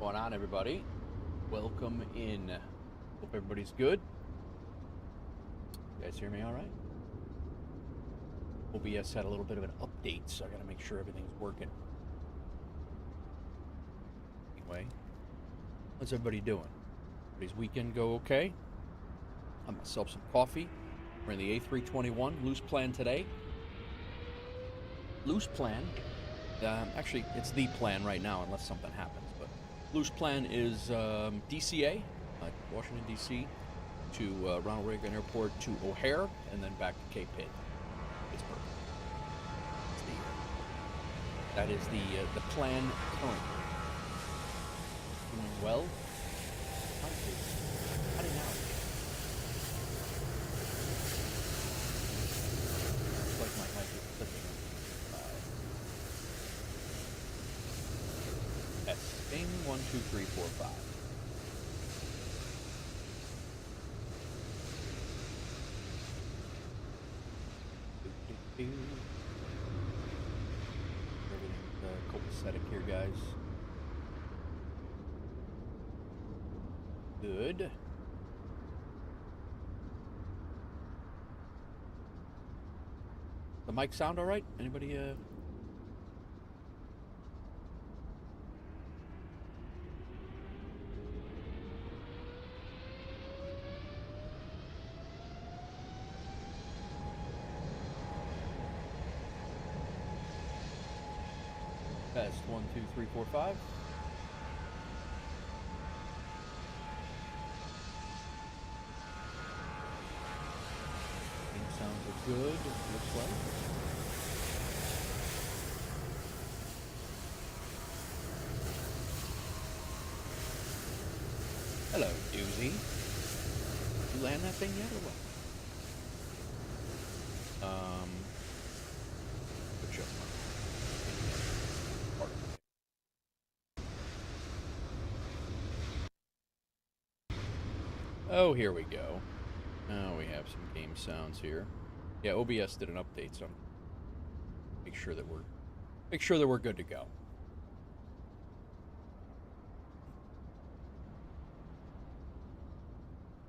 Going on, everybody? Welcome in. Hope everybody's good. You guys hear me all right? OBS had a little bit of an update, so I gotta make sure everything's working. Anyway, how's everybody doing? Everybody's weekend go okay? I myself some coffee. We're in the A321. Loose plan today. Loose plan. Actually, it's the plan right now, unless something happens. But loose plan is DCA, Washington D.C. to Ronald Reagan Airport to O'Hare, and then back to Cape Pitt, Pittsburgh. That is the plan currently. Doing well. How did now? Like my mic is flipping. Testing 1, 2, 3, 4, 5. Everything's copacetic here, guys. Good. The mic sound all right? Anybody Test 1, 2, 3, 4, 5. Sounds are good, looks like. Hello, doozy. You land that thing yet or what? Good job. Oh, here we go. Now we have some game sounds here. Yeah, OBS did an update, so make sure that we're good to go.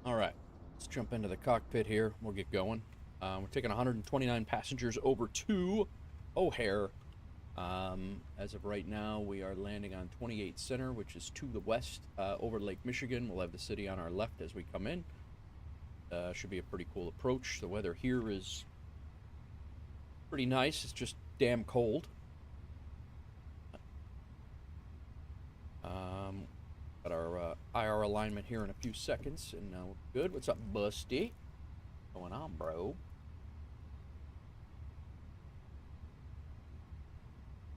All right, let's jump into the cockpit here. We'll get going. We're taking 129 passengers over to O'Hare. As of right now, we are landing on 28 Center, which is to the west over Lake Michigan. We'll have the city on our left as we come in. Should be a pretty cool approach. The weather here is pretty nice. It's just damn cold. Got our IR alignment here in a few seconds, and we're good. What's up, Busty? What's going on, bro?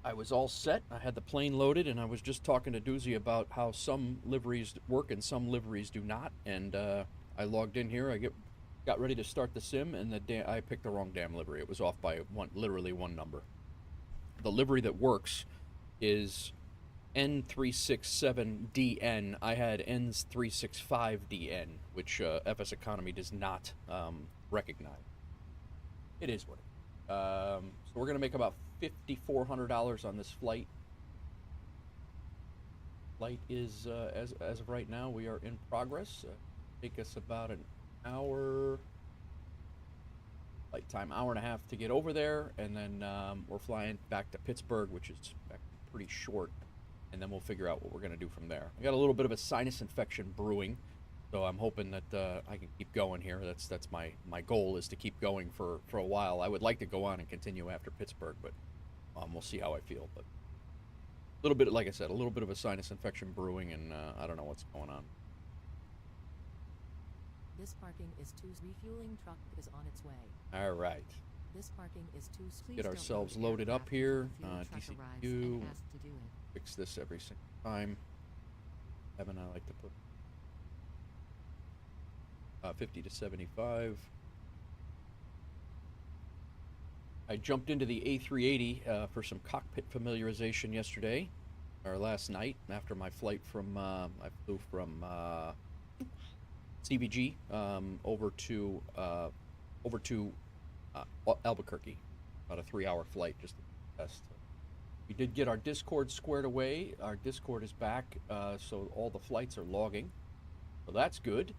I was all set. I had the plane loaded, and I was just talking to Doozy about how some liveries work and some liveries do not. And I logged in here. I got ready to start the sim, and I picked the wrong damn livery. It was off by literally one number. The livery that works is N367DN. I had N365DN, which FSEconomy does not recognize. It is what it is. So we're going to make about $5,400 on this flight. Flight is, as of right now, we are in progress. Take us about an hour, flight time, hour and a half to get over there, and then we're flying back to Pittsburgh, which is pretty short, and then we'll figure out what we're going to do from there. I got a little bit of a sinus infection brewing, so I'm hoping that I can keep going here. That's my goal, is to keep going for a while. I would like to go on and continue after Pittsburgh, but we'll see how I feel. But a little bit, like I said, a little bit of a sinus infection brewing, and I don't know what's going on. This parking is too. Refueling truck is on its way. All right. This parking is too. Get ourselves loaded up here. DCQ. Fix this every single time. Haven't I like to put 50 to 75. I jumped into the A380 for some cockpit familiarization yesterday, or last night, after my flight from, I flew from CVG over to Albuquerque. About a 3-hour flight, just to test We did get our Discord squared away. Our Discord is back, so all the flights are logging. So that's good.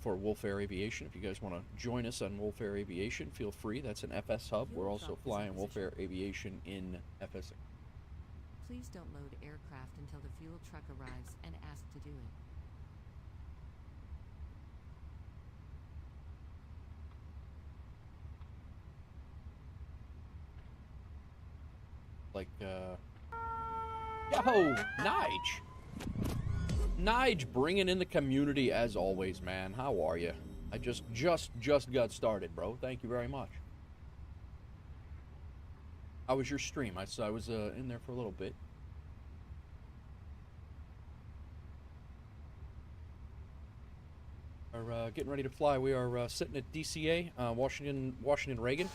For Wolf Air Aviation, if you guys want to join us on Wolf Air Aviation, feel free. That's an FS hub. We're also flying Wolf Air Aviation in FS. Please don't load aircraft until the fuel truck arrives and ask to do it. Like, yo, Nige! Nige bringing in the community as always, man. How are you? I just got started, bro. Thank you very much. How was your stream? I was in there for a little bit. We're getting ready to fly. We are sitting at DCA, Washington Reagan.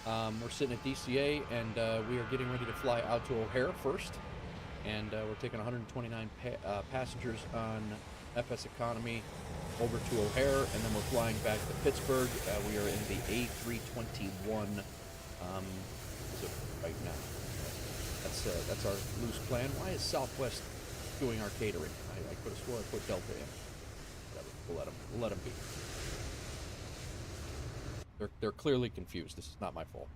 We're sitting at DCA, and we are getting ready to fly out to O'Hare first. And we're taking 129 passengers on FSEconomy over to O'Hare, and then we're flying back to Pittsburgh. We are in the A321 right now. That's our loose plan. Why is Southwest doing our catering? I could have swore I put Delta in. We'll let them be. They're clearly confused. This is not my fault.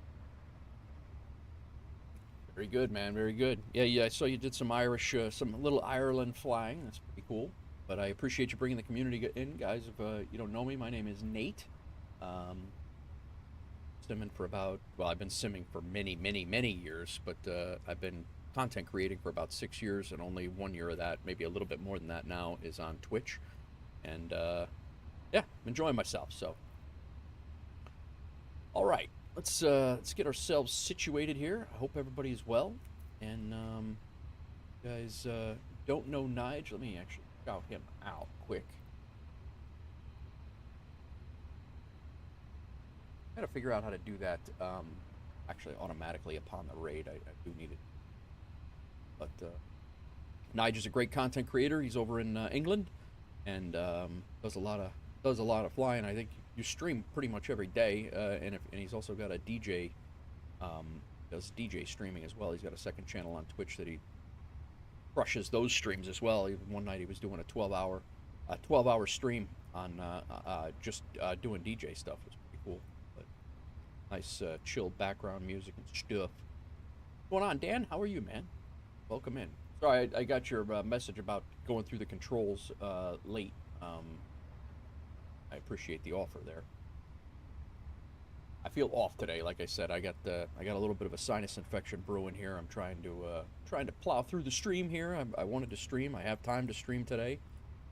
Very good, man. Very good. Yeah. I saw you did some Irish, some little Ireland flying. That's pretty cool. But I appreciate you bringing the community in, guys. If you don't know me, my name is Nate. Simming for about, well, I've been simming for many years, but I've been content creating for about 6 years, and only 1 year of that, maybe a little bit more than that now, is on Twitch. And yeah, I'm enjoying myself. So, all right, let's get ourselves situated here. I hope everybody's well. And you guys don't know Nige. Let me actually shout him out quick. I gotta figure out how to do that actually automatically upon the raid. I do need it. But Nige is a great content creator. He's over in England, and does a lot of flying. I think you stream pretty much every day, and he's also got a DJ, does DJ streaming as well. He's got a second channel on Twitch that he crushes those streams as well. Even one night he was doing a 12-hour stream on just doing DJ stuff. It was pretty cool. But nice chill background music and stuff. What's going on, Dan? How are you, man? Welcome in. Sorry, I got your message about going through the controls late. I appreciate the offer there. I feel off today. Like I said, I got a little bit of a sinus infection brewing here. I'm trying to plow through the stream here. I wanted to stream. I have time to stream today.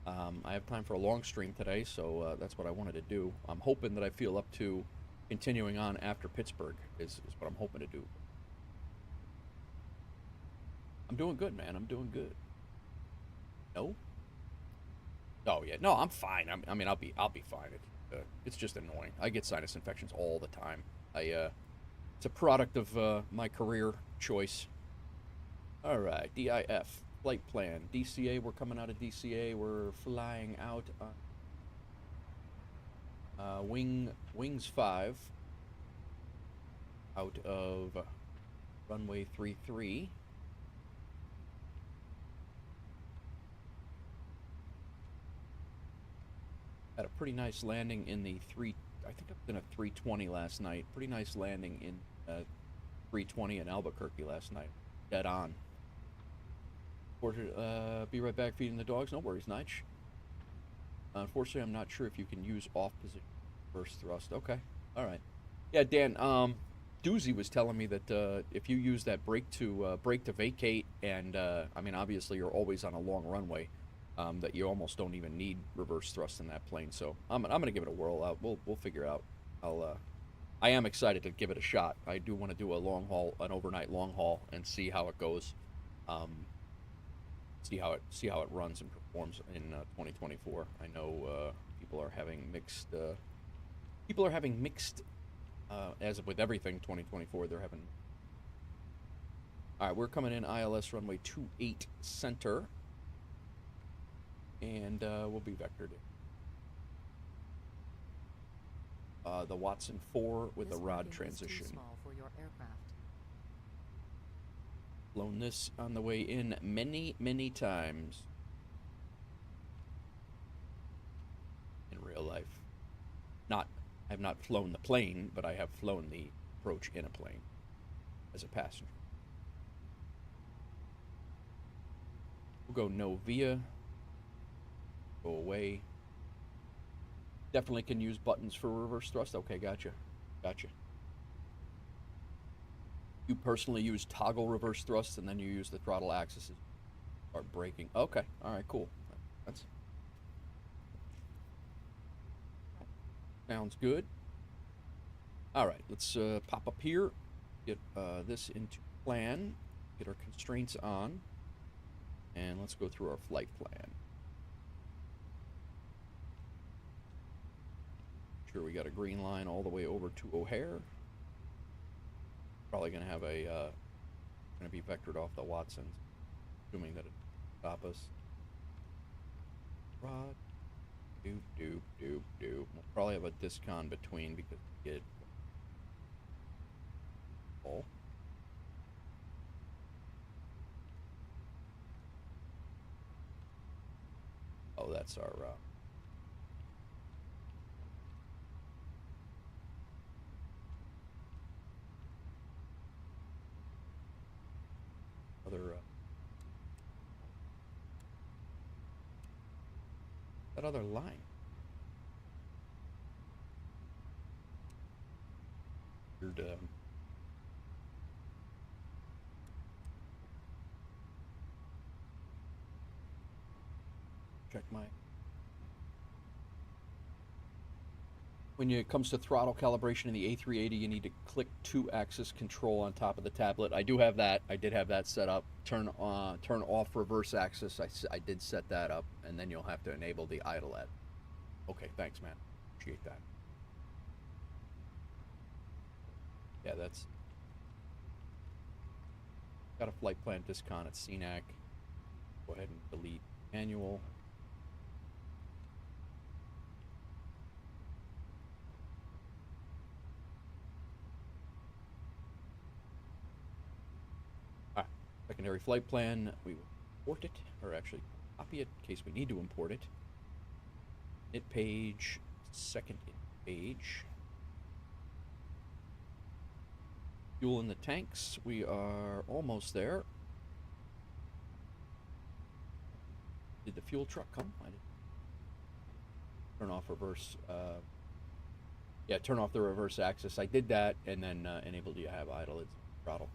I have time for a long stream today, so that's what I wanted to do. I'm hoping that I feel up to continuing on after Pittsburgh is what I'm hoping to do. I'm doing good, man. I'm doing good. No? Oh yeah, no, I'm fine. I mean, I'll be fine. It's just annoying. I get sinus infections all the time. It's a product of my career choice. All right, DIF flight plan. DCA. We're coming out of DCA. We're flying out on wings 5 out of runway 33. Had a pretty nice landing in the I think I was in a 320 last night. Pretty nice landing in 320 in Albuquerque last night. Dead on. Be right back feeding the dogs. No worries, Nige. Unfortunately, I'm not sure if you can use off position first thrust. Okay. All right. Yeah, Dan, Doozy was telling me that if you use that brake to vacate, and I mean, obviously you're always on a long runway, that you almost don't even need reverse thrust in that plane. So I'm gonna give it a whirl. We'll figure it out. I am excited to give it a shot. I do want to do an overnight long haul, and see how it goes. See how it runs and performs in 2024. I know people are having mixed. As with everything 2024, they're having. All right, we're coming in ILS runway 28 center, and we'll be vectored in. The Watson 4 with the rod transition. Too small for your aircraft. Flown this on the way in many, many times in real life. I have not flown the plane, but I have flown the approach in a plane as a passenger. We'll go no via. Go away. Definitely can use buttons for reverse thrust. Okay, gotcha. Gotcha. You personally use toggle reverse thrust, and then you use the throttle axis to start braking. Okay, all right, cool. That's sounds good. All right, let's pop up here, get this into plan, get our constraints on, and let's go through our flight plan. Sure, we got a green line all the way over to O'Hare. Probably gonna have a gonna be vectored off the Watsons, assuming that it stop us. Rod, doop. We'll probably have a discon between because we get all. Oh, that's our other that other line. Weird. Check my. When it comes to throttle calibration in the A380, you need to click 2-axis control on top of the tablet. I do have that. I did have that set up. Turn off reverse axis. I did set that up, and then you'll have to enable the idle at. Okay, thanks, man. Appreciate that. Yeah, that's. Got a flight plan discon at CNAC. Go ahead and delete manual. Secondary flight plan, we will import it, or actually copy it in case we need to import it. Init page, second page. Fuel in the tanks, we are almost there. Did the fuel truck come? I didn't. Turn off reverse, yeah, turn off the reverse axis. I did that, and then enabled you to have idle throttle.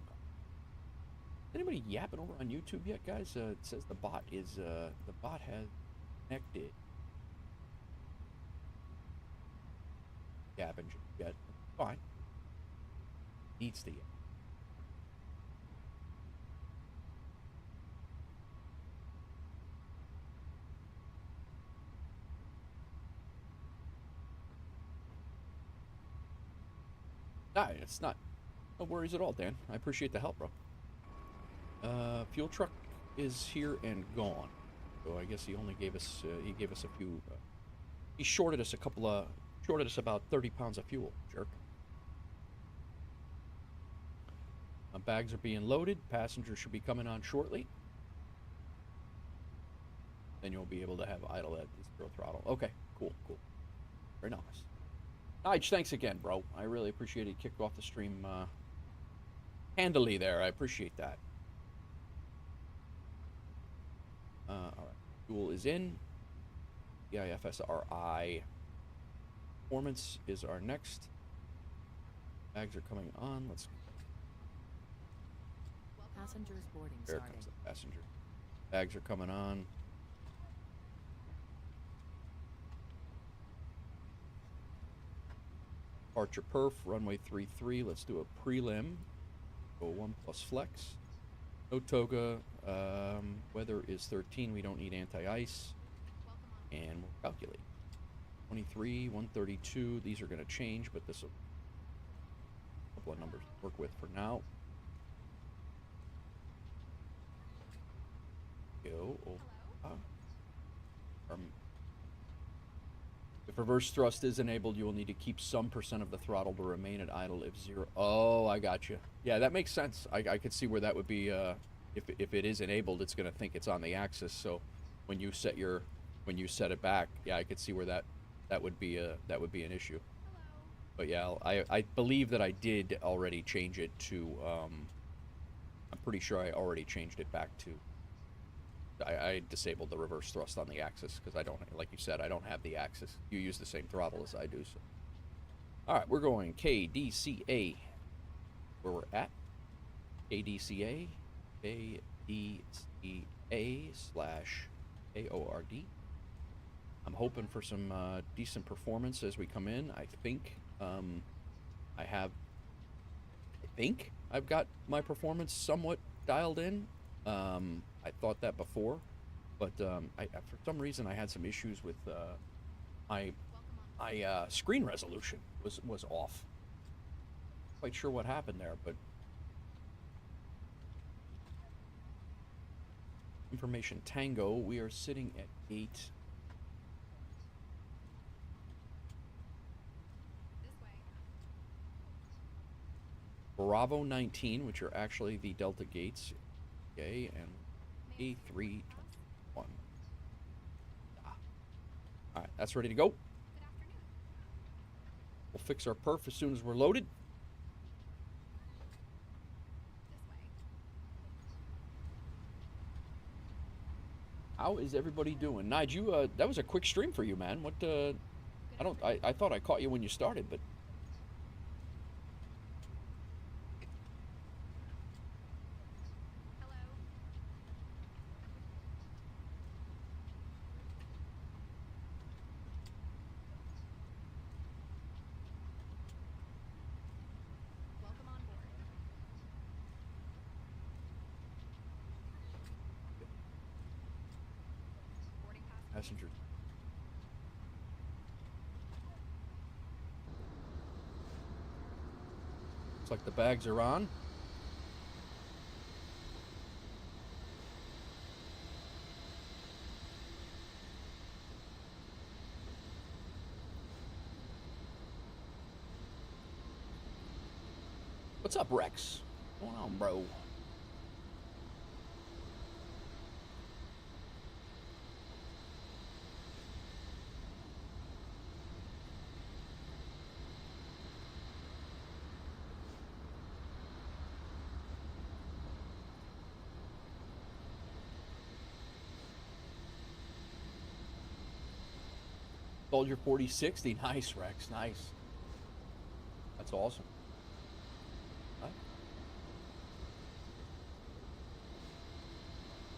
Anybody yapping over on YouTube yet, guys? It says the bot has connected. Yapping yet? Fine. Needs to yap. Nah, it's not. No worries at all, Dan. I appreciate the help, bro. Fuel truck is here and gone. So I guess he only gave us a few. He shorted us about 30 pounds of fuel, jerk. Bags are being loaded. Passengers should be coming on shortly. Then you'll be able to have idle at zero throttle. Okay, cool. Very nice. Nige, thanks again, bro. I really appreciate it. You kicked off the stream handily there. I appreciate that. All right, fuel is in. EIFSRI performance is our next. Bags are coming on. Let's. Passengers boarding There started. comes the passenger. Bags are coming on. Departure perf, runway 33. Let's do a prelim. Go 1 plus flex. No toga. Weather is 13. We don't need anti-ice. And we'll calculate. 23, 132. These are going to change, but this will a couple of numbers to work with for now. Go. If reverse thrust is enabled, you will need to keep some % of the throttle to remain at idle if zero. Oh, I got you. Yeah, that makes sense. I could see where that would be if it is enabled, it's going to think it's on the axis. So when you set it back, yeah, I could see where that would be an issue. But yeah, I believe that I did already change it to. I'm pretty sure I already changed it back to. I disabled the reverse thrust on the axis because I don't, like you said, I don't have the axis. You use the same throttle as I do. So. All right, we're going KDCA. Where we're at. KDCA. KDCA/AORD. I'm hoping for some decent performance as we come in. I think I've got my performance somewhat dialed in. I thought that before, but for some reason I had some issues with my screen resolution was off. Quite sure what happened there, but information Tango, we are sitting at 8. Bravo 19, which are actually the Delta gates, okay, and A321. All right, that's ready to go. We'll fix our perf as soon as we're loaded. How is everybody doing? Nige, that was a quick stream for you, man. What, I thought I caught you when you started, but. Passengers. Looks like the bags are on. What's up, Rex? What's going on, bro? Soldier 4060. Nice, Rex. Nice. That's awesome. Right.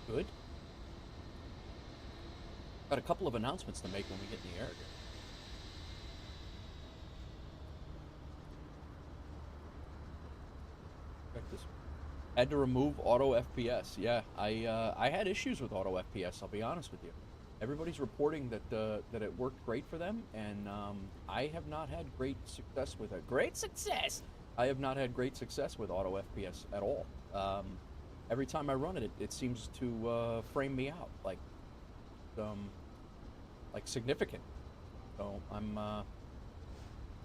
Good. Got a couple of announcements to make when we get in the air again. Check this. Had to remove auto FPS. Yeah, I had issues with auto FPS. I'll be honest with you. Everybody's reporting that that it worked great for them, and I have not had great success with it. Great success! I have not had great success with auto FPS at all. Every time I run it, it seems to frame me out like significant. So I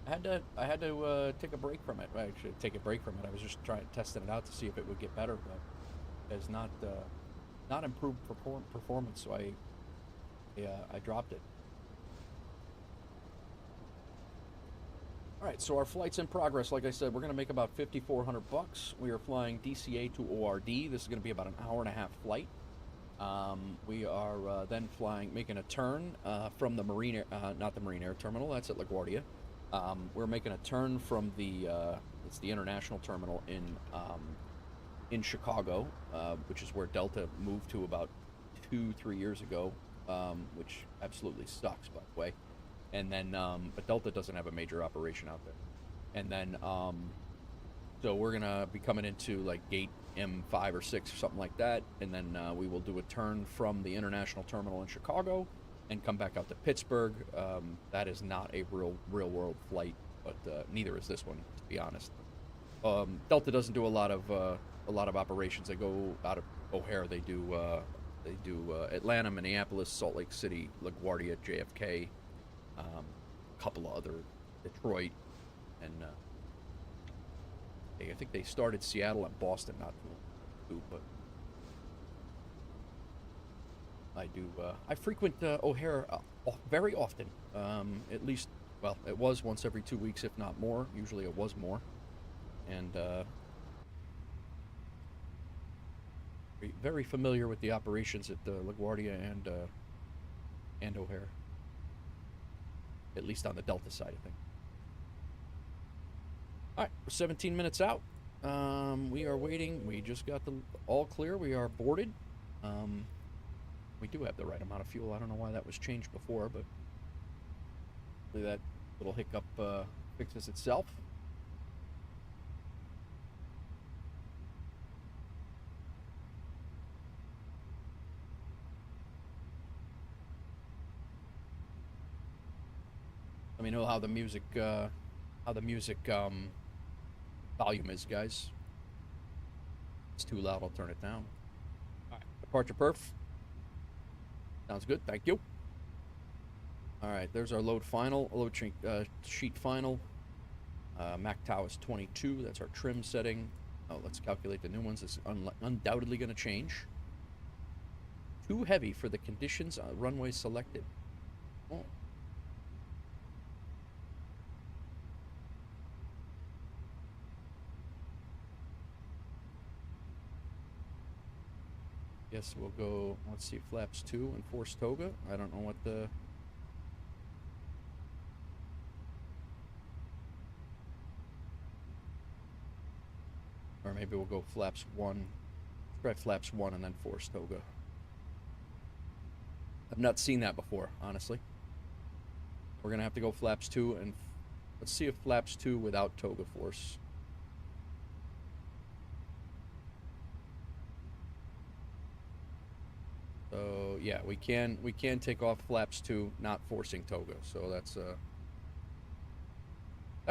had to take a break from it. I should take a break from it. I was just testing it out to see if it would get better, but it has not improved performance. So I dropped it. All right, so our flight's in progress. Like I said, we're going to make about $5,400. We are flying DCA to ORD. This is going to be about an hour-and-a-half flight. We are then making a turn from the not the Marine Air Terminal. That's at LaGuardia. We're making a turn from it's the international terminal in Chicago, which is where Delta moved to about 2-3 years ago. Which absolutely sucks, by the way. And then, but Delta doesn't have a major operation out there. And then, so we're gonna be coming into like gate M5 or 6 or something like that, and then we will do a turn from the international terminal in Chicago and come back out to Pittsburgh. That is not a real world flight, but neither is this one, to be honest. Delta doesn't do a lot of operations. They go out of O'Hare. They do Atlanta, Minneapolis, Salt Lake City, LaGuardia, JFK, a couple of other, Detroit, and I think they started Seattle and Boston, not too, but I do. I frequent O'Hare very often. At least, well, it was once every 2 weeks, if not more. Usually it was more. And very familiar with the operations at LaGuardia and O'Hare. At least on the Delta side, I think. All right, we're 17 minutes out. We are waiting. We just got the all clear. We are boarded. We do have the right amount of fuel. I don't know why that was changed before, but hopefully that little hiccup fixes itself. Let me know how the music volume is, guys. It's too loud. I'll turn it down. All right, departure perf. Sounds good. Thank you. All right, there's our load sheet final. MACTOW is 22. That's our trim setting. Oh, let's calculate the new ones. It's undoubtedly going to change. Too heavy for the conditions runway selected. Oh. Yes, we'll go, let's see, flaps 2 and force toga. I don't know what the... Or maybe we'll go flaps 1. Try flaps 1 and then force toga. I've not seen that before, honestly. We're going to have to go flaps 2 and... Let's see if flaps 2 without toga force. So yeah, we can take off flaps 2, not forcing toga. So that's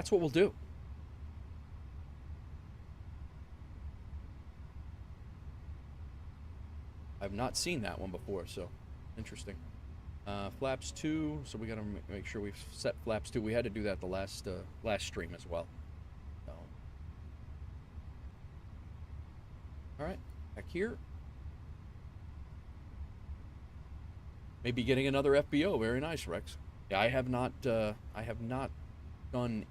what we'll do. I've not seen that one before, so interesting. Flaps 2, so we got to make sure we've set flaps 2. We had to do that the last stream as well. So. All right, back here. Maybe getting another FBO. Very nice, Rex. Yeah, I have not done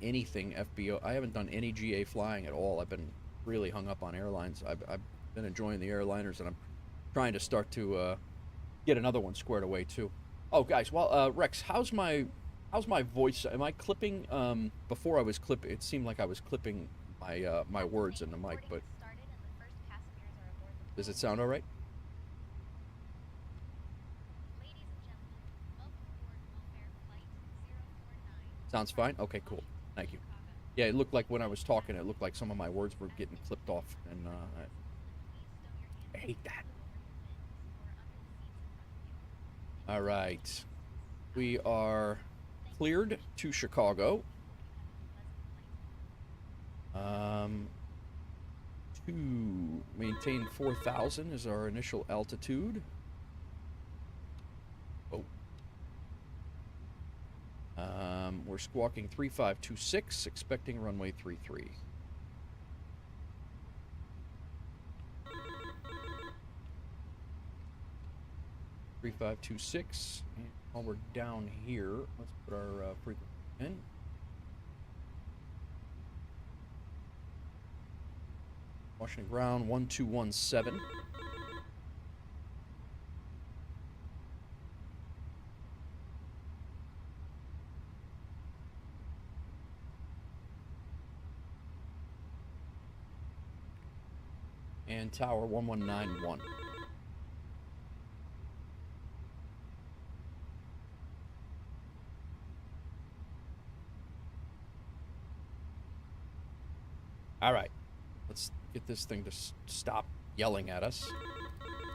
anything FBO. I haven't done any GA flying at all. I've been really hung up on airlines. I've been enjoying the airliners, and I'm trying to start to get another one squared away too. Oh, guys, well, Rex, how's my voice? Am I clipping? Before I was clipping, it seemed like I was clipping my my words in the mic, but does it sound all right? Sounds fine? Okay, cool. Thank you. Yeah, it looked like when I was talking, it looked like some of my words were getting clipped off, and I hate that. All right. We are cleared to Chicago. To maintain 4,000 is our initial altitude. Oh. We're squawking 3526, expecting runway 33. (3526), and while we're down here, let's put our frequency in. Washington ground 1217. And tower 1191. All right, let's get this thing to stop yelling at us.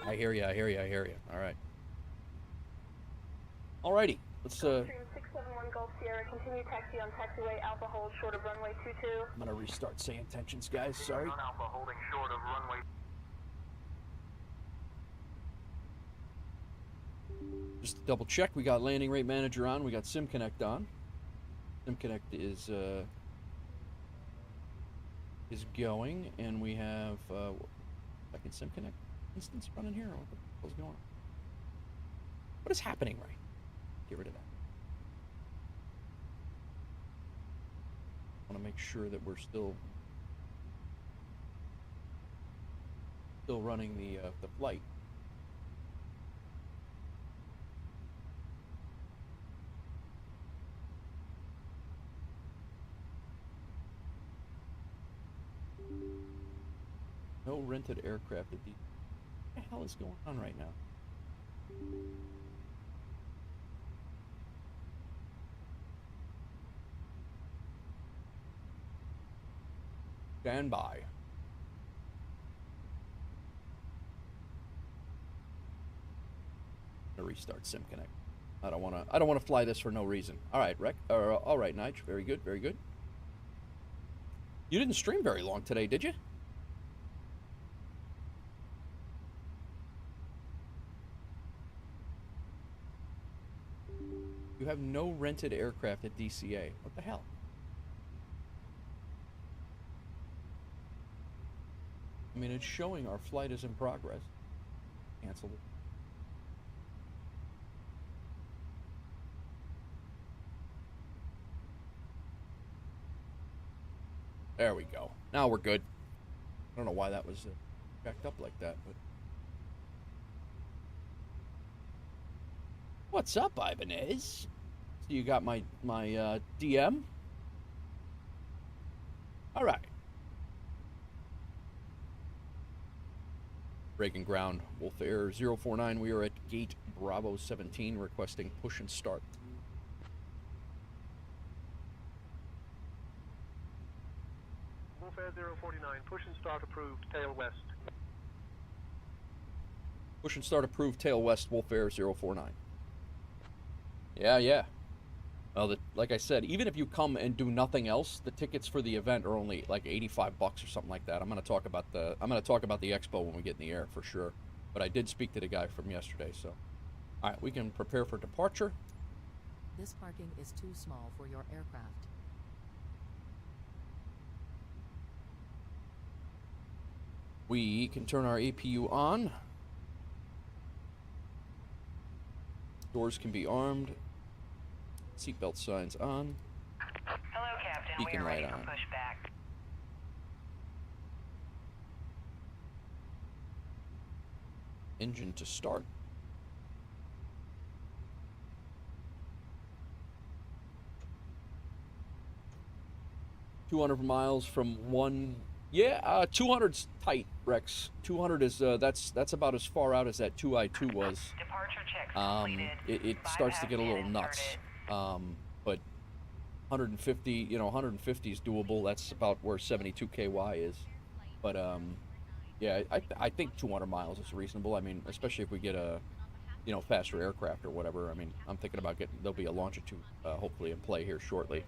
I hear you, I hear you, I hear you. All right. Alrighty, let's Gulfstream 671 Gulf Sierra, continue taxi on taxiway Alpha, hold short of runway 22. I'm gonna restart SayIntentions, guys. Sorry. On Alpha, holding short of runway. Just to double check, we got landing rate manager on. We got SimConnect on. SimConnect is going, and we have second SimConnect instance running here. What the hell's going on? What is happening right? Get rid of that. I want to make sure that we're still running the flight. No rented aircraft at the... What the hell is going on right now? Stand by. I'm gonna restart SimConnect. I don't wanna fly this for no reason. All right, all right, Nige. Very good, very good. You didn't stream very long today, did you? You have no rented aircraft at DCA. What the hell? I mean, it's showing our flight is in progress. Cancel it. There we go. Now we're good. I don't know why that was jacked up like that, but... What's up, Ibanez? So you got my DM? All right. Breaking ground. Wolf Air 049. We are at gate Bravo 17 requesting push and start. Wolf Air 049, push and start approved, tail west. Push and start approved, tail west, Wolf Air 049. Yeah. Well, like I said, even if you come and do nothing else, the tickets for the event are only like $85 or something like that. I'm gonna talk about the expo when we get in the air for sure. But I did speak to the guy from yesterday, so all right, we can prepare for departure. This parking is too small for your aircraft. We can turn our APU on. Doors can be armed. Seatbelt signs on. Hello, Captain. Beacon We are ready light for on. pushback. Engine to start. $200 miles from one. Yeah, 200's tight, Rex. 200 is that's about as far out as that 2I2 was. Departure checks completed. It starts to get a little nuts. But 150, 150 is doable. That's about where 72 KY is. But yeah, I think 200 miles is reasonable. I mean, especially if we get a faster aircraft or whatever. I mean, I'm thinking about there'll be a Longitude hopefully in play here shortly.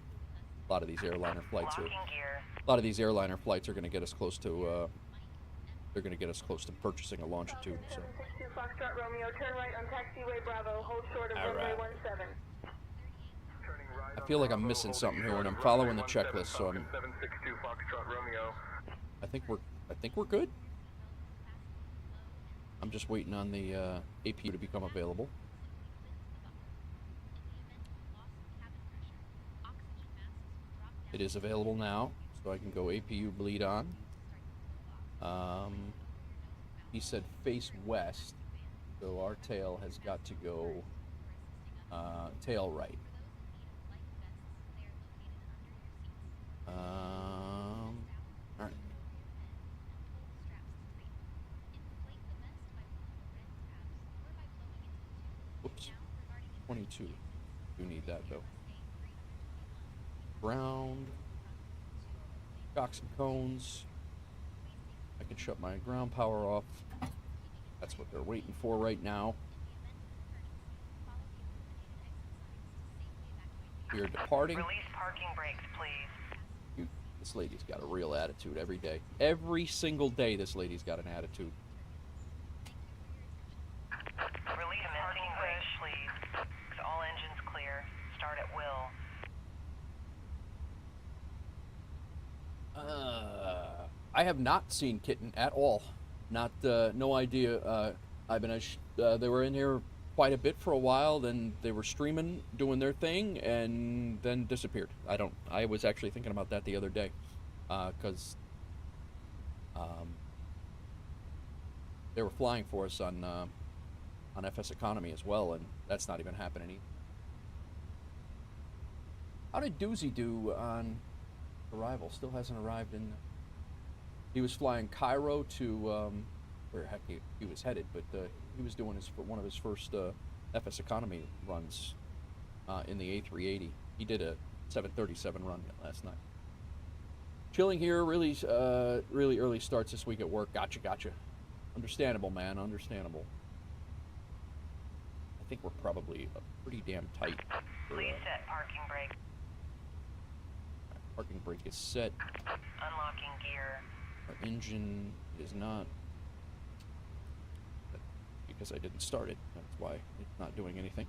A lot of these airliner flights Locking gear. are going to get us close to they're going to get us close to purchasing a Longitude. So 762 Foxtrot Romeo, turn right on taxiway Bravo, hold short of runway 17. I feel like I'm missing something here, and I'm following the checklist, so 762 Foxtrot Romeo. I think we're good. I'm just waiting on the APU to become available. It is available now, so I can go APU bleed on. He said face west, so our tail has got to go tail right. All right. Whoops. 22. Do need that though. Ground. Shocks and cones. I can shut my ground power off. That's what they're waiting for right now. We are departing. Release parking brakes, please. This lady's got a real attitude every day. Every single day, this lady's got an attitude. Release parking brakes, please. All engines clear. Start at will. I have not seen Kitten at all. No idea. Ibanez. They were in here quite a bit for a while. Then they were streaming, doing their thing, and then disappeared. I was actually thinking about that the other day, because they were flying for us on FSEconomy as well, and that's not even happening either. How did Doozy do on arrival? Still hasn't arrived in. He was flying Cairo to where heck he was headed, but he was doing one of his first FSEconomy runs in the A380. He did a 737 run last night. Chilling here, really early starts this week at work. Gotcha. Understandable, man. Understandable. I think we're probably pretty damn tight. Please set parking brake. Parking brake is set. Unlocking gear. Our engine is not, because I didn't start it. That's why it's not doing anything.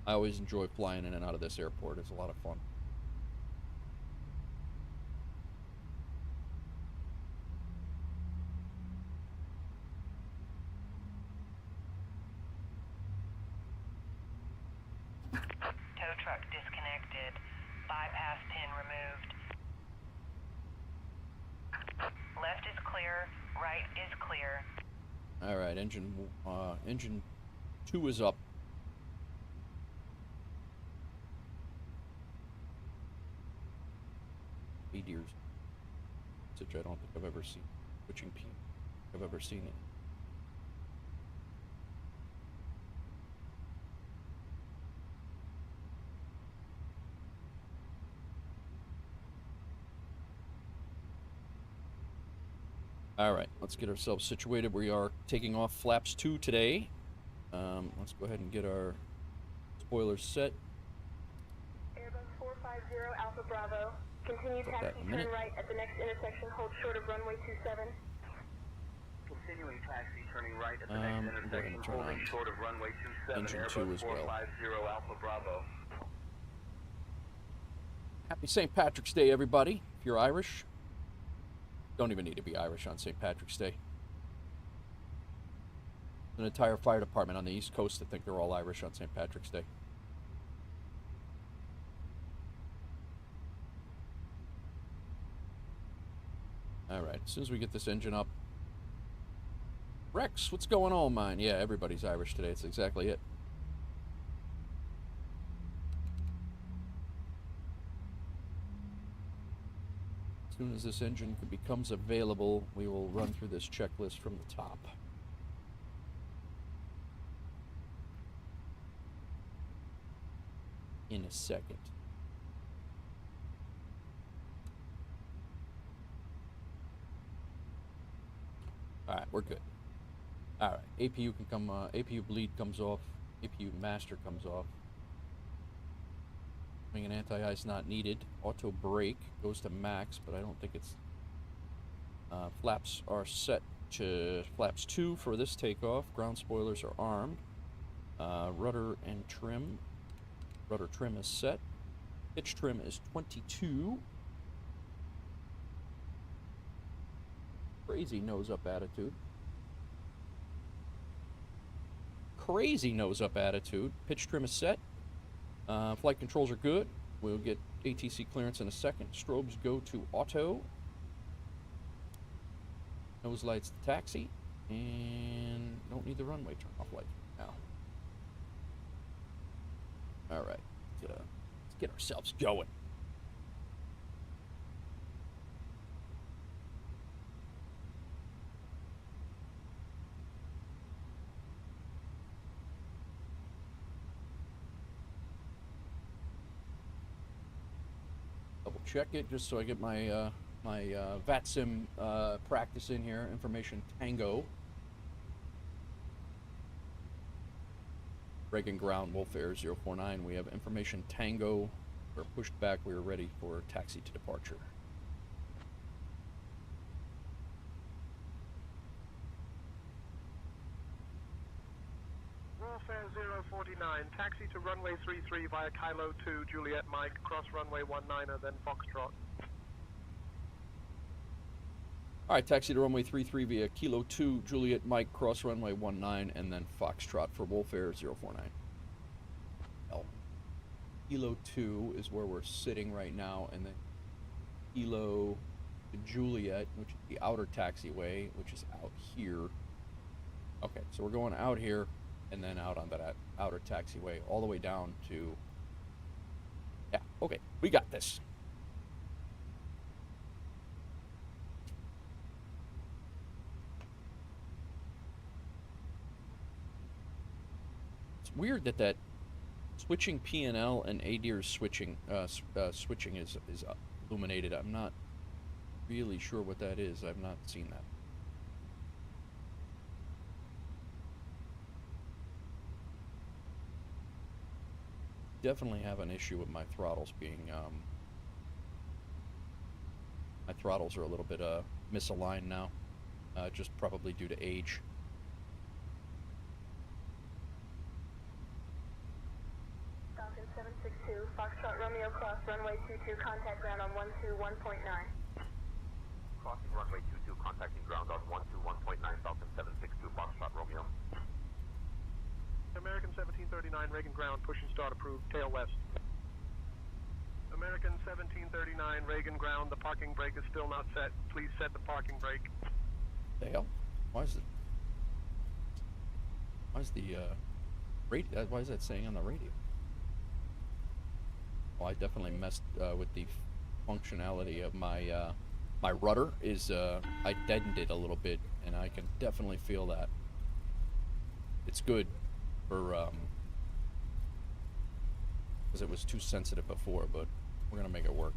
I always enjoy flying in and out of this airport. It's a lot of fun. Tow truck disconnected. Bypass pin removed. Left is clear. Right is clear. All right, engine 2 is up. Deers. Which I don't think I've ever seen. Switching P. I've ever seen it. All right, let's get ourselves situated. We are taking off flaps 2 today. Let's go ahead and get our spoilers set. Airbus 450 Alpha Bravo. Continue Put that taxi, in a turn minute. right at the next intersection, hold short of runway 27. Continuing taxi, turning right at the Go next ahead and intersection, turn holding on short of runway 27, engine Airbus 2 as well. 450 Alpha Bravo. Happy St. Patrick's Day, everybody. If you're Irish, don't even need to be Irish on St. Patrick's Day. An entire fire department on the East Coast that think they're all Irish on St. Patrick's Day. All right, as soon as we get this engine up. Rex, what's going on, man? Yeah, everybody's Irish today. That's exactly it. As soon as this engine becomes available, we will run through this checklist from the top. In a second. All right, we're good. All right, APU can come. APU bleed comes off. APU master comes off. Wing and anti-ice not needed. Auto brake goes to max, but I don't think it's. Flaps are set to flaps 2 for this takeoff. Ground spoilers are armed. Rudder and trim. Rudder trim is set. Pitch trim is 22. Crazy nose up attitude. Crazy nose up attitude. Pitch trim is set. Flight controls are good. We'll get ATC clearance in a second. Strobes go to auto. Nose lights to taxi. And don't need the runway turn off light now. All right. Let's get ourselves going. Double check it just so I get my my VATSIM practice in here. Information Tango. Reagan Ground, Wolf Air 049. We have Information Tango. We're pushed back. We are ready for taxi to departure. 49, taxi to runway 33 via Kilo 2, Juliet Mike, cross runway 19er, then Foxtrot. All right, taxi to runway 33 via Kilo 2, Juliet Mike, cross runway 19, and then Foxtrot for Wolf Air 049. L. Kilo 2 is where we're sitting right now, and then Kilo to Juliet, which is the outer taxiway, which is out here. Okay, so we're going out here, and then out onto that outer taxiway, all the way down to... Yeah, okay, we got this. It's weird that switching P&L and ADIR's switching switching is illuminated. I'm not really sure what that is. I've not seen that. Definitely have an issue with my throttles being my throttles are a little bit misaligned now, just probably due to age. Falcon 762, Foxtrot Romeo cross runway 22, contact ground on 121.9. Crossing runway 22, contacting ground on 121.9, Falcon 762, Foxtrot Romeo. American 1739, Reagan ground, push and start approved, tail west. American 1739, Reagan ground, the parking brake is still not set. Please set the parking brake. The hell? Why is why is that saying on the radio? Well, I definitely messed with the functionality of my my rudder. I deadened it a little bit, and I can definitely feel that. It's good for because it was too sensitive before, but we're gonna make it work.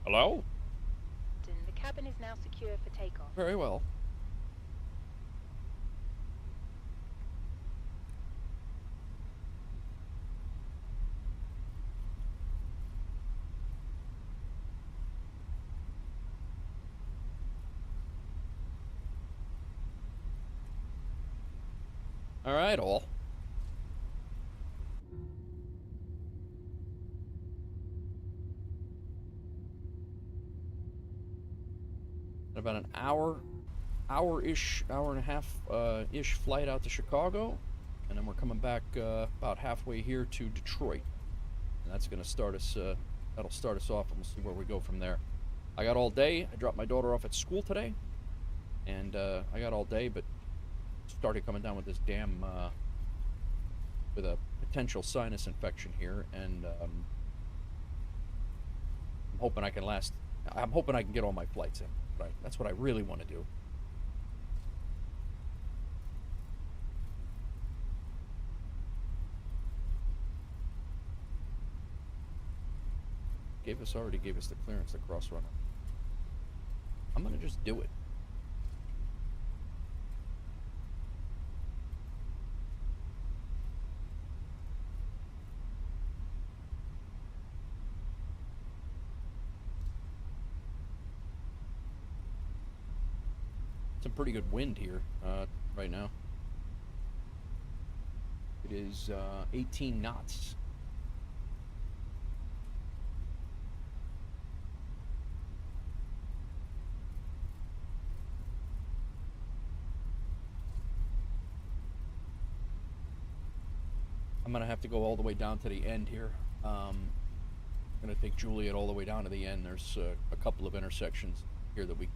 Hello? The cabin is now secure for takeoff. Very well. All right, all. About an hour and a half ish flight out to Chicago, and then we're coming back about halfway here to Detroit, and that's gonna start us. That'll start us off, and we'll see where we go from there. I got all day. I dropped my daughter off at school today, and I got all day, but started coming down with this damn with a potential sinus infection here, and I'm hoping I can last. I'm hoping I can get all my flights in. Right, that's what I really want to do. Already gave us the clearance to cross run. I'm gonna just do it. Some pretty good wind here right now. It is 18 knots. I'm gonna have to go all the way down to the end here. I'm gonna take Juliet all the way down to the end. There's a couple of intersections here that we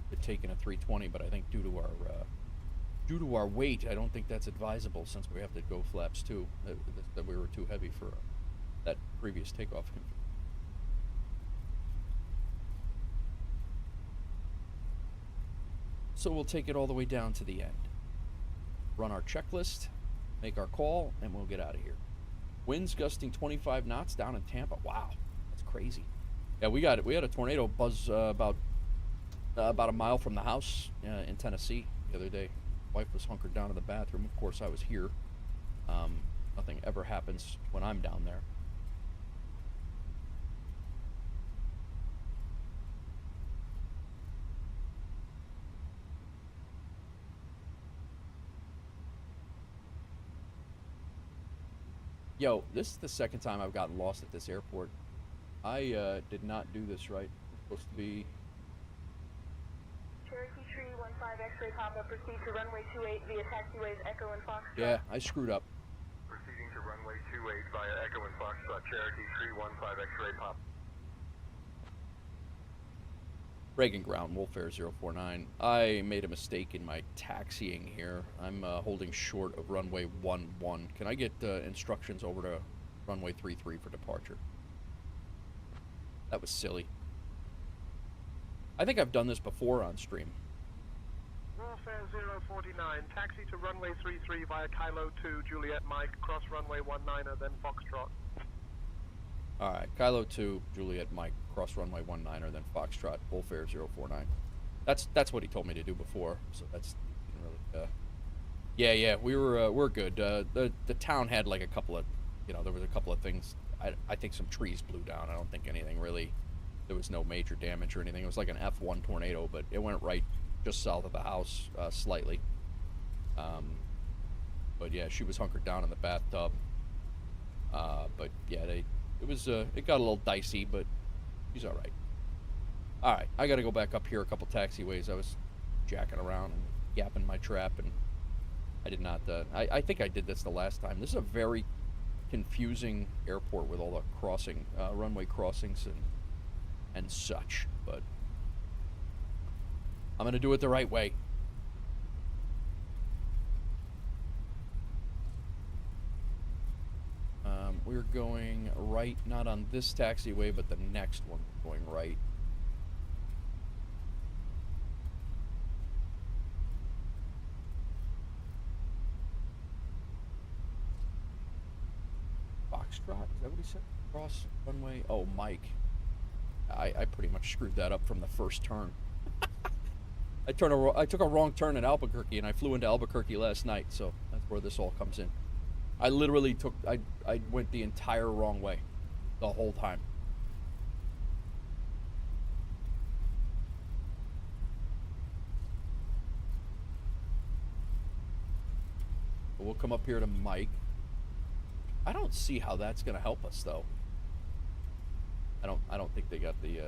could take in a 320, but I think due to our weight, I don't think that's advisable since we have to go flaps too. That we were too heavy for that previous takeoff. So we'll take it all the way down to the end. Run our checklist, make our call, and we'll get out of here. Winds gusting 25 knots down in Tampa. Wow, that's crazy. Yeah, we had a tornado buzz about a mile from the house in Tennessee the other day. Wife was hunkered down in the bathroom. Of course, I was here. Nothing ever happens when I'm down there. Yo, this is the second time I've gotten lost at this airport. I did not do this right. It's supposed to be... Cherokee Tree 15 X-ray pop-up, proceed to runway 28 via taxiways Echo and Foxtrot. Yeah, I screwed up. Proceeding to runway 28 via Echo and Foxtrot, Cherokee 315 X-ray pop. Reagan Ground, Wolfair 049. I made a mistake in my taxiing here. I'm holding short of runway 11. Can I get instructions over to runway 33 for departure? That was silly. I think I've done this before on stream. Warfare 049, taxi to runway 33 via Kilo 2, Juliet Mike, cross runway 19er, then Foxtrot. Alright, Kilo 2, Juliet Mike, cross runway 19er, then Foxtrot, Wolfair 049. That's what he told me to do before, so that's really, yeah, we're good. The town had like a couple of, there was a couple of things. I think some trees blew down. I don't think anything really, there was no major damage or anything. It was like an F1 tornado, but it went right just south of the house, slightly. But yeah, she was hunkered down in the bathtub. But yeah, it got a little dicey, but she's all right. All right, I got to go back up here a couple taxiways. I was jacking around and yapping my trap, and I did not. I think I did this the last time. This is a very confusing airport with all the runway crossings and such. But I'm gonna do it the right way. We're going right, not on this taxiway, but the next one going right. Foxtrot, is that what he said? Cross runway, oh, Mike. I pretty much screwed that up from the first turn. I took a wrong turn at Albuquerque, and I flew into Albuquerque last night, so that's where this all comes in. I literally I went the entire wrong way the whole time. But we'll come up here to Mike. I don't see how that's going to help us, though. I don't think they got the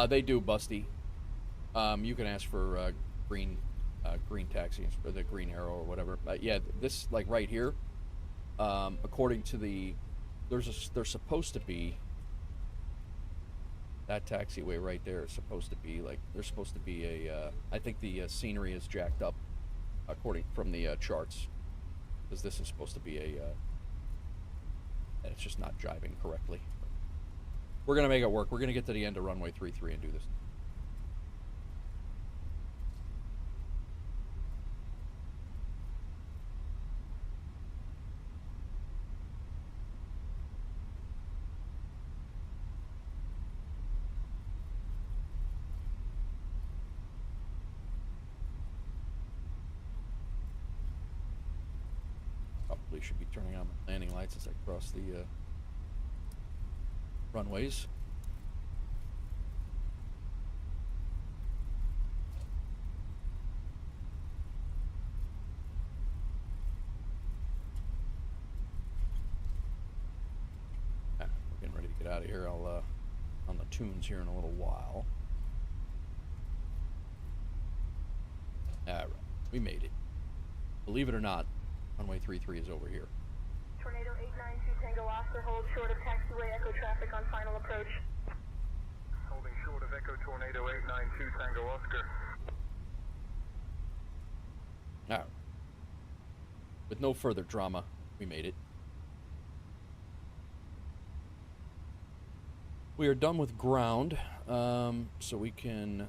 they do, Busty. You can ask for green taxi, or the green arrow or whatever. Yeah, this, like right here, according to the, there's supposed to be, that taxiway right there is supposed to be like, there's supposed to be a, I think the scenery is jacked up, according from the charts, because this is supposed to be a, and it's just not jiving correctly. We're gonna make it work. We're gonna get to the end of runway 33 and do this. Probably should be turning on my landing lights as I cross the runways. We're getting ready to get out of here. I'll on the tunes here in a little while. All right, we made it. Believe it or not, runway 33 is over here. Tornado 892 Tango Oscar, hold short of taxiway Echo traffic on final approach. Holding short of Echo Tornado 892 Tango Oscar. All right. With no further drama, we made it. We are done with ground, so we can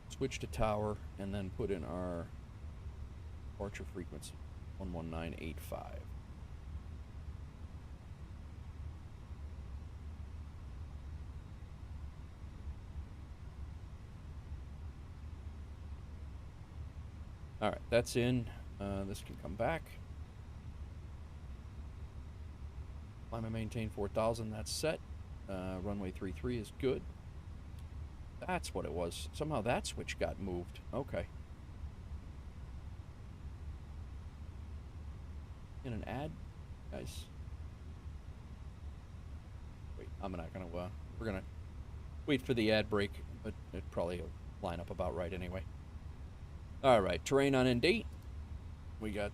switch to tower and then put in our departure frequency, 11985. All right, that's in. This can come back. Climb and maintain 4,000. That's set. Runway 33 is good. That's what it was. Somehow that switch got moved. Okay. in an ad, guys? Wait, I'm not gonna. We're gonna wait for the ad break, but it probably will line up about right anyway. All right, terrain on and date. We got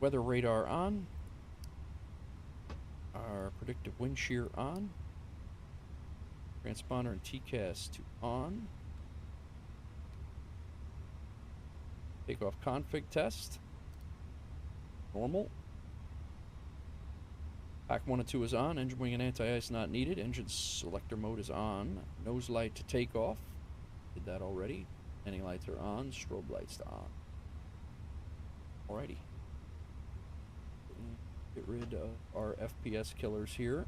weather radar on. Our predictive wind shear on. Transponder and TCAS to on. Takeoff config test. Normal. Pack 1 and 2 is on. Engine wing and anti-ice not needed. Engine selector mode is on. Nose light to takeoff. Did that already. Landing lights are on. Strobe lights to on. Alrighty. Get rid of our FPS killers here.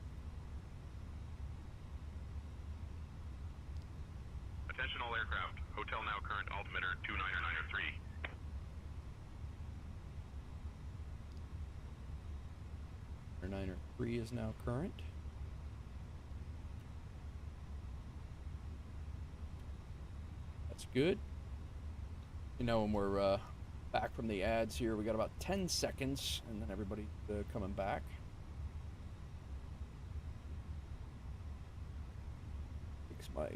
Attention all aircraft. Hotel now current altimeter 29903. Our 903 is now current. That's good. You know, when we're back from the ads here, we got about 10 seconds, and then everybody coming back. Fix my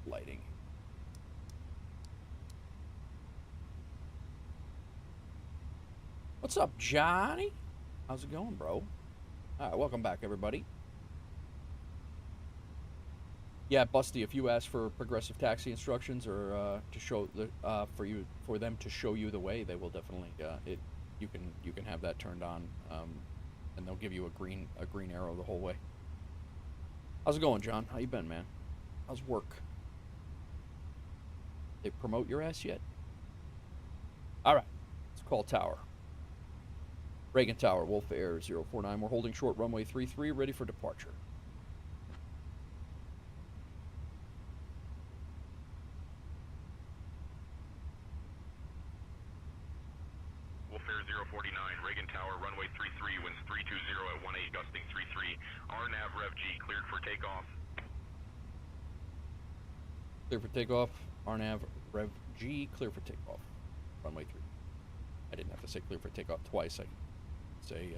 lighting. What's up, Johnny? How's it going, bro? All right, welcome back, everybody. Yeah, Busty, if you ask for progressive taxi instructions or to show the for them to show you the way, they will definitely you can have that turned on, and they'll give you a green arrow the whole way. How's it going, John? How you been, man? How's work? They promote your ass yet? All right, let's call tower. Reagan Tower, Wolf Air 049. We're holding short runway 33, ready for departure. Wolf Air 049, Reagan Tower, runway 33, winds 320 at 18, gusting 33. RNAV Rev G, cleared for takeoff. Clear for takeoff. RNAV Rev G, clear for takeoff. Runway 3. I didn't have to say clear for takeoff twice. I say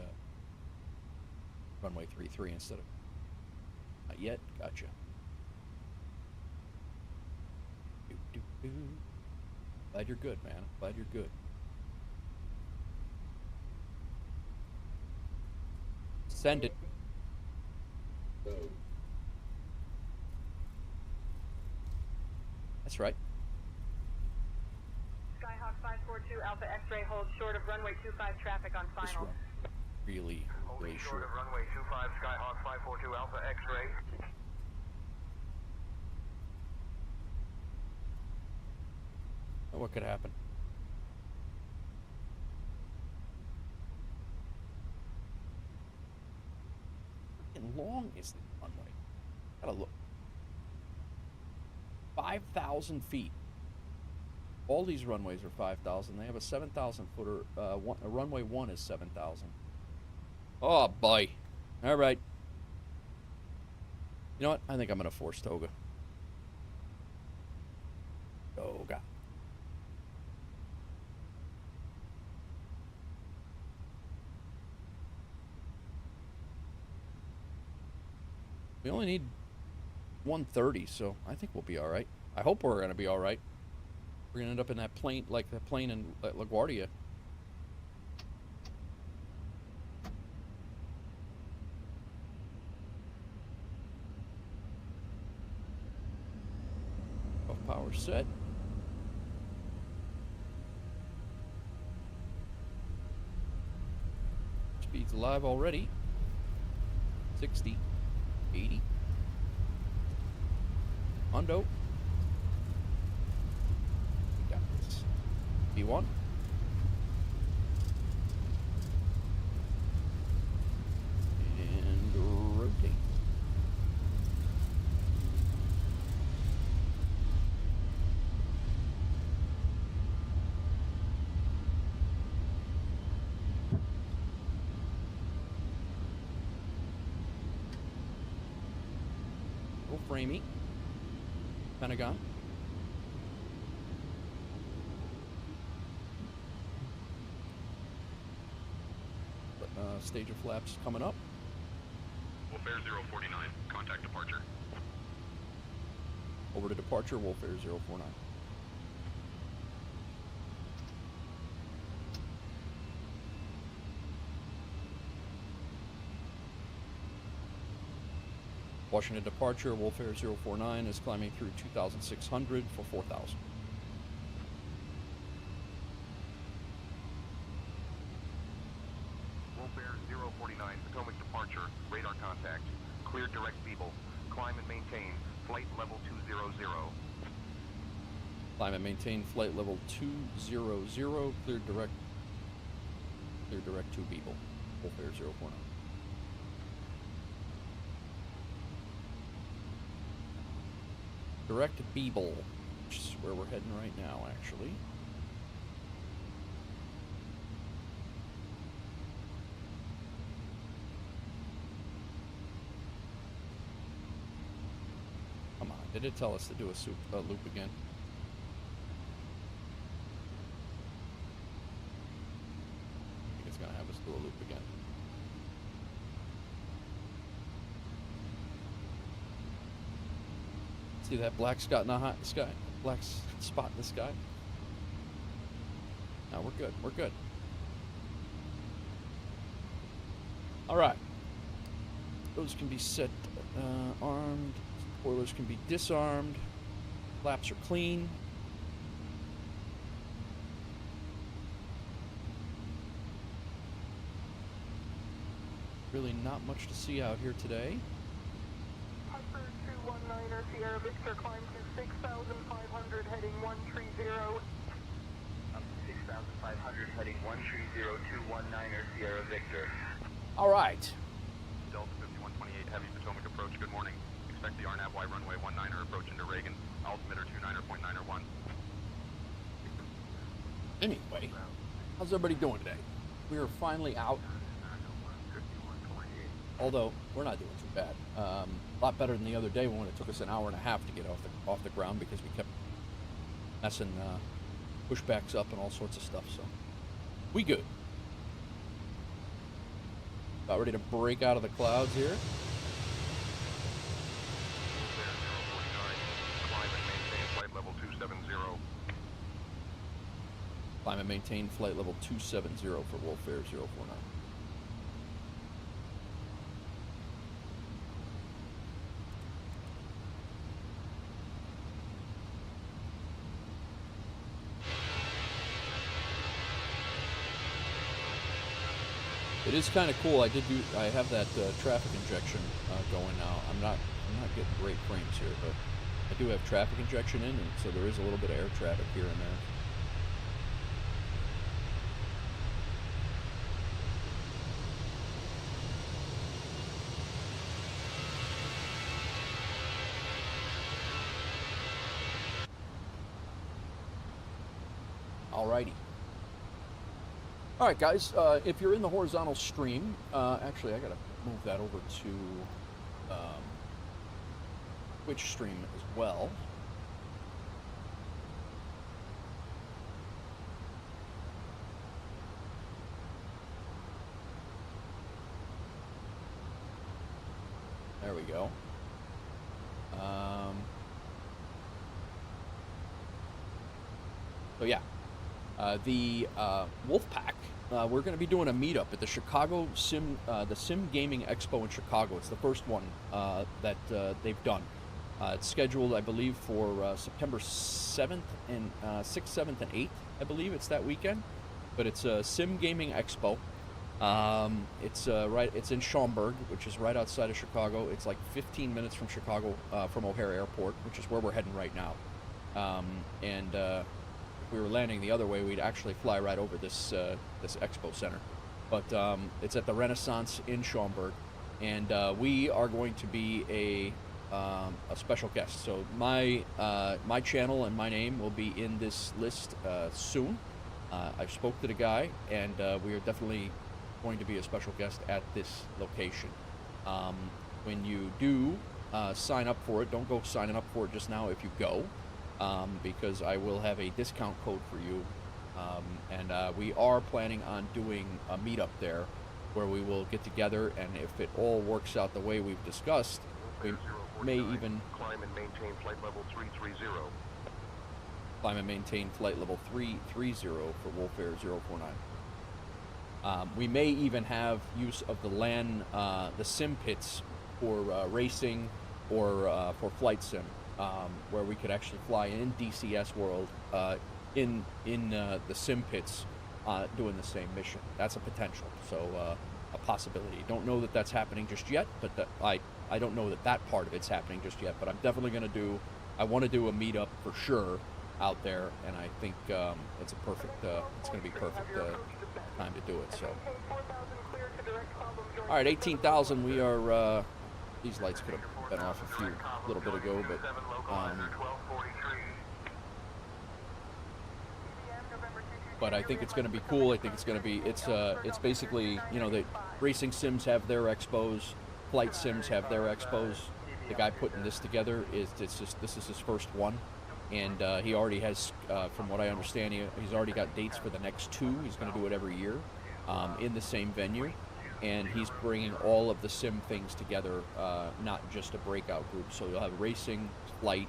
runway 33 instead of not yet. Gotcha. Glad you're good, man. Glad you're good. Send it. That's right. Skyhawk 542 Alpha X-ray holds short of runway 25 traffic on This final. run really Short short. of runway 25, Skyhawk 542 Alpha X-ray. What could happen? How long is the runway? Gotta look. 5,000 feet. All these runways are 5,000. They have a 7,000 footer. Runway 1 is 7,000. Oh boy. All right. You know what? I think I'm gonna force toga. Toga. We only need 130, so I think we'll be all right. I hope we're gonna be all right. We're gonna end up in that plane, like the plane in LaGuardia. Power set. Speed's alive already. 60, 80. Hondo. We got this. P1. And rotate. Framey. Pentagon. stage of flaps coming up. Wolf Air 049, contact departure. Over to departure, Wolf Air 049. Washington departure, Wolf Air 049 is climbing through 2,600 for 4,000. Wolf Air 049, Potomac departure, radar contact. Cleared direct feeble. Climb and maintain. Flight level 200. Climb and maintain flight level 200, cleared direct to Beeble, Wolf Air 049. Direct to Beeble, which is where we're heading right now, actually. Come on, did it tell us to do a loop again? I think it's gonna have us do a loop again. See that black spot in the sky? Black spot in the sky? No, we're good. We're good. All right. Those can be set armed. Spoilers can be disarmed. Flaps are clean. Really not much to see out here today. Piper 219er Sierra Victor climb to 6,500 heading 130. Up to 6,500 heading 130-219er Sierra Victor. All right. Delta 5128, heavy Potomac approach, good morning. Expect the RNAV-Y runway 19er approach into Reagan. Altimeter 29er.9er1. Anyway, how's everybody doing today? We are finally out. Although we're not doing too bad. A lot better than the other day when it took us an hour and a half to get off the ground because we kept messing pushbacks up and all sorts of stuff. So we good. About ready to break out of the clouds here. Climb and maintain flight level 270 for Wolf Air 049. It is kind of cool. I have that traffic injection going now. I'm not getting great frames here, but I do have traffic injection in, and so there is a little bit of air traffic here and there. Alrighty. Alright guys, if you're in the horizontal stream, actually I gotta move that over to Twitch stream as well. There we go. So yeah. The Wolfpack, we're going to be doing a meetup at the Chicago the Sim Gaming Expo in Chicago. It's the first one that they've done. It's scheduled, I believe, for September 7th and 6th, 7th, and 8th. I believe it's that weekend. But it's a Sim Gaming Expo. It's in Schaumburg, which is right outside of Chicago. It's like 15 minutes from Chicago, from O'Hare Airport, which is where we're heading right now. If we were landing the other way, we'd actually fly right over this expo center. But it's at the Renaissance in Schaumburg, and we are going to be a special guest. So my channel and my name will be in this list soon. I spoke to the guy, and we are definitely going to be a special guest at this location. When you do sign up for it, don't go signing up for it just now if you go. Because I will have a discount code for you, and we are planning on doing a meetup there where we will get together, and if it all works out the way we've discussed, we may even climb and maintain flight level 330. climb and maintain flight level 330 for Wolf Air 049. We may even have use of the LAN, the sim pits for racing or for flight sim, where we could actually fly in DCS world in the sim pits doing the same mission. That's a potential, so a possibility. Don't know that that's happening just yet, but I don't know that that part of it's happening just yet. But I'm definitely going to do. I want to do a meetup for sure out there, and I think it's a perfect. It's going to be perfect time to do it. So, all right, 18,000. We are. These lights could have been off a little bit ago, but. But I think it's going to be cool. I think it's going to be. It's basically, you know, the racing sims have their expos, flight sims have their expos. The guy putting this together this is his first one. And he already has, from what I understand, he's already got dates for the next two. He's going to do it every year in the same venue. And he's bringing all of the sim things together, not just a breakout group. So you'll have racing, flight,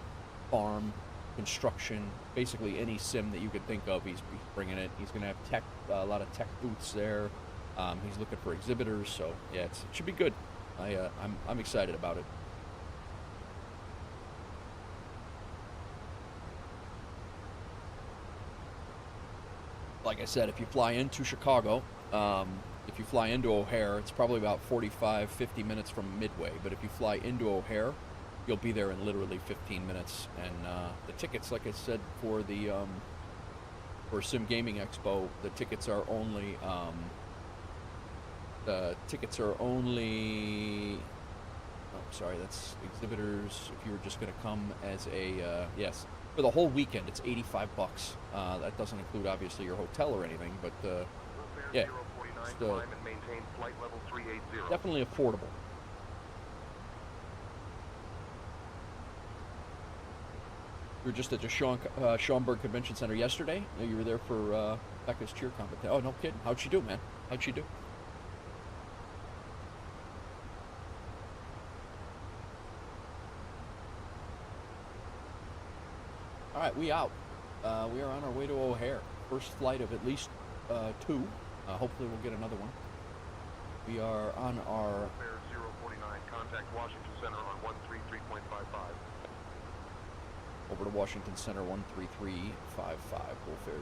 farm, construction, basically any sim that you could think of, he's bringing it. He's going to have tech, a lot of tech booths there. He's looking for exhibitors. So, yeah, it should be good. I'm excited about it. Like I said, if you fly into Chicago, if you fly into O'Hare, it's probably about 45, 50 minutes from Midway. But if you fly into O'Hare, you'll be there in literally 15 minutes. And the tickets, like I said, for the for Sim Gaming Expo, the tickets are only sorry, that's exhibitors. If you were just going to come as a yes. For the whole weekend, it's $85. That doesn't include, obviously, your hotel or anything, but yeah, it's definitely affordable. You were just at the Schaumburg Convention Center yesterday. You were there for Becca's cheer competition. Oh, no kidding. How'd she do, man? How'd she do? All right, we out. We are on our way to O'Hare. First flight of at least two. Hopefully we'll get another one. We are on our... 049, contact Washington Center on 133.55. Over to Washington Center, 133.55, Wolf Air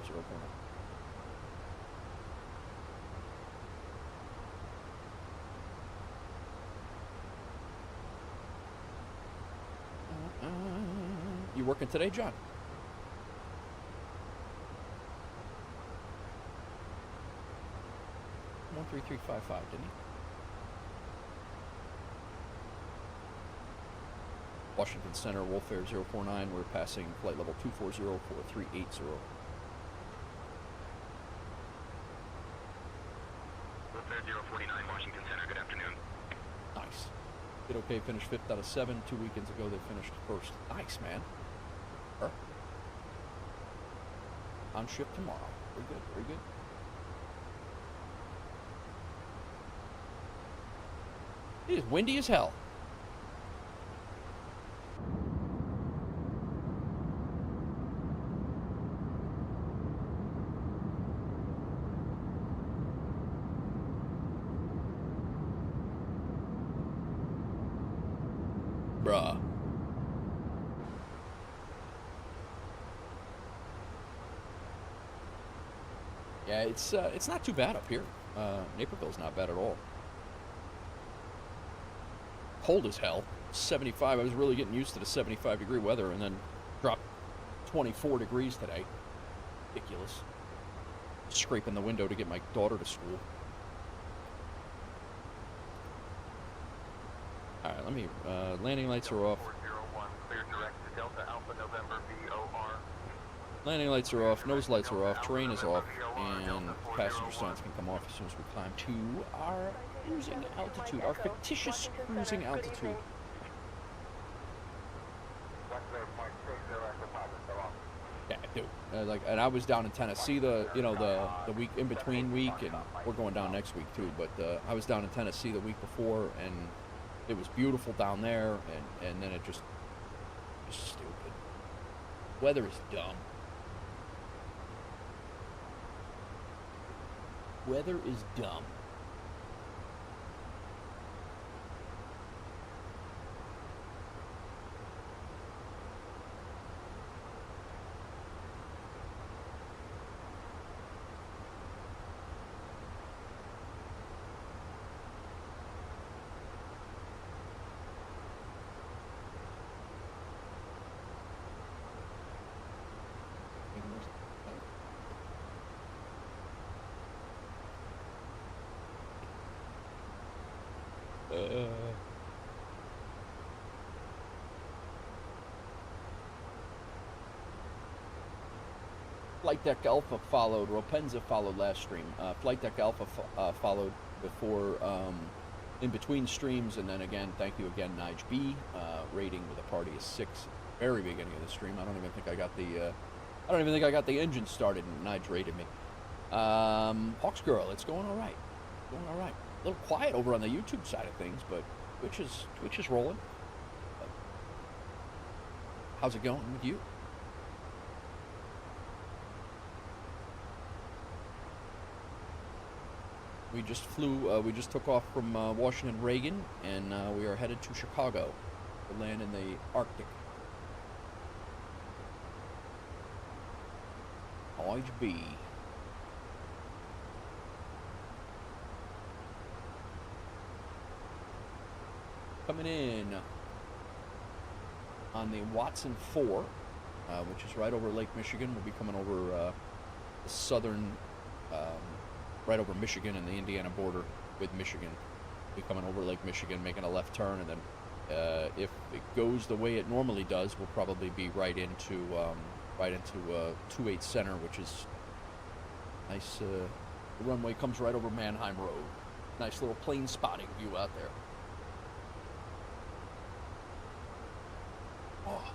049. You working today, John? 133.55, didn't he? Washington Center, Wolf Air 049. We're passing flight level 240 for 380. Wolf Air 049, Washington Center. Good afternoon. Nice. Did okay, finished 5th out of 7. 2 weekends ago, they finished 1st. Nice, man. On shift tomorrow. Very good, very good. It is windy as hell. Bruh. Yeah, it's not too bad up here. Naperville's not bad at all. Cold as hell. 75. I was really getting used to the 75-degree weather, and then dropped 24 degrees today. Ridiculous. Scraping the window to get my daughter to school. All right, let me. Landing lights are off. 401, clear direct to Delta Alpha November VOR. Landing lights are off. Nose lights are off. Terrain is off, and passenger signs can come off as soon as we climb to our cruising altitude, our fictitious cruising altitude. Okay. do. And I was down in Tennessee the week in between week, and we're going down next week too. But I was down in Tennessee the week before, and it was beautiful down there, and then it just stupid. Weather is dumb. Weather is dumb. Flight Deck Alpha followed. Ropenza followed last stream. Flight Deck Alpha followed before, in between streams, and then again, thank you again, Nige B. Rating with a party of 6. Very beginning of the stream. I don't even think I got the engine started, and Nige rated me. Hawks Girl, it's going all right. Going all right. A little quiet over on the YouTube side of things, but Twitch is rolling. How's it going with you? We just flew, we just took off from Washington Reagan, and we are headed to Chicago to land in the Arctic. IB. Coming in on the Watson 4, which is right over Lake Michigan. We'll be coming over the southern, right over Michigan and the Indiana border with Michigan. We'll be coming over Lake Michigan, making a left turn, and then if it goes the way it normally does, we'll probably be right into 28 Center, which is nice. The runway comes right over Mannheim Road. Nice little plane spotting view out there. Oh.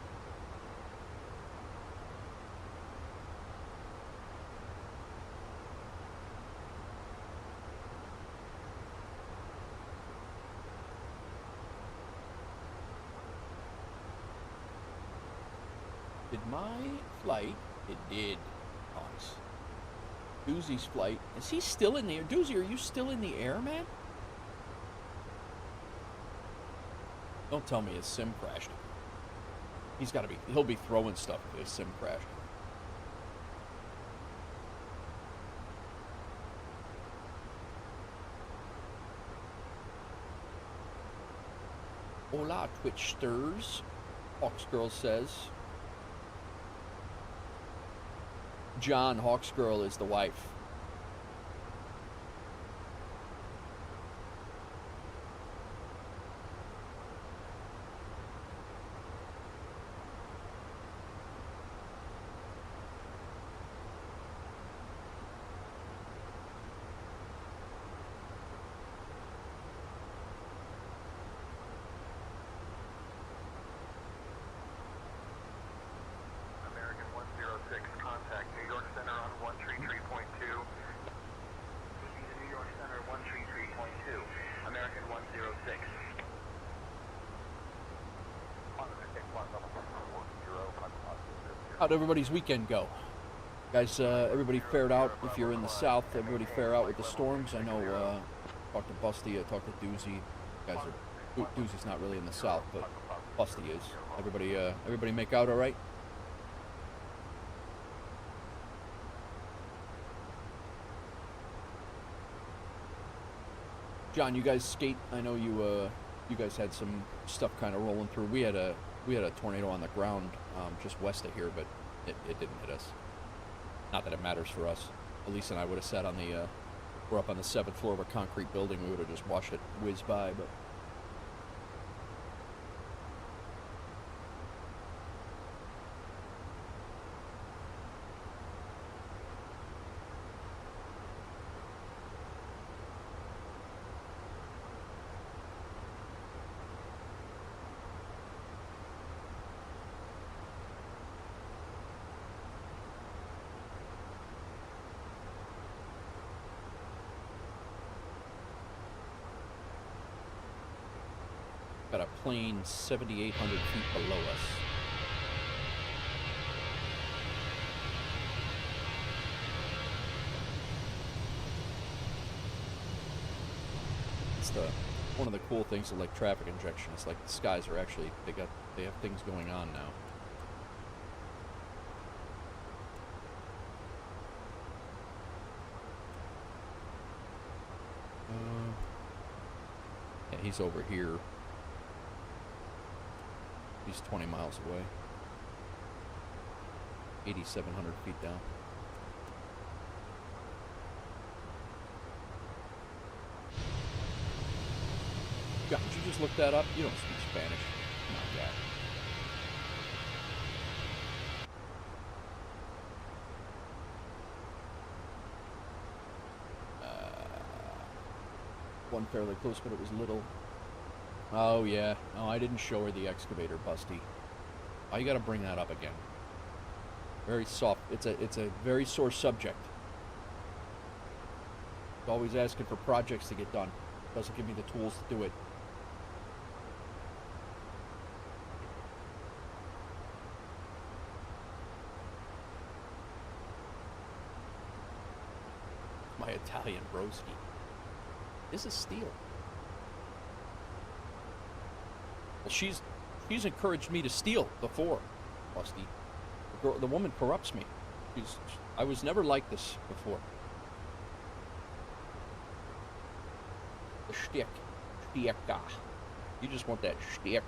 Did my flight? It did. Nice. Doozy's flight. Is he still in the air? Doozy, are you still in the air, man? Don't tell me his sim crashed. He's got to be. He'll be throwing stuff if his sim crashed. Hola, Twitch stirs. Hawks Girl says. John, Hawks Girl is the wife. American 106, contact New York Center on 133.2. New York Center 133.2. American 106. How'd everybody's weekend go? Guys, everybody fared out. If you're in the south, everybody fare out with the storms. I know, talked to Busty, I talked to Doozy. Guys are, Doozy's not really in the south, but Busty is. Everybody make out all right? John, you guys skate. I know you guys had some stuff kind of rolling through. We had a tornado on the ground just west of here, but it didn't hit us. Not that it matters for us. Elise and I would have sat on the we're up on the 7th floor of a concrete building. We would have just watched it whiz by, but. Got a plane 7,800 feet below us. It's one of the cool things of like traffic injection. It's like the skies are actually they have things going on now. Yeah, he's over here. He's 20 miles away. 8,700 feet down. God, did you just look that up? You don't speak Spanish. Not that. One fairly close, but it was little. Oh, yeah. Oh, I didn't show her the excavator, Busty. Oh, you gotta bring that up again. Very soft. It's a very sore subject. Always asking for projects to get done. Doesn't give me the tools to do it. My Italian broski. This is steel. Well, she's encouraged me to steal before, Busty. The woman corrupts me. I was never like this before. The shtick. Shtiecka. You just want that shtick.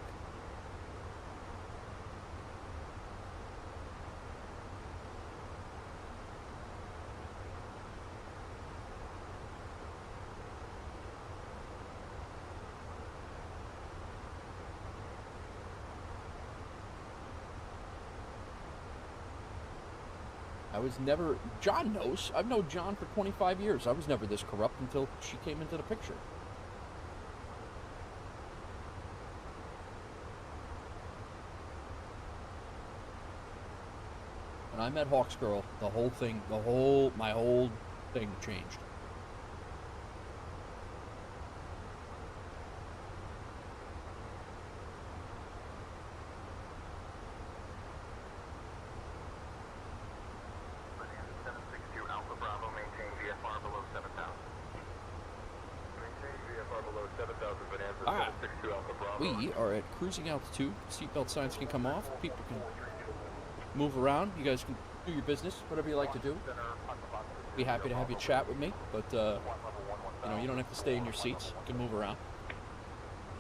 I was never... John knows. I've known John for 25 years. I was never this corrupt until she came into the picture. When I met Hawks Girl, my whole thing changed. We are at cruising altitude. Seatbelt signs can come off. People can move around. You guys can do your business, whatever you like to do. Be happy to have you chat with me, but you know, you don't have to stay in your seats. You can move around.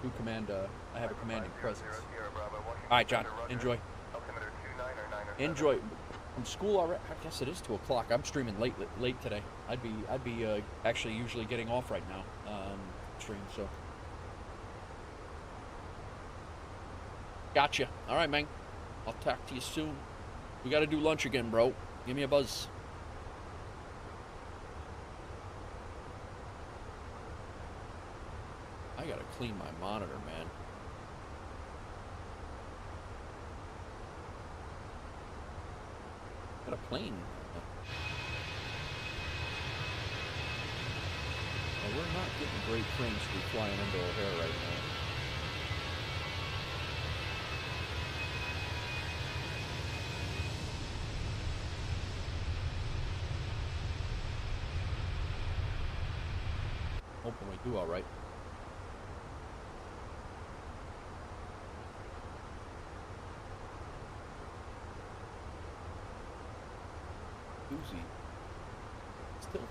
Do command. I have a commanding presence. All right, John. Enjoy. Enjoy. From school already. I guess it is 2 o'clock. I'm streaming late today. I'd be actually usually getting off right now. Stream so. Gotcha. All right, man. I'll talk to you soon. We got to do lunch again, bro. Give me a buzz. I got to clean my monitor, man. Got a plane. Well, we're not getting great frames to be flying into O'Hare right now. Hoping we do all right. Uzi. Still.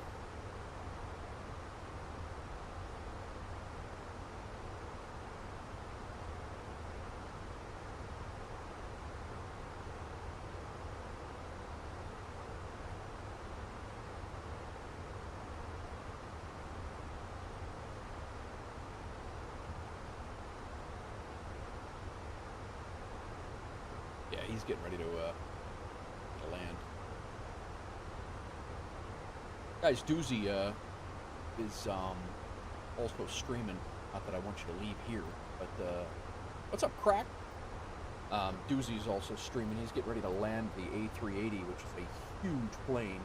Yeah, he's getting ready to land. Guys, Doozy is also streaming. Not that I want you to leave here, but what's up, Crack? Doozy's also streaming. He's getting ready to land the A380, which is a huge plane.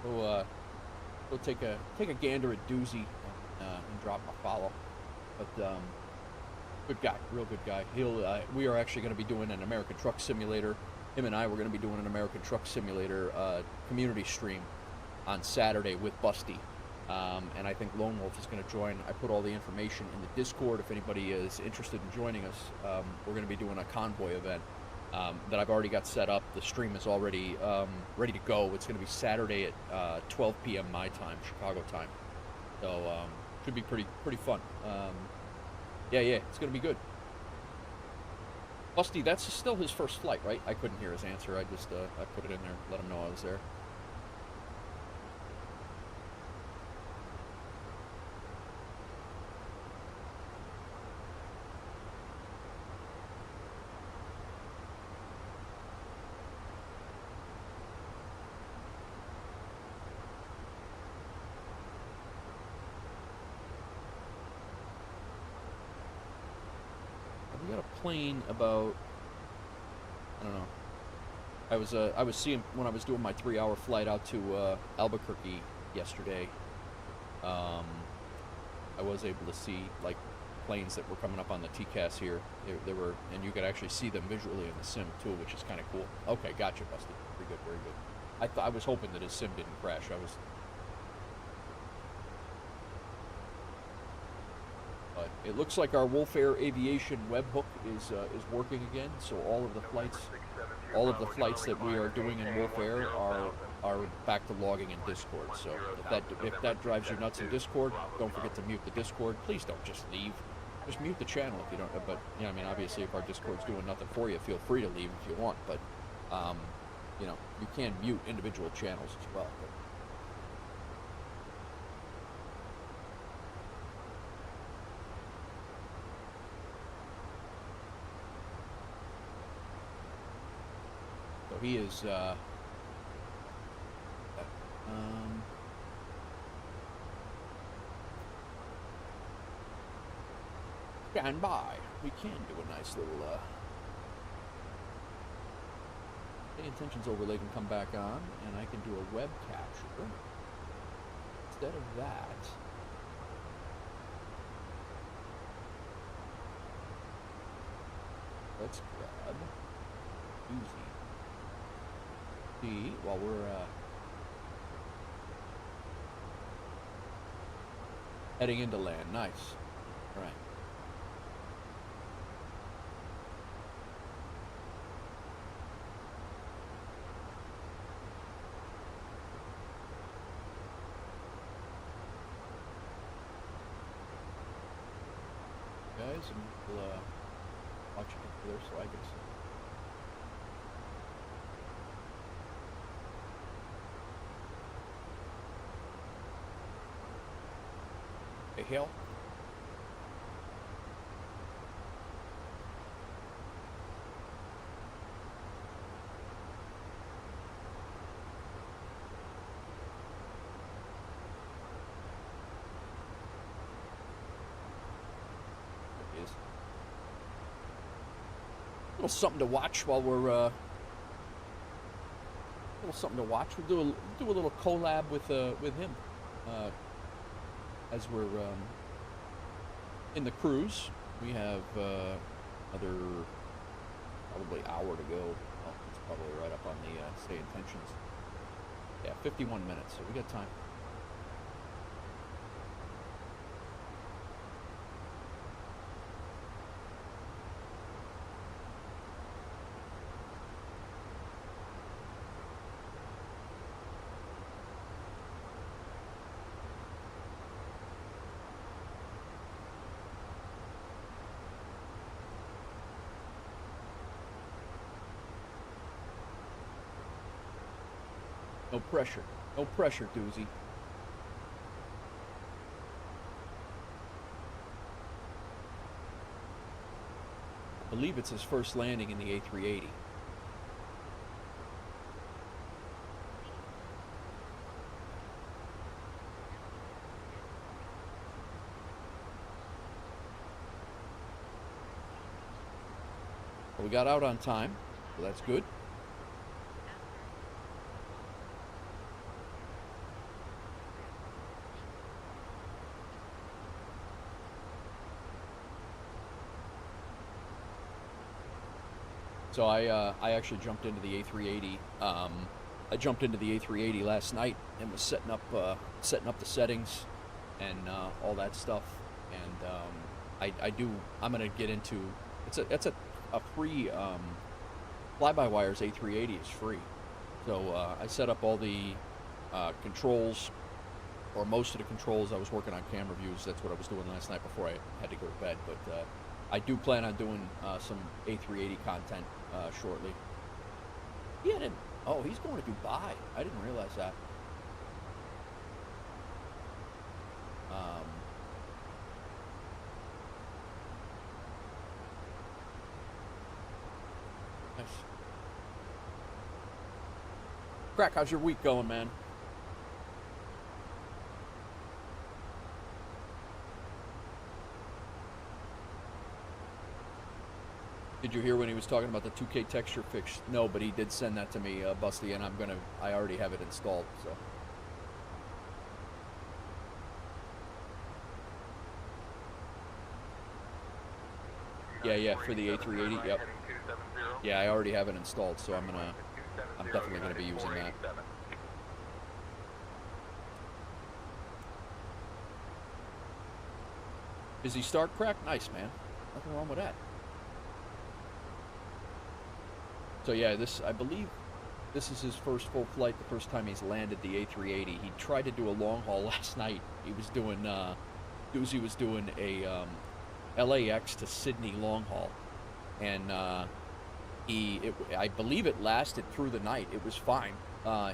So, go take a gander at Doozy and drop my follow. But good guy, real good guy. We are actually going to be doing an American Truck Simulator. Him and I were going to be doing an American Truck Simulator community stream on Saturday with Busty. And I think Lone Wolf is going to join. I put all the information in the Discord. If anybody is interested in joining us, we're going to be doing a convoy event that I've already got set up. The stream is already ready to go. It's going to be Saturday at 12 p.m. my time, Chicago time. So should be pretty fun. Yeah, it's going to be good. Busty, that's still his first flight, right? I couldn't hear his answer. I just I put it in there, let him know I was there. We got a plane about, I don't know. I was seeing when I was doing my 3-hour flight out to Albuquerque yesterday. I was able to see like planes that were coming up on the TCAS here. They were, and you could actually see them visually in the sim too, which is kind of cool. Okay, gotcha, Busty. Very good, very good. I was hoping that his sim didn't crash. But it looks like our Wolf Air Aviation webhook is working again. So all of the flights that we are doing in Wolf Air are back to logging in Discord. So if that drives you nuts in Discord, don't forget to mute the Discord. Please don't just leave. Just mute the channel if you don't. But I mean, obviously, if our Discord's doing nothing for you, feel free to leave if you want. But you can mute individual channels as well. But, he is stand by. We can do a nice little SayIntentions overlay can come back on, and I can do a web capture instead of that. Let's grab Uzi. While we're heading into land. Nice. All right. Guys, and we'll watch it for there so I can see. Hill. There it is. A little something to watch while we're a little something to watch. We'll do a little collab with him. As we're in the cruise, we have another probably hour to go. Oh, it's probably right up on the SayIntentions. Yeah, 51 minutes, so we got time. No pressure. No pressure, Doozy. I believe it's his first landing in the A380. Well, we got out on time, so that's good. So I actually jumped into the A380. I jumped into the A380 last night and was setting up the settings and all that stuff. And I'm gonna get into it's a free fly-by-wires. A380 is free. So I set up all the controls, or most of the controls. I was working on camera views. That's what I was doing last night before I had to go to bed. But I do plan on doing some A380 content shortly. Yeah, oh, he's going to Dubai. I didn't realize that. Nice. Crack, how's your week going, man? Did you hear when he was talking about the 2K texture fix? No, but he did send that to me, Busty, and I already have it installed, so. Yeah, for the A380, yep. Yeah, I already have it installed, so I'm definitely gonna be using that. Busy start, Crack? Nice, man. Nothing wrong with that. So yeah, I believe this is his first full flight, the first time he's landed the A380. He tried to do a long haul last night. He was doing, Doozy was doing a LAX to Sydney long haul. And I believe it lasted through the night. It was fine.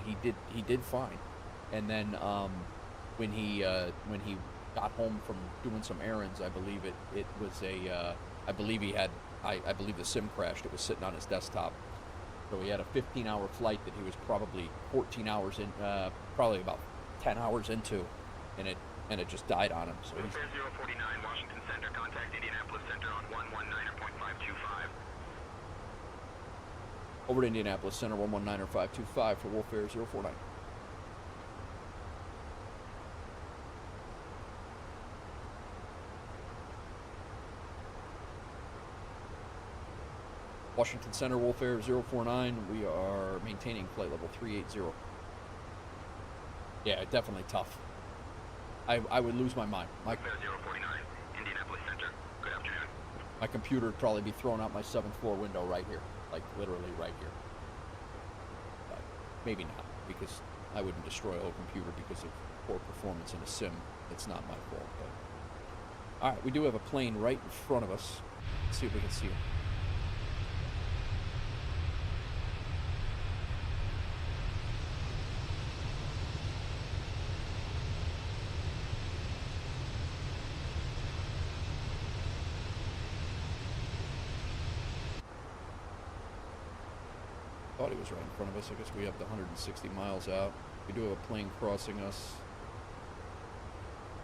He did fine. And then when he got home from doing some errands, I believe it was I believe the sim crashed. It was sitting on his desktop. So he had a 15-hour flight that he was probably 14 hours in, probably about 10 hours into, and it just died on him. So he's 049 Washington Center, contact Indianapolis Center on 119.525. Over to Indianapolis Center, 119.525 for Wolf Air 049. Washington Center, Wolf Air 049. We are maintaining flight level 380. Yeah, definitely tough. I would lose my mind. 049, Indianapolis Center. Good afternoon. My computer would probably be thrown out my 7th floor window right here. Like, literally right here. But maybe not, because I wouldn't destroy a whole computer because of poor performance in a sim. It's not my fault. But alright, we do have a plane right in front of us. Let's see if we can see it. Thought he was right in front of us. I guess we have the 160 miles out. We do have a plane crossing us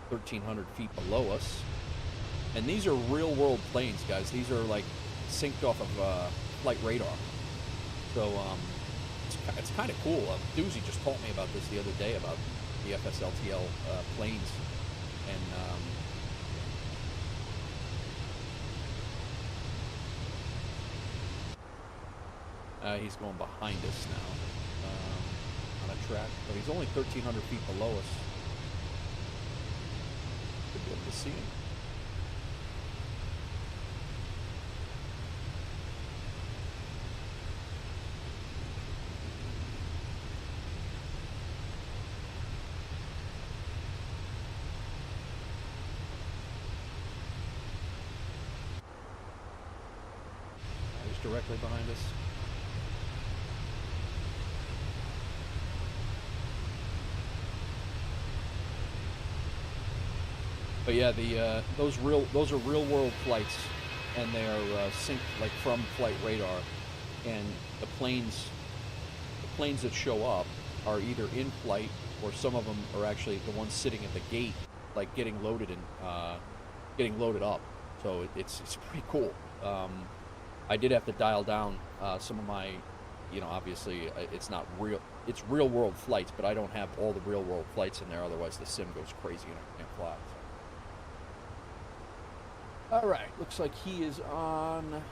1,300 feet below us. And these are real world planes, guys. These are like synced off of flight radar. So it's kind of cool. Doozy just told me about this the other day about the FSLTL planes. And he's going behind us now on a track, but he's only 1,300 feet below us. Should be able to see him. He's directly behind us. But yeah, those are real world flights, and they are synced like from flight radar, and the planes that show up are either in flight, or some of them are actually the ones sitting at the gate, like getting loaded and getting loaded up. So it's pretty cool. I did have to dial down some of my, obviously it's not real. It's real world flights, but I don't have all the real world flights in there. Otherwise, the sim goes crazy and I can't fly. So. All right, looks like he is on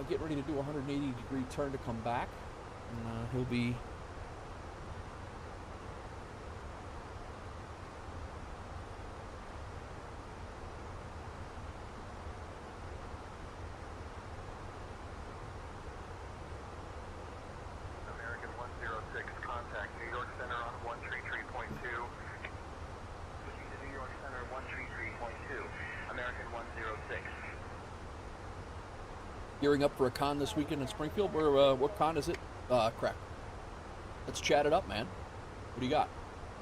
getting ready to do a 180-degree turn to come back. And he'll be... American 106, contact New York Center on 133.2. Switching to New York Center 133.2. American 106. Gearing up for a con this weekend in Springfield. What con is it? Crap. Let's chat it up, man. What do you got?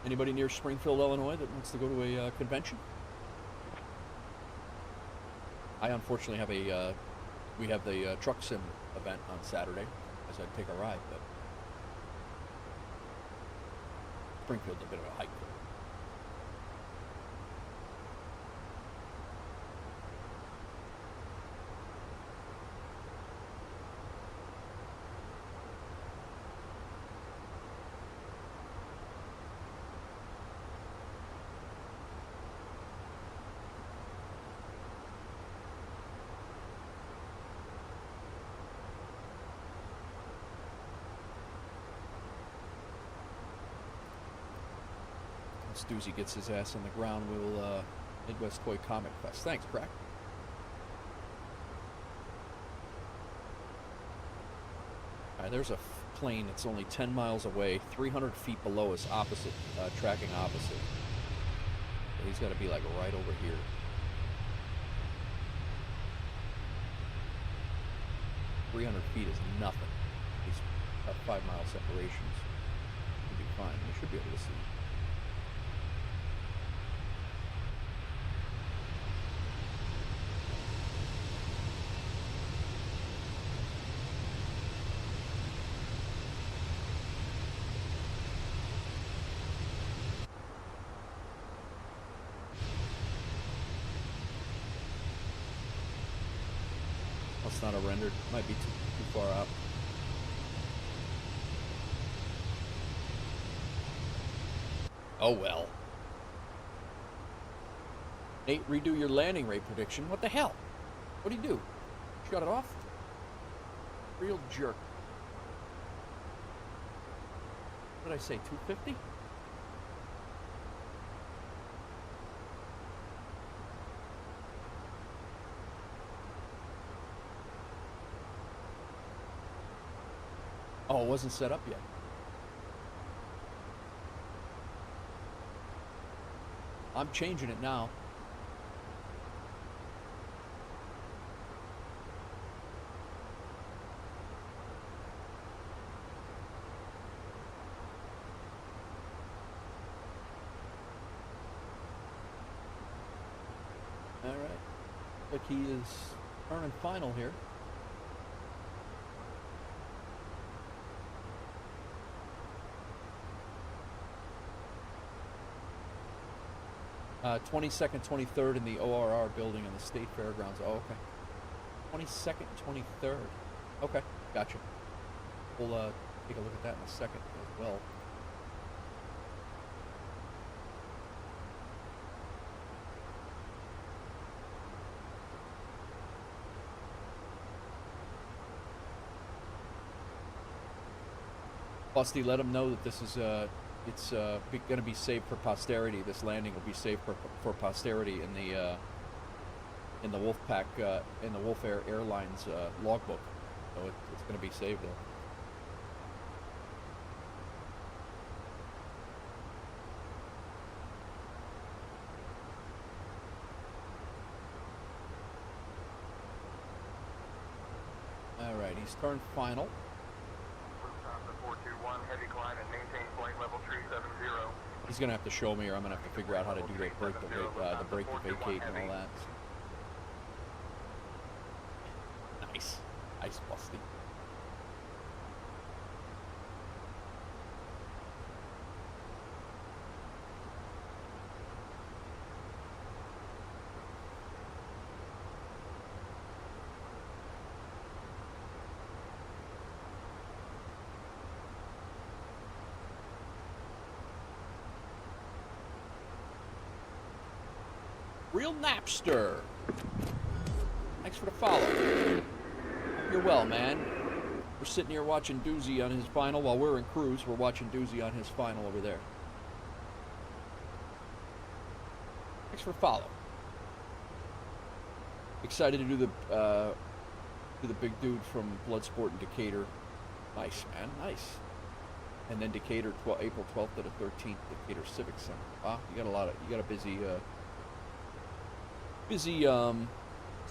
Anybody near Springfield, Illinois that wants to go to a convention? I unfortunately have we have the truck sim event on Saturday, as I'd take a ride, but Springfield's a bit of a hike. Doozy gets his ass on the ground, we'll Midwest Toy Comic Fest. Thanks, Crack. Alright, there's a plane that's only 10 miles away, 300 feet below us, opposite, tracking opposite. So he's got to be like right over here. $300 feet is nothing. He's about 5-mile separations. We'll be fine. We should be able to see. That's not a rendered. Might be too far out. Oh well. Nate, redo your landing rate prediction. What the hell? What do you do? Shut it off? Real jerk. What did I say? 250? Oh, it wasn't set up yet. I'm changing it now. All right. Look, he is turning final here. 22nd, 23rd in the ORR building in the State Fairgrounds. Oh, okay. 22nd, 23rd. Okay, gotcha. We'll take a look at that in a second as well. Busty, let them know that this is it's going to be saved for posterity. This landing will be saved for posterity in the Wolfpack in the Wolf Air Airlines logbook. So it's going to be saved there. All right, he's turned final. He's gonna have to show me, or I'm gonna have to figure out how to do the break to vacate and all that. Nice, nice, Busty. Real Napster. Thanks for the follow. You're well, man. We're sitting here watching Doozy on his final while we're in cruise. We're watching Doozy on his final over there. Thanks for follow. Excited to do the big dude from Bloodsport in Decatur. Nice, man, nice. And then Decatur, April 12th to the 13th, Decatur Civic Center. Wow, you got a busy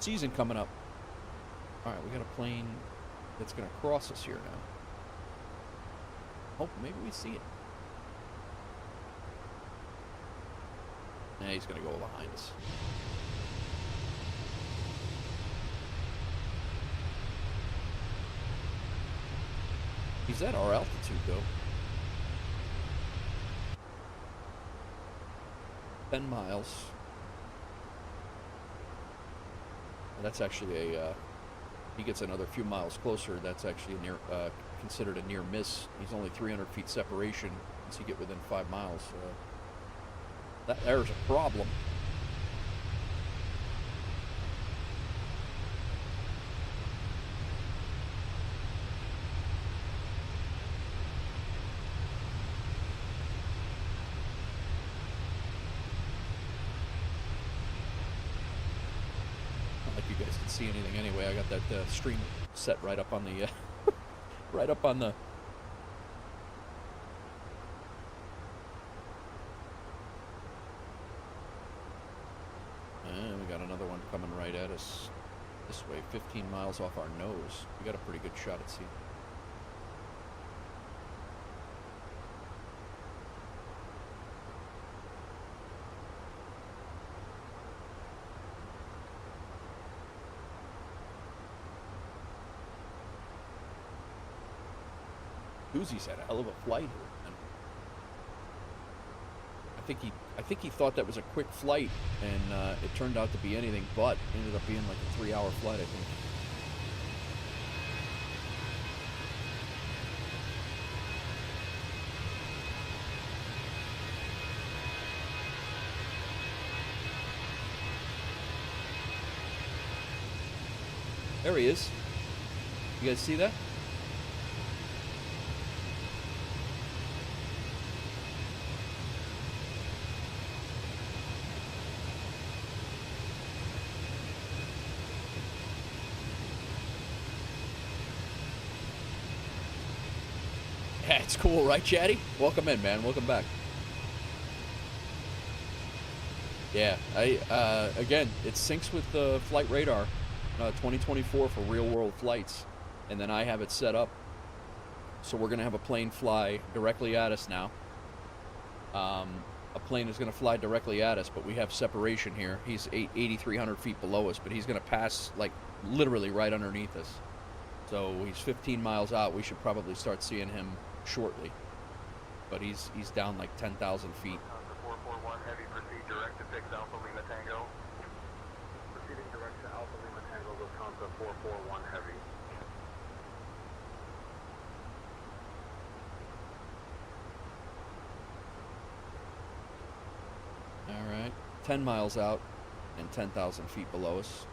season coming up. All right, we got a plane that's gonna cross us here now. Oh, maybe we see it. Nah, he's gonna go behind us. He's at our altitude, though. 10 miles. And that's actually a, he gets another few miles closer. That's actually a near, considered a near miss. He's only 300 feet separation once you get within 5 miles. There's a problem. See anything anyway. I got that stream set right up on the right up on the and we got another one coming right at us this way, 15 miles off our nose. We got a pretty good shot at seeing. Doozy's had a hell of a flight here. And I think he thought that was a quick flight, and it turned out to be anything but. It ended up being like a 3-hour flight, I think. There he is. You guys see that? Yeah, it's cool, right, Chatty? Welcome in, man. Welcome back. Yeah, again, it syncs with the flight radar 2024 for real-world flights, and then I have it set up so we're going to have a plane fly directly at us now. A plane is going to fly directly at us, but we have separation here. He's 8,300 feet below us, but he's going to pass, like, literally right underneath us. So he's 15 miles out. We should probably start seeing him shortly, but he's down like 10,000 feet. 441 heavy, proceed direct to fix Alpha Lima Tango. Proceeding direct to Alpha Lima Tango, Lufthansa 441 heavy. All right, 10 miles out and 10,000 feet below us.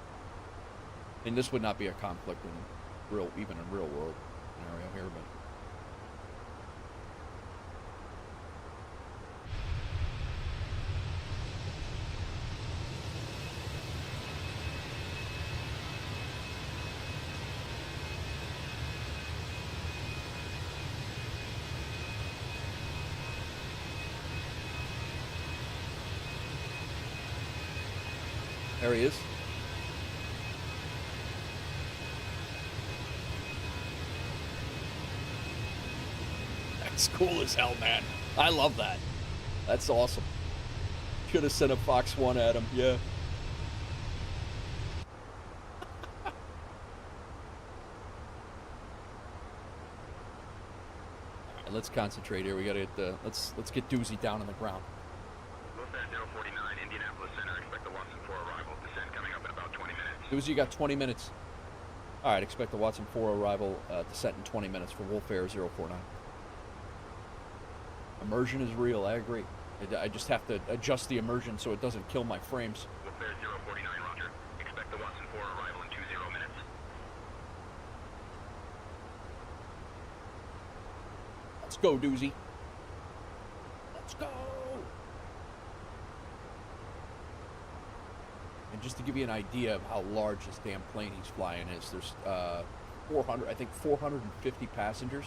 And this would not be a conflict in even in real world scenario here, but. There he is. That's cool as hell, man. I love that. That's awesome. Should have sent a Fox 1 at him, yeah. All right, let's concentrate here. We gotta get the let's get Doozy down on the ground. Lufthansa 049, Indianapolis Center. Expect the Watson 4 arrival. Descent coming up in about 20 minutes. Doozy, you got 20 minutes. All right, expect the Watson 4 arrival, descent in 20 minutes for Wolf Air 049. Immersion is real, I agree. I just have to adjust the immersion so it doesn't kill my frames. Wolf Air 049, roger. Expect the Watson 4 arrival in 20 minutes. Let's go, Doozy. Let's go. And just to give you an idea of how large this damn plane he's flying is, there's 450 passengers.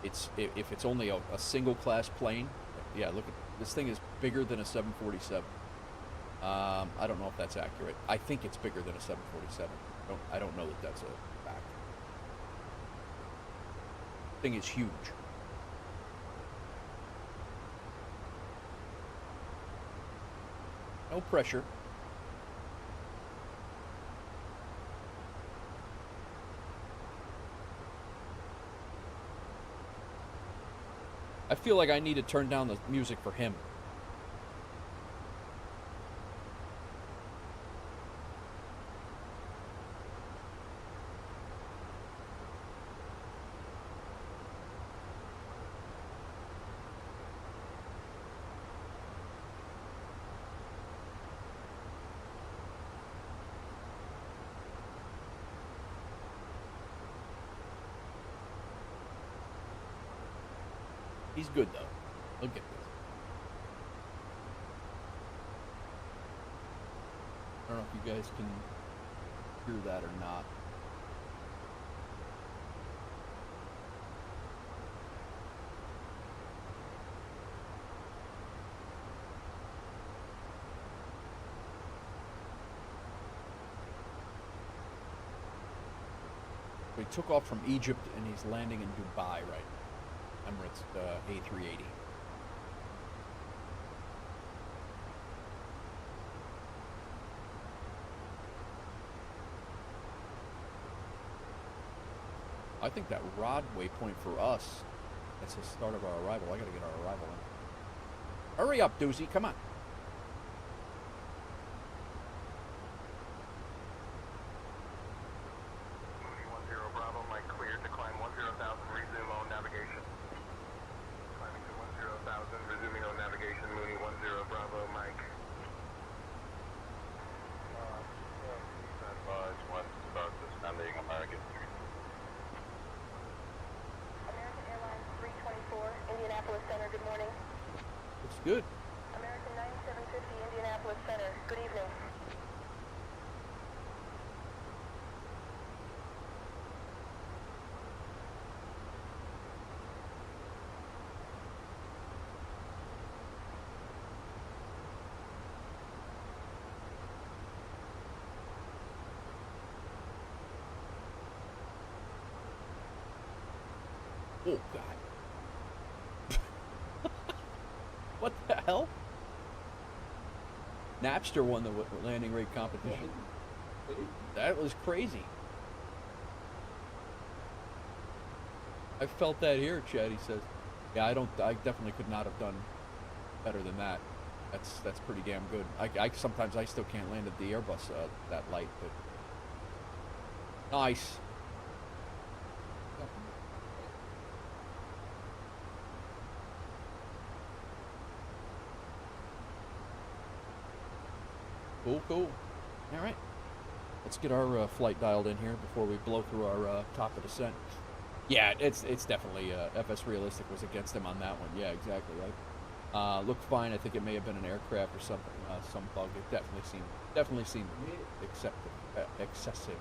If it's only a single class plane, yeah, look at this thing is bigger than a 747. I don't know if that's accurate. I think it's bigger than a 747. I don't know that that's a fact. Thing is huge. No pressure. I feel like I need to turn down the music for him. He's good, though. Look at this. I don't know if you guys can hear that or not. He took off from Egypt and he's landing in Dubai right now. Emirates A380. I think that rod waypoint for us, that's the start of our arrival. I gotta get our arrival in. Hurry up, Doozy, come on. Mooney 10 Bravo, Mike cleared to climb 10,000, resume on navigation. Climbing to 10,000, resuming on navigation, Mooney 10 Bravo, Mike. Advise 1 start descending American 3. American Airlines 324, Indianapolis Center, good morning. It's good. American 9750, Indianapolis Center, good evening. Oh, God. What the hell? Napster won the landing rate competition. That was crazy. I felt that here, Chad, he says. Yeah, I definitely could not have done better than that. That's pretty damn good. Sometimes I still can't land at the Airbus that light, but nice. Cool, cool. All right. Let's get our flight dialed in here before we blow through our top of descent. Yeah, it's definitely FS Realistic was against him on that one. Yeah, exactly right. Looked fine. I think it may have been an aircraft or something, some bug. It definitely seemed excessive.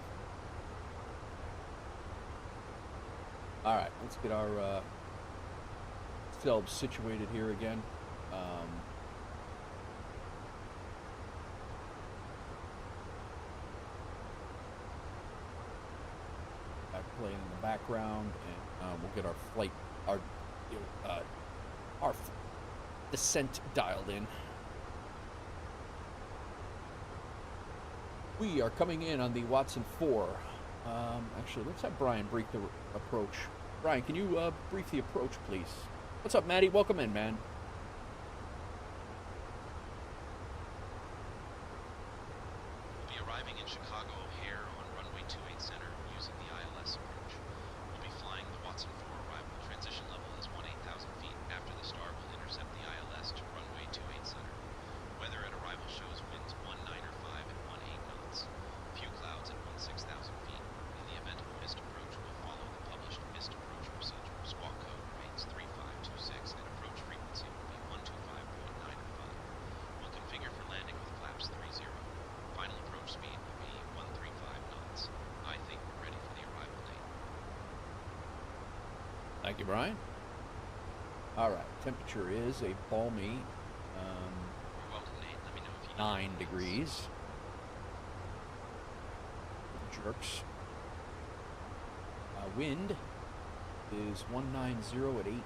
All right, let's get our selves situated here again. Playing in the background, and we'll get our flight, our descent dialed in. We are coming in on the Watson 4. Actually, let's have Brian brief the approach. Brian, can you brief the approach, please? What's up, Maddie? Welcome in, man. We'll be arriving in Chicago O'Hare on runway 28 center using the ILS approach. We'll be flying the Watson 4 arrival. Transition level is 18,000 feet. After the star, we'll intercept the ILS to runway 28 center. Weather at arrival shows winds 19 or 5 at 18 knots. Few clouds at 16,000 feet. In the event of a missed approach, we'll follow the published missed approach procedure. Thank you, Brian. All right, temperature is a balmy You're welcome, Nate. Let me know if you need 9 anything else. degrees. Jerks. Wind is 190 at 18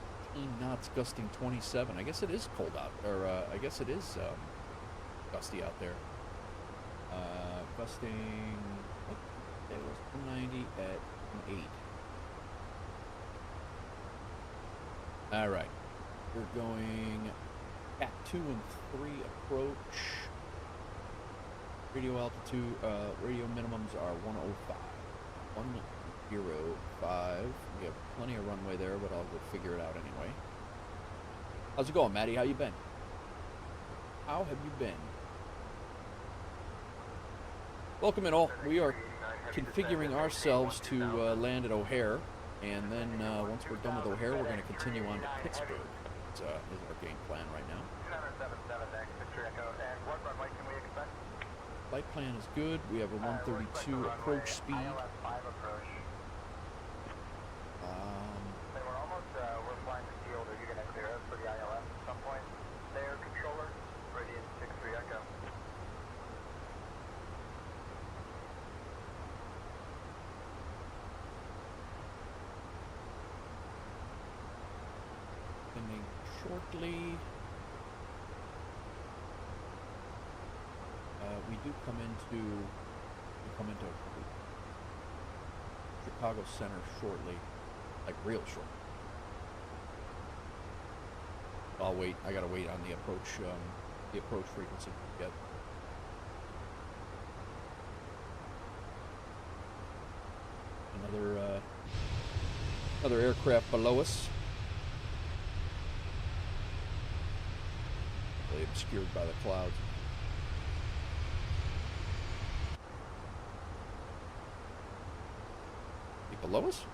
knots, gusting 27. I guess it is cold out, or I guess it is gusty out there. Gusting, it was 190 at 8. All right, we're going Cat 2 and 3 approach. Radio altitude, radio minimums are 105. 105. We have plenty of runway there, but I'll go figure it out anyway. How's it going, Maddie? How you been? How have you been? Welcome in all. We are configuring ourselves to land at O'Hare, and then once we're done with O'Hare, we're going to continue on to Pittsburgh. Is our game plan right now. 777 next, Victor Echo. And what runway can we expect? Flight plan is good. We have a 132 approach speed. ILS 5 approach. So we're almost, we're flying the field. Are you going to clear us for the ILS at some point? There, controller. Radiant 63 Echo. Ending shortly. We do come into Chicago Center shortly, like real short. I'll wait. I gotta wait on the approach frequency yet. Another aircraft below us. Really obscured by the clouds. Below us?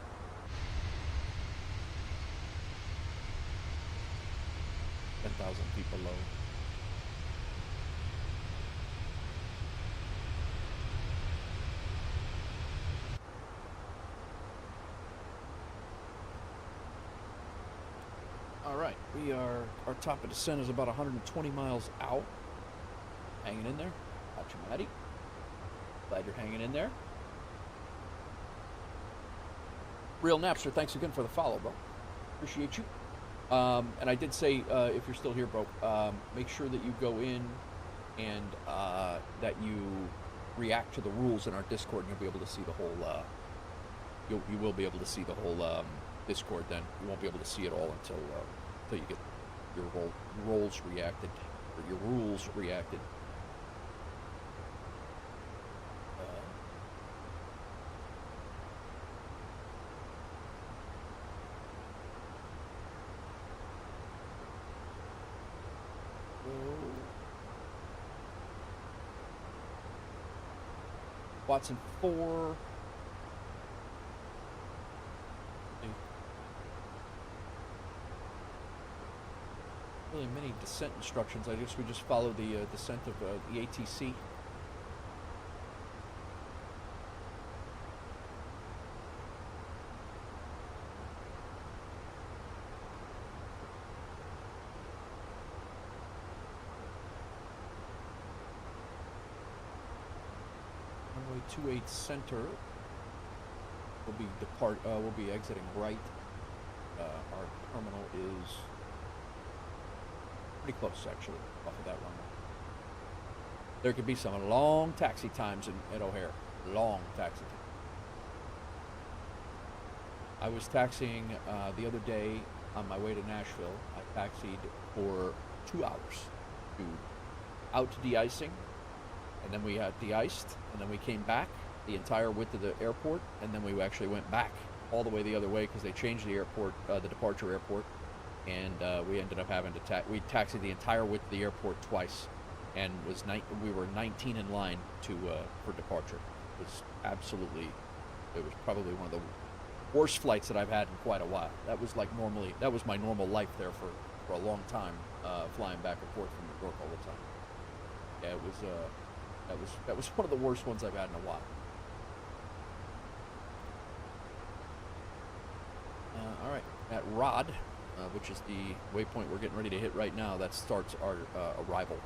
Feet below. All right, our top of descent is about 120 miles out. Hanging in there. Got you, Maddie. Glad you're hanging in there. Real Napster, thanks again for the follow, bro. Appreciate you. And I did say, if you're still here, bro, make sure that you go in and that you react to the rules in our Discord, and you'll be able to see the whole. You will be able to see the whole Discord. Then you won't be able to see it all until you get your roles reacted, or your rules reacted. Watson 4. Really many descent instructions. I guess we just follow the descent of the ATC. Runway 28 center. We'll be exiting right. Our terminal is pretty close, actually, off of that runway. There could be some long taxi times at O'Hare. Long taxi times. I was taxiing the other day on my way to Nashville. I taxied for 2 hours out to de-icing, and then we had de-iced, and then we came back the entire width of the airport, and then we actually went back all the way the other way because they changed the airport, the departure airport, and we ended up having to we taxied the entire width of the airport twice, and we were 19 in line for departure. It was probably one of the worst flights that I've had in quite a while. That was my normal life there for a long time, flying back and forth from New York all the time. Yeah, that was one of the worst ones I've had in a while. All right, at rod, which is the waypoint we're getting ready to hit right now. That starts our arrival.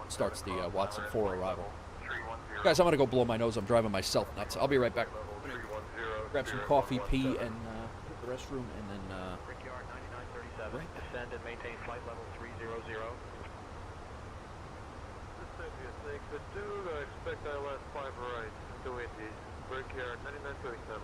Starts the Watson 4 arrival. Guys, I'm gonna go blow my nose. I'm driving myself nuts. I'll be right back. Grab some coffee, pee, and hit the restroom, and then Brickyard 9937. right back. Descend and maintain flight level 300. Snake for 2, I expect ILS 5 right, 280. Brickyard 9937.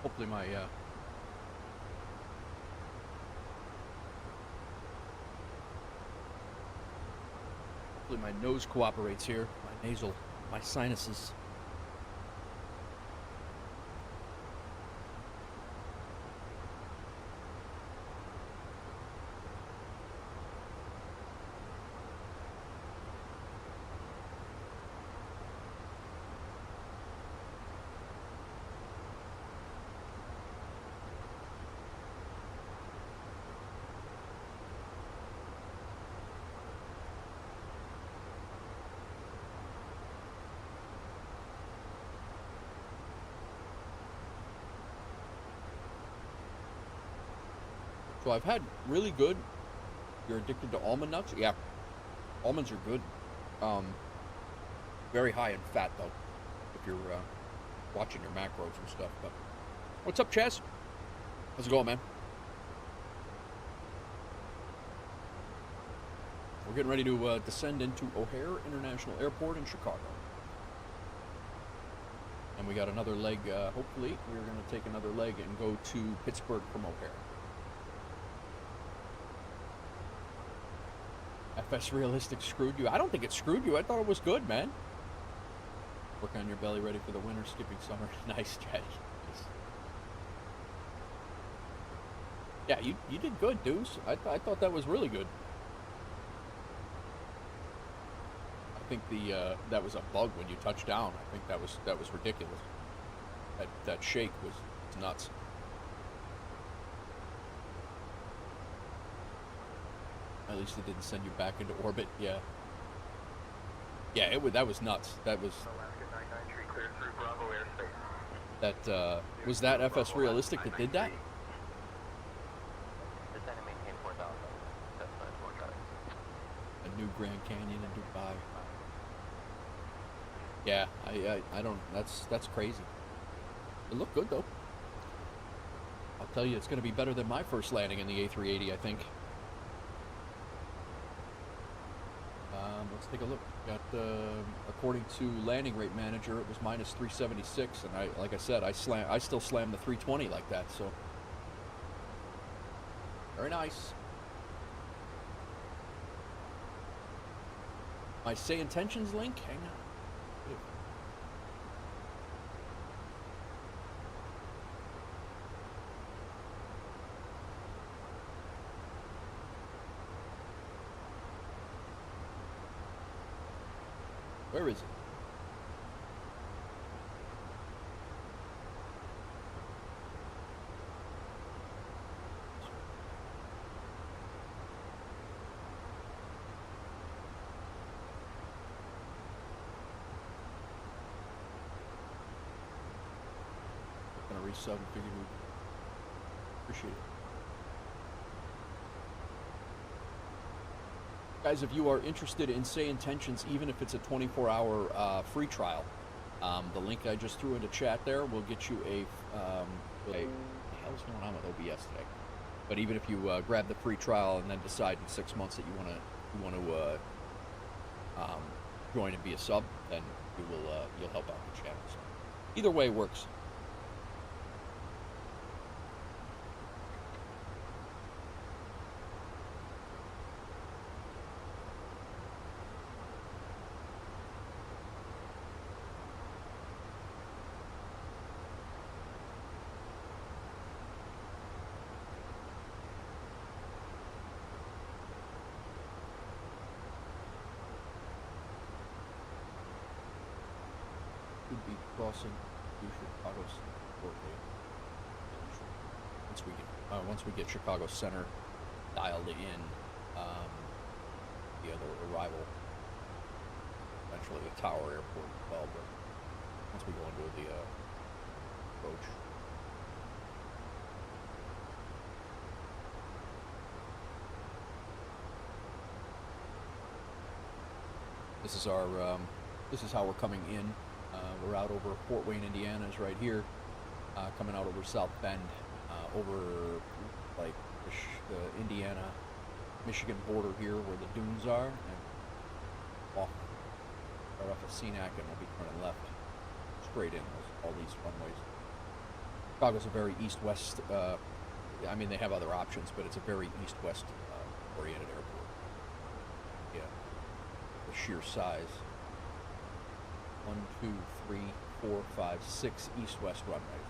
Hopefully my nose cooperates here. My sinuses. So I've had really good. You're addicted to almond nuts? Yeah. Almonds are good. Very high in fat though, if you're watching your macros and stuff. But what's up, Chaz? How's it going, man? We're getting ready to descend into O'Hare International Airport in Chicago. And we got another leg. Hopefully, we're going to take another leg and go to Pittsburgh from O'Hare. FS Realistic screwed you? I don't think it screwed you. I thought it was good, man. Work on your belly, ready for the winter, skipping summer. Nice, Chad. Nice. Yeah, you did good, Deuce. I thought that was really good. I think that was a bug when you touched down. I think that was ridiculous. That shake was nuts. At least it didn't send you back into orbit. Yeah. Yeah, that was nuts. That was. Alaska 993 cleared through Bravo airspace. That was that FS Realistic that did that? Descend and maintain 4,000. That's not 4,000. A new Grand Canyon in Dubai. Yeah, I don't. That's crazy. It looked good though. I'll tell you, it's going to be better than my first landing in the A380, I think. Let's take a look. Got according to landing rate manager, it was minus 376, and like I said, I still slammed the 320 like that. So very nice. My SayIntentions link. Hang on. Where is it? Gonna resub and figured we'd appreciate it. Guys, if you are interested in SayIntentions, even if it's a 24-hour free trial, the link I just threw into chat there will get you a what the hell's going on with OBS today? But even if you grab the free trial and then decide in 6 months that you want to join and be a sub, then you'll help out the channel. So either way works. Be crossing through Chicago once we get Chicago Center dialed in, the other arrival, eventually the Tower Airport as well, but once we go into the approach. This is how we're coming in. We're out over Fort Wayne, Indiana is right here, coming out over South Bend, over like the Indiana-Michigan border here where the dunes are, and off of Senac, and we'll be turning left straight in all these runways. Chicago's a very east-west, I mean they have other options, but it's a very east-west oriented airport. Yeah, the sheer size. 1, 2, 3, 4, 5, 6 east-west runways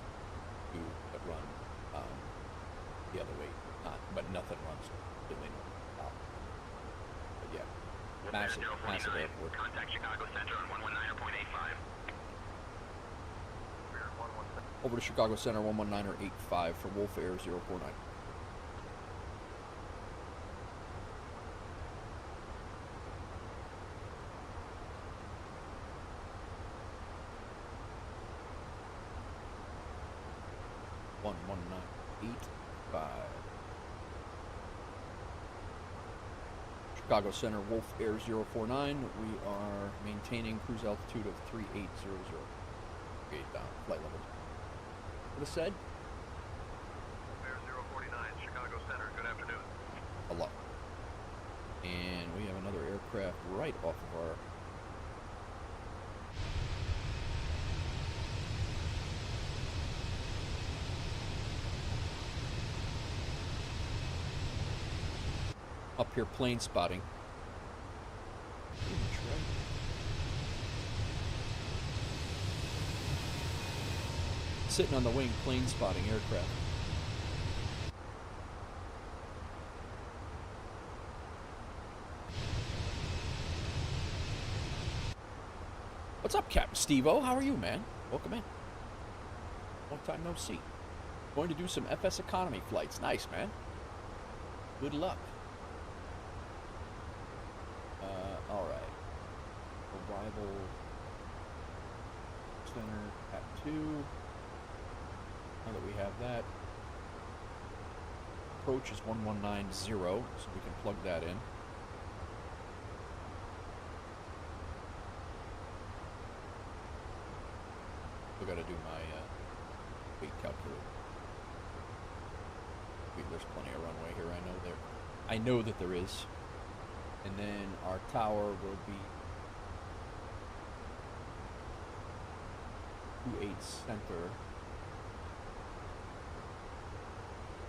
that run the other way, but nothing runs completely north. But yeah, massive airport. Contact Chicago Center on 119.85. Over to Chicago Center 119.85 for Wolf Air 049. Chicago Center, Wolf Air 049. We are maintaining cruise altitude of 3800. 38 down, flight level. What I said? Wolf Air 049, Chicago Center. Good afternoon. Hello. And we have another aircraft right off of our up here plane spotting. Sitting on the wing, plane spotting aircraft. What's up, Captain Steve-O? How are you, man? Welcome in. Long time no see. Going to do some FSEconomy flights. Nice, man. Good luck. Alright. Arrival center at 2. Now that we have that. Approach is 1190, so we can plug that in. Still gotta do my weight calculator. There's plenty of runway here, I know that there is. And then our tower will be 28 center.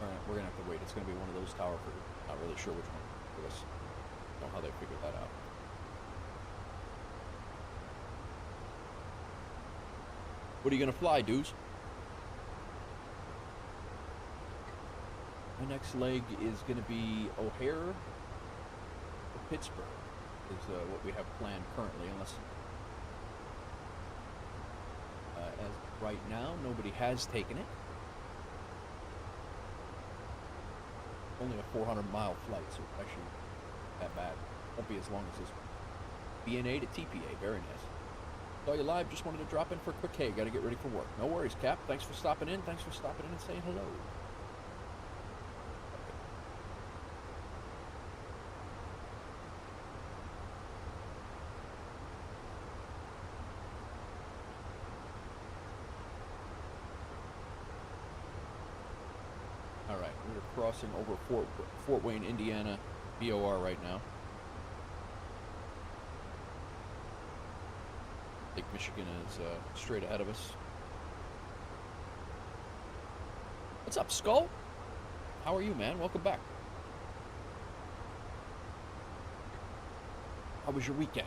Alright, we're gonna have to wait. It's gonna be one of those towers for, not really sure which one for us. Don't know how they figured that out. What are you gonna fly, dudes? My next leg is gonna be O'Hare or Pittsburgh is what we have planned currently, unless As of right now, nobody has taken it. Only a 400-mile flight, so it's actually not that bad. Won't be as long as this BNA to TPA. Very nice. Saw you live. Just wanted to drop in for a quick hey. Got to get ready for work. No worries, Cap. Thanks for stopping in. Thanks for stopping in and saying hello. All right, we're crossing over Fort Wayne, Indiana, BOR right now. Lake Michigan is straight ahead of us. What's up, Skull? How are you, man? Welcome back. How was your weekend?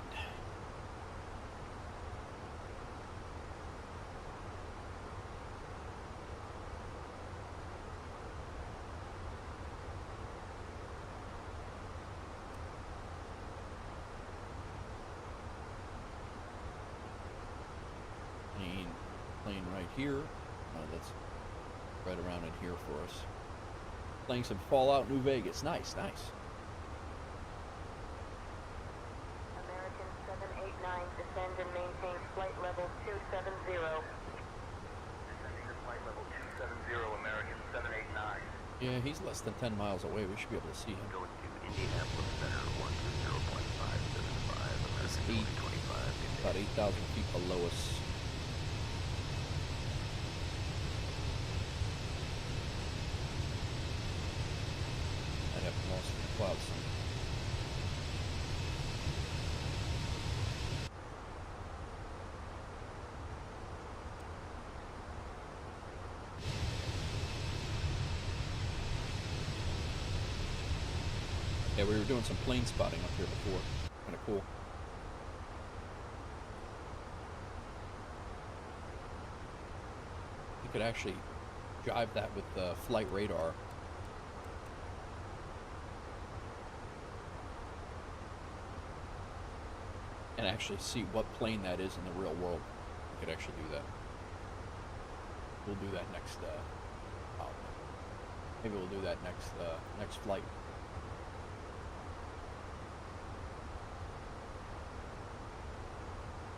Plane right here. That's right around in here for us. Playing some Fallout New Vegas. Nice, nice. American 789, descend and maintain flight level 270. Descending to flight level 270, American 789. Yeah, he's less than 10 miles away. We should be able to see him. Going to Indianapolis Center, 120.575, It's American 25. about 8,000 feet below us. I'd have lost in the clouds. Yeah, we were doing some plane spotting up here before. Kind of cool. You could actually jive that with the flight radar. And actually see what plane that is in the real world. You could actually do that. We'll do that next, maybe we'll do that next flight.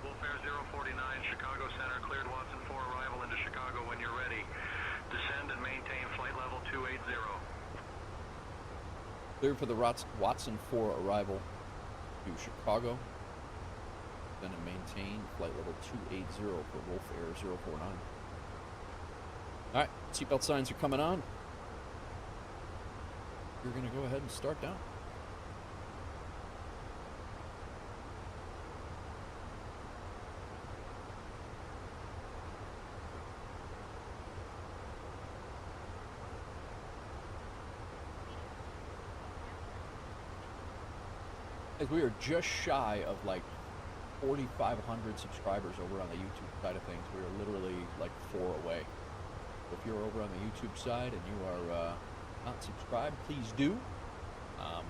Wolfare 049, Chicago Center, cleared Watson 4, arrival into Chicago when you're ready. Descend and maintain flight level 280. Cleared for the Watson 4 arrival to Chicago. Then to maintain flight level 280 for Wolf Air 049. Alright, seatbelt signs are coming on. We're going to go ahead and start down. As we are just shy of like 4,500 subscribers over on the YouTube side of things. We are literally like 4 away. So if you're over on the YouTube side and you are not subscribed, please do. I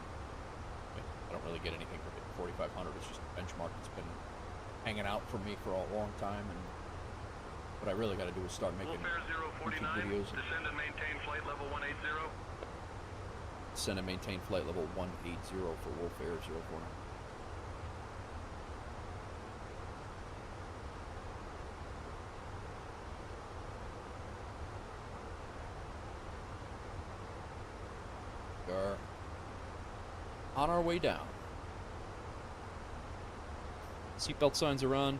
don't really get anything for 4,500. It's just a benchmark that's been hanging out for me for a long time. And what I really got to do is start making YouTube videos. Descend and maintain flight level 180. Descend and maintain flight level 180 for Wolf Air 049. We are on our way down. Seatbelt signs are on.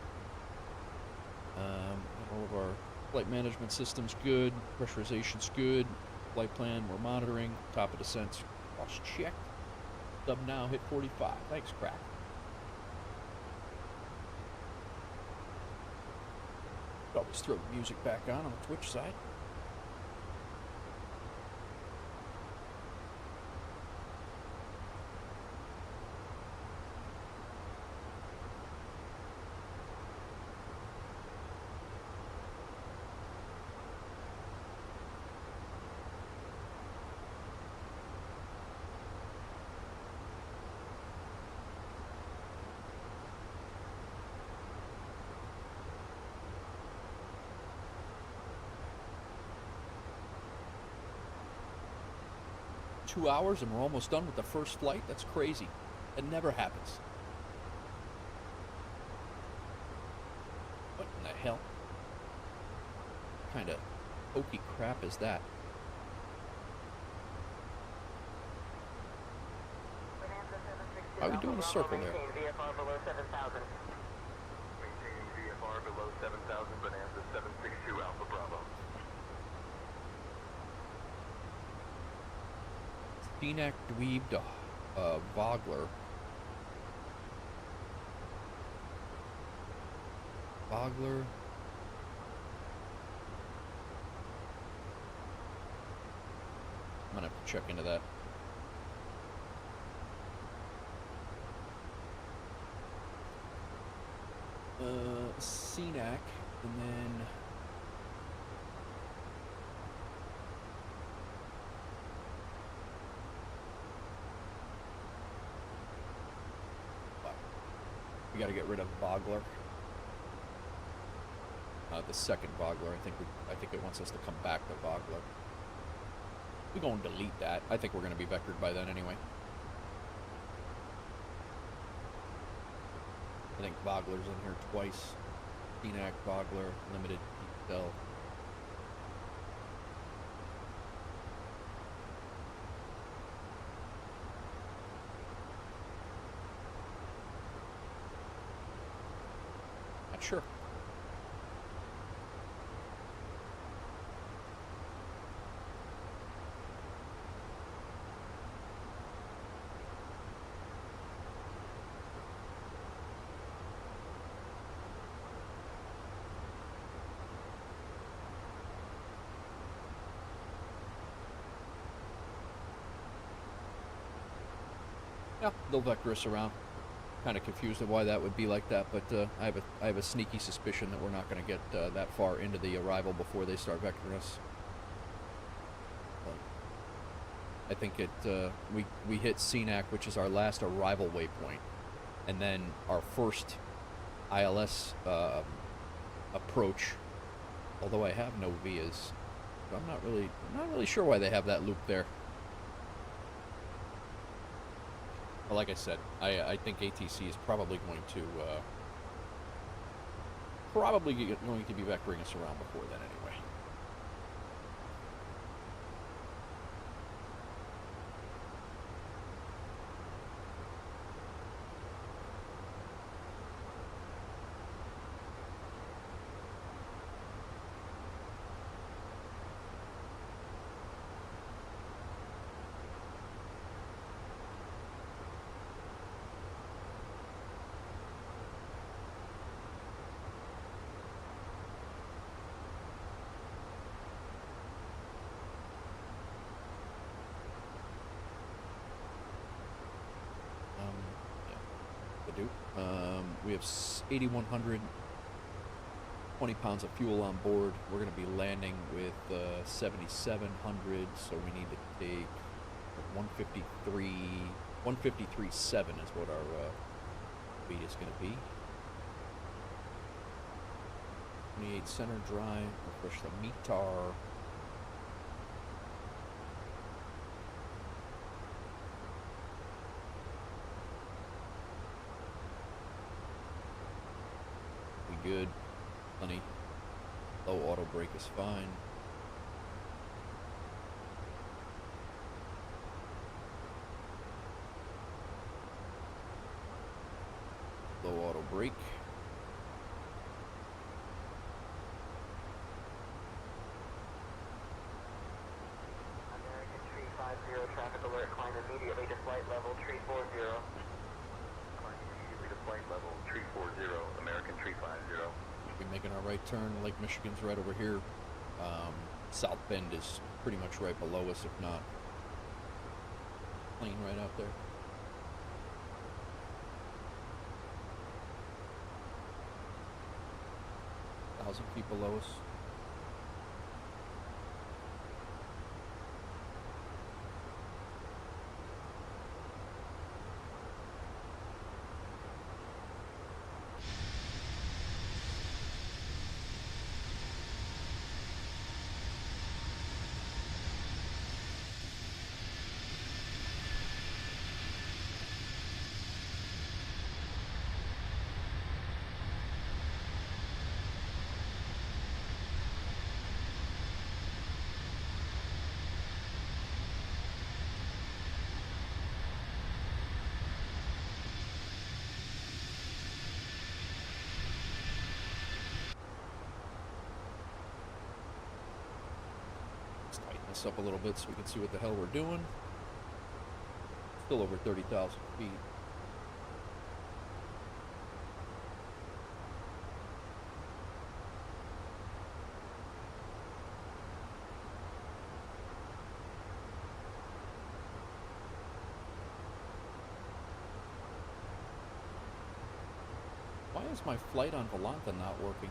All of our flight management systems good. Pressurization's good. Flight plan we're monitoring. Top of descent cross checked. Sub now hit 45. Thanks, Crack. Always throw the music back on the Twitch side. 2 hours and we're almost done with the first flight? That's crazy. It never happens. What in the hell? What kind of hokey crap is that? How are we doing a circle there? VFR below 7,000. Maintaining VFR below 7,000, Bonanza 762 Alpha Bravo. Cenac dweebed Vogler. Vogler. I'm gonna have to check into that. Cenac, and then we got to get rid of Vogler. The second Vogler, I think it wants us to come back to Vogler. We're going to delete that. I think we're going to be vectored by then anyway. I think Vogler's in here twice. Cenac, Vogler, limited detail. Not sure. Yeah, they'll vector us around. Kind of confused at why that would be like that, but I have a sneaky suspicion that we're not going to get that far into the arrival before they start vectoring us. I think we hit Cenac, which is our last arrival waypoint, and then our first ILS approach. Although I have no VIAs, I'm not really sure why they have that loop there. Well, like I said, I think ATC is probably going to be vectoring us around before then anyway. We have 8,100, 20 pounds of fuel on board. We're going to be landing with 7,700, so we need to take 153.7 is what our speed is going to be. 28 center drive, refresh the METAR. Good, plenty. Low auto brake is fine. Low auto brake. American Tree 50, traffic alert, climb immediately to flight level, Tree 40. Climb immediately to flight level, Tree 40, American Tree 50. We're making our right turn. Lake Michigan's right over here. South Bend is pretty much right below us, if not plane right out there. Thousand feet below us. this up a little bit so we can see what the hell we're doing. Still over 30,000 feet. Why is my flight on Volanta not working?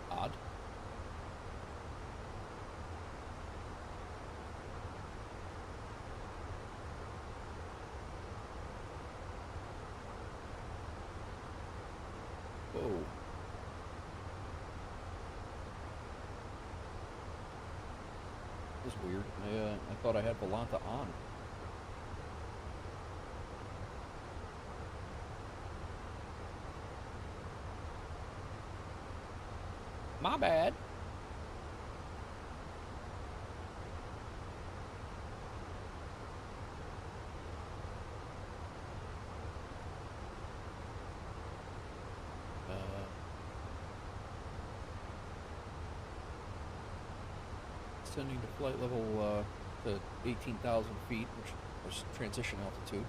Odd. Whoa. This is weird. I thought I had Volanta on. My bad. Sending to flight level to 18,000 feet, which was transition altitude.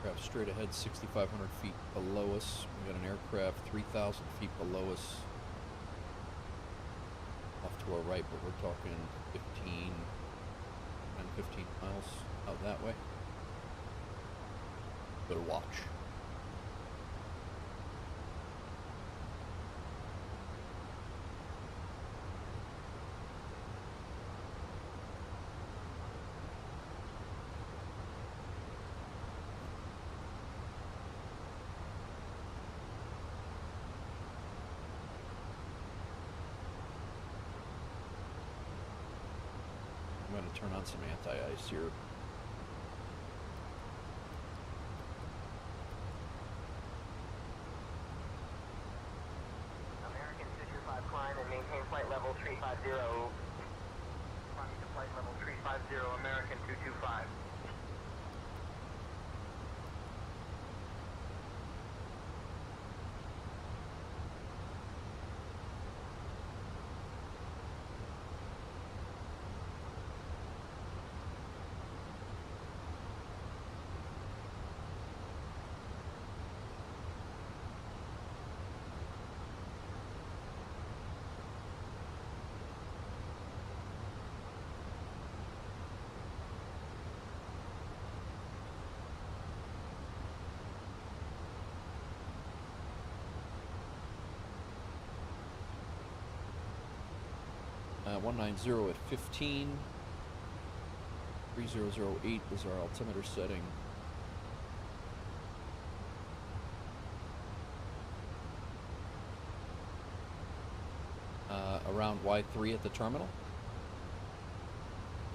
Aircraft straight ahead, 6,500 feet below us. We got an aircraft 3,000 feet below us. Off to our right, but we're talking 15 miles out that way. Better watch. I'm going to turn on some anti-ice here. American 225 climb and maintain flight level 350. Climbing to flight level 350, American 225. Uh, 190 at 15. 3008 is our altimeter setting. Around Y3 at the terminal.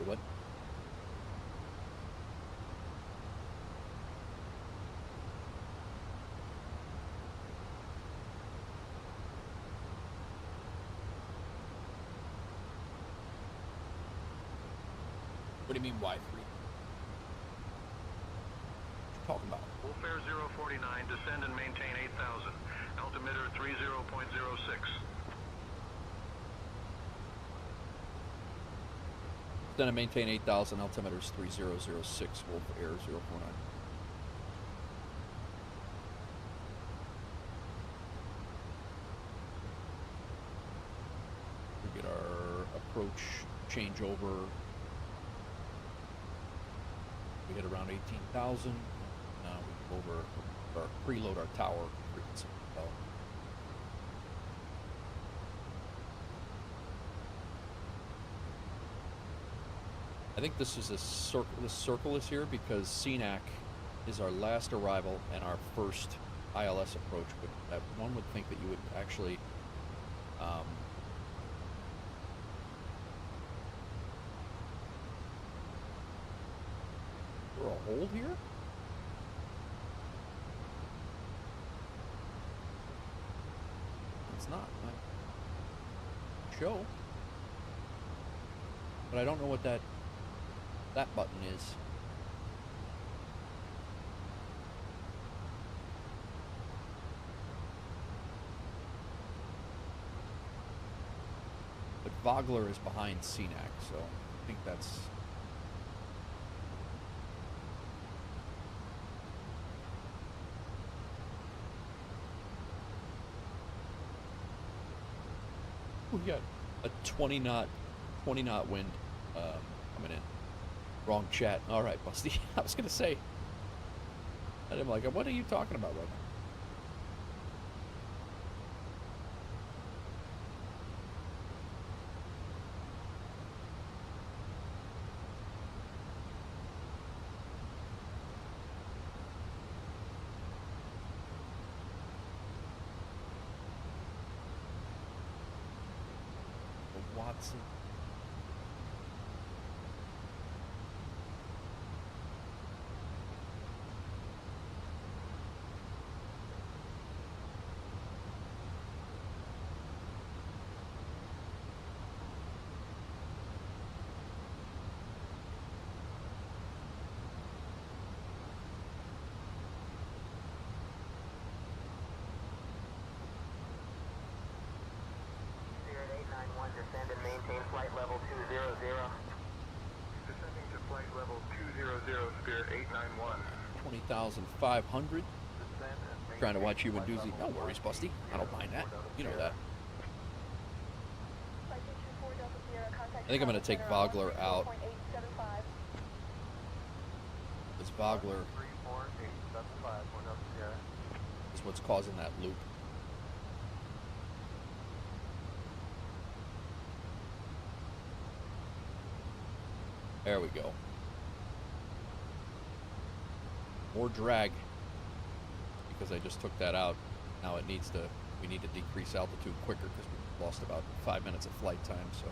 What? What do you mean Y3? What you talking about? Full fare 049, descend and maintain 8,000. Altimeter 30.06. Then I maintain 8,000, altimeters 3006, Wolf Air 049. We get our approach changeover. We hit around 18,000. Now we go over or preload our tower frequency. I think this is a circle. This circle is here because CNAC is our last arrival and our first ILS approach. But one would think that you would actually for a hold here? It's not. Show. But I don't know what that button is. But Vogler is behind CNAC, so I think that's... We got a 20 knot wind coming in. Wrong chat. All right, Busty. I was gonna say. And I'm like, what are you talking about right now? Watson. Descend and maintain flight level 200. Descending to flight level 200, Spirit 891. 20,500. Trying to watch you and Doozy. No worries, Busty. I don't mind that. You know that. I think I'm going to take Vogler out. This Vogler is what's causing that loop. There we go. More drag because I just took that out. Now we need to decrease altitude quicker because we lost about 5 minutes of flight time. So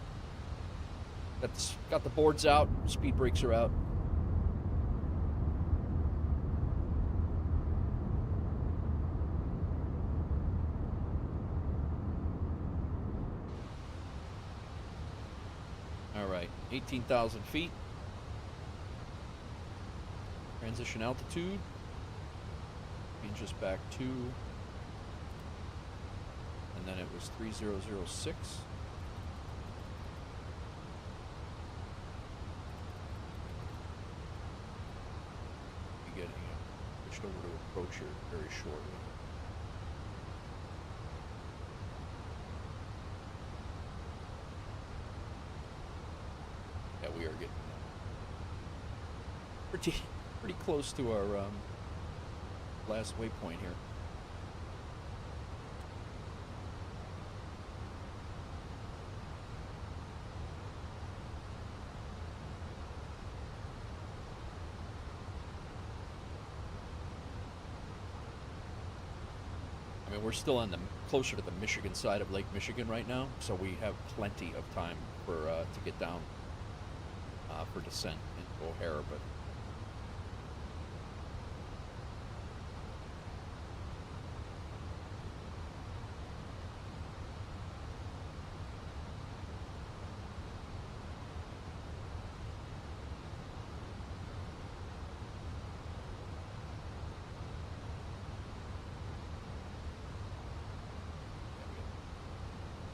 got the boards out, speed brakes are out. All right, 18,000 feet. Transition altitude. Change us back to, and then it was 3006. You're getting pushed over to approach here very shortly. Yeah, we are getting pretty close to our last waypoint here. I mean, we're still on closer to the Michigan side of Lake Michigan right now, so we have plenty of time for to get down for descent into O'Hare, but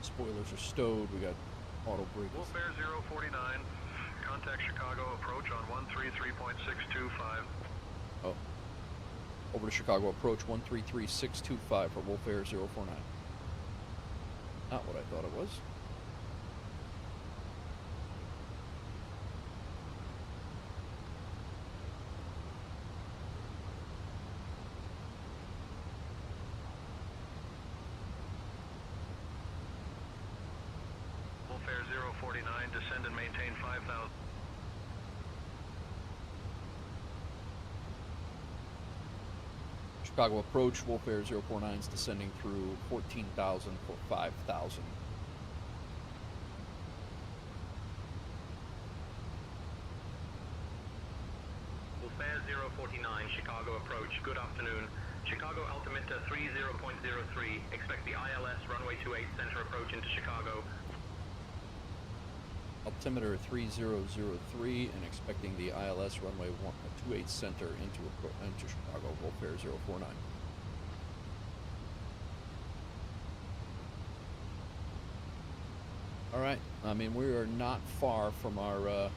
spoilers are stowed. We got auto brake. Wolf Air 049, contact Chicago approach on 133.625. Oh. Over to Chicago approach 133.625 for Wolf Air 049. Not what I thought it was. Wolf Air 049, descend and maintain 5,000. Chicago approach, Wolf Air 049 is descending through 14,000 for 5,000. Wolf Air Fare 049, Chicago approach. Good afternoon. Chicago altimeter 30.03. Expect the ILS runway 28 center approach into Chicago. Altimeter 3003 and expecting the ILS runway 28 center into Chicago. Volfare 049. All right. I mean, we are not far from our.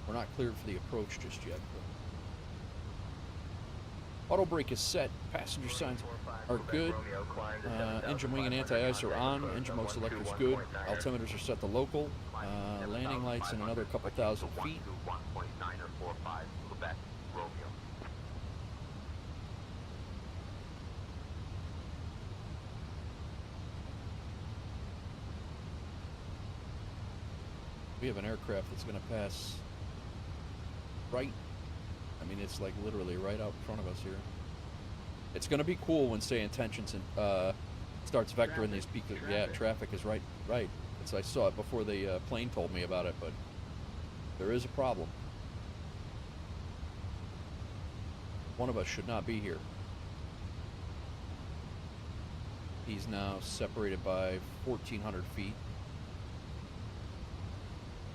We're not cleared for the approach just yet. Auto brake is set. Passenger signs are good. Engine wing and anti-ice are on. Engine mode selector is good. Altimeters are set to local. Landing lights in another couple thousand feet. We have an aircraft that's going to pass right. I mean, it's like literally right out in front of us here. It's going to be cool when SayIntentions starts vectoring these peaks. Yeah, traffic is right. It's, I saw it before the plane told me about it, but there is a problem. One of us should not be here. He's now separated by 1,400 feet.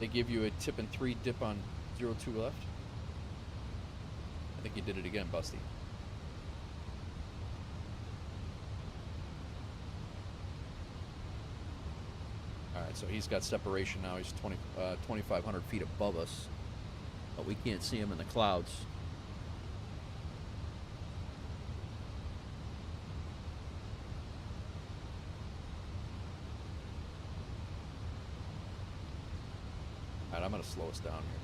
They give you a tip and 3 dip on 02 left. I think you did it again, Busty. Alright, so he's got separation now. He's 2,500 feet above us. But we can't see him in the clouds. Alright, I'm going to slow us down here.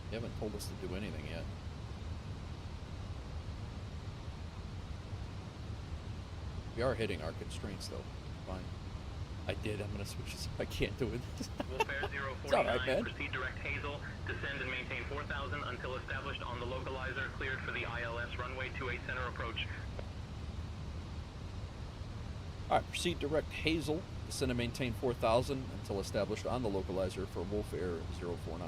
They haven't told us to do anything yet. We are hitting our constraints though. Fine. I did. I'm going to switch this. I can't do it. Wolfare 049, proceed direct Hazel, descend and maintain 4,000 until established on the localizer, cleared for the ILS runway 28 center approach. Alright, proceed direct Hazel, descend and maintain 4,000 until established on the localizer for Wolfare 049.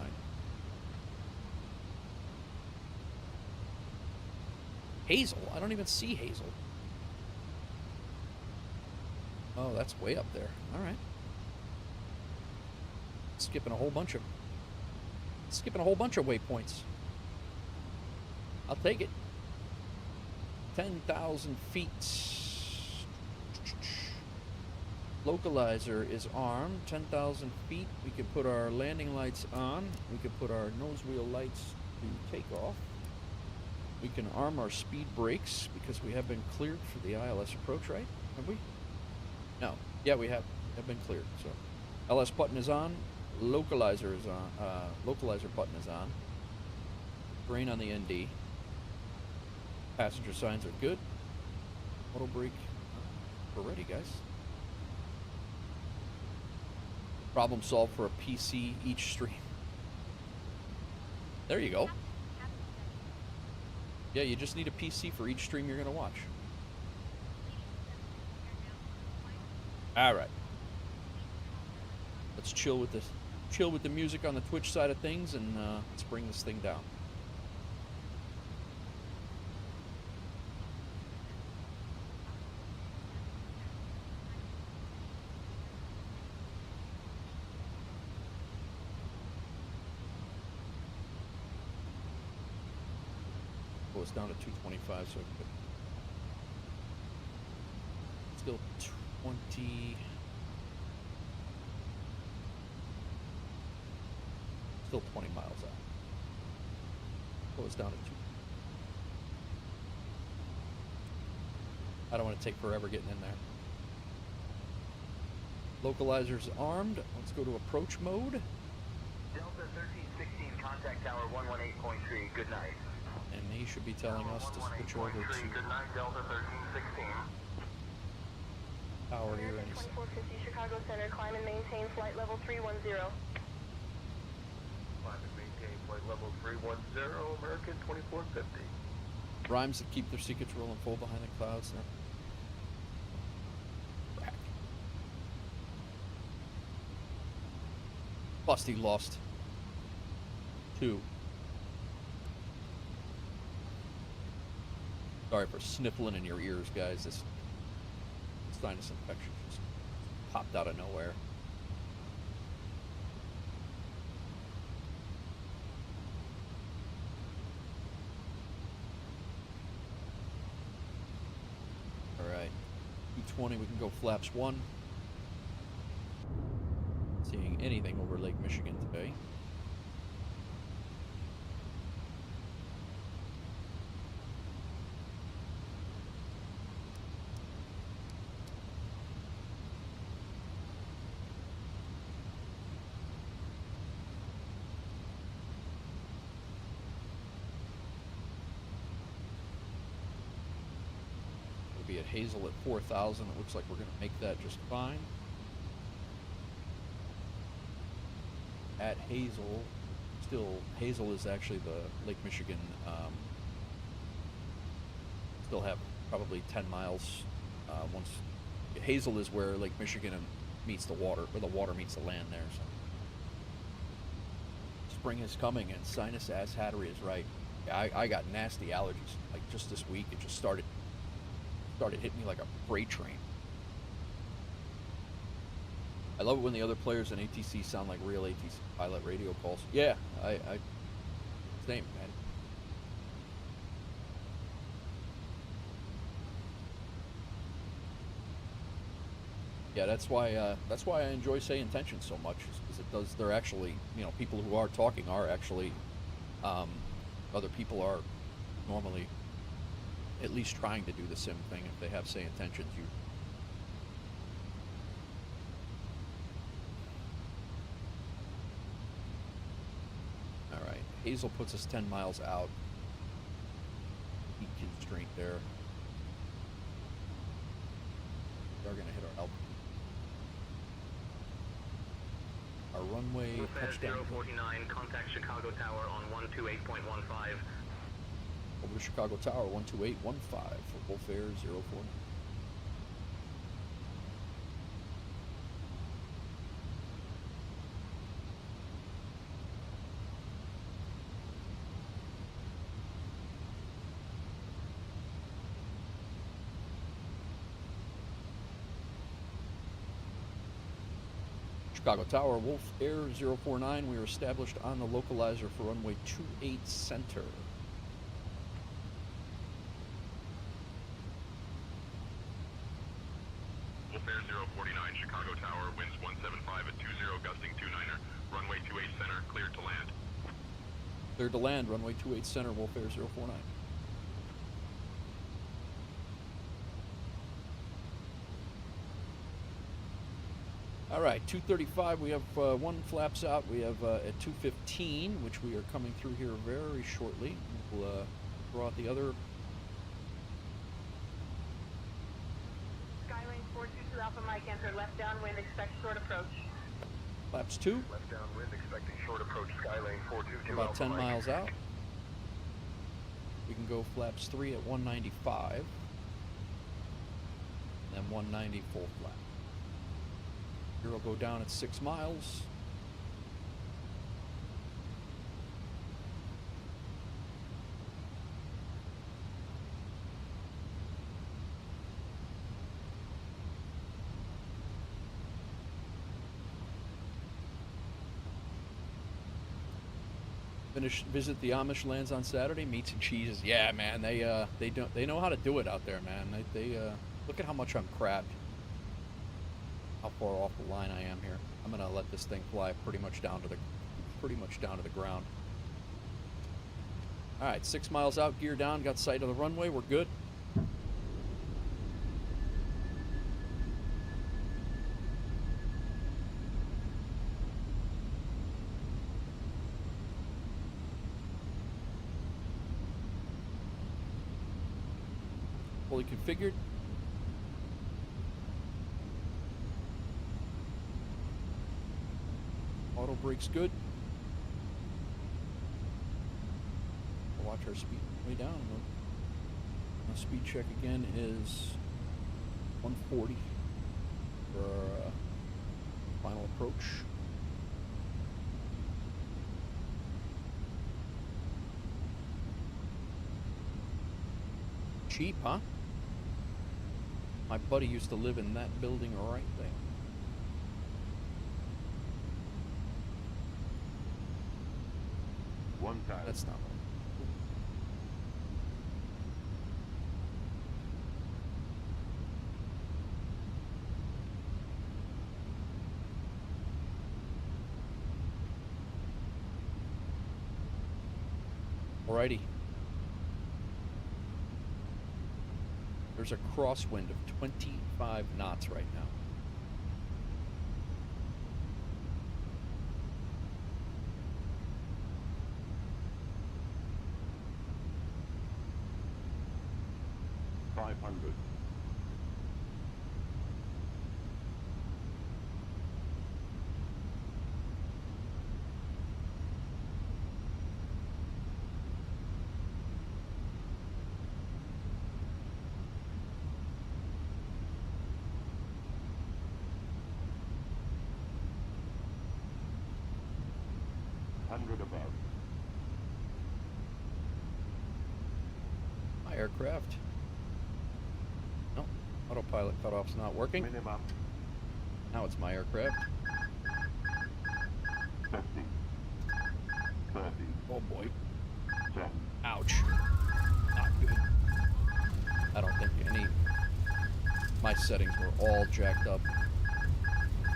Hazel? I don't even see Hazel. Oh, that's way up there. Alright. Skipping a whole bunch of waypoints. I'll take it. 10,000 feet. Localizer is armed. 10,000 feet. We can put our landing lights on. We can put our nose wheel lights to take off. We can arm our speed brakes because we have been cleared for the ILS approach, right? Have we? No. Yeah, we have been cleared. So, LS button is on. Localizer is on. Localizer button is on. Brain on the ND. Passenger signs are good. Auto brake. We're ready, guys. Problem solved for a PC each stream. There you go. Yeah, you just need a PC for each stream you're going to watch. Alright. Let's chill with the music on the Twitch side of things and let's bring this thing down. It's down to 225, so still 20. Still 20 miles out. Goes down to 2. I don't want to take forever getting in there. Localizer's armed. Let's go to approach mode. Delta 1316, contact tower 118.3. Good night. And he should be telling us to switch over to Good night, Delta 1316. power here any second. 2450 Chicago Center, climb and maintain flight level 310. Climb and maintain flight level 310, American 2450. Rhymes that keep their secrets rolling full behind the clouds. Plus, he lost 2. Sorry for sniffling in your ears, guys. This sinus infection just popped out of nowhere. All right, 220. We can go flaps 1. Seeing anything over Lake Michigan today. We'll be at Hazel at 4,000. It looks like we're going to make that just fine. At Hazel, still, Hazel is actually the Lake Michigan, still have probably 10 miles, once, Hazel is where Lake Michigan meets the water, where the water meets the land there, so. Spring is coming, and sinus ass hattery is right. I got nasty allergies, like just this week, it just started hitting me like a freight train. I love it when the other players in ATC sound like real ATC pilot radio calls. Yeah, I same, man. Yeah, that's why I enjoy SayIntentions so much, because it does. They're actually, you know, people who are talking are actually, other people are normally at least trying to do the sim thing. If they have SayIntentions, you. Hazel puts us 10 miles out. Heat constraint there. We are going to hit our altitude. Our runway touchdown. 049, contact Chicago Tower on 128.15. Over to Chicago Tower, 128.15 for full fare 049. Chicago Tower, Wolf Air 049. We are established on the localizer for runway 28 center. Wolf Air 049, Chicago Tower, winds 175 at 20, gusting 29er. Runway 28 center, cleared to land. Cleared to land, runway 28 center, Wolf Air 049. All right, 235, we have one flaps out. We have at 215, which we are coming through here very shortly. We'll throw out the other. Skylane 422 Alpha Mike, enter left downwind, expect short approach. Flaps 2. Left downwind, expecting short approach, Skylane 422 About Alpha 10 Mike. miles out. We can go flaps 3 at 195. And then 190 full flap. Here will go down at 6 miles. Visit the Amish lands on Saturday. Meats and cheeses. Yeah, man. They know how to do it out there, man. They look at how much I'm crabbed. How far off the line I am here. I'm gonna let this thing fly pretty much down to the ground. All right, 6 miles out, gear down, got sight of the runway. We're good. Fully configured. Auto brake's good. We'll watch our speed way down. Our speed check again is 140 for our final approach. Cheap, huh? My buddy used to live in that building right there. That's not right. Alrighty. There's a crosswind of 25 knots right now. My aircraft. No, autopilot cutoff's not working. Minimum. Now it's my aircraft. 50. 30. Oh boy. 10. Ouch. Not good. I don't think any... My settings were all jacked up.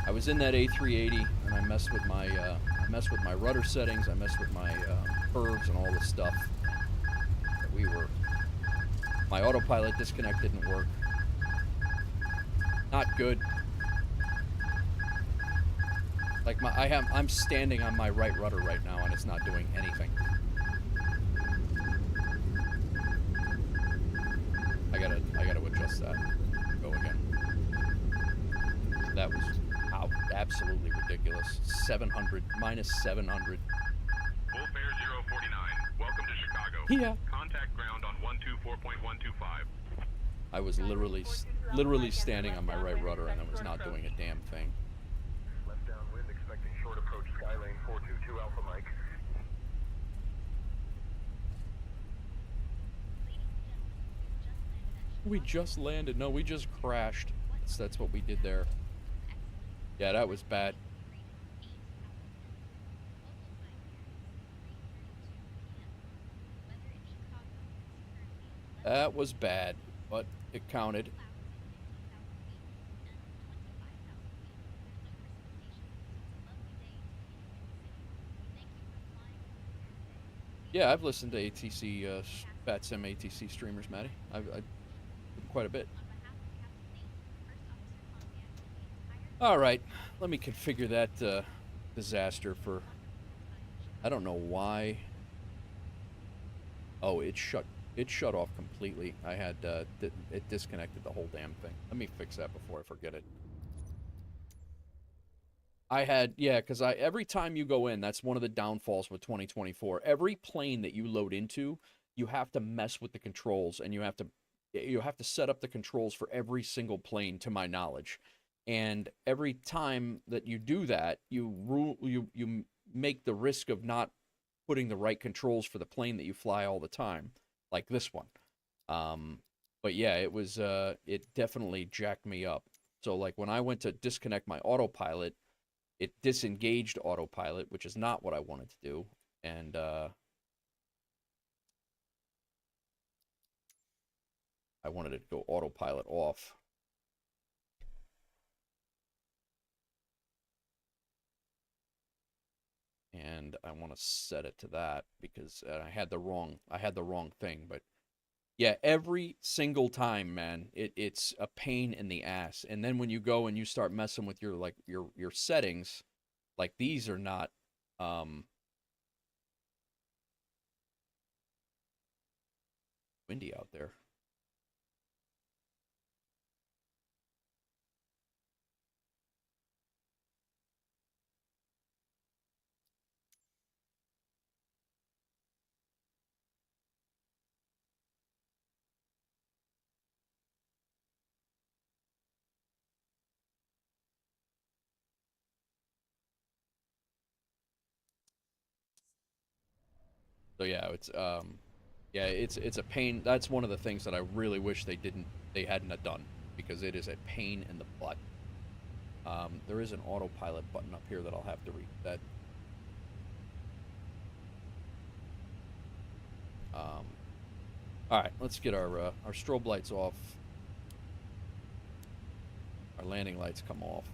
I was in that A380 and I messed with my rudder settings. I messed with my curves and all this stuff. My autopilot disconnect didn't work. Not good. Like I'm standing on my right rudder right now and it's not doing anything. I gotta adjust that. Go again. That was absolutely ridiculous. 700 minus 700. Full fare 049. Welcome to Chicago. Yeah. Contact ground on 124.125. I was literally standing on my right rudder and it was not doing a damn thing. Left downwind, expecting short approach Skylane 422 Alpha Mike. We just landed. No, we just crashed. That's what we did there. Yeah, that was bad. That was bad, but it counted. Yeah, I've listened to ATC, FatSim ATC streamers, Maddie. I've quite a bit. All right, let me configure that disaster for. I don't know why. Oh, it shut off completely. I had it disconnected the whole damn thing. Let me fix that before I forget it. Because every time you go in, that's one of the downfalls with 2024. Every plane that you load into, you have to mess with the controls, and you have to set up the controls for every single plane, to my knowledge. And every time that you do that, you make the risk of not putting the right controls for the plane that you fly all the time, like this one. But yeah, it definitely jacked me up. So like when I went to disconnect my autopilot, it disengaged autopilot, which is not what I wanted to do. And I wanted it to go autopilot off. And I want to set it to that because I had the wrong thing. But yeah, every single time, man, it's a pain in the ass. And then when you go and you start messing with your settings, like these are not windy out there. So yeah, it's Yeah, it's a pain. That's one of the things that I really wish they hadn't have done, because it is a pain in the butt. There is an autopilot button up here that I'll have to reset. All right, let's get our strobe lights off. Our landing lights come off.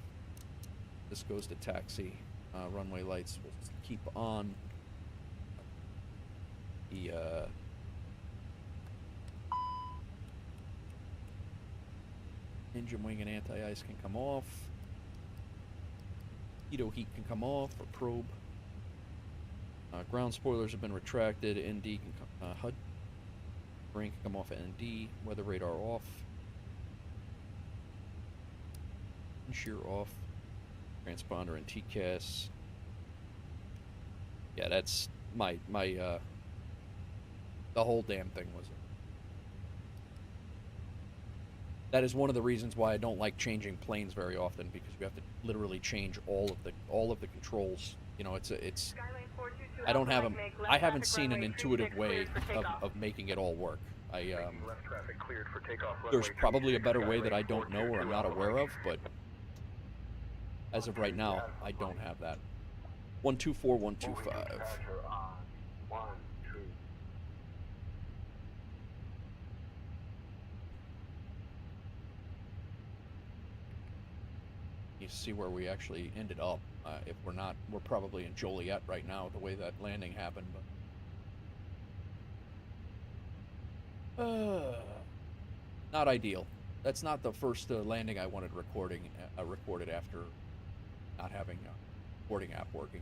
This goes to taxi. Runway lights will keep on. The engine wing and anti-ice can come off. Pitot heat can come off, or probe. Ground spoilers have been retracted. ND can come, HUD brain can come off at ND. Weather radar off. Shear off. Transponder and TCAS. Yeah, that's my the whole damn thing was. That is one of the reasons why I don't like changing planes very often, because you have to literally change all of the controls. You know, it's I don't have them. I haven't seen an intuitive way of making it all work. There's probably a better way that I don't know or I'm not aware of, but as of right now, I don't have that. 124125. You see where we actually ended up. If we're not, we're probably in Joliet right now, the way that landing happened. But not ideal. That's not the first landing I wanted recorded after not having a recording app working.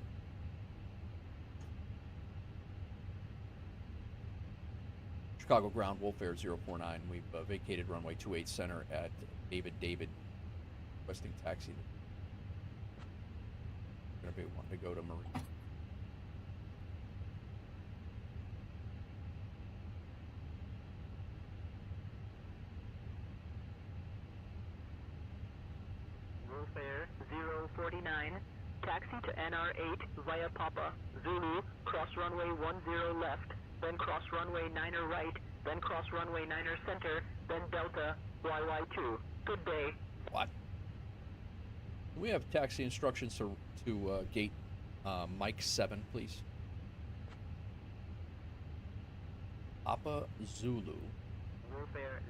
Chicago Ground, Wolf Air 049. We've vacated runway 28 center at David, requesting taxi. Gonna be wanting to go to Marine. Wolf Air 049, taxi to NR8 via Papa, Zulu, cross runway 10 left, then cross runway 9er right, then cross runway 9er center, then Delta, YY2. Good day. What? Can we have taxi instructions to gate Mike 7, please? Papa Zulu. Wolf Air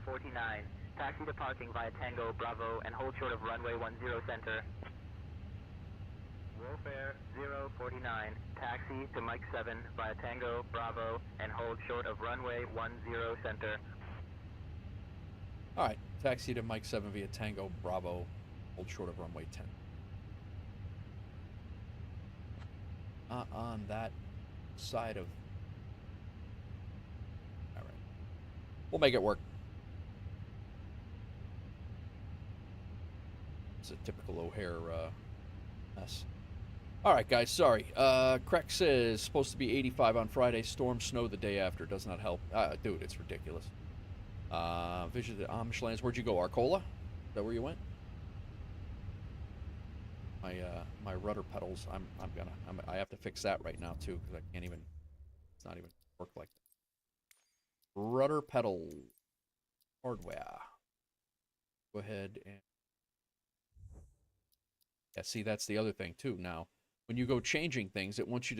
049, taxi to parking via Tango, Bravo, and hold short of runway 10 center. Wolf Air 049, taxi to Mike 7 via Tango, Bravo, and hold short of runway 10 center. Alright, taxi to Mike 7 via Tango, Bravo, hold short of runway 10. On that side of... Alright. We'll make it work. It's a typical O'Hare mess. Alright, guys, sorry. Crack says, supposed to be 85 on Friday, storm, snow the day after. Does not help. Dude, it's ridiculous. Vision of the Amish lands. Where'd you go, Arcola? Is that where you went? My rudder pedals. I have to fix that right now too, because I can't even. It's not even work like that. Rudder pedal hardware. Go ahead and. Yeah, see, that's the other thing too. Now, when you go changing things, it wants you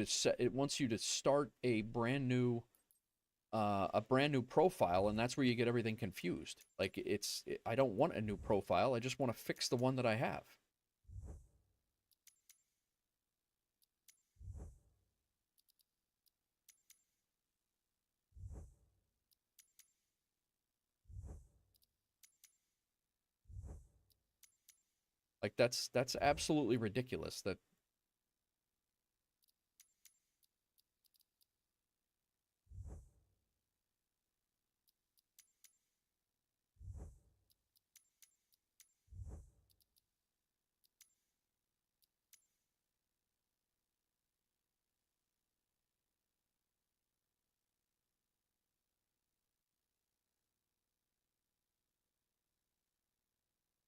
to start a brand new profile, and that's where you get everything confused. Like I don't want a new profile. I just want to fix the one that I have. Like that's absolutely ridiculous that.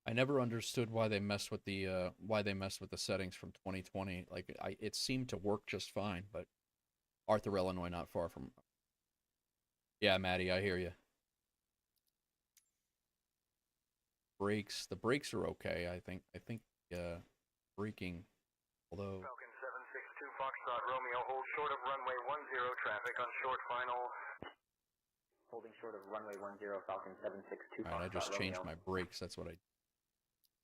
I never understood why they messed with the settings from 2020. Like it seemed to work just fine, but Arthur, Illinois, not far from Yeah, Maddie, I hear you. Brakes, the brakes are okay. I think braking, although Falcon 762 Foxtrot Romeo, hold short of runway 10 traffic on short final. Holding short of runway 10, Falcon 762 all right, I just changed my brakes. That's what I.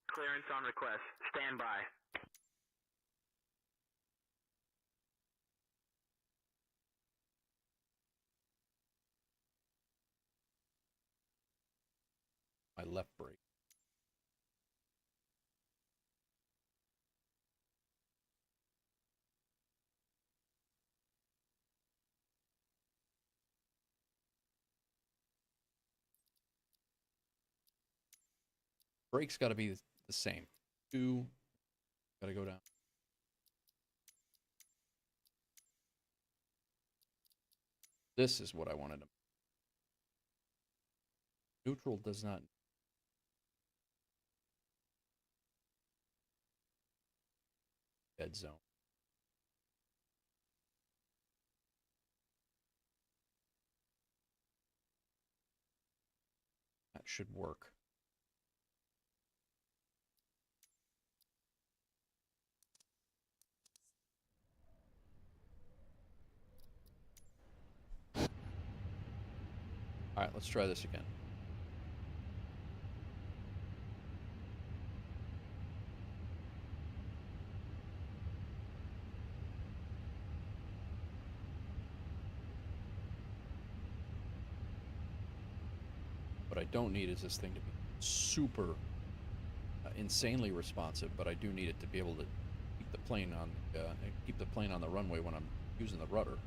Clearance on request. Stand by. My left brake. Brakes got to be the same. 2, got to go down. This is what I wanted to. Neutral does not. Dead zone. That should work. All right, let's try this again. What I don't need is this thing to be super insanely responsive, but I do need it to be able to keep the plane on the runway when I'm using the rudder.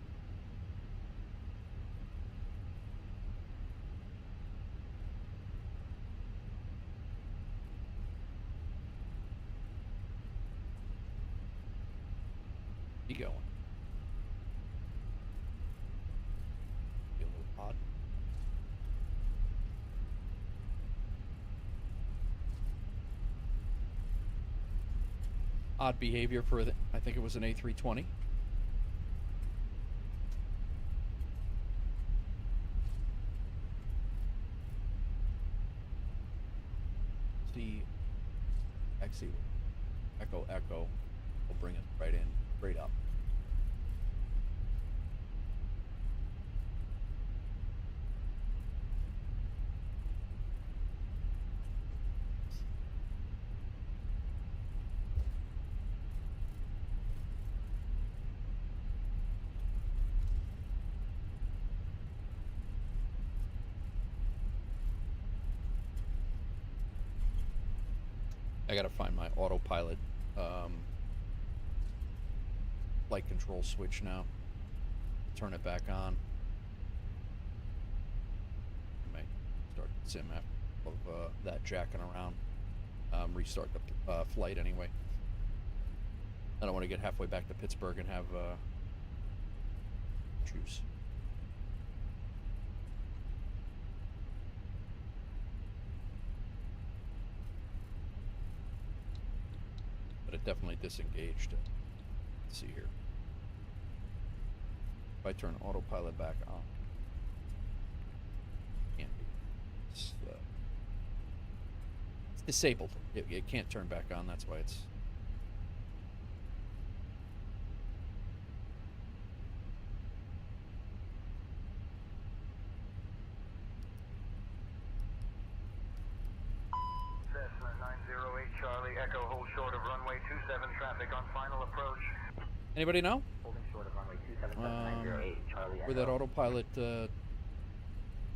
Be going. Be a little odd. Odd behavior for the, I think it was an A320. See, actually, echo, echo. We'll bring it right in, straight up. I gotta find my autopilot flight control switch now. Turn it back on. I might start the sim after of that jacking around. Restart the flight anyway. I don't want to get halfway back to Pittsburgh and have juice. But it definitely disengaged. Let's see here. If I turn autopilot back on, can't be. It's disabled. It can't turn back on. That's why it's. Cessna 908 Charlie, Echo, hold short of runway 27 traffic on final approach. Anybody know? Holding short of runway 27, 908 Charlie. Where that autopilot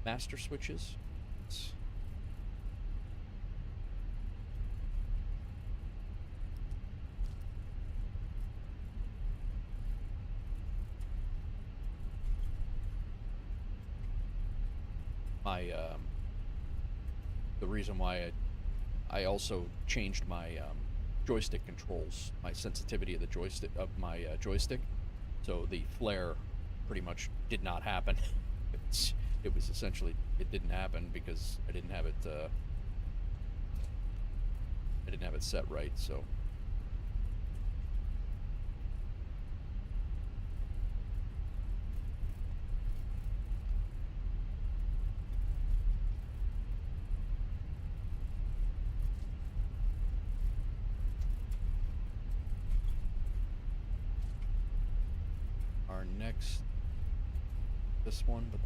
master switch is? My the reason why I also changed my joystick controls, my sensitivity of the joystick joystick, so the flare pretty much did not happen. It was essentially, it didn't happen because I didn't have it set right. So our next, this one, but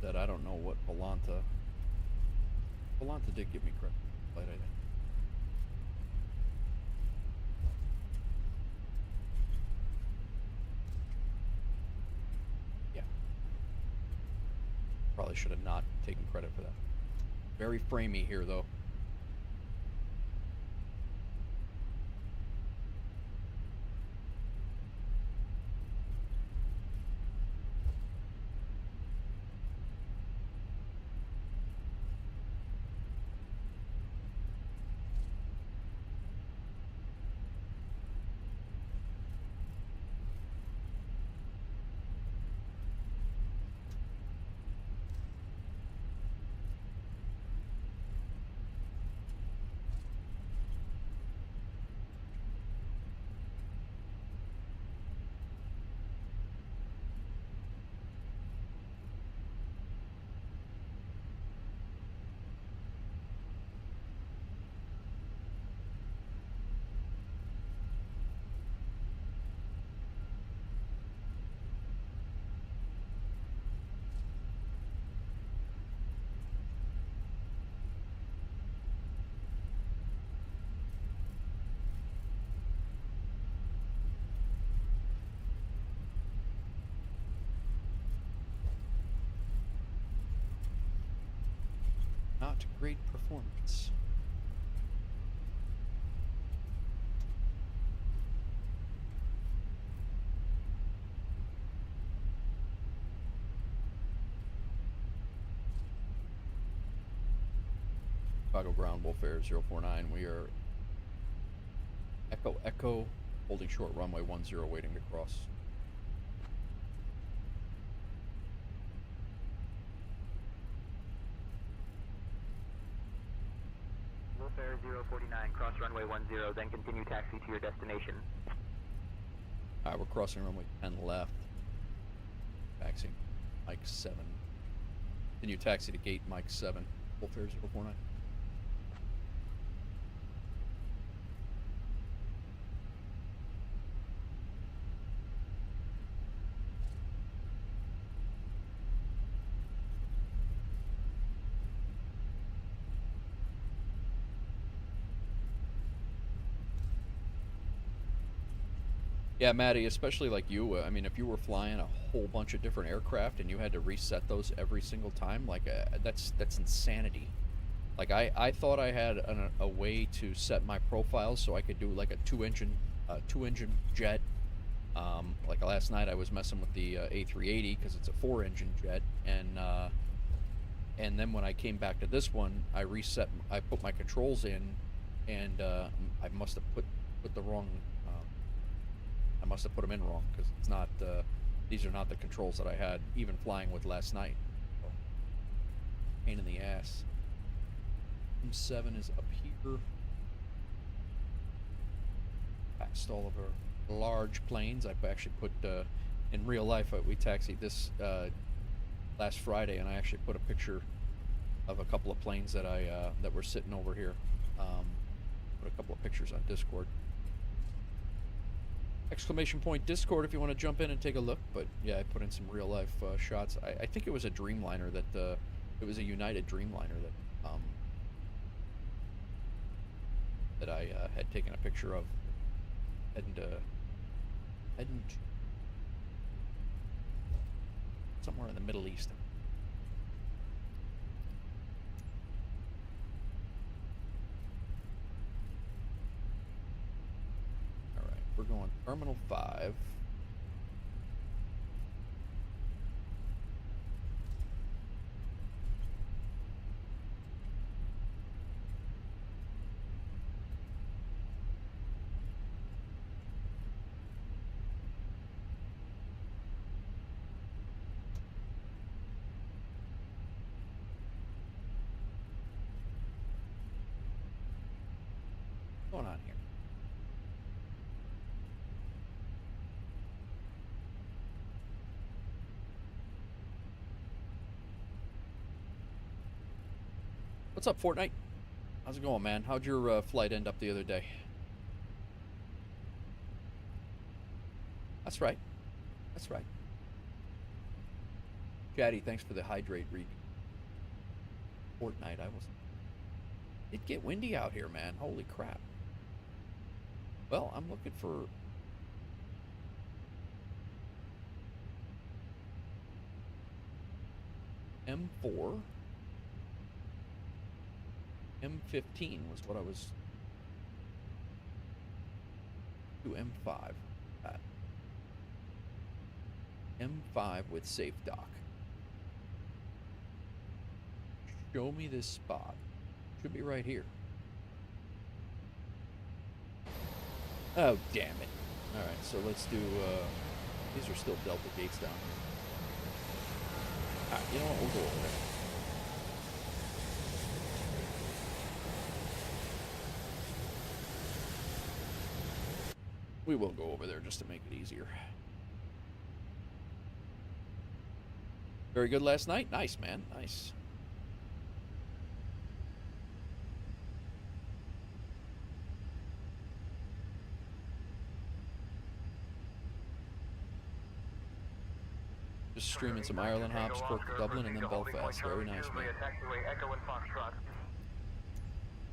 that I don't know what Volanta did give me credit for the flight, I think. Yeah. Probably should have not taken credit for that. Very framey here, though. Not great performance. Chicago Ground Wolfare 049. We are Echo Echo, holding short runway 10, waiting to cross. Wolfare 049, cross runway 10, then continue taxi to your destination. Alright, we're crossing runway 10 left. Taxiing Mike 7. Continue taxi to gate Mike 7. Wolfare 049. Yeah, Maddie, especially like you, I mean, if you were flying a whole bunch of different aircraft and you had to reset those every single time, like, that's insanity. Like, I thought I had a way to set my profiles so I could do, like, a two-engine jet. Like, last night I was messing with the A380 because it's a 4-engine jet, and then when I came back to this one, I put my controls in, and I must have put the wrong... I must have put them in wrong because it's not. These are not the controls that I had even flying with last night. So, pain in the ass. M7 is up here. Past all of our large planes. I've actually put in real life. We taxied this last Friday, and I actually put a picture of a couple of planes that that were sitting over here. Put a couple of pictures on Discord. Exclamation point Discord if you want to jump in and take a look. But yeah, I put in some real life shots. I think it was a Dreamliner that it was a United Dreamliner that I had taken a picture of, heading somewhere in the Middle East. We're going Terminal 5. going on here? What's up, Fortnite? How's it going, man? How'd your flight end up the other day? That's right. That's right. Chatty, thanks for the hydrate reading. Fortnite, it get windy out here, man. Holy crap. Well, I'm looking for... M4. M15 was what I was... to M5. M5 with safe dock. Show me this spot. Should be right here. Oh, damn it. Alright, so let's do, these are still Delta gates down here. Alright, you know what? We'll go over there. We will go over there just to make it easier. Very good last night? Nice, man. Nice. Just streaming some Ireland hops, Cork to Dublin, and then Belfast. Very nice, man.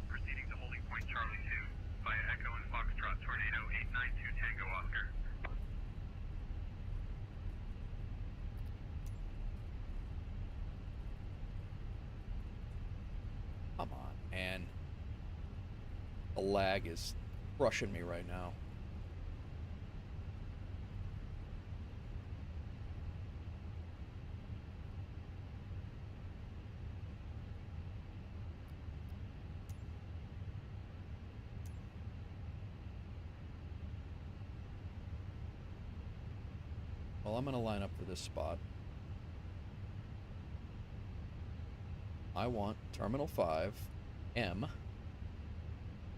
Proceeding to holding point Charlie 2 via Echo and Foxtrot Tornado 892 Tango Oscar. Come on, man. The lag is crushing me right now. Well, I'm going to line up for this spot. I want Terminal 5, M.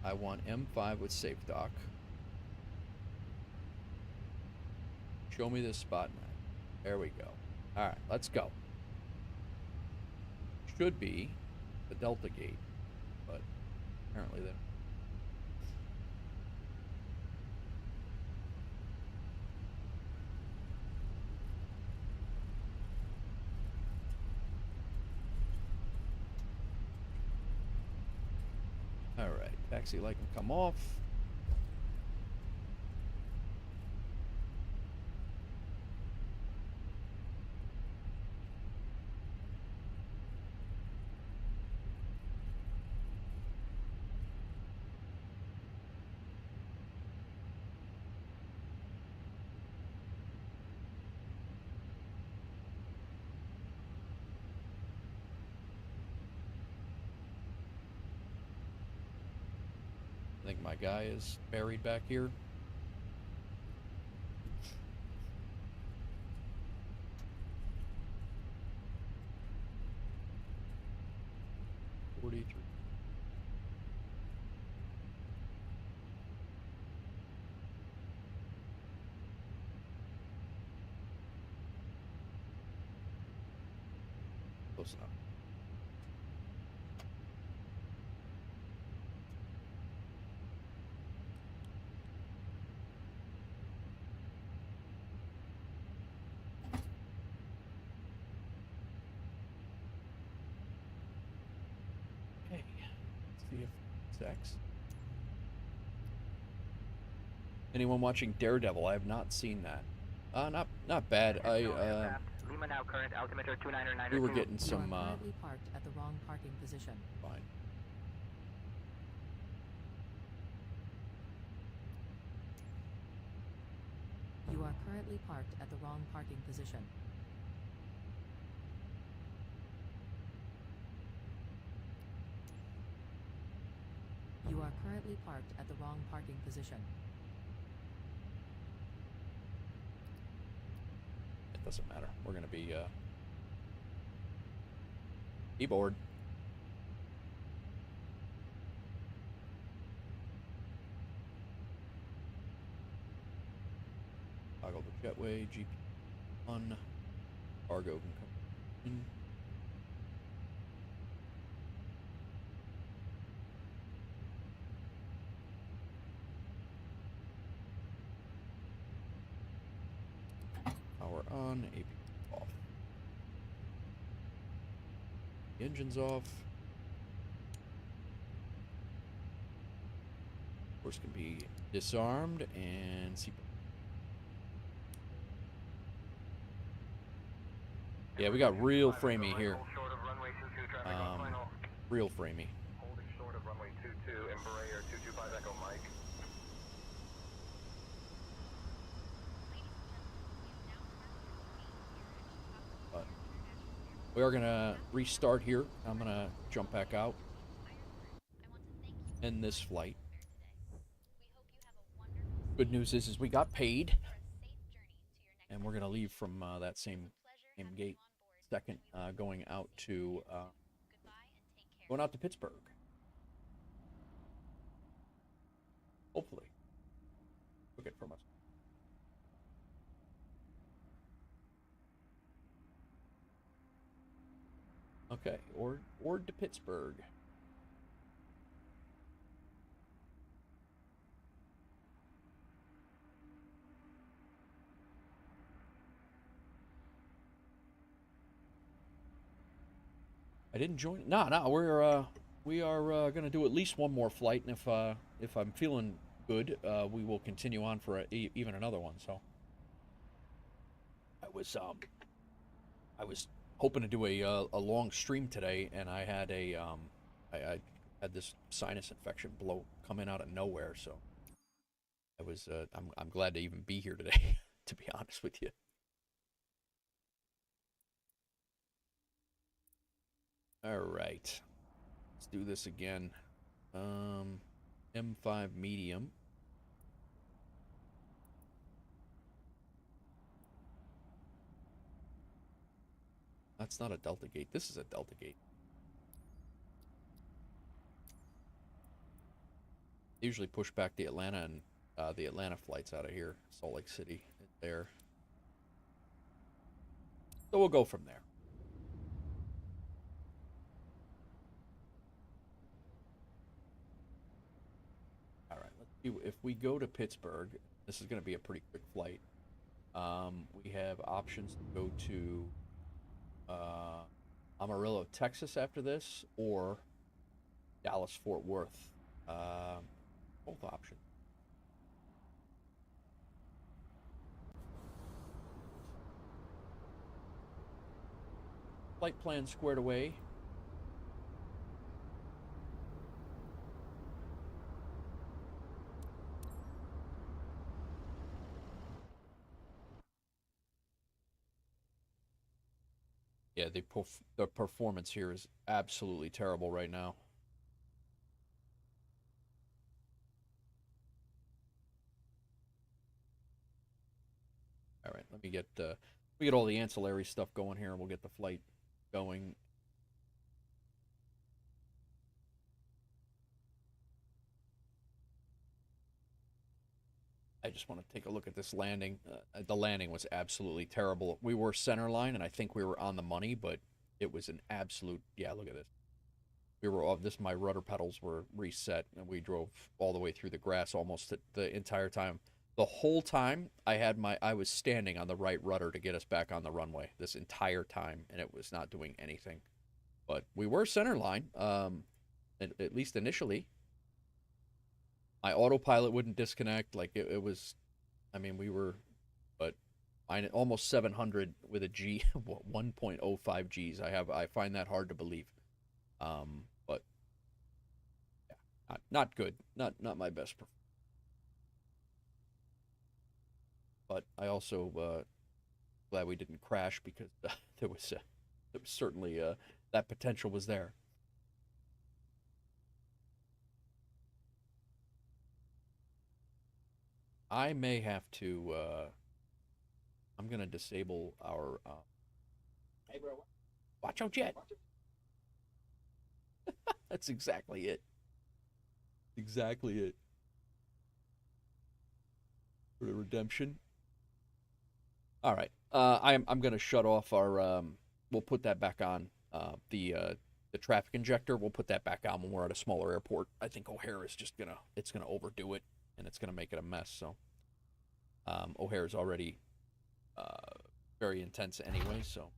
I want M5 with safe dock. Show me this spot now. There we go. Alright, let's go. Should be the Delta gate, but apparently then. Alright, taxi light can come off. I think my guy is buried back here. Close enough. Okay, let's see if it's X. Anyone watching Daredevil? I have not seen that. Not bad. Lima now current altimeter 299. We were getting some. You are currently parked at the wrong parking position. Fine. You are currently parked at the wrong parking position. You are currently parked at the wrong parking position. It doesn't matter. We're gonna be keyboard. Toggle the jetway, GP on. Cargo can come in. Power on, AP off. The engine's off. Course can be disarmed and seatbelt. Yeah, we got real framey here. Real framey. Holding short of runway 22, Embraer 225 Echo Mike. But we are gonna restart here. I'm gonna jump back out. End this flight. Good news is we got paid, and we're gonna leave from that same gate. Second, going out to Pittsburgh. Hopefully, took it from us. Okay, or to Pittsburgh. I didn't join. No, we are gonna do at least one more flight, and if I'm feeling good, we will continue on for even another one. So I was hoping to do a long stream today, and I had I had this sinus infection come in out of nowhere. So I'm glad to even be here today, to be honest with you. All right, let's do this again. M5 medium. That's not a Delta gate. This is a Delta gate. They usually push back the Atlanta and the Atlanta flights out of here. Salt Lake City there. So we'll go from there. If we go to Pittsburgh, this is going to be a pretty quick flight. We have options to go to Amarillo, Texas after this, or Dallas, Fort Worth. Both options. Flight plan squared away. Yeah, the performance here is absolutely terrible right now. All right, let me get all the ancillary stuff going here, and we'll get the flight going. I just want to take a look at this landing. The landing was absolutely terrible. We were center line, and I think we were on the money, but it was an absolute, yeah, look at this. We were off, my rudder pedals were reset, and we drove all the way through the grass almost the entire time. The whole time, I was standing on the right rudder to get us back on the runway this entire time, and it was not doing anything. But we were center line, at least initially. My autopilot wouldn't disconnect. Like it was, I mean, we were, but almost 700 with a G, 1.05 Gs. I find that hard to believe. But yeah, not good. Not my best. But I also glad we didn't crash, because there was certainly that potential was there. I may have to, I'm going to disable our, hey bro, watch out jet. That's exactly it. Exactly it. For the redemption. All right. I'm gonna shut off our. We'll put that back on. The traffic injector. We'll put that back on when we're at a smaller airport. I think O'Hare is just gonna. It's gonna overdo it, and it's gonna make it a mess. So. O'Hare is already very intense anyway. So.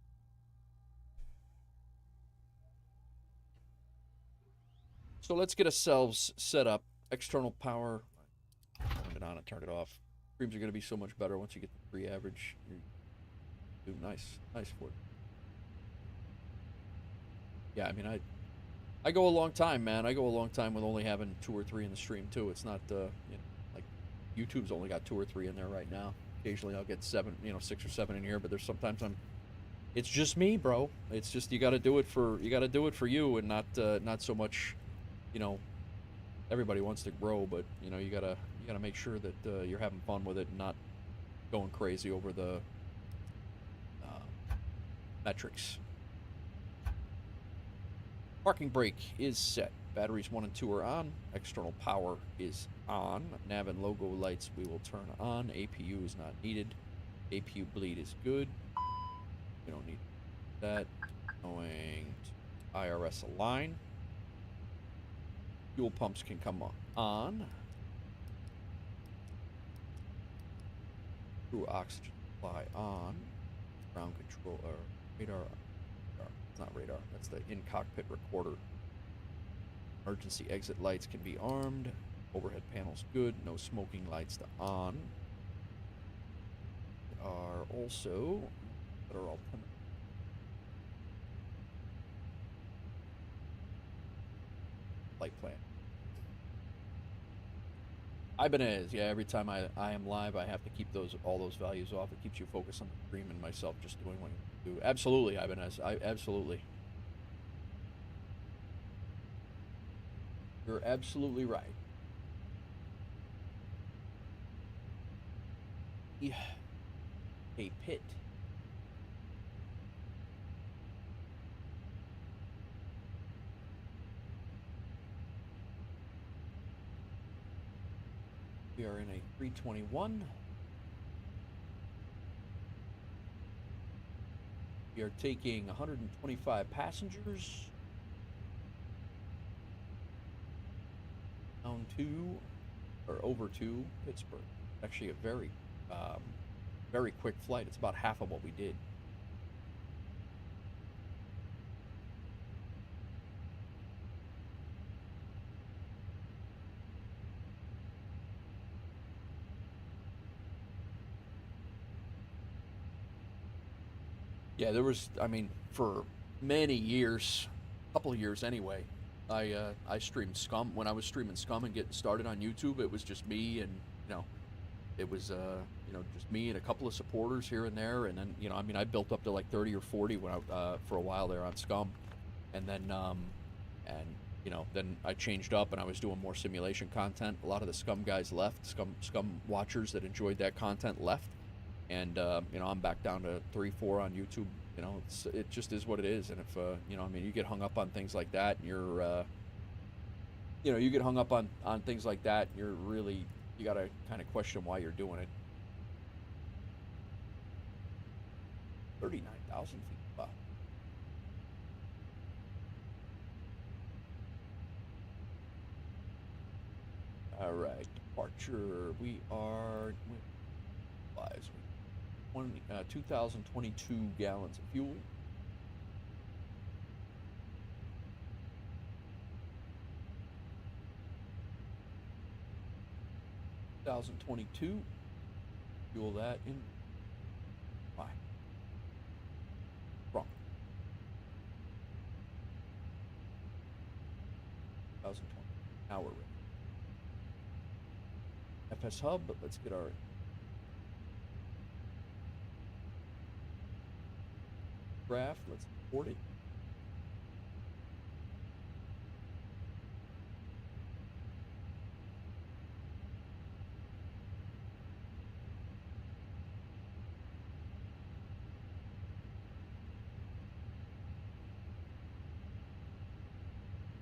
So let's get ourselves set up. External power. Turn it on and turn it off. Streams are going to be so much better once you get the free average. Dude, nice for it. Yeah, I mean, I go a long time, man. I go a long time with only having 2 or 3 in the stream too. It's not you know, like YouTube's only got 2 or 3 in there right now. Occasionally I'll get 7, 6 or 7 in here, but there's sometimes it's just me, bro. It's just you got to do it for you and not so much, you know. Everybody wants to grow, but you know you gotta make sure that you're having fun with it and not going crazy over the metrics. Parking brake is set. Batteries 1 and 2 are on. External power is on. Nav and logo lights we will turn on. APU is not needed. APU bleed is good. We don't need that. Going to IRS align. Fuel pumps can come on. Crew oxygen supply on. Ground control or radar. It's not radar. That's the in-cockpit recorder. Emergency exit lights can be armed. Overhead panels good. No smoking lights to on. We are also better alternative. Light plan. Ibanez, yeah, every time I am live, I have to keep all those values off. It keeps you focused on the stream and myself just doing what you do. Absolutely, Ibanez. Absolutely. You're absolutely right. Yeah. A pit. We are in a 321. We are taking 125 passengers. Down to, or over to Pittsburgh. Actually a very, very quick flight. It's about half of what we did. Yeah, there was, I mean, for many years, a couple of years anyway, I streamed Scum. When I was streaming Scum and getting started on YouTube, it was just me and, you know, it was, you know, just me and a couple of supporters here and there. And then, you know, I mean, I built up to like 30 or 40 when for a while there on Scum. And then, and, you know, then I changed up and I was doing more simulation content. A lot of the Scum guys left. Scum watchers that enjoyed that content left. And, you know, I'm back down to 3, 4 on YouTube. You know, it just is what it is. And if, you know, I mean, you get hung up on things like that and you're, you know, you get hung up on things like that and you're really, you got to kind of question why you're doing it. 39,000 feet. Wow. All right, departure. We are, 2,022 gallons of fuel. Fuel that in. Why? Wrong. 2020. Now we're ready. FS hub, but let's get our graph. Let's import it.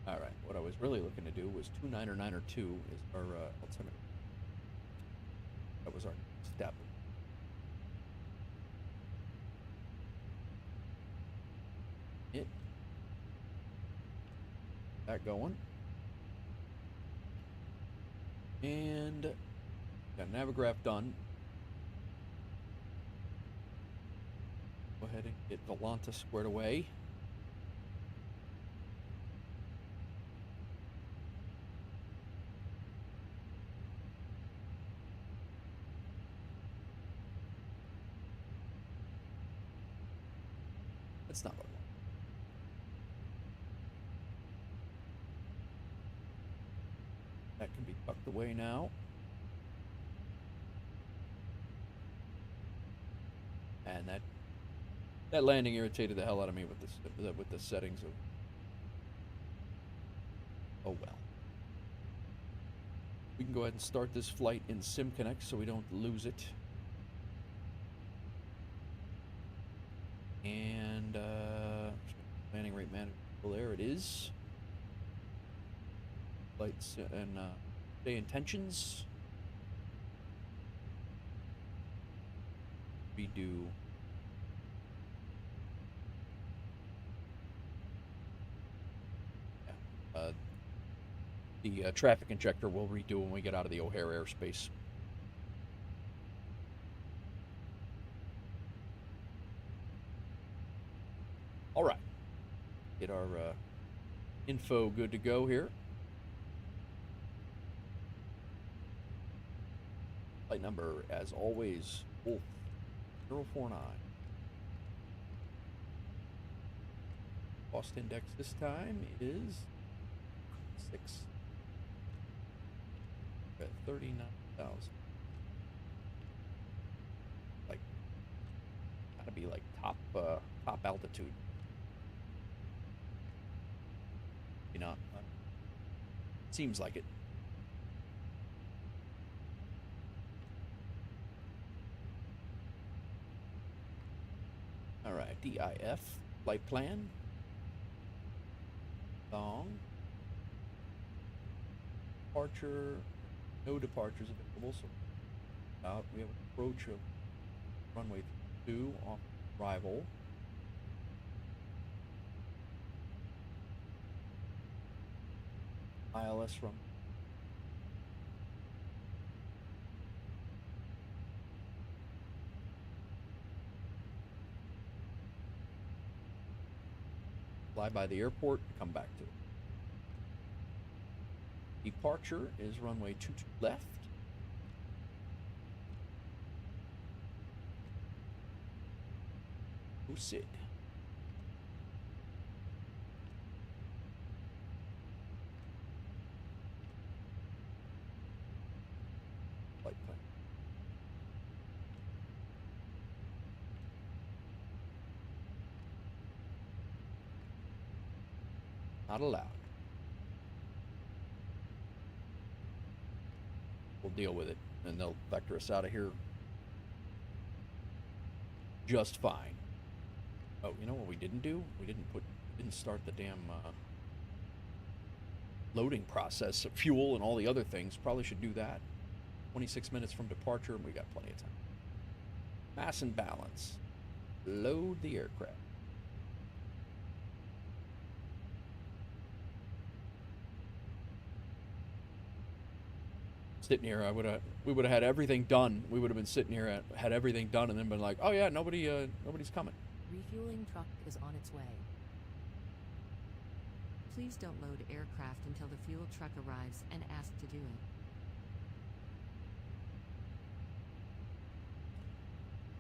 All right, what I was really looking to do was 2992 is our altimeter. That was our step. it. That going. And got Navigraph done. Go ahead and get Volanta squared away. That's not what I want. That can be tucked away now. And that landing irritated the hell out of me with the settings of. Oh well. We can go ahead and start this flight in SimConnect so we don't lose it. And landing rate manager. Well, there it is. Flights and SayIntentions. We do. Yeah. The traffic injector we'll redo when we get out of the O'Hare airspace. All right. Get our info good to go here. Flight number, as always, Wolf 049. Cost index this time is 6. We're at 39,000. Like, gotta be like top altitude. You know, seems like it. All right, DIF flight plan. Thown. Departure. No departures available. So we have an approach of runway 2 off arrival. ILS from fly by the airport and come back to it. Departure is runway 22 left. Sid. Flight plan. Not allowed. We'll deal with it, and they'll vector us out of here just fine. Oh, you know what we didn't do? We didn't start the damn loading process of fuel and all the other things. Probably should do that. 26 minutes from departure, and we got plenty of time. Mass and balance. Load the aircraft. Sitting here, we would have had everything done. We would have been sitting here, had everything done, and then been like, oh yeah, nobody's coming. Refueling truck is on its way. Please don't load aircraft until the fuel truck arrives and ask to do it.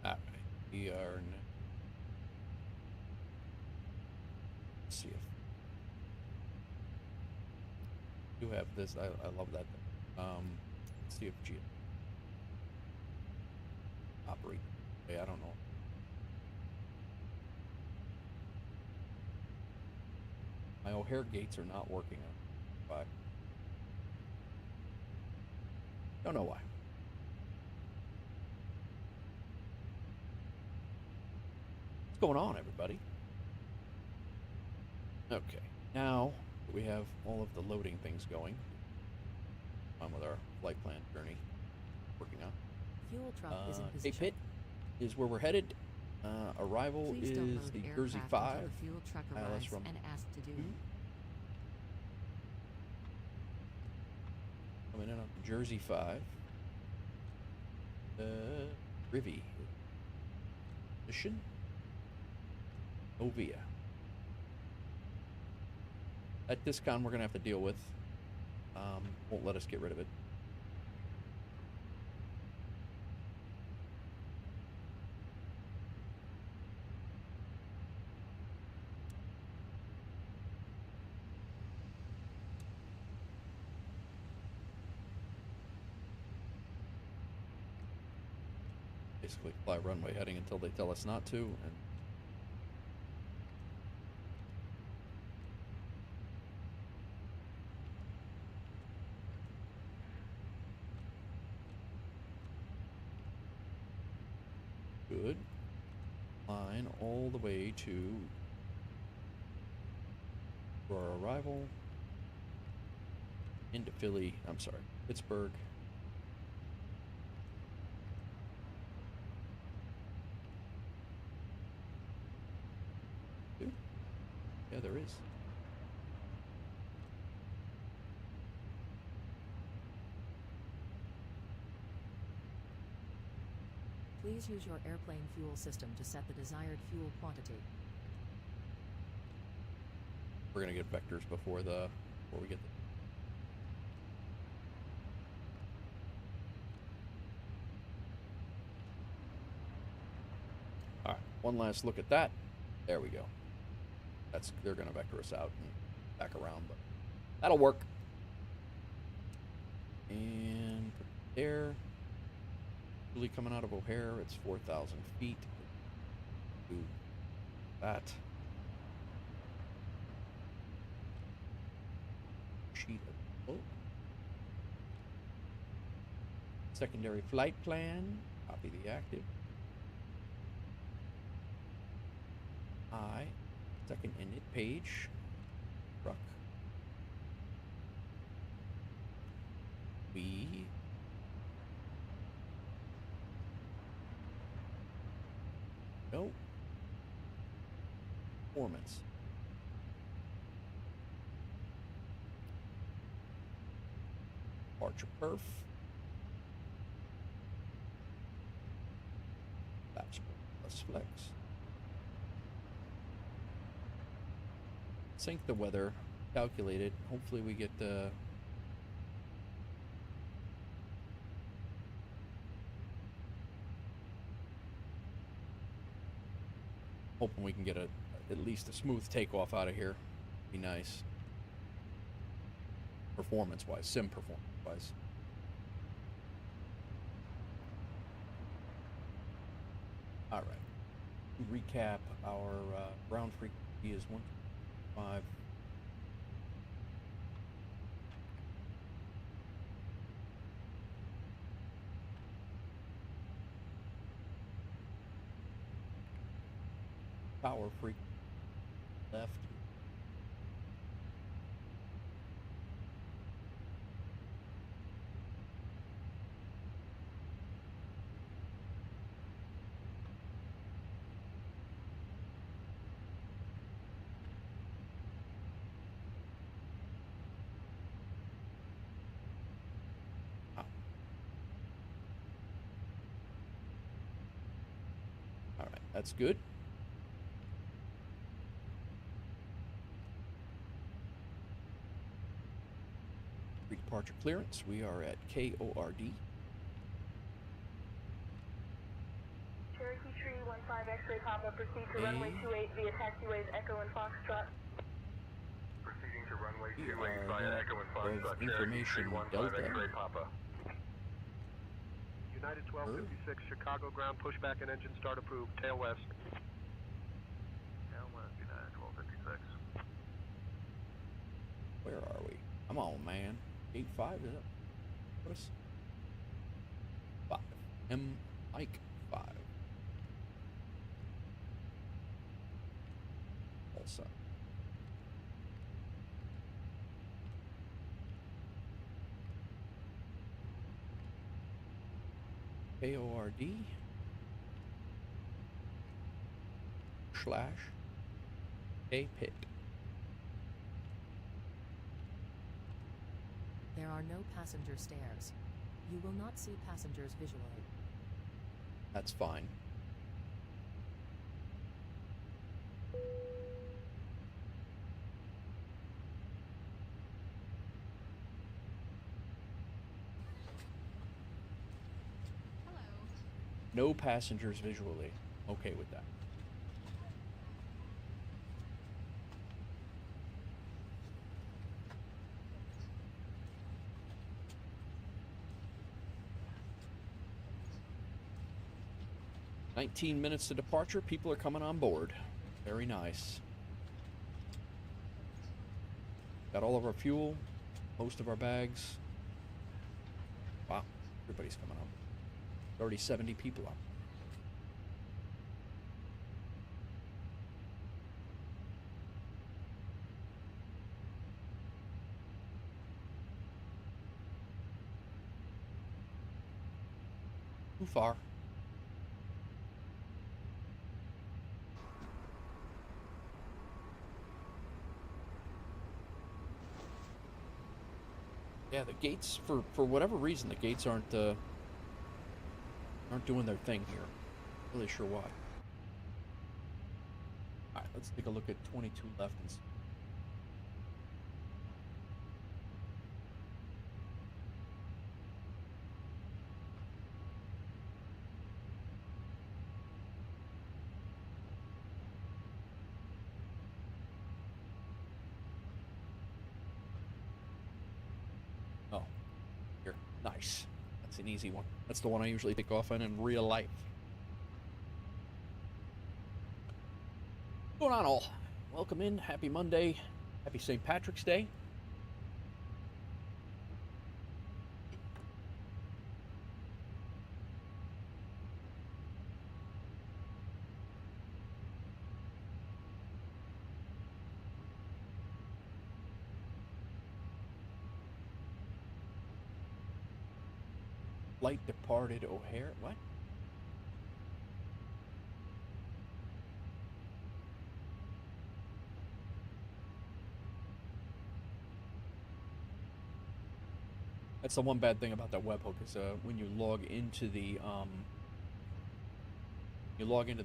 Alright, we are. Let's see if. Do have this. I love that. Let's see if G. Operate. Hey, I don't know. My O'Hare gates are not working. Why? Don't know why. What's going on, everybody? Okay, now that we have all of the loading things going, on with our flight plan journey working out. Fuel truck is in position. A-Pit is where we're headed. Arrival Please don't is load the aircraft Jersey until 5. the fuel truck ILS arrives from and asked to do it. Coming in on the Jersey 5. Rivy. Mission. Novia. That discount we're going to have to deal with. Won't let us get rid of it. Basically fly runway heading until they tell us not to, and good. Line all the way to for our arrival into Philly. I'm sorry, Pittsburgh. Yeah, there is. Please use your airplane fuel system to set the desired fuel quantity. We're gonna get vectors before we get the all right, one last look at that. There we go. They're gonna vector us out and back around, but that'll work. And there, really coming out of O'Hare, it's 4,000 feet. Do that. Sheet of boat. Secondary flight plan. Copy the active. Second init page. Truck. No. Performance. Departure perf. Batch plus flex. Sync the weather. Calculate it. Hopefully we get the hoping we can get at least a smooth takeoff out of here. Be nice. Performance-wise, sim performance-wise. All right. To recap, our ground frequency is 1.5. Power freak left. All right, that's good. Departure clearance, we are at KORD. Cherokee Tree 15 X-ray Papa, proceed to runway 28 via taxiways Echo and Foxtrot. Proceeding to runway 28 via Echo and Foxtrot, Cherokee Tree 15 X-ray Papa. United 1256, Chicago ground pushback and engine start approved, tail west. Tail west, United 1256. Where are we? Come on, man. Gate 5 is up. What is 5? Mike 5. Also. KORD. a pit. There are no passenger stairs. You will not see passengers visually. That's fine. No passengers visually. Okay with that. "19 minutes to departure. People are coming on board. Very nice. Got all of our fuel, most of our bags. Wow, everybody's coming on. Already 70 people up. Too far. Yeah, the gates, for whatever reason, the gates aren't doing their thing here. Not really sure why. Alright, let's take a look at 22 left and see. Oh, here. Nice. That's an easy one. That's the one I usually take off in real life. What's going on, all? Welcome in. Happy Monday. Happy St. Patrick's Day. Flight departed O'Hare. What? That's the one bad thing about that webhook is when you log into the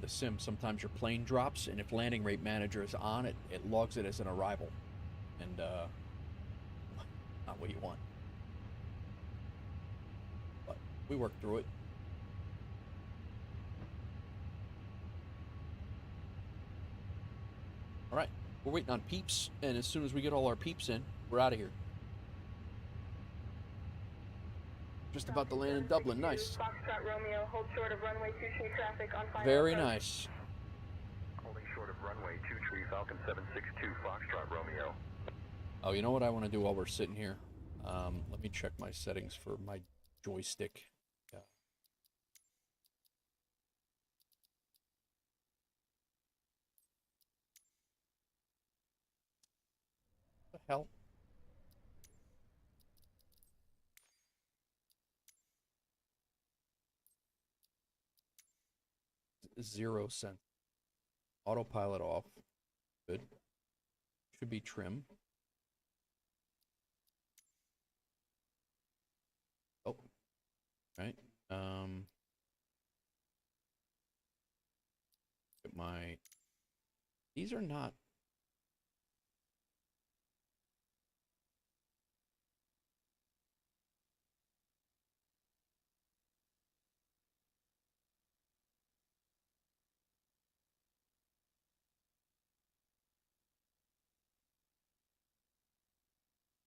sim, sometimes your plane drops, and if landing rate manager is on it, it logs it as an arrival, and not what you want. But we worked through it. All right, we're waiting on peeps, and as soon as we get all our peeps in, we're out of here. Just about to land in Dublin. Nice. Foxtrot Romeo, hold short of runway 23 traffic on final Very approach. nice. Holding short of runway 23, Falcon 762, Foxtrot Romeo. Oh, you know what I want to do while we're sitting here? Let me check my settings for my joystick. Yeah. What the hell? 0 cents. Autopilot off. Good. Should be trim. Oh. Right. Get my. These are not.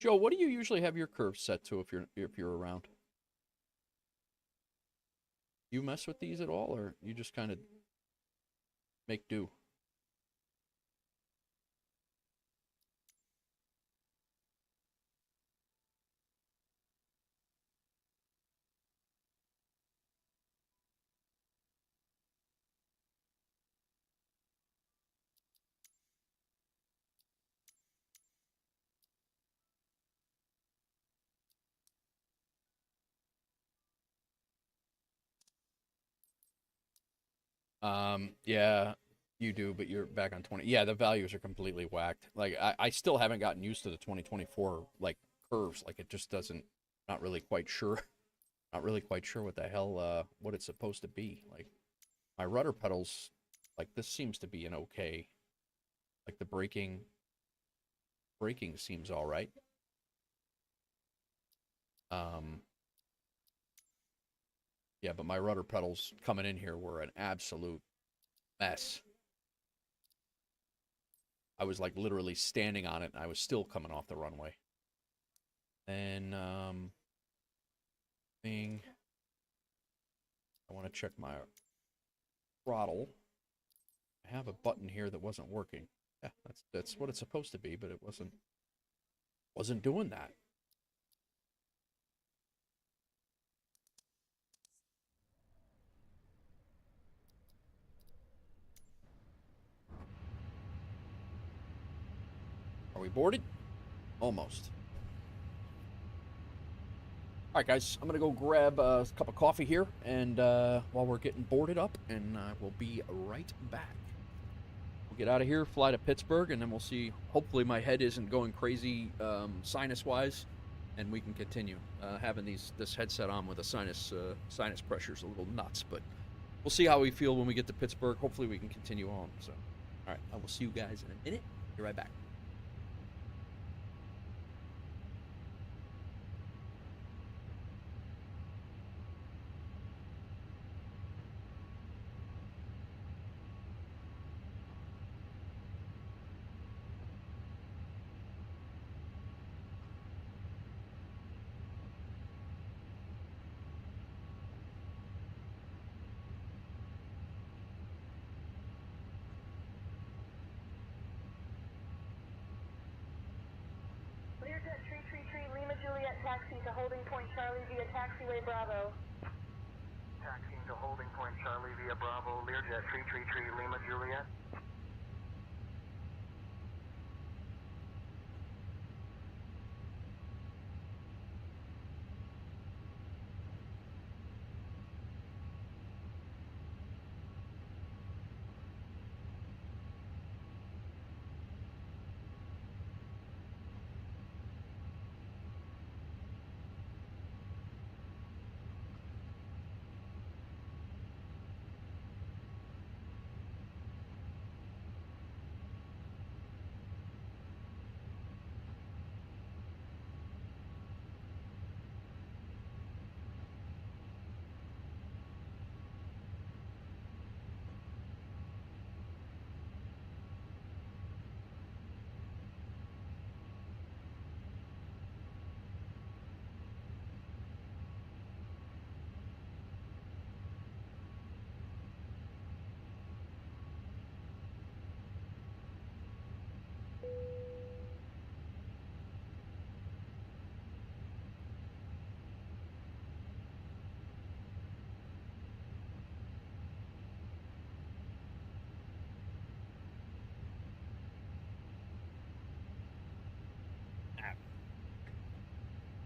Joe, what do you usually have your curves set to if you're around? You mess with these at all, or you just kind of make do? Yeah. You do, but you're back on 20. Yeah, the values are completely whacked. Like, I still haven't gotten used to the 2024, like, curves. Like, it just doesn't, not really quite sure. Not really quite sure what the hell, what it's supposed to be. Like, my rudder pedals, like, this seems to be an okay. Like, the braking seems all right. Yeah, but my rudder pedals coming in here were an absolute mess. I was like literally standing on it and I was still coming off the runway. Then, I want to check my throttle. I have a button here that wasn't working. Yeah, that's what it's supposed to be, but it wasn't doing that. Are we boarded? Almost. All right, guys, I'm going to go grab a cup of coffee here, and while we're getting boarded up, and we'll be right back. We'll get out of here, fly to Pittsburgh, and then we'll see. Hopefully my head isn't going crazy sinus-wise, and we can continue. Having this headset on with a sinus pressure is a little nuts, but we'll see how we feel when we get to Pittsburgh. Hopefully we can continue on. So, all right, I will see you guys in a minute. Be right back. Learjet 333 Lima Juliet taxi to holding point Charlie via taxiway Bravo. Taxiing to holding point Charlie via Bravo, Learjet 333 Lima Juliet.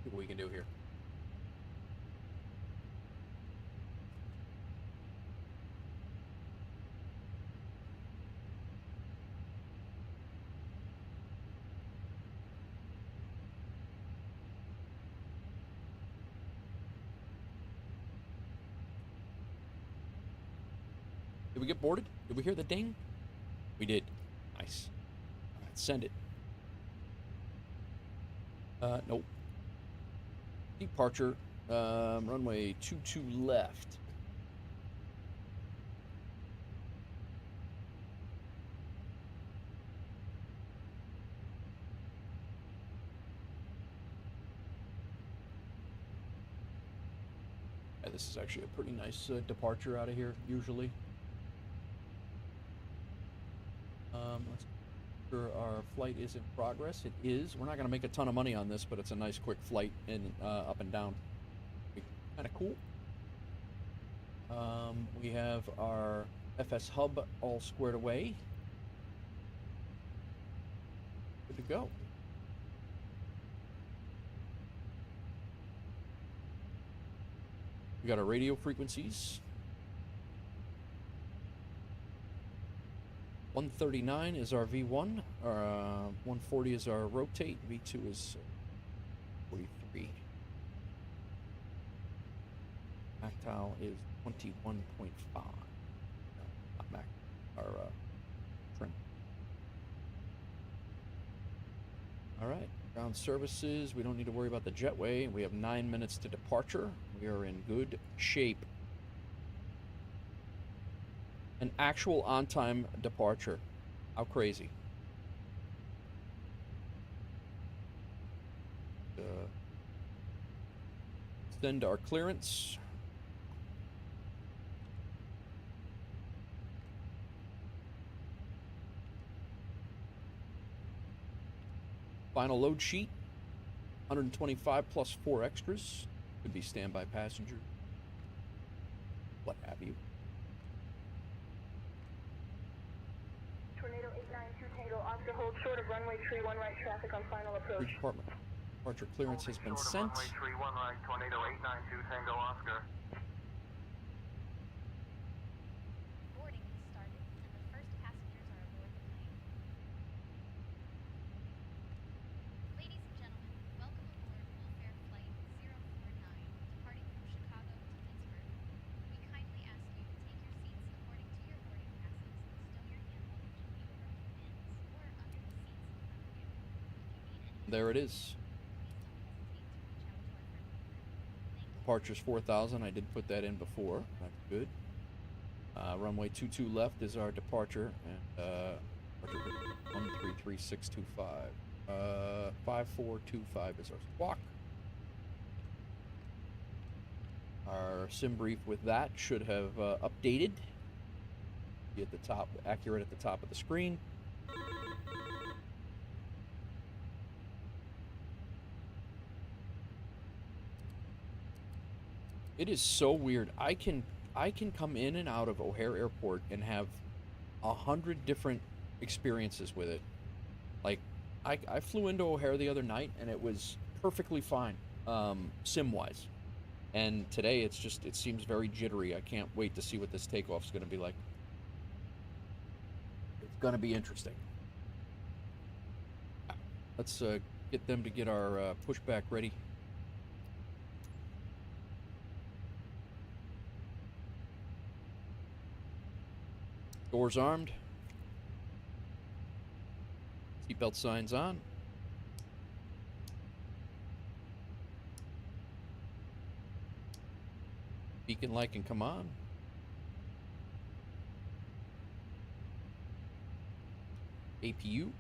See what we can do here. Did we get boarded? Did we hear the ding? We did. Nice. All right, send it. Nope. Departure. Runway 22 left. Yeah, this is actually a pretty nice departure out of here, usually. Let's make sure our flight is in progress. It is. We're not going to make a ton of money on this, but it's a nice quick flight in up and down. Kind of cool. We have our FS hub all squared away. Good to go. We got our radio frequencies. 139 is our V1. 140 is our rotate. V2 is 43. MACTOW is 21.5. No, not MAC. Our trim. All right. Ground services. We don't need to worry about the jetway. We have 9 minutes to departure. We are in good shape. An actual on-time departure. How crazy. Send our clearance. Final load sheet. 125 plus 4 extras. Could be standby passenger. What have you. Tornado 892 Tango Oscar, hold short of runway 31 right, traffic on final approach. Department. Departure clearance has been sent. Runway 31 right, Tornado 892 Tango Oscar. Boarding has started, and the first passengers are aboard the plane. Ladies and gentlemen, welcome aboard Wolf Air Flight 049, departing from Chicago to Pittsburgh. We kindly ask you to take your seats according to your boarding passes and stow your hand luggage in the overhead bins or under the seats in front of you. If you need any There it is. Departure's 4,000. I did put that in before. That's good. Runway 22 left is our departure. And 133625. 5425 is our squawk. Our sim brief with that should have updated. Be at the top, accurate at the top of the screen. It is so weird. I can come in and out of O'Hare Airport and have 100 different experiences with it. Like, I flew into O'Hare the other night and it was perfectly fine, sim-wise. And today it seems very jittery. I can't wait to see what this takeoff's going to be like. It's going to be interesting. Let's get them to get our pushback ready. Doors armed. Seatbelt signs on. Beacon light can come on. APU.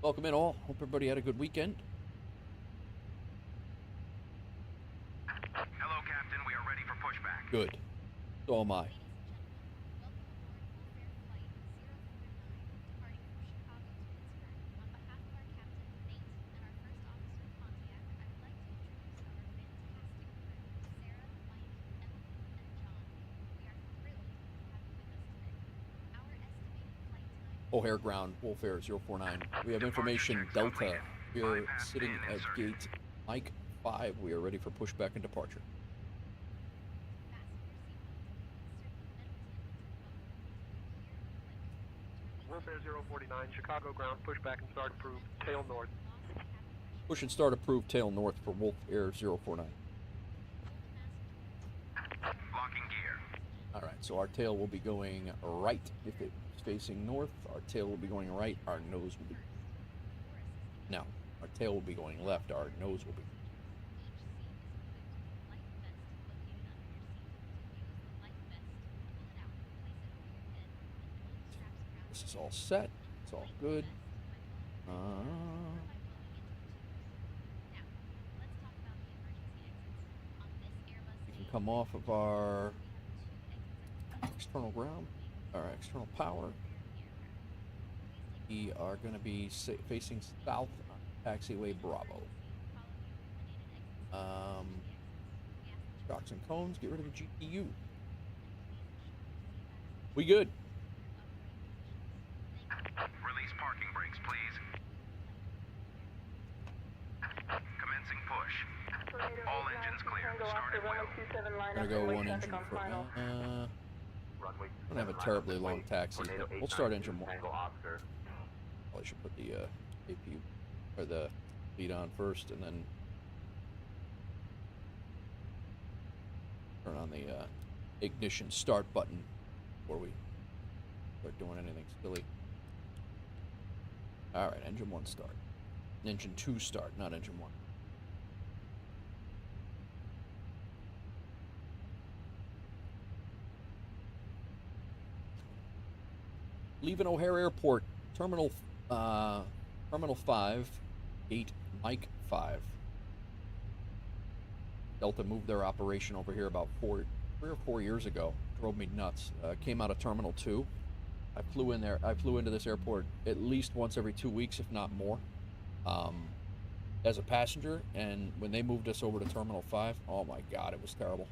Welcome in all. Hope everybody had a good weekend. Hello, Captain. We are ready for pushback. Good. So am I. O'Hare ground, Wolf Air 049. We have information Delta. We are sitting at gate Mike 5. We are ready for pushback and departure. Wolf Air 049, Chicago ground, pushback and start approved, tail north. Push and start approved, tail north for Wolf Air 049. Locking gear. Alright, so our tail will be going right if it's facing north. Our tail will be going right. Our nose will be... No, our tail will be going left. Our nose will be... This is all set. It's all good. We can come off of our external ground, our external power. We are going to be facing south on taxiway Bravo. Shocks and cones, get rid of the GPU. We good. Release parking brakes, please. Commencing push. All engines clear. Start at will. Gonna go one engine for runway Don't have a terribly long taxi. But we'll start engine 1. Tango Oscar. Probably should put the APU or the lead on first, and then turn on the ignition start button before we start doing anything silly. All right, engine 1 start. Engine 2 start, not engine 1. Leaving O'Hare Airport, Terminal 5, Gate Mike 5. Delta moved their operation over here about 3 or 4 years ago. Drove me nuts. Came out of Terminal 2. I flew in there. I flew into this airport at least once every 2 weeks, if not more, as a passenger. And when they moved us over to Terminal 5, oh my God, it was terrible.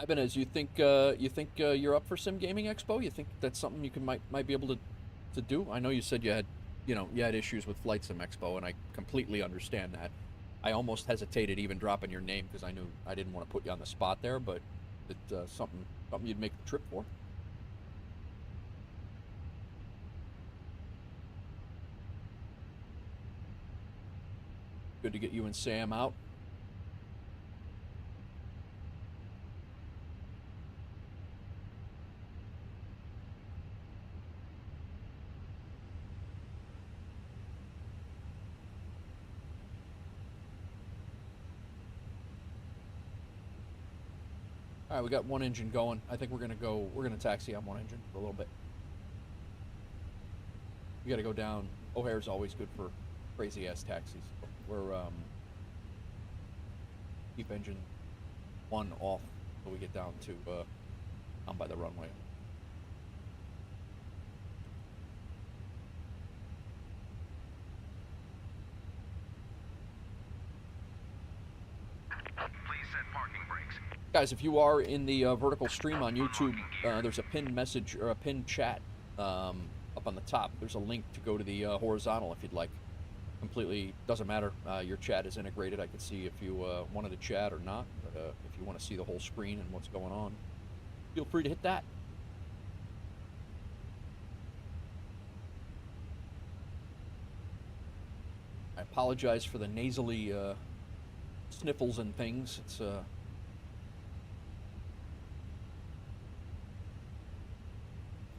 Ibanez, you think you're up for Sim Gaming Expo? You think that's something you might be able to do? I know you said you had issues with Flight Sim Expo, and I completely understand that. I almost hesitated even dropping your name because I knew I didn't want to put you on the spot there, but it's something you'd make the trip for. Good to get you and Sam out. All right, we got one engine going. I think we're gonna taxi on one engine for a little bit. We gotta go down. O'Hare's always good for crazy ass taxis. We're keep engine 1 off until we get down to down by the runway. Guys, if you are in the vertical stream on YouTube, there's a pinned message or a pinned chat up on the top. There's a link to go to the horizontal if you'd like. Completely doesn't matter. Your chat is integrated. I can see if you wanted to chat or not. But if you want to see the whole screen and what's going on, feel free to hit that. I apologize for the nasally sniffles and things. It's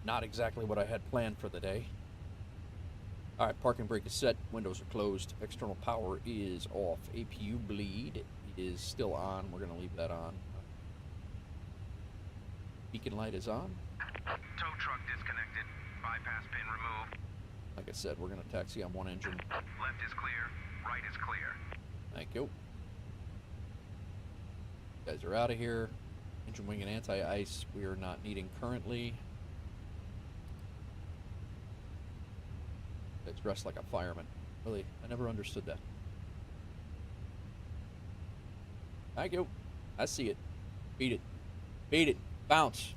not exactly what I had planned for the day. All right, parking brake is set. Windows are closed. External power is off. APU bleed is still on. We're going to leave that on. Beacon light is on. Tow truck disconnected. Bypass pin removed. Like I said, we're going to taxi on one engine. Left is clear. Right is clear. Thank you. Guys are out of here. Engine wing and anti-ice we are not needing currently. It's dressed like a fireman. Really, I never understood that. Thank you. I see it. Beat it. Beat it. Bounce.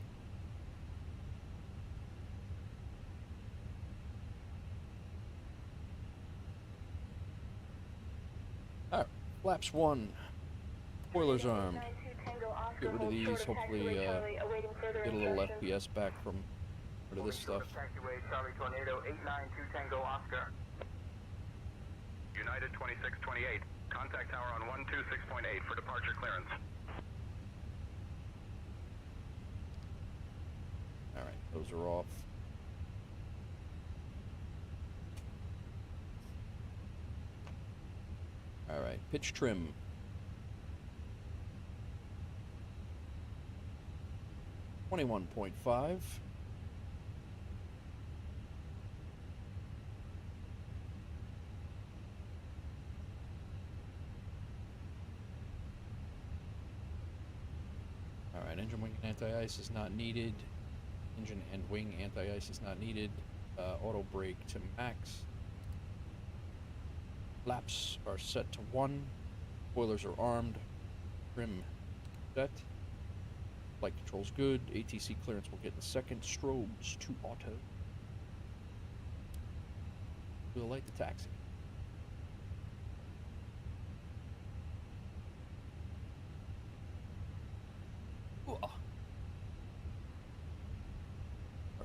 Alright, flaps 1. Spoilers armed. Get rid of these, hopefully get a little FPS back from rid of this stuff. Taxiway Charlie Tornado 892 Tango Oscar. United 2628. Contact tower on 126.8 for departure clearance. Alright, those are off. Alright, pitch trim. $21.5. Alright, engine wing anti-ice is not needed. Engine and wing anti-ice is not needed. Auto brake to max. Flaps are set to 1. Spoilers are armed. Trim set. Flight control's good. ATC clearance will get in a second. Strobes to auto. We'll light the taxi. Ooh. Our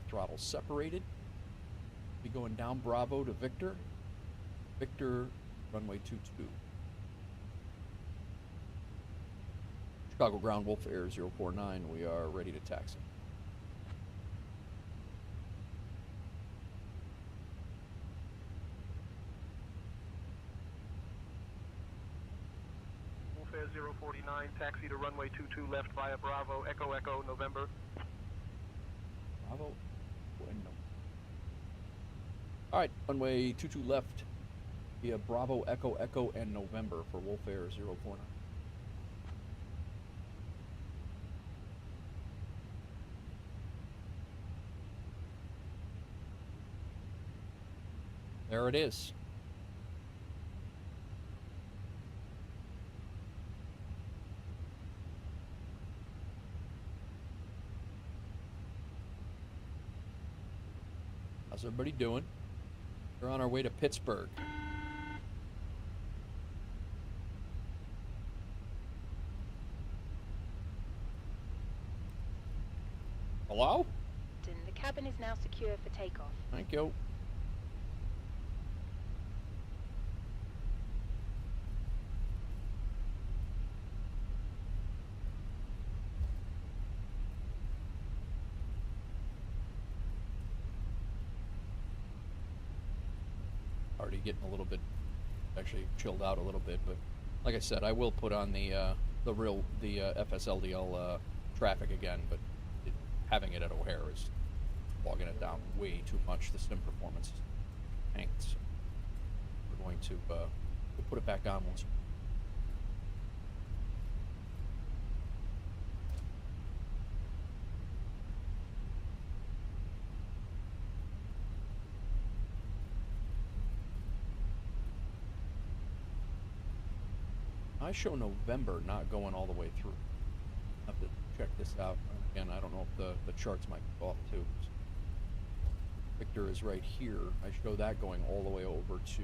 throttle's separated. Be going down Bravo to Victor. Victor, runway 22. Chicago Ground, Wolf Air 049. We are ready to taxi. Wolf Air 049, taxi to runway 22 left via Bravo, Echo Echo, November. Bravo. Bueno. All right, runway 22 left via Bravo, Echo Echo, and November for Wolf Air 049. There it is. How's everybody doing? We're on our way to Pittsburgh. Hello? The cabin is now secure for takeoff. Thank you. Already getting a little bit, actually chilled out a little bit, but like I said, I will put on the FSLDL traffic again, but having it at O'Hare is bogging it down way too much. The sim performance is tanked. So we're going to we'll put it back on once. I show November not going all the way through. I'll have to check this out. Again, I don't know if the charts might go off too. Victor is right here. I show that going all the way over to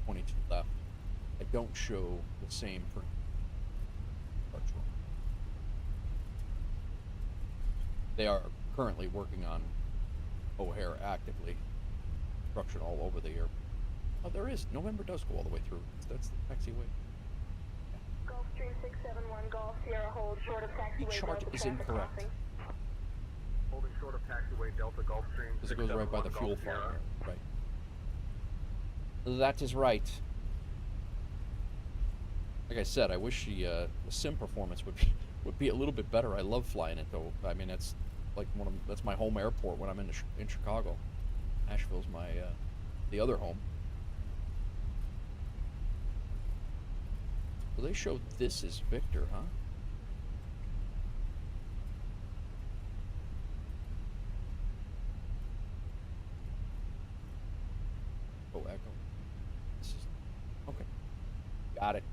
22 left. I don't show the same for charts. They are currently working on O'Hare actively. Construction all over the air. Oh, there is. November does go all the way through. That's the taxiway. Gulfstream 671 Golf Sierra hold short of taxiway. The chart Delta is traffic incorrect. crossing. Holding short of taxiway Delta Gulfstream. Because it goes right by the fuel farm. Right. That is right. Like I said, I wish the sim performance would be a little bit better. I love flying it though. I mean, that's like that's my home airport when I'm in Chicago. Asheville's my the other home. So they showed this as Victor, huh? Oh, Echo. This is okay. Got it.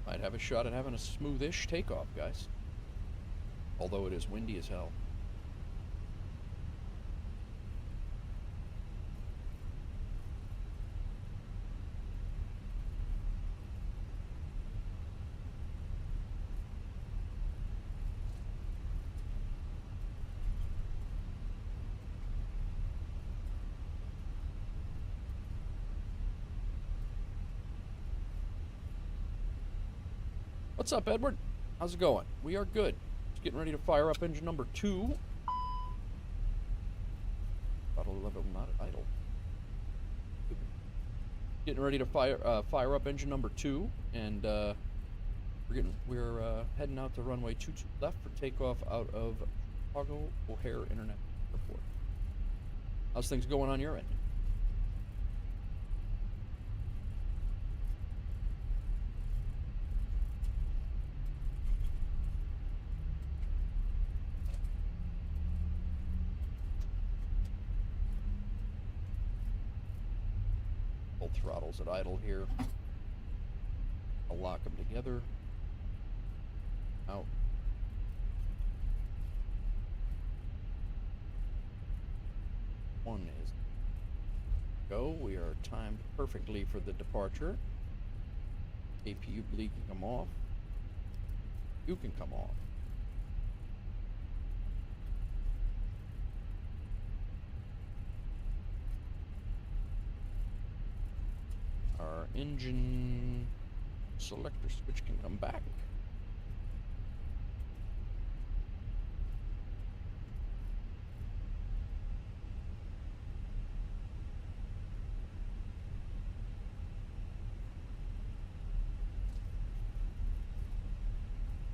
Might have a shot at having a smooth-ish takeoff, guys. Although it is windy as hell. What's up, Edward? How's it going? We are good. Just getting ready to fire up engine number 2. Throttle level not at idle. Getting ready to fire up engine number 2, and we're heading out to runway 22 left for takeoff out of Chicago O'Hare International Airport. How's things going on your end? Throttles at idle here. I'll lock them together. Out. One is go. We are timed perfectly for the departure. APU bleed can come off. You can come off. Our engine selector switch can come back.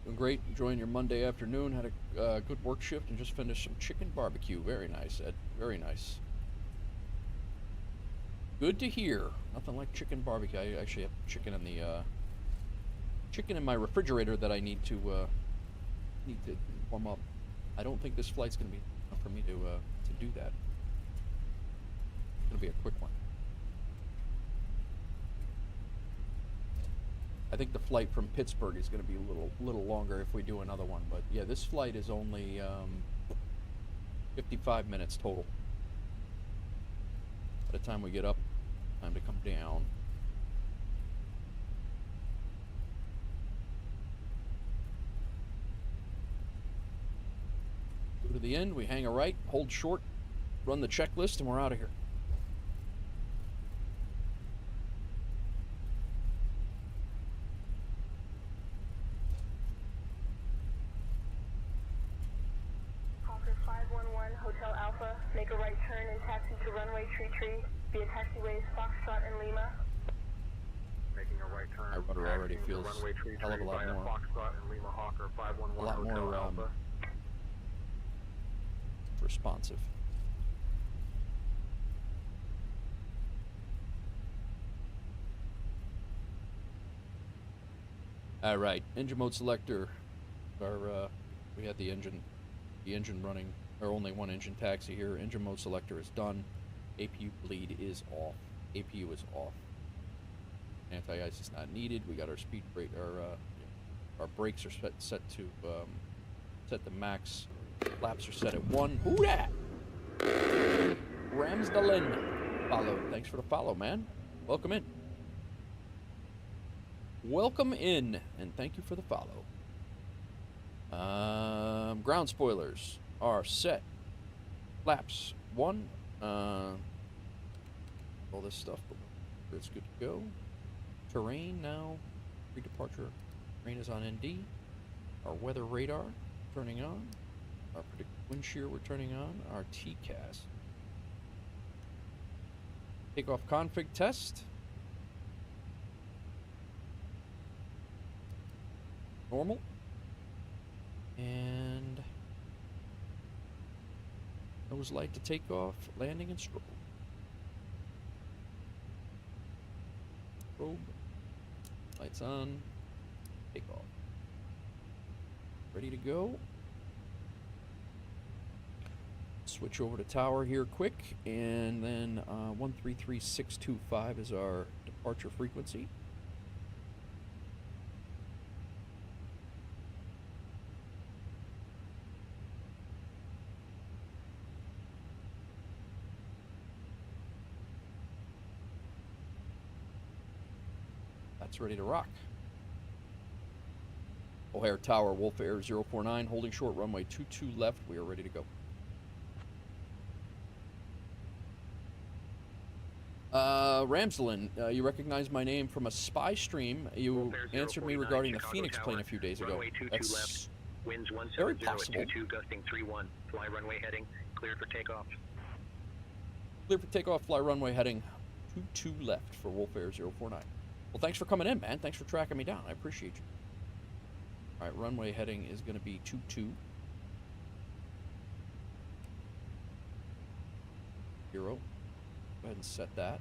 Doing great, enjoying your Monday afternoon. Had a good work shift and just finished some chicken barbecue. Very nice, Ed. Very nice. Good to hear. Nothing like chicken barbecue. I actually have chicken in the chicken in my refrigerator that I need to warm up. I don't think this flight's gonna be enough for me to do that. It's gonna be a quick one. I think the flight from Pittsburgh is gonna be a little longer if we do another one. But yeah, this flight is only 55 minutes total. By the time we get up, time to come down. Go to the end, we hang a right, hold short, run the checklist, and we're out of here. Hawker 511, Hotel Alpha, make a right turn and taxi to runway 33 via taxiways Foxtrot and Lima. Making a right turn. My rudder already taxiing to feels runway a hell of a lot via more. Foxtrot and Lima Hawker 511 A lot Hotel more Alpha. responsive. All right, engine mode selector. We had the engine running. Or only one engine taxi here. Engine mode selector is done. APU bleed is off. APU is off. Anti-ice is not needed. We got our speed brake. Our brakes are set to max. Flaps are set at 1. Who dat? Ramsdalen followed. Thanks for the follow, man. Welcome in. Welcome in, and thank you for the follow. Ground spoilers are set. Flaps 1. All this stuff, but it's good to go. Terrain now. Pre-departure. Terrain is on ND. Our weather radar turning on. Our predicted wind shear we're turning on. Our TCAS. Takeoff config test. Normal. And nose light to take off, landing and strobe. Strobe. Lights on. Take off. Ready to go. Switch over to tower here quick, and then 133625 is our departure frequency. That's ready to rock. O'Hare Tower, Wolf Air 049, holding short, runway 22 left. We are ready to go. Ramsdalen, you recognize my name from a spy stream. You answered me regarding the Phoenix plane a few days ago. That's winds very 170 possible. at 22, gusting 31. Fly runway heading, cleared for takeoff. Clear for takeoff, fly runway heading 22 left for Wolf Air 049. Well, thanks for coming in, man. Thanks for tracking me down. I appreciate you. All right, runway heading is going to be 22. 0. Go ahead and set that.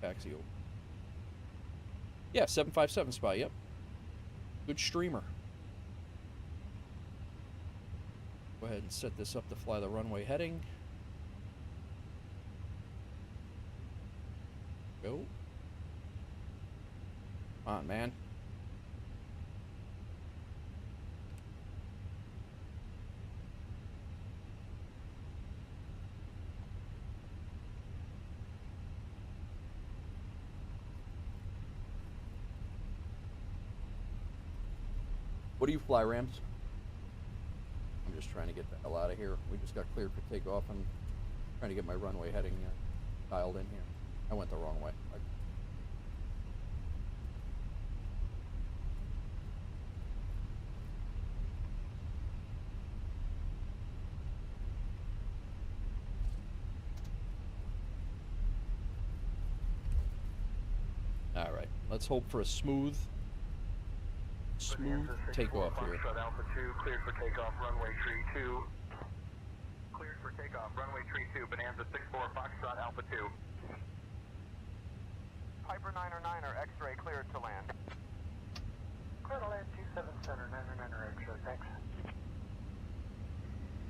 Taxi over. Yeah, 757 spy, yep. Good streamer. Go ahead and set this up to fly the runway heading. Go. Come on, man. What do you fly, Rams? I'm just trying to get the hell out of here. We just got cleared for takeoff. I'm trying to get my runway heading dialed in here. I went the wrong way. All right, let's hope for a smooth takeoff here. Alpha 2, cleared for takeoff, runway tree 2. Cleared for takeoff, runway tree 2, Bonanza 64, Foxtrot Alpha 2. Piper 9er, X-ray cleared to land. Clear to land 27 center, 9er, X-ray, thanks.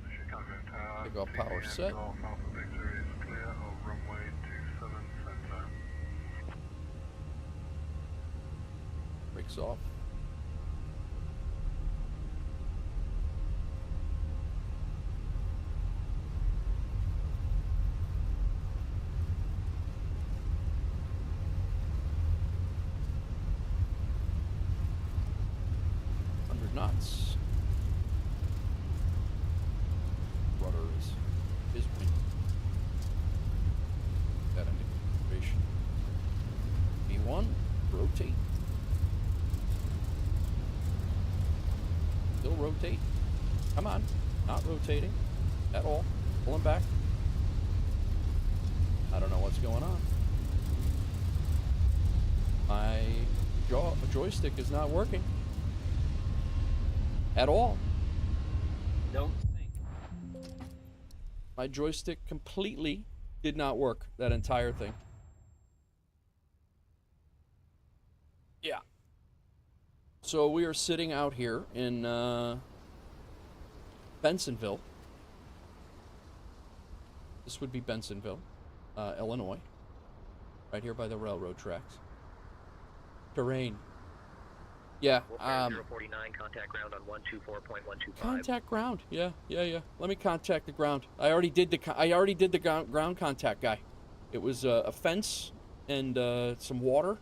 Chicago Tower. Takeoff power set. Alpha Victor is clear of runway 27 center. Brakes off. Knots. Rudder is wing. That into configuration. V1, rotate. Still rotate. Come on. Not rotating at all. Pulling back. I don't know what's going on. My joystick is not working. At all. Don't think. My joystick completely did not work, that entire thing. Yeah. So we are sitting out here in Bensonville. This would be Bensonville, Illinois. Right here by the railroad tracks. Terrain. Yeah, 049, contact ground on 124.125. Contact ground. Yeah. Let me contact the ground. I already did the ground contact, guy. It was a fence and some water.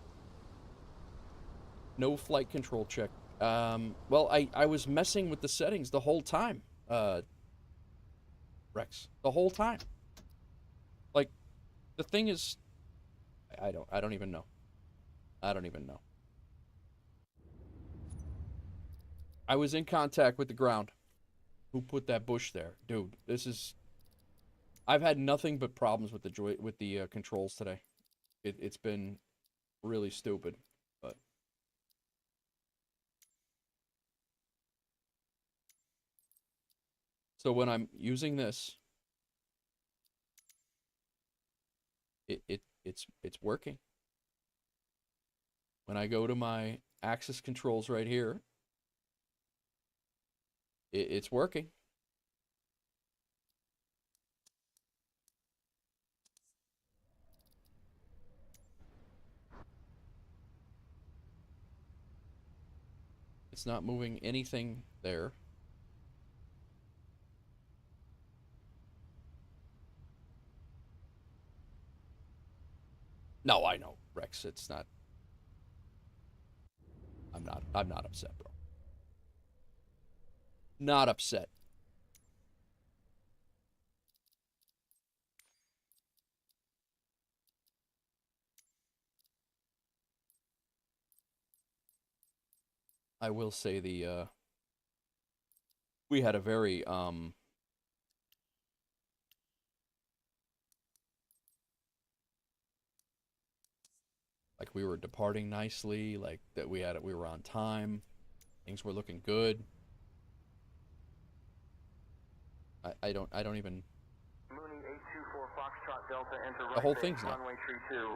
No flight control check. Well, I was messing with the settings the whole time, Rex. The whole time. Like, the thing is, I don't even know. I don't even know. I was in contact with the ground. Who put that bush there? Dude, this is... I've had nothing but problems with the controls today. It's been really stupid, but... So when I'm using this, it's working. When I go to my axis controls right here, it's working. It's not moving anything there. No, I know, Rex, it's not. I'm not upset, bro. Not upset. I will say we had a very like we were departing nicely, like that we were on time. Things were looking good. I don't even. Mooney 824 Foxtrot Delta enter The whole right thing's base, not. runway tree 2.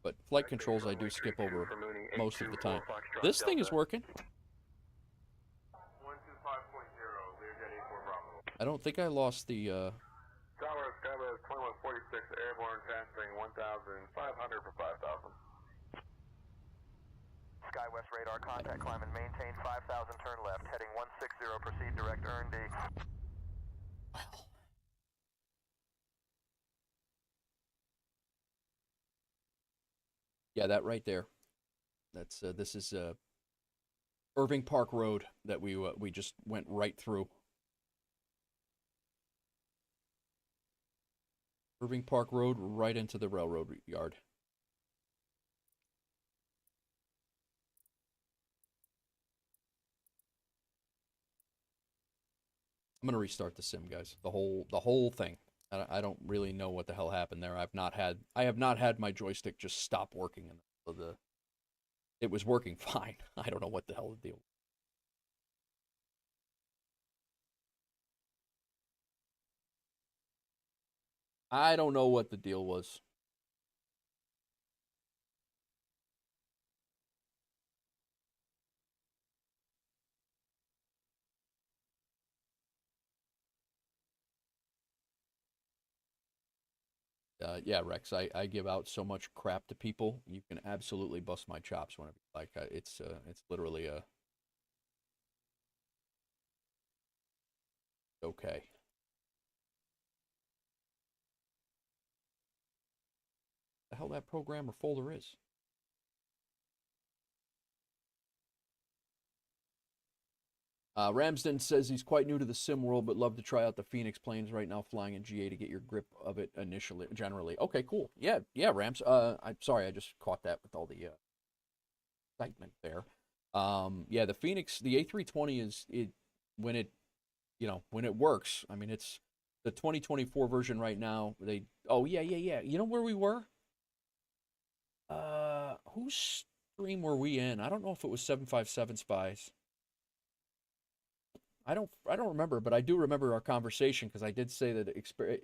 But flight controls I do skip over most of the time. This thing is working. 125.0, Learjet 84 Bravo. I don't think I lost the Skywest 2146 airborne passing 1,500 for 5,000. Skywest radar contact climb and maintain 5,000 turn left heading 160 proceed direct earn D. Well. Yeah, that right there. That's this is Irving Park Road that we just went right through. Irving Park Road right into the railroad yard. I'm gonna restart the sim, guys. The whole thing. I don't really know what the hell happened there. I have not had my joystick just stop working in the. It was working fine. I don't know what the hell the deal. I don't know what the deal was. Yeah, Rex, I give out so much crap to people. You can absolutely bust my chops whenever you like. It's literally a okay. The hell that program or folder is? Ramsden says he's quite new to the sim world, but love to try out the Fenix planes right now, flying in GA to get your grip of it generally. Okay, cool. Yeah, Rams. I'm sorry, I just caught that with all the excitement there. Yeah, the Fenix, the A320 is when it works. I mean, it's the 2024 version right now. Oh yeah. You know where we were? Whose stream were we in? I don't know if it was 757 Spies. I don't remember, but I do remember our conversation because I did say that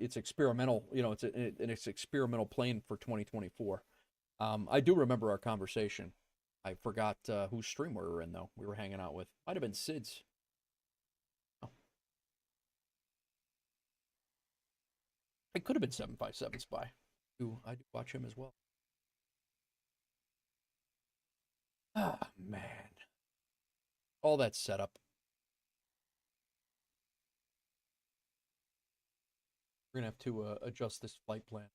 it's experimental. It's experimental plane for 2024. I do remember our conversation. I forgot whose stream we were in though. We were hanging out with. Might have been Sid's. Oh. It could have been 757 Spy. I do watch him as well. Ah, man. All that setup. We're going to have to adjust this flight plan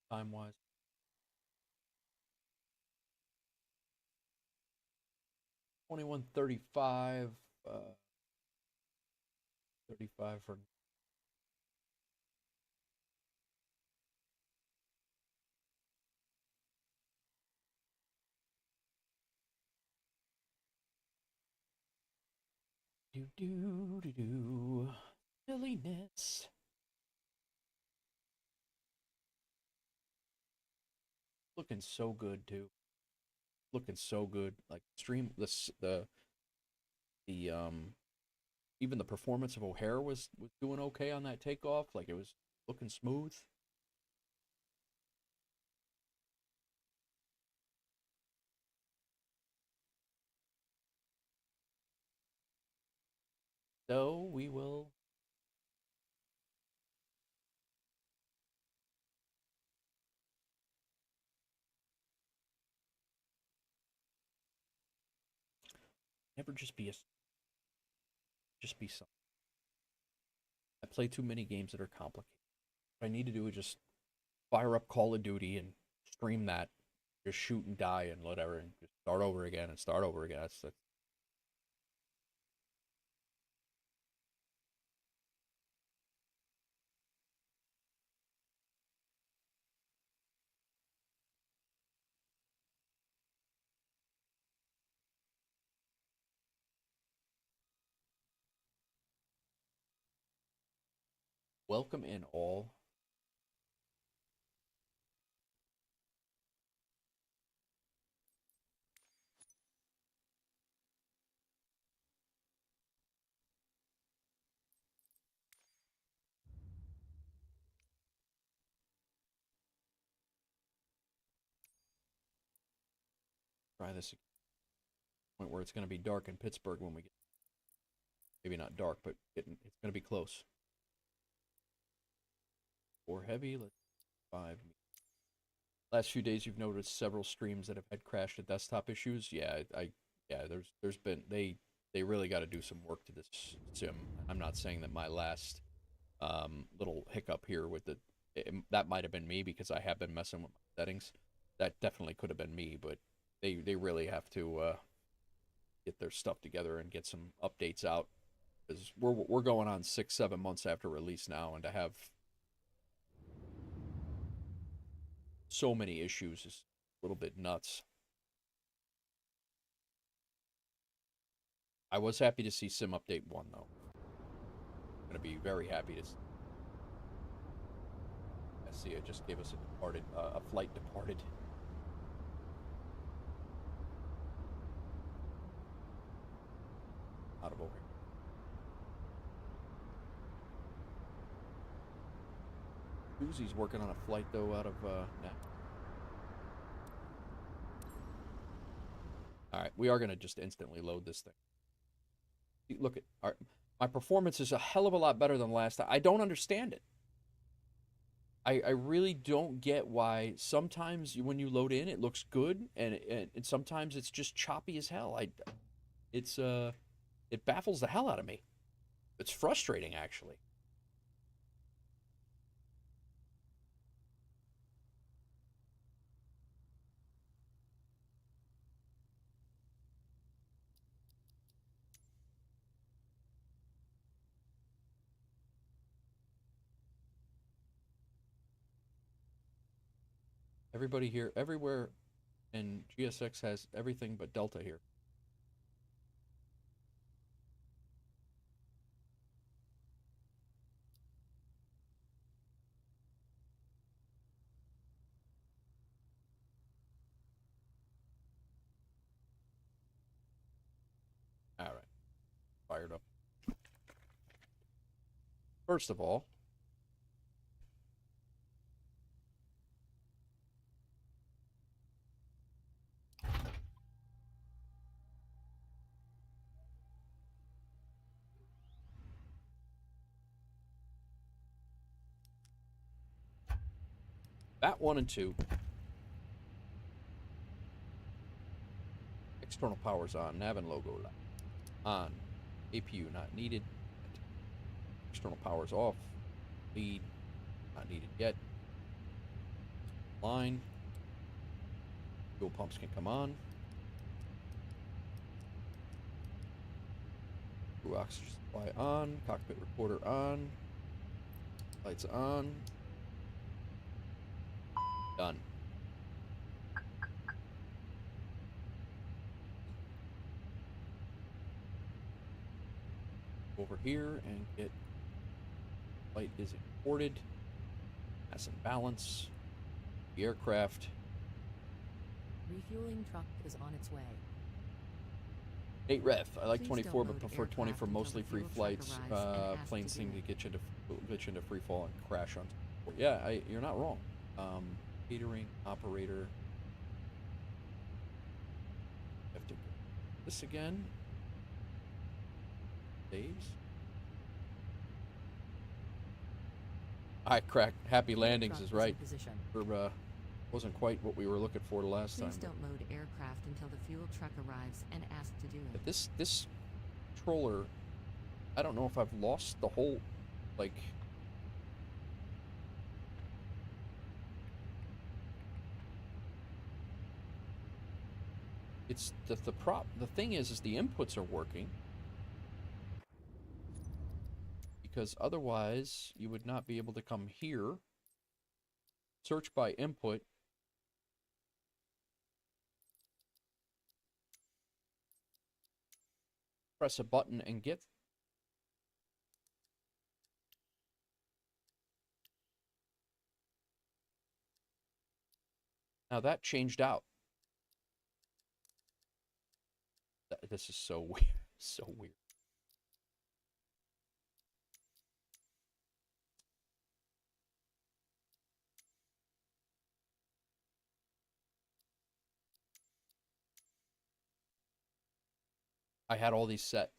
time-wise. 21:35, 35 for... Silliness. Looking so good too. Looking so good. Like the even the performance of O'Hare was doing okay on that takeoff. Like it was looking smooth. So we will never just be something. I play too many games that are complicated. What I need to do is just fire up Call of Duty and stream that, just shoot and die and whatever, and just start over again and start over again. That's welcome in all. Try this again. Point where it's going to be dark in Pittsburgh when we get. Maybe not dark, but it's going to be close. 4 heavy. Let's 5. Last few days, you've noticed several streams that have had crashed and desktop issues. Yeah, there's been they really got to do some work to this sim. I'm not saying that my last little hiccup here with that might have been me because I have been messing with my settings. That definitely could have been me, but they really have to get their stuff together and get some updates out. Because we're going on 6-7 months after release now, and to have so many issues is a little bit nuts. I was happy to see Sim Update 1, though. I'm going to be very happy to see. I see it just gave us a flight departed. Out of over. Susie's working on a flight, though, out of Alright, we are going to just instantly load this thing. Look at my performance is a hell of a lot better than last time. I don't understand it. I really don't get why sometimes when you load in it looks good and sometimes it's just choppy as hell. It baffles the hell out of me. It's frustrating, actually. Everybody here, everywhere, and GSX has everything but Delta here. All right, fired up. First of all, Bat 1 and 2. External power's on. Nav and logo on. APU not needed. External power's off. Lead not needed yet. Line. Fuel pumps can come on. Crew oxygen supply on. Cockpit recorder on. Lights on. Done. Over here and get flight is imported. Mass and balance. The aircraft. Refueling truck is on its way. 8 ref. I like Please 24, don't but load prefer 20 for aircraft mostly until free the fuel flights. truck arrives and ask Planes to seem do to it. get you into free fall and crash on. Yeah, you're not wrong. Catering operator. Have to this again. Saves. Alright, crack. Happy landings is right. Wasn't quite what we were looking for the last time. Please don't load aircraft until the fuel truck arrives and ask to do it. But this controller, I don't know if I've lost the whole, like, it's the thing is the inputs are working, because otherwise you would not be able to come here, search by input, press a button and get. Now that changed out. This is so weird. So weird. I had all these set.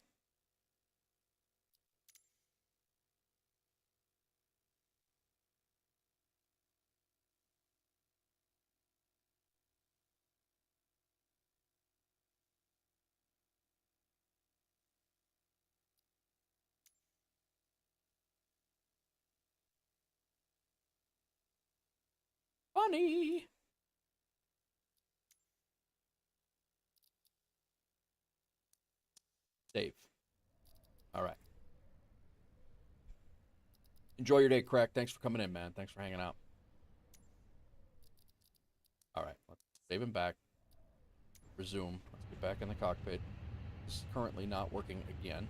Funny. Save. All right. Enjoy your day, Crack. Thanks for coming in, man. Thanks for hanging out. All right. Let's save him back. Resume. Let's get back in the cockpit. This is currently not working again.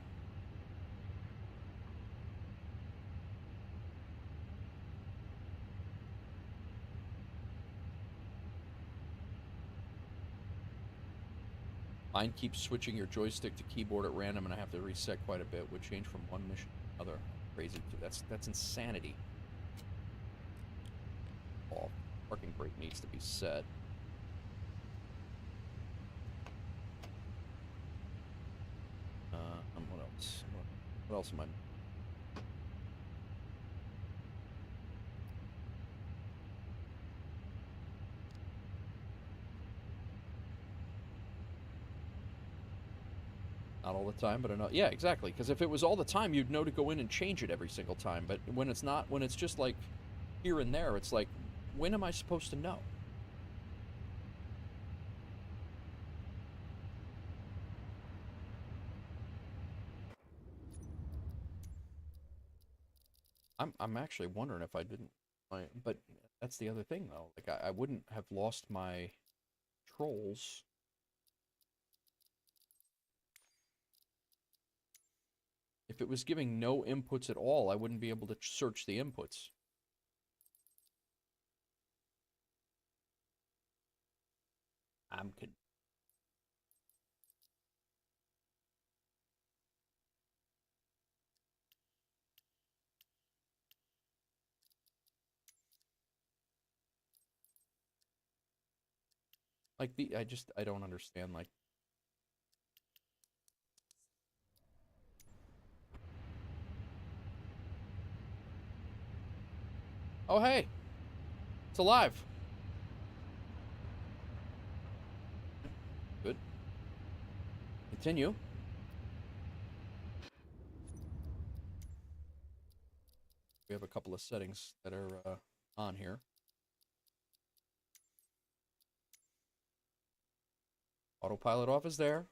Mine keeps switching your joystick to keyboard at random, and I have to reset quite a bit. Would change from one mission to another. Crazy. That's insanity. Oh, parking brake needs to be set. What else? What else am I? Not all the time, but enough. Yeah, exactly. Because if it was all the time, you'd know to go in and change it every single time. But when it's not, when it's just like here and there, it's like, when am I supposed to know? I'm actually wondering if I didn't. But that's the other thing, though. Like I wouldn't have lost my controls. If it was giving no inputs at all, I wouldn't be able to search the inputs. I'm confused. Like I don't understand, like. Oh, hey. It's alive. Good. Continue. We have a couple of settings that are on here. Autopilot off is there.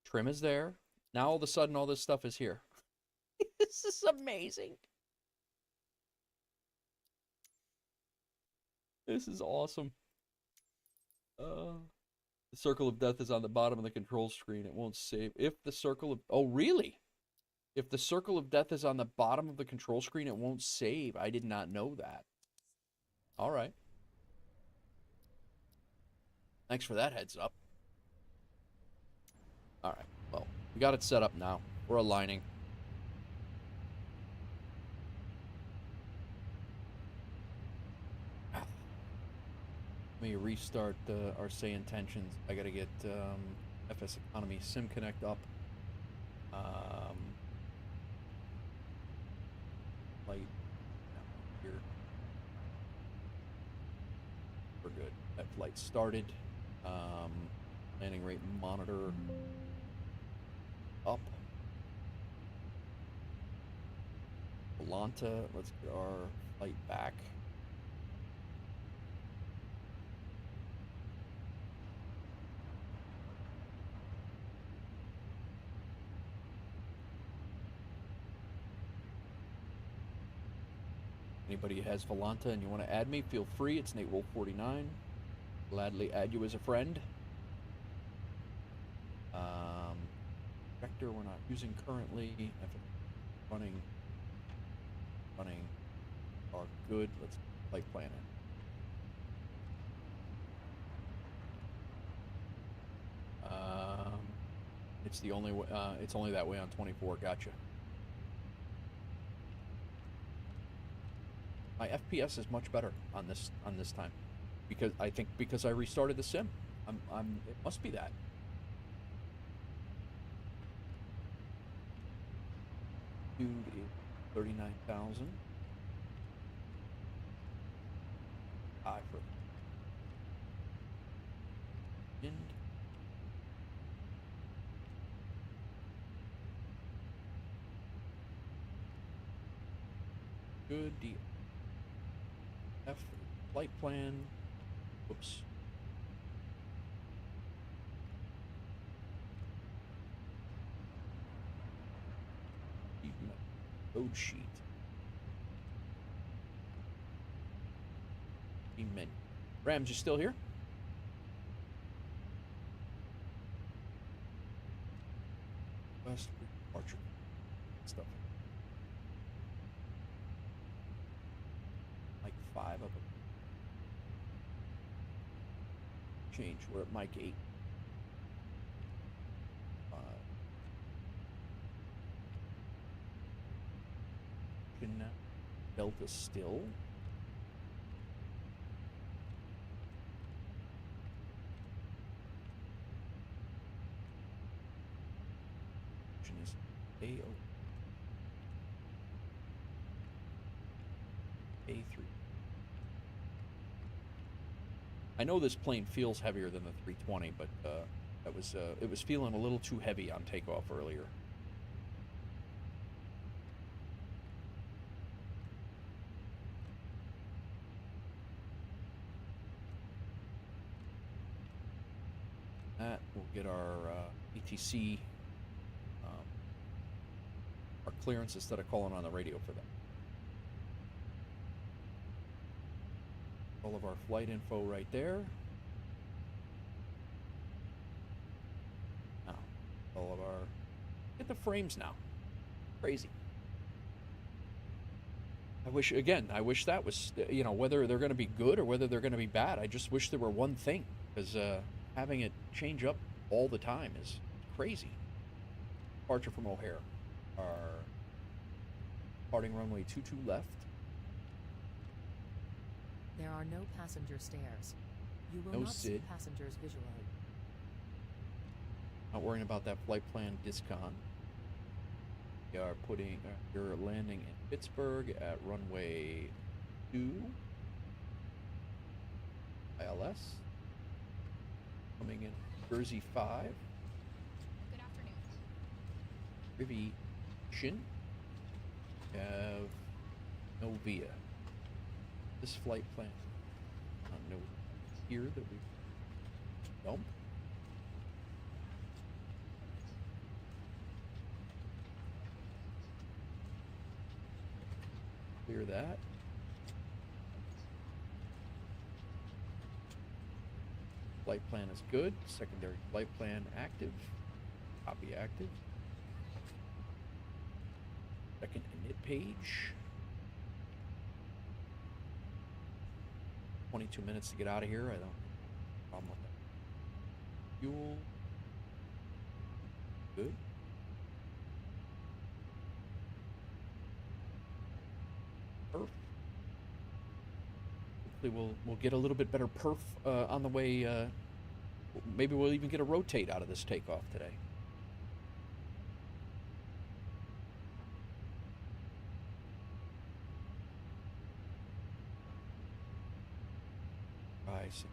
Trim is there. Now all of a sudden all this stuff is here. This is amazing. This is awesome. The circle of death is on the bottom of the control screen. It won't save. If the circle of... Oh, really? If the circle of death is on the bottom of the control screen, it won't save. I did not know that. All right. Thanks for that heads up. All right. Well, we got it set up now. We're aligning. Let me restart our SayIntentions. I gotta get FSEconomy Sim Connect up. Light here. We're good. That flight started. Landing rate monitor up. Volanta, let's get our flight back. Anybody has Volanta and you want to add me, feel free. It's Nate Wolf 49. Gladly add you as a friend. Vector we're not using currently. Running are good. Let's flight plan it. It's the only way. It's only that way on 24. Gotcha. My FPS is much better on this time, because I think because I restarted the sim. It must be that. Dude, 39,000. High for end. Good deal. F flight plan. Whoops. Code sheet. Team menu. Rams, you still here? West departure stuff. Like 5 of them. Change. We're at Mike 8. Delta still. Is A3. I know this plane feels heavier than the 320, but it was feeling a little too heavy on takeoff earlier. That will get our ATC, our clearance instead of calling on the radio for that. All of our flight info right there. Now, all of our, get the frames now. Crazy. I wish that was, you know, whether they're going to be good or whether they're going to be bad. I just wish there were one thing, because having it change up all the time is crazy. Departure from O'Hare. Our departing runway 22 left. There are no passenger stairs. You will No not see SID. passengers visually. Not worrying about that flight plan discon. We are putting, you're landing in Pittsburgh at runway 2. ILS. Coming in Jersey 5. Good afternoon. Aviation. We have Novia. This flight plan. No here that we dump. Clear that. Flight plan is good. Secondary flight plan active. Copy active. Second init page. 22 minutes to get out of here. I don't have a problem with that. Fuel. Good. Perf. Hopefully we'll get a little bit better perf on the way. Maybe we'll even get a rotate out of this takeoff today. I see.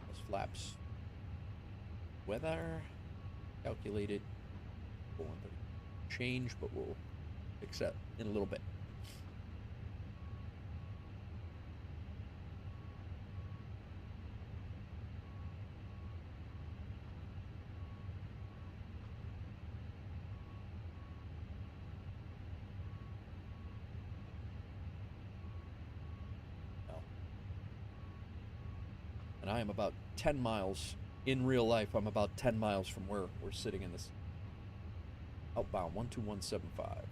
Those flaps. Weather. Calculated. Change, but we'll fix that in a little bit. And I am about 10 miles, in real life, I'm about 10 miles from where we're sitting in this outbound 12175.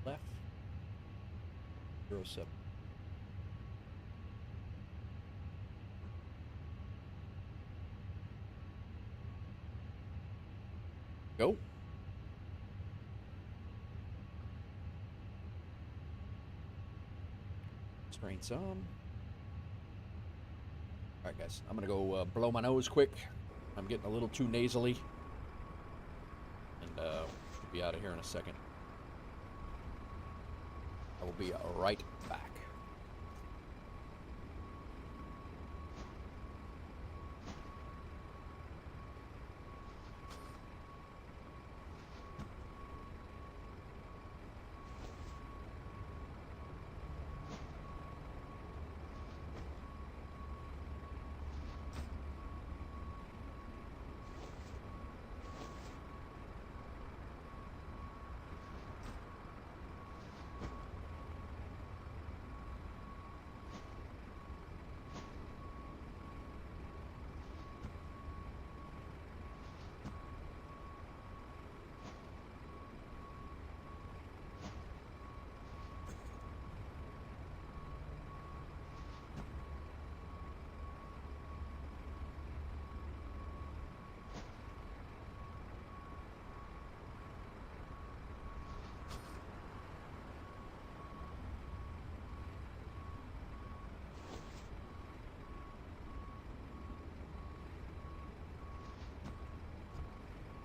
Left, 07. Go. Restraints on. All right, guys. I'm gonna go blow my nose quick. I'm getting a little too nasally, and we'll be out of here in a second. I will be right back.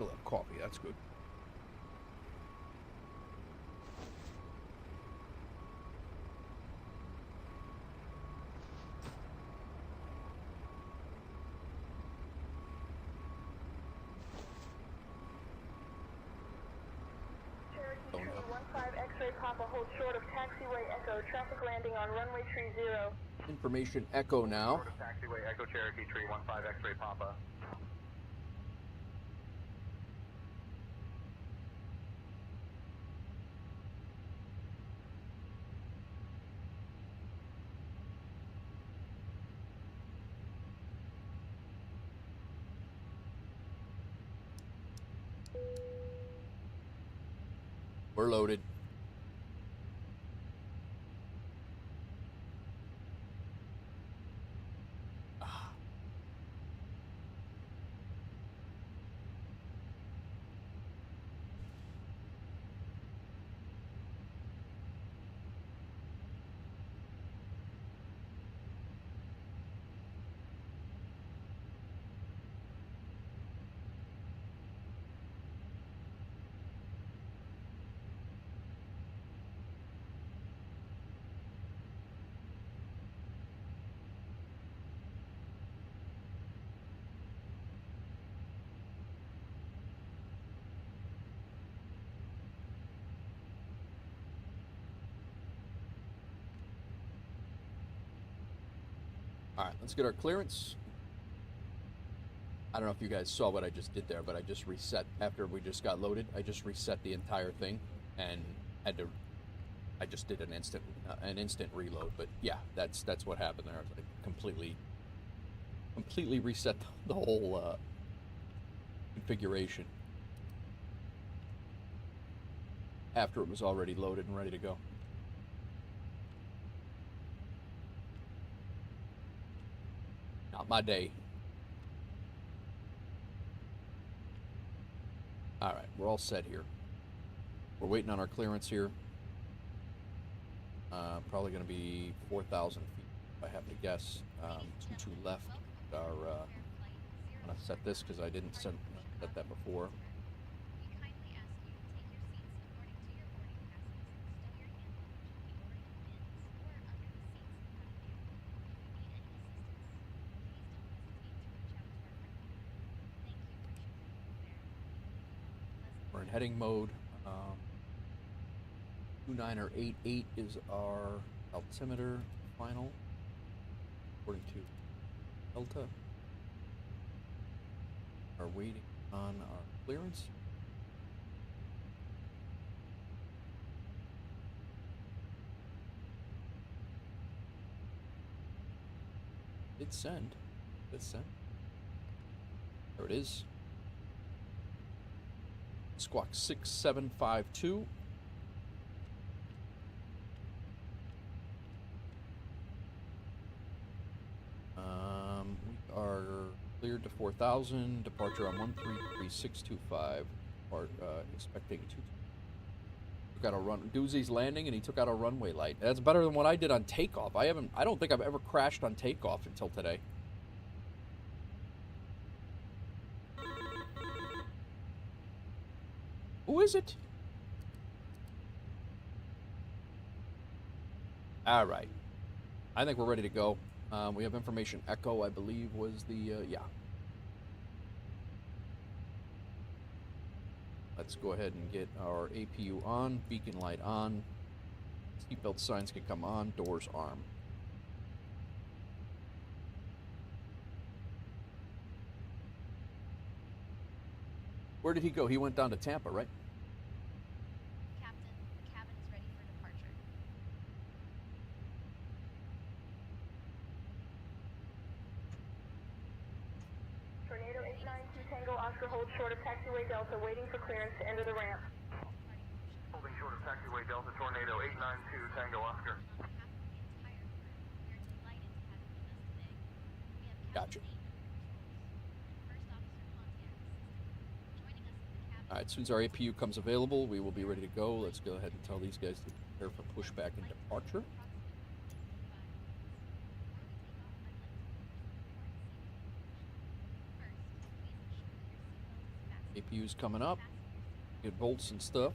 Still have coffee, that's good. Cherokee Tree 15 X-ray Papa, hold short of taxiway Echo, traffic landing on runway tree 0. Information Echo now. Short of taxiway Echo Cherokee Tree 15 X-ray Papa. We're loaded. All right, let's get our clearance. I don't know if you guys saw what I just did there, but I just reset after we just got loaded. I just reset the entire thing and had to. I just did an instant reload. But yeah, that's what happened there. I completely reset the whole configuration after it was already loaded and ready to go. Not my day. All right, we're all set here. We're waiting on our clearance here. Probably going to be 4,000 feet, if I have to guess. 22 left. I'm going to set this because I didn't set that before. We're in heading mode. 2988 is our altimeter final, according to Delta. Are waiting on our clearance. Did send. Did send. There it is. Squawk 6752. We are cleared to 4,000. Departure on 133625. Expecting two. Took out a run. Doozy's landing, and he took out a runway light. That's better than what I did on takeoff. I don't think I've ever crashed on takeoff until today. Who is it? All right. I think we're ready to go. We have information Echo, I believe, was the, yeah. Let's go ahead and get our APU on, beacon light on, seatbelt signs can come on, doors arm. Where did he go? He went down to Tampa, right? Captain, the cabin is ready for departure. Tornado 892 Tango Oscar, hold short of taxiway Delta, waiting for clearance to enter the ramp. Holding short of taxiway Delta Tornado 892 Tango Oscar. Gotcha. All right, as soon as our APU comes available, we will be ready to go. Let's go ahead and tell these guys to prepare for pushback and departure. APU's coming up. Get bolts and stuff.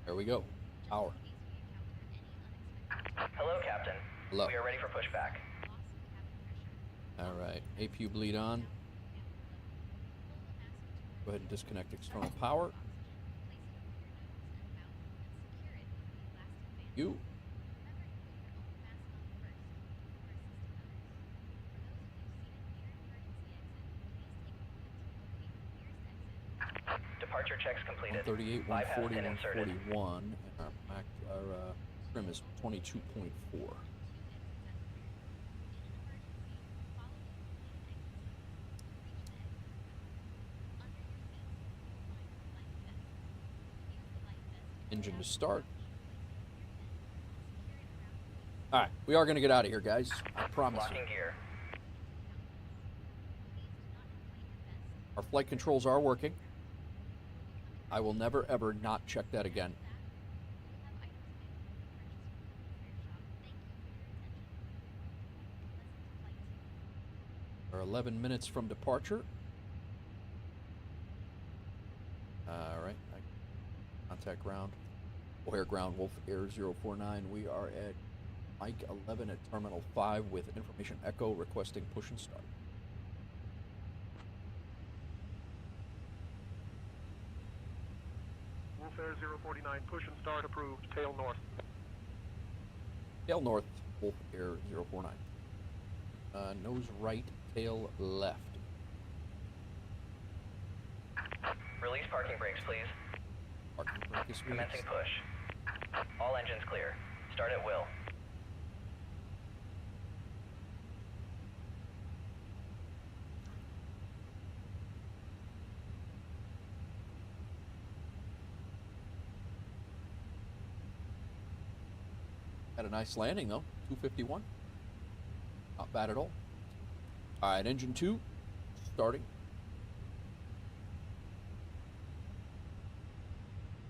There we go. Power. Hello, Captain. Hello. We are ready for pushback. All right. APU bleed on. Go ahead and disconnect external power. You. Departure checks completed. 138, Bypass 140, pin inserted. 141, and our trim is 22.4. Engine to start. All right, we are going to get out of here, guys. I promise you. Locking gear. Our flight controls are working. I will never, ever not check that again. We're 11 minutes from departure. All right. Contact ground. O'Hare ground, Wolf Air 049. We are at Mike 11 at Terminal 5 with information echo requesting push and start. Wolf Air 049, push and start approved. Tail north. Tail north, Wolf Air 049. Nose right, tail left. Release parking brakes, please. Parking brake is Commencing released. push. All engines clear. Start at will. Had a nice landing though, 251. Not bad at all. All right, engine 2, starting.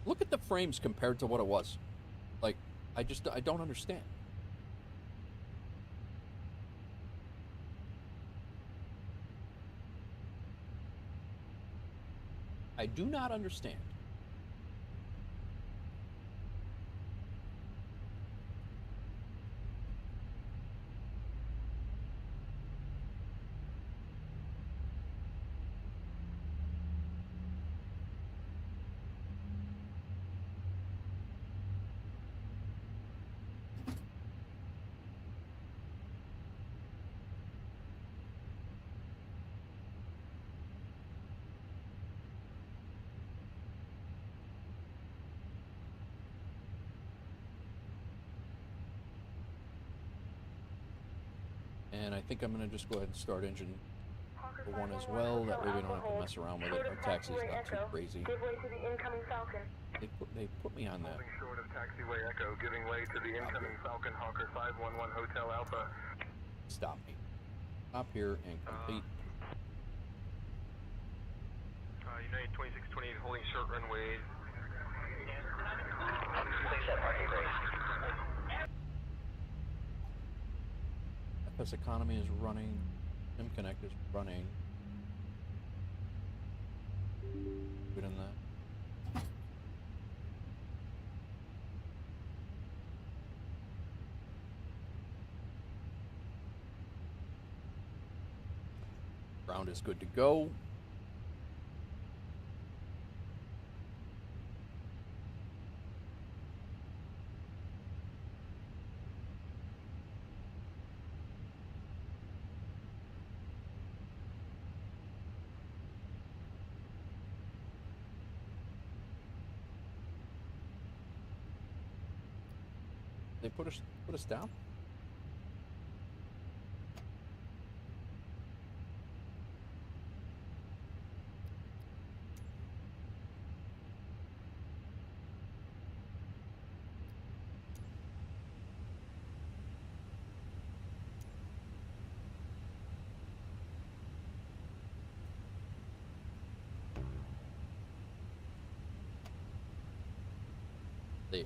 Look at the frames compared to what it was. Like, I don't understand. I do not understand. And I think I'm going to just go ahead and start engine 1 as well. That way we don't have to mess around with it. Our taxi's not too crazy. Give way to the incoming Falcon. They put me on that. Holding short of taxiway Echo, giving way to the incoming Falcon Hawker 511 Hotel Alpha. Stop me. Stop here and complete. United 2628 holding short runway. Please set parking brakes. FSEconomy is running. SimConnect is running. Good in that. Ground is good to go. They put us down?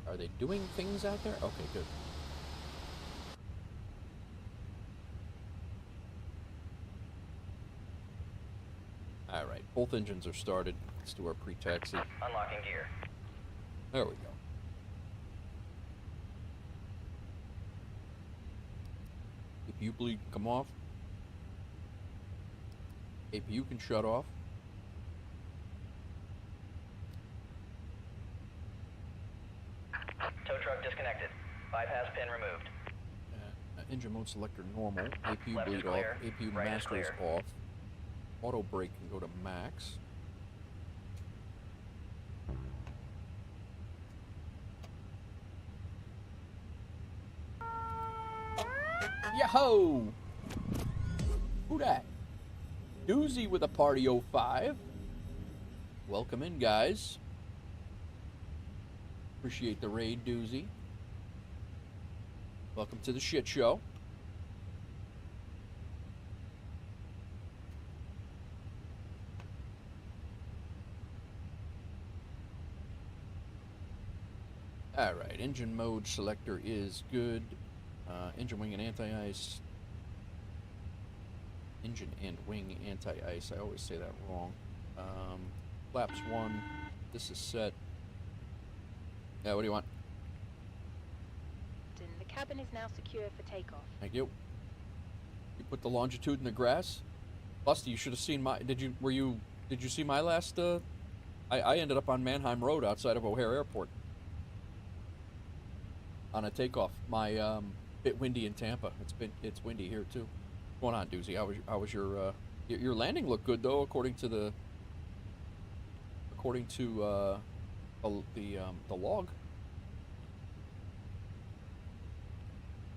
Are they doing things out there? Okay, good. Both engines are started. Let's do our pre-taxi. Unlocking gear. There we go. APU bleed can come off. APU can shut off. Tow truck disconnected. Bypass pin removed. Engine mode selector normal. APU Left is bleed off. clear. APU Right is master is clear. off. Auto brake can go to max. Yahoo! Who dat? Doozy with a party 05. Welcome in, guys. Appreciate the raid, Doozy. Welcome to the shit show. Alright, engine mode selector is good. Engine wing and anti-ice. Engine and wing anti-ice. I always say that wrong. Flaps 1. This is set. Yeah, what do you want? The cabin is now secure for takeoff. Thank you. You put the longitude in the grass. Busty, you should have seen my. Did you see my last? I ended up on Mannheim Road outside of O'Hare Airport on a takeoff. My bit windy in Tampa. It's windy here too. What's going on, Doozy? How was your landing looked good though, according to the log.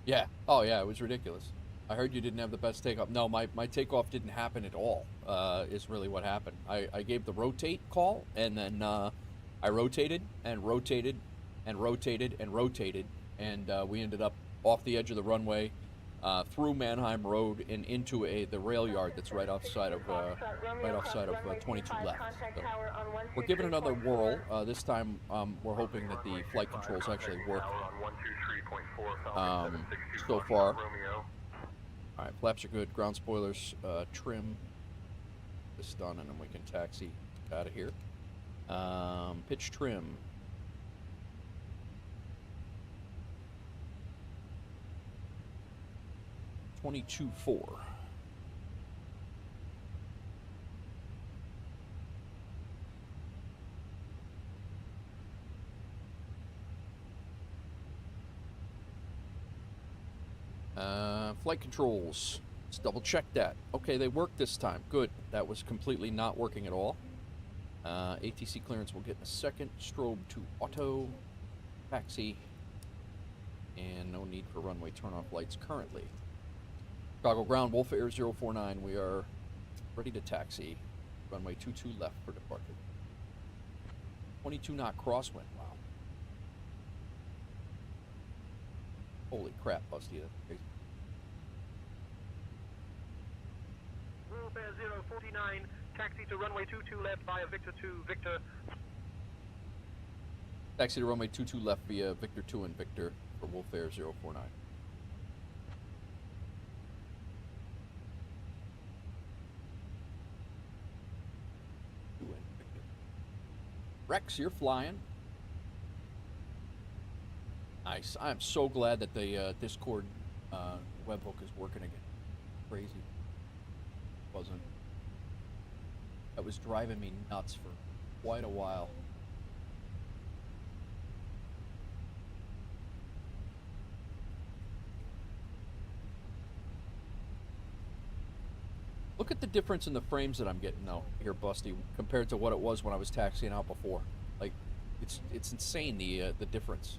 Yeah. Oh yeah, it was ridiculous. I heard you didn't have the best takeoff. No, my takeoff didn't happen at all, is really what happened. I gave the rotate call, and then I rotated and rotated and rotated and rotated, and we ended up off the edge of the runway, through Mannheim Road and into the rail yard that's right outside of 22 left. So we're giving it another whirl. This time we're hoping that the flight controls actually work. So far. All right, flaps are good. Ground spoilers, trim. This done, and then we can taxi out of here. Pitch trim. $22.4. Flight controls. Let's double check that. Okay, they worked this time. Good. That was completely not working at all. ATC clearance we'll get in a second. Strobe to auto. Taxi. And no need for runway turn-off lights currently. Chicago ground, Wolf Air 049. We are ready to taxi. Runway 22 left for departure. 22 knot crosswind. Wow. Holy crap, Busty. That's crazy. Wolf Air 049, taxi to runway 22 left via Victor 2, Victor. Taxi to runway 22 left via Victor 2 and Victor for Wolf Air 049. Rex, you're flying. Nice. I'm so glad that the Discord webhook is working again. Crazy. Wasn't. That was driving me nuts for quite a while. Look at the difference in the frames that I'm getting now here, Busty, compared to what it was when I was taxiing out before. Like, it's insane, the difference.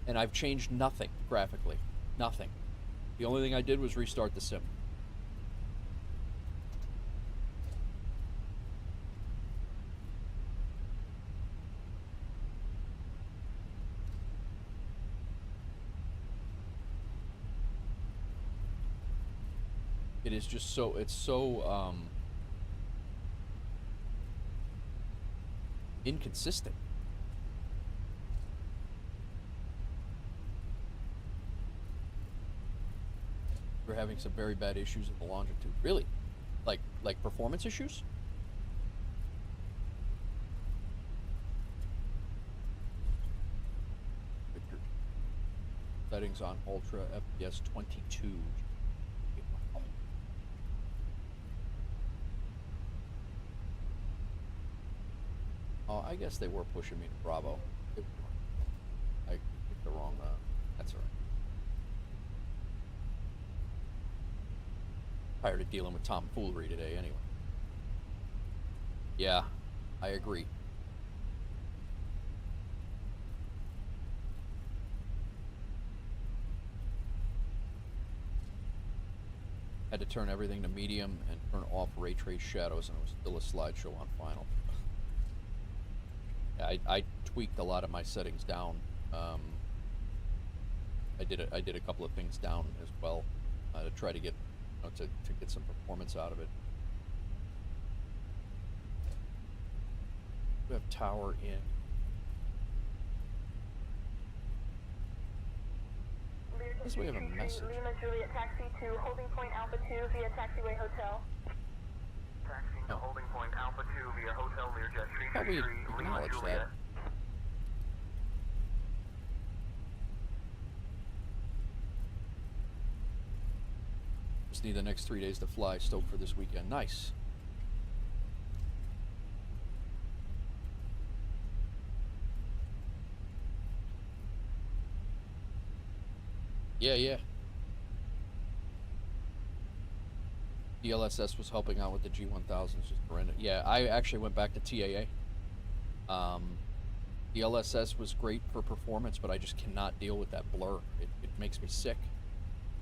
And I've changed nothing graphically. Nothing. The only thing I did was restart the sim. It is just so, it's so, inconsistent. We're having some very bad issues with the longitude. Really? Like, like performance issues? Victor. Settings on Ultra FPS 22. Oh, I guess they were pushing me to Bravo. I picked the wrong, that's all right. Tired of dealing with tomfoolery today, anyway. Yeah, I agree. Had to turn everything to medium and turn off ray trace shadows, and it was still a slideshow on final. I tweaked a lot of my settings down. I did a couple of things down as well to try to get to get some performance out of it. We have tower in. This we have a message. Lima Juliet taxi to holding point Alpha 2 via taxiway hotel. Taxiing to holding point Alpha 2 via hotel Learjet How we 333 Lima acknowledge Juliet. that? Just need the next 3 days to fly. Stoked for this weekend. Nice. Yeah. DLSS was helping out with the G1000s. Just horrendous. Yeah, I actually went back to TAA. DLSS was great for performance, but I just cannot deal with that blur. It makes me sick.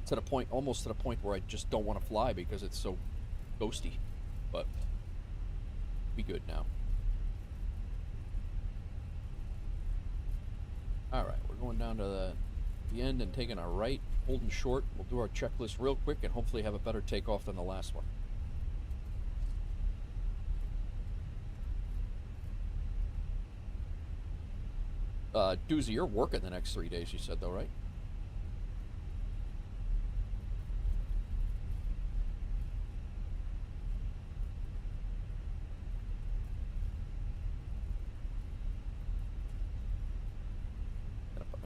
To the point, almost to the point where I just don't want to fly because it's so ghosty. But be good now. All right, we're going down to the end and taking a right, holding short. We'll do our checklist real quick and hopefully have a better takeoff than the last one. Doozy, you're working the next 3 days, you said, though, right?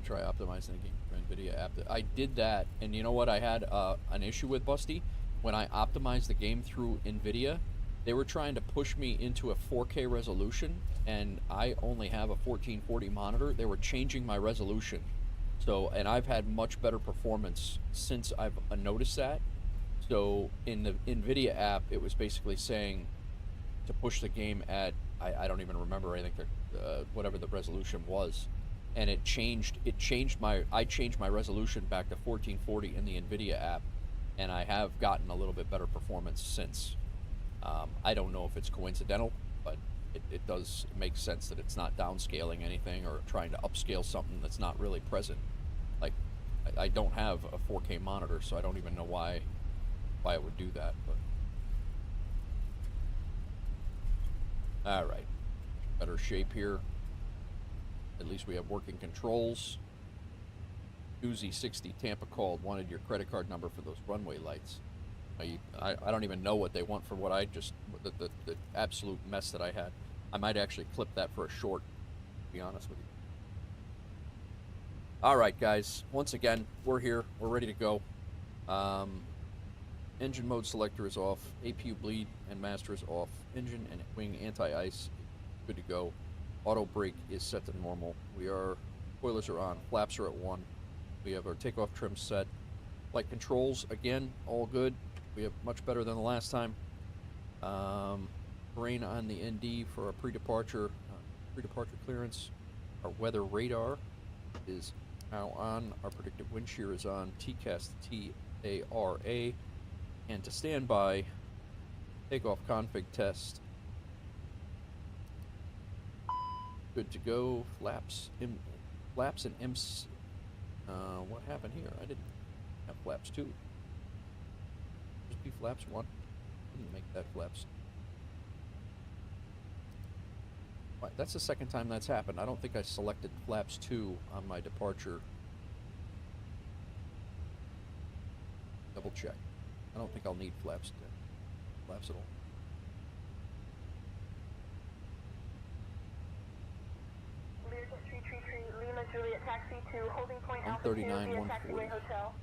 Try optimizing the game for NVIDIA app. I did that, and you know what I had an issue with, Busty? When I optimized the game through NVIDIA, they were trying to push me into a 4K resolution, and I only have a 1440 monitor. They were changing my resolution. So, and I've had much better performance since I've noticed that. So in the NVIDIA app, it was basically saying to push the game at, I don't even remember, I think whatever the resolution was. And I changed my resolution back to 1440 in the NVIDIA app, and I have gotten a little bit better performance since. I don't know if it's coincidental, but it does make sense that it's not downscaling anything or trying to upscale something that's not really present. Like, I don't have a 4K monitor, so I don't even know why it would do that. But all right, better shape here. At least we have working controls. Uzi 60 Tampa called, wanted your credit card number for those runway lights. I don't even know what they want for what I just, the absolute mess that I had. I might actually clip that for a short, to be honest with you. All right, guys. Once again, we're here. We're ready to go. Engine mode selector is off. APU bleed and master is off. Engine and wing anti-ice, good to go. Auto brake is set to normal. Spoilers are on. Flaps are at 1. We have our takeoff trim set. Flight controls, again, all good. We have much better than the last time. Terrain on the ND for our pre-departure clearance. Our weather radar is now on. Our predictive wind shear is on. TCAS TARA. And to stand by, takeoff config test. Good to go. Flaps and IMS. What happened here? I didn't have flaps 2. Just be flaps 1. Didn't make that flaps. Right, that's the second time that's happened. I don't think I selected flaps 2 on my departure. Double check. I don't think I'll need flaps at all. Tree Tree, Lima Juliet taxi to holding point Alpha 2 139, via 140. taxiway hotel.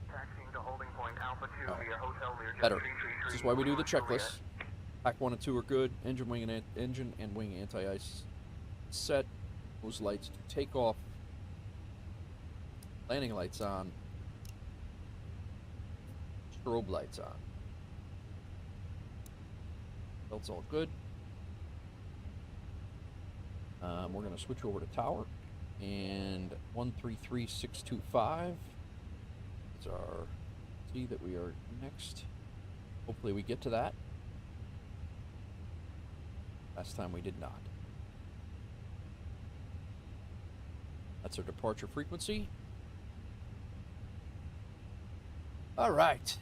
Taxiing to holding point Alpha 2 via hotel near Better. Tree Tree This is Tree, why we do the Lima Juliet. checklist. Pack 1 and 2 are good. Engine and wing anti-ice set. Those lights to take off. Landing lights on. Strobe lights on. Belt's all good. We're going to switch over to tower. And 133625 is our T that we are next. Hopefully we get to that. Last time we did not. That's our departure frequency. All right.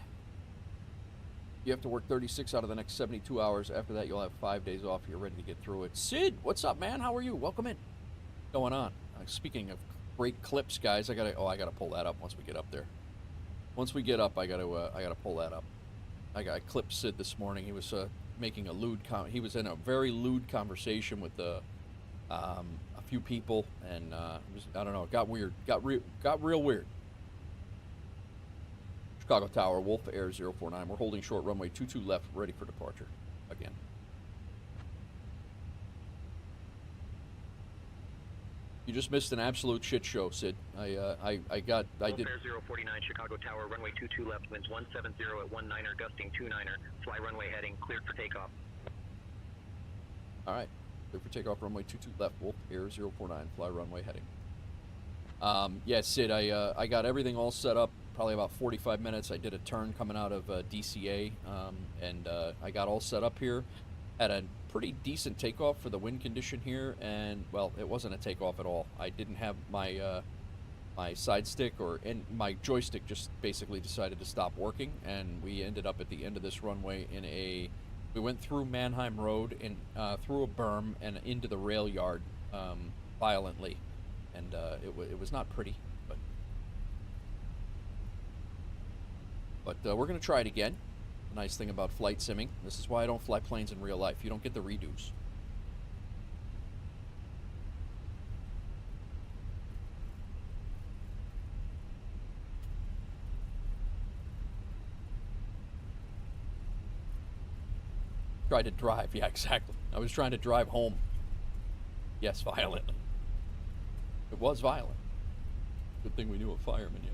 You have to work 36 out of the next 72 hours. After that, you'll have 5 days off. You're ready to get through it. Sid, what's up, man? How are you? Welcome in. What's going on? Speaking of great clips, guys, I gotta pull that up once we get up there. Once we get up, I gotta pull that up. I clipped Sid this morning. He was making a lewd he was in a very lewd conversation with a few people, and it was, I don't know, it got weird. Got real weird. Chicago Tower, Wolf Air 049. We're holding short runway 22 left, ready for departure. Again. You just missed an absolute shit show, Sid. I did. Air 049, Chicago Tower, runway 22 left, winds 170 at 19er, gusting 29er, fly runway heading, cleared for takeoff. All right, cleared for takeoff, runway 22 left, Wolf Air 049, fly runway heading. Yeah, Sid, I got everything all set up. Probably about 45 minutes. I did a turn coming out of DCA, and I got all set up here. Had a pretty decent takeoff for the wind condition here, and well, it wasn't a takeoff at all. I didn't have my my side stick and my joystick just basically decided to stop working, and we ended up at the end of this runway we went through Mannheim Road and through a berm and into the rail yard violently, and it was not pretty, but we're gonna try it again. The nice thing about flight simming, this is why I don't fly planes in real life. You don't get the redos. Tried to drive, yeah, exactly. I was trying to drive home. Yes, violently. It was violent. Good thing we knew a fireman yet.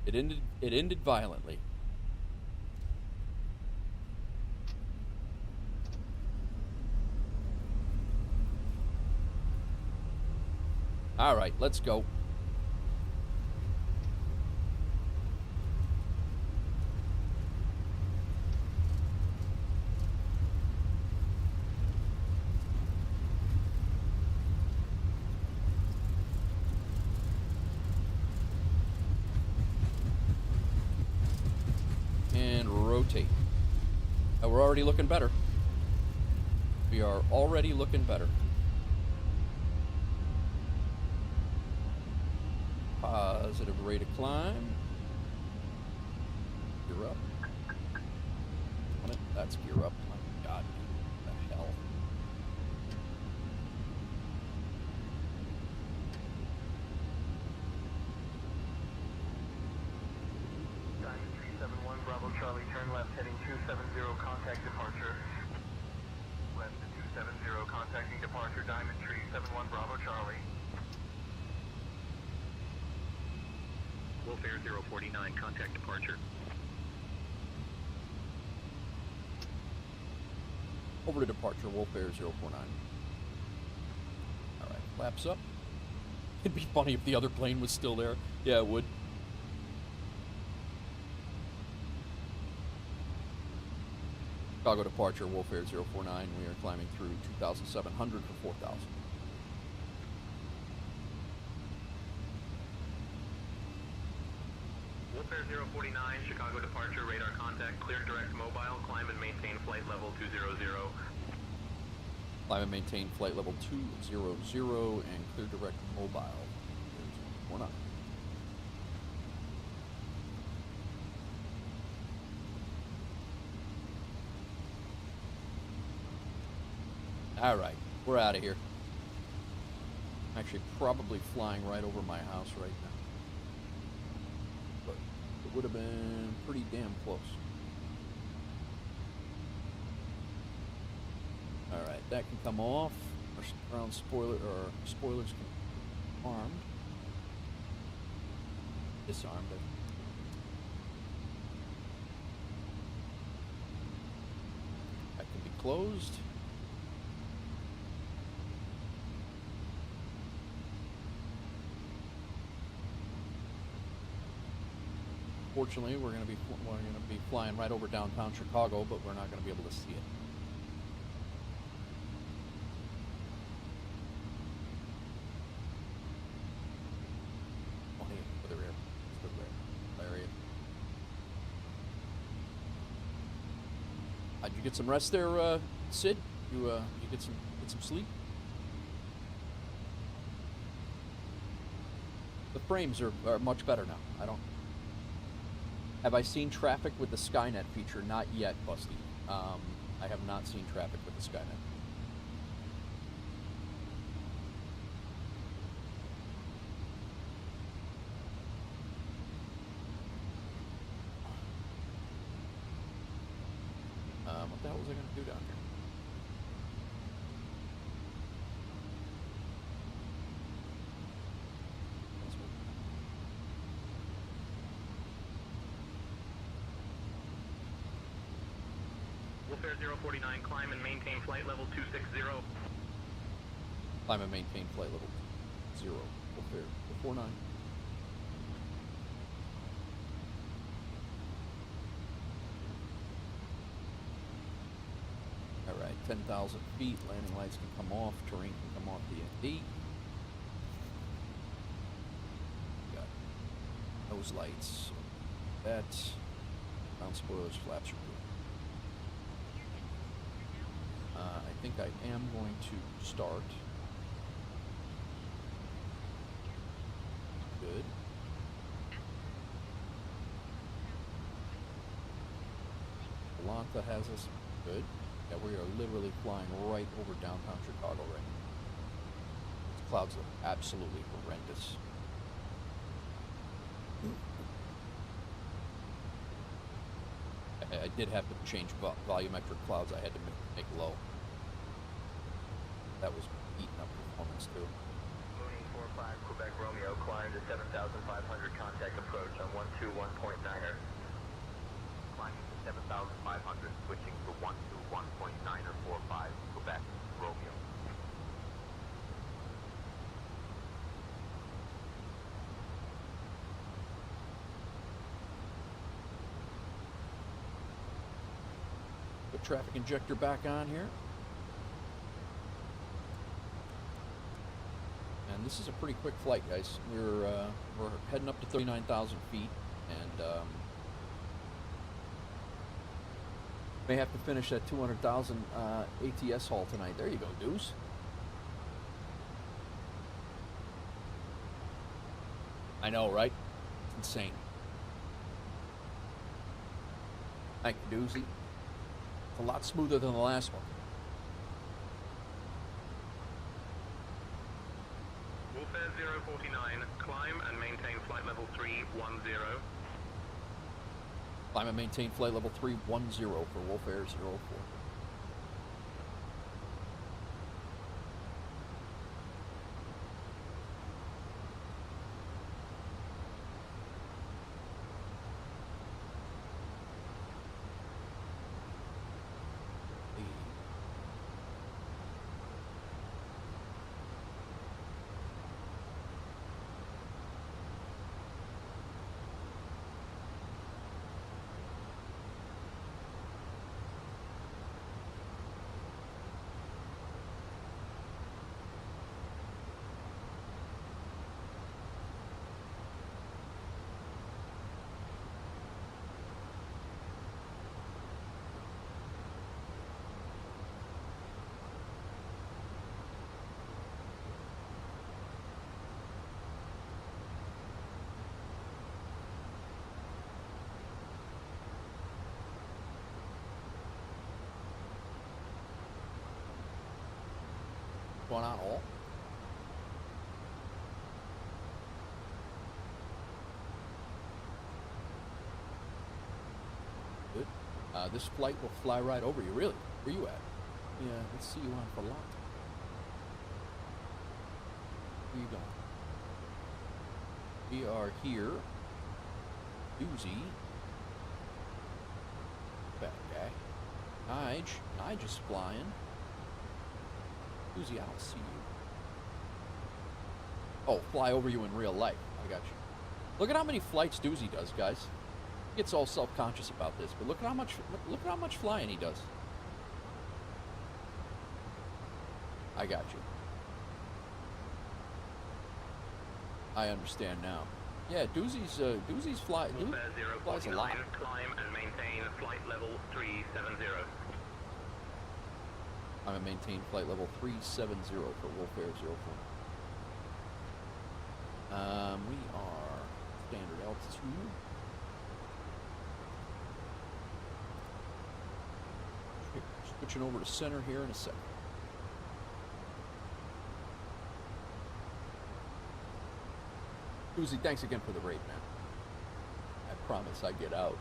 It ended violently. All right, let's go. Rotate. We're already looking better. We are already looking better. Positive rate of climb. Gear up. That's gear up. My God, what the hell? Bravo Charlie, turn left, heading 270, contact departure. Left to 270, contacting departure, Diamond Tree, 71 Bravo Charlie. Wolf Air 049, contact departure. Over to departure, Wolf Air 049. All right, flaps up. It'd be funny if the other plane was still there. Yeah, it would. Chicago departure, Wolf Air 049. We are climbing through 2,700 for 4,000. Wolf Air 049, Chicago departure, radar contact, clear direct mobile, climb and maintain flight level 200. Climb and maintain flight level 200 and clear direct mobile. 49. All right, We're out of here. I'm actually probably flying right over my house right now. But it would have been pretty damn close. Alright, that can come off. Our ground spoilers can be armed. Disarmed. That can be closed. Fortunately, we're going to be flying right over downtown Chicago, but we're not going to be able to see it. Oh, hey, for the rear. It's the rear area. Did you get some rest there, Sid? You get some sleep? The frames are much better now. Have I seen traffic with the Skynet feature? Not yet, Busty. I have not seen traffic with the Skynet. What the hell was I going to do down here? Wolfare 049, climb and maintain flight level 260. Climb and maintain flight level 0. Wolfare 049. Alright, 10,000 feet. Landing lights can come off. Terrain can come off DND. Got nose lights. That. Ground spoilers, flaps are good. I think I am going to start. Good. Atlanta has us. Good. Yeah, we are literally flying right over downtown Chicago right now. These clouds look absolutely horrendous. I did have to change volumetric clouds. I had to make low. That was eating up performance too. Mooney 45 Quebec Romeo, climb to 7,500, contact approach on 121.9er. Climbing to 7,500, switching to 121.9er 45 Quebec Romeo. Put traffic injector back on here. And this is a pretty quick flight, guys. We're heading up to 39,000 feet, and may have to finish that 200,000 ATS haul tonight. There you go, Deuce. I know, right? It's insane. Thank you, Doozy. It's a lot smoother than the last one. Wolfare 049, climb and maintain flight level 310. Climb and maintain flight level 310 for Wolfare 04. going on, all? Good. This flight will fly right over you. Really? Where you at? Yeah, let's see you on for long. Where you going? We are here. Doozy. Bad guy. Nige is flying. Doozy, I don't see you. Oh, fly over you in real life. I got you. Look at how many flights Doozy does, guys. He gets all self-conscious about this, but look at how much flying he does. I got you. I understand now. Yeah, Doozy's flies a lot. Climb and maintain flight level 370. I'm gonna maintain flight level 370 for Wolf Air 04. We are standard altitude. Switching over to center here in a second. Uzi, thanks again for the raid, man. I promise I get out.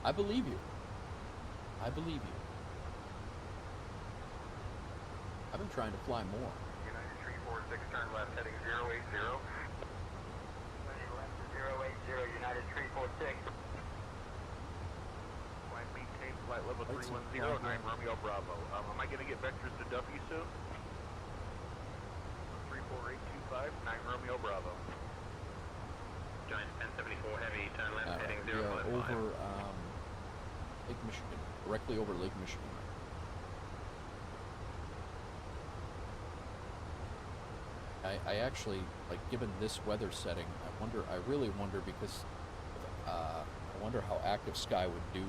I believe you. I believe you. I've been trying to fly more. United 346, turn left, heading 080. Turning left to 080, United 346. Flight maintain flight level 310, 9 Romeo Bravo. Am I going to get vectors to W soon? 34825, 9 Romeo Bravo. Giant 1074 heavy, turn left, heading We are 055. over Lake Michigan, directly over Lake Michigan. I actually, like, given this weather setting, I really wonder because I wonder how active sky would do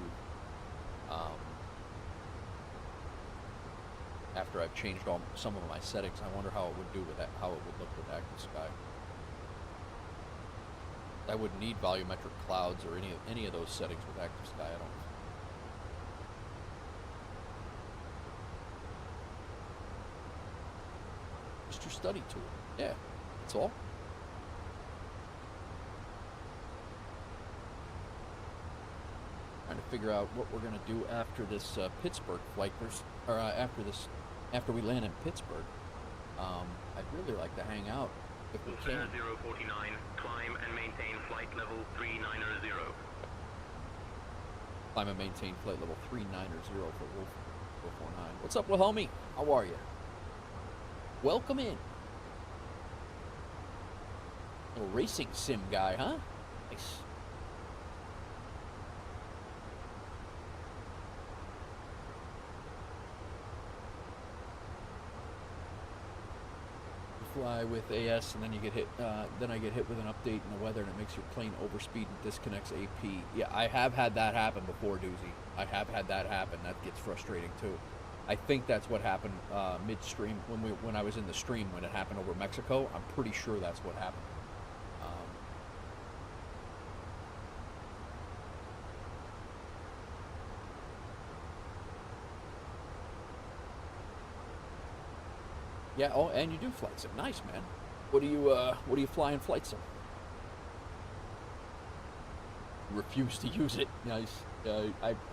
after I've changed some of my settings. I wonder how it would do with that, how it would look with active sky. I wouldn't need volumetric clouds or any of those settings with active sky. I don't. Just your study tool. Yeah, that's all. Trying to figure out what we're gonna do after this Pittsburgh flight, after we land in Pittsburgh. I'd really like to hang out if we can. 049, climb and maintain flight level 390. Climb and maintain flight level 390 for Wolf 449. What's up, Wilhelmy? How are you? Welcome in. Little racing sim guy, huh? Nice. You fly with AS and then you get hit. Then I get hit with an update in the weather and it makes your plane overspeed and disconnects AP. Yeah, I have had that happen before, Doozy. I have had that happen. That gets frustrating too. I think that's what happened midstream when I was in the stream when it happened over Mexico. I'm pretty sure that's what happened. Yeah. Oh, and you do flight sim. Nice, man. What do you fly in flight sim? Refuse to use it. Nice.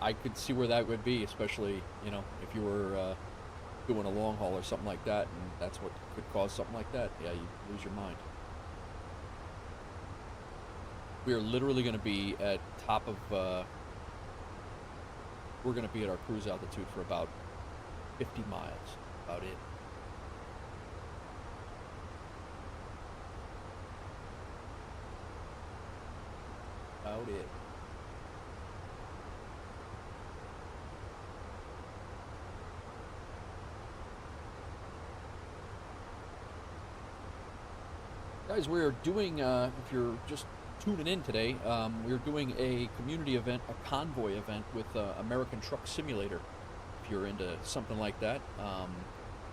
I could see where that would be, especially, you know, if you were doing a long haul or something like that, and that's what could cause something like that. Yeah, you lose your mind. We are literally going to be at top of. We're going to be at our cruise altitude for about 50 miles. About it. About it. Guys, we're doing, if you're just tuning in today, we're doing a community event, a convoy event with American Truck Simulator. If you're into something like that, I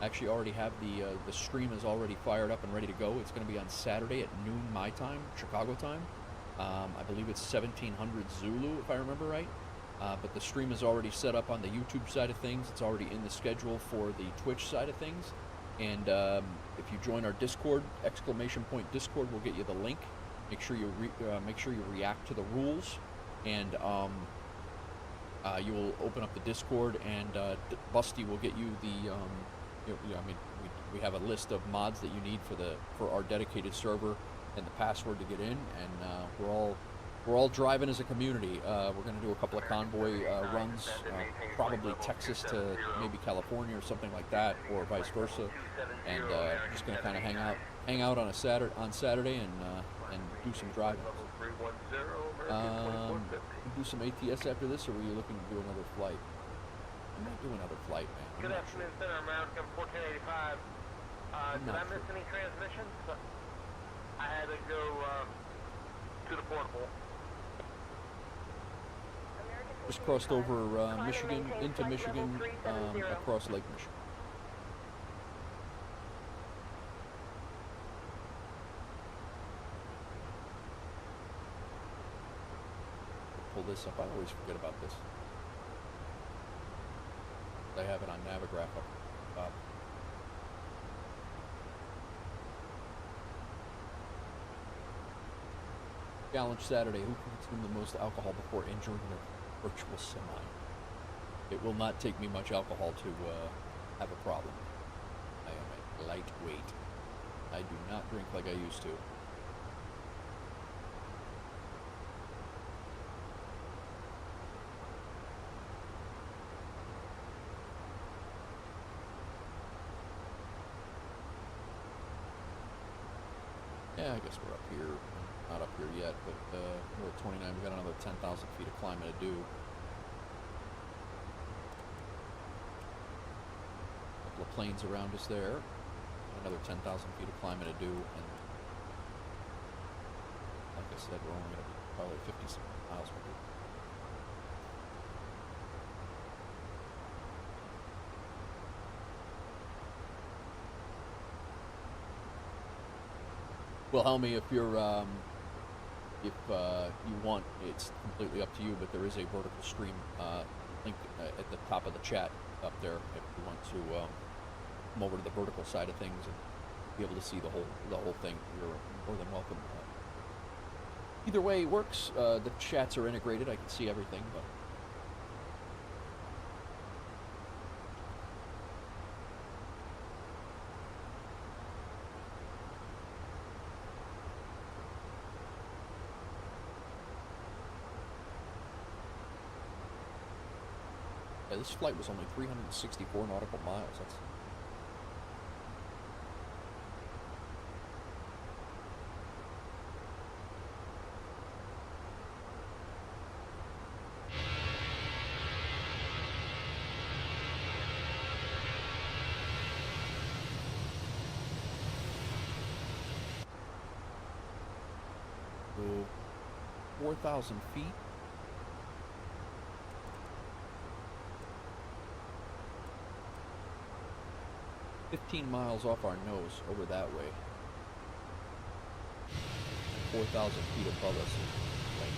actually already have the stream is already fired up and ready to go. It's going to be on Saturday at noon my time, Chicago time. I believe it's 1700 Zulu, if I remember right. But the stream is already set up on the YouTube side of things. It's already in the schedule for the Twitch side of things. And if you join our Discord, !Discord will get you the link. Make sure you react to the rules, and you will open up the Discord, and Busty will get you the. We have a list of mods that you need for our dedicated server and the password to get in, and we're all driving as a community. We're going to do a couple of convoy runs, probably Texas to maybe California or something like that, or vice versa. And just going to kind of hang out on Saturday and do some driving. Do some ATS after this, or were you looking to do another flight? I might do another flight, man. Good afternoon, Center American 1485. Did I miss any transmissions? I had to go to the portable. Just crossed over Michigan, into Michigan, across Lake Michigan. Pull this up. I always forget about this. I have it on Navigraph up top. Challenge Saturday. Who can consume the most alcohol before entering the virtual semi? It will not take me much alcohol to have a problem. I am a lightweight. I do not drink like I used to. Yeah, I guess we're up here. Not up here yet, but we're at 29. We've got another 10,000 feet of climbing to do. A couple of planes around us there. Another 10,000 feet of climbing to do. And like I said, we're only going to be probably 50 miles from here. Well, Helmy, if you're, if you want, it's completely up to you, but there is a vertical stream link at the top of the chat up there if you want to come over to the vertical side of things and be able to see the whole thing. You're more than welcome. Either way works. The chats are integrated. I can see everything, but. Yeah, this flight was only 364 nautical miles. That's so 4,000 feet. Miles off our nose over that way. 4,000 feet above us. Like,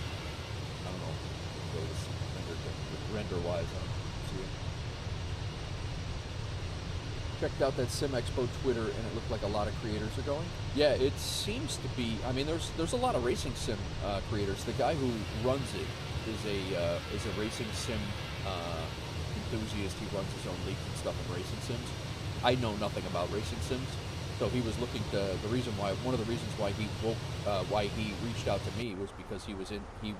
I don't know. Render wise, I don't see it. Checked out that Sim Expo Twitter, and it looked like a lot of creators are going. Yeah, it seems to be. I mean, there's a lot of racing sim creators. The guy who runs it is a racing sim enthusiast. He runs his own leagues and stuff in racing sims. I know nothing about racing sims, so he was looking to. One of the reasons why he reached out to me was because he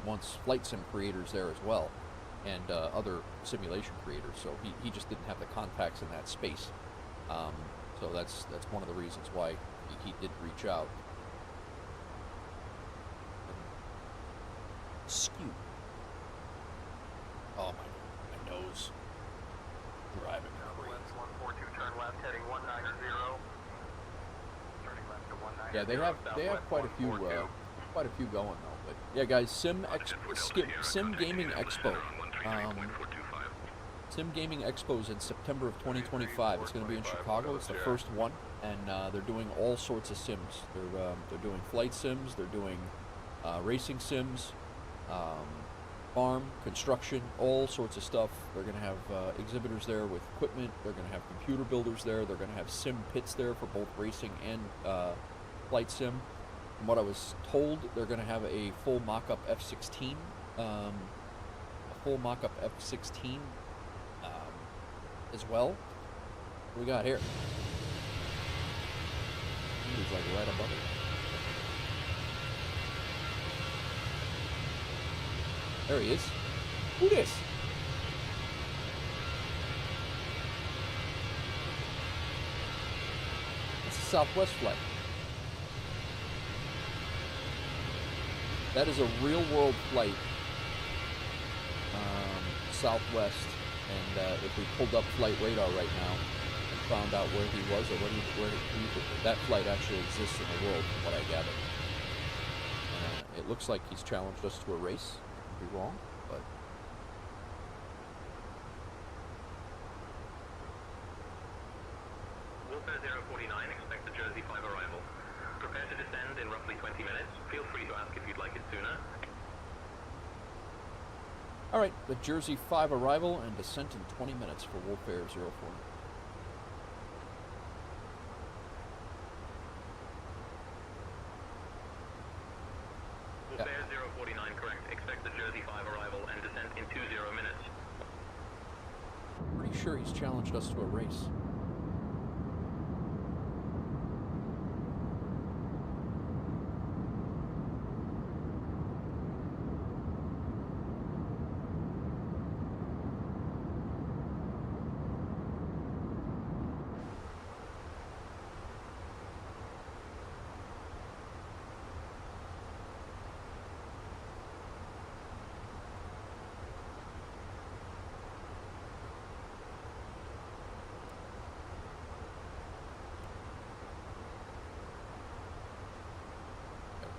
wants flight sim creators there as well, and other simulation creators. So he just didn't have the contacts in that space. So that's one of the reasons why he did reach out. Skew. Oh my nose. Driving. Turn left, heading 190. Turning left to 190. Yeah, they have quite a few going though. But yeah, guys, Sim Gaming Expo. Sim Gaming Expo is in September of 2025. It's going to be in Chicago. It's the first one, and they're doing all sorts of sims. They're doing flight sims. They're doing racing sims, farm, construction, all sorts of stuff. They're going to have exhibitors there with equipment. They're going to have computer builders there. They're going to have sim pits there for both racing and flight sim. From what I was told, they're going to have a full mock-up F-16, as well. What we got here? He's like right above it. There he is. Who this? It's a Southwest flight. That is a real-world flight, Southwest, and if we pulled up flight radar right now and found out where he was or that flight actually exists in the world, from what I gather. It looks like he's challenged us to a race. Could be wrong, but Warfare 049, expect the Jersey 5 arrival. Prepare to descend in roughly 20 minutes. Feel free to ask if you'd like it sooner. Alright, the Jersey 5 arrival and descent in 20 minutes for Warfare 049. Warfare 049, correct. Expect the Jersey 5 arrival and descent in 20 minutes. Pretty sure he's challenged us to a race.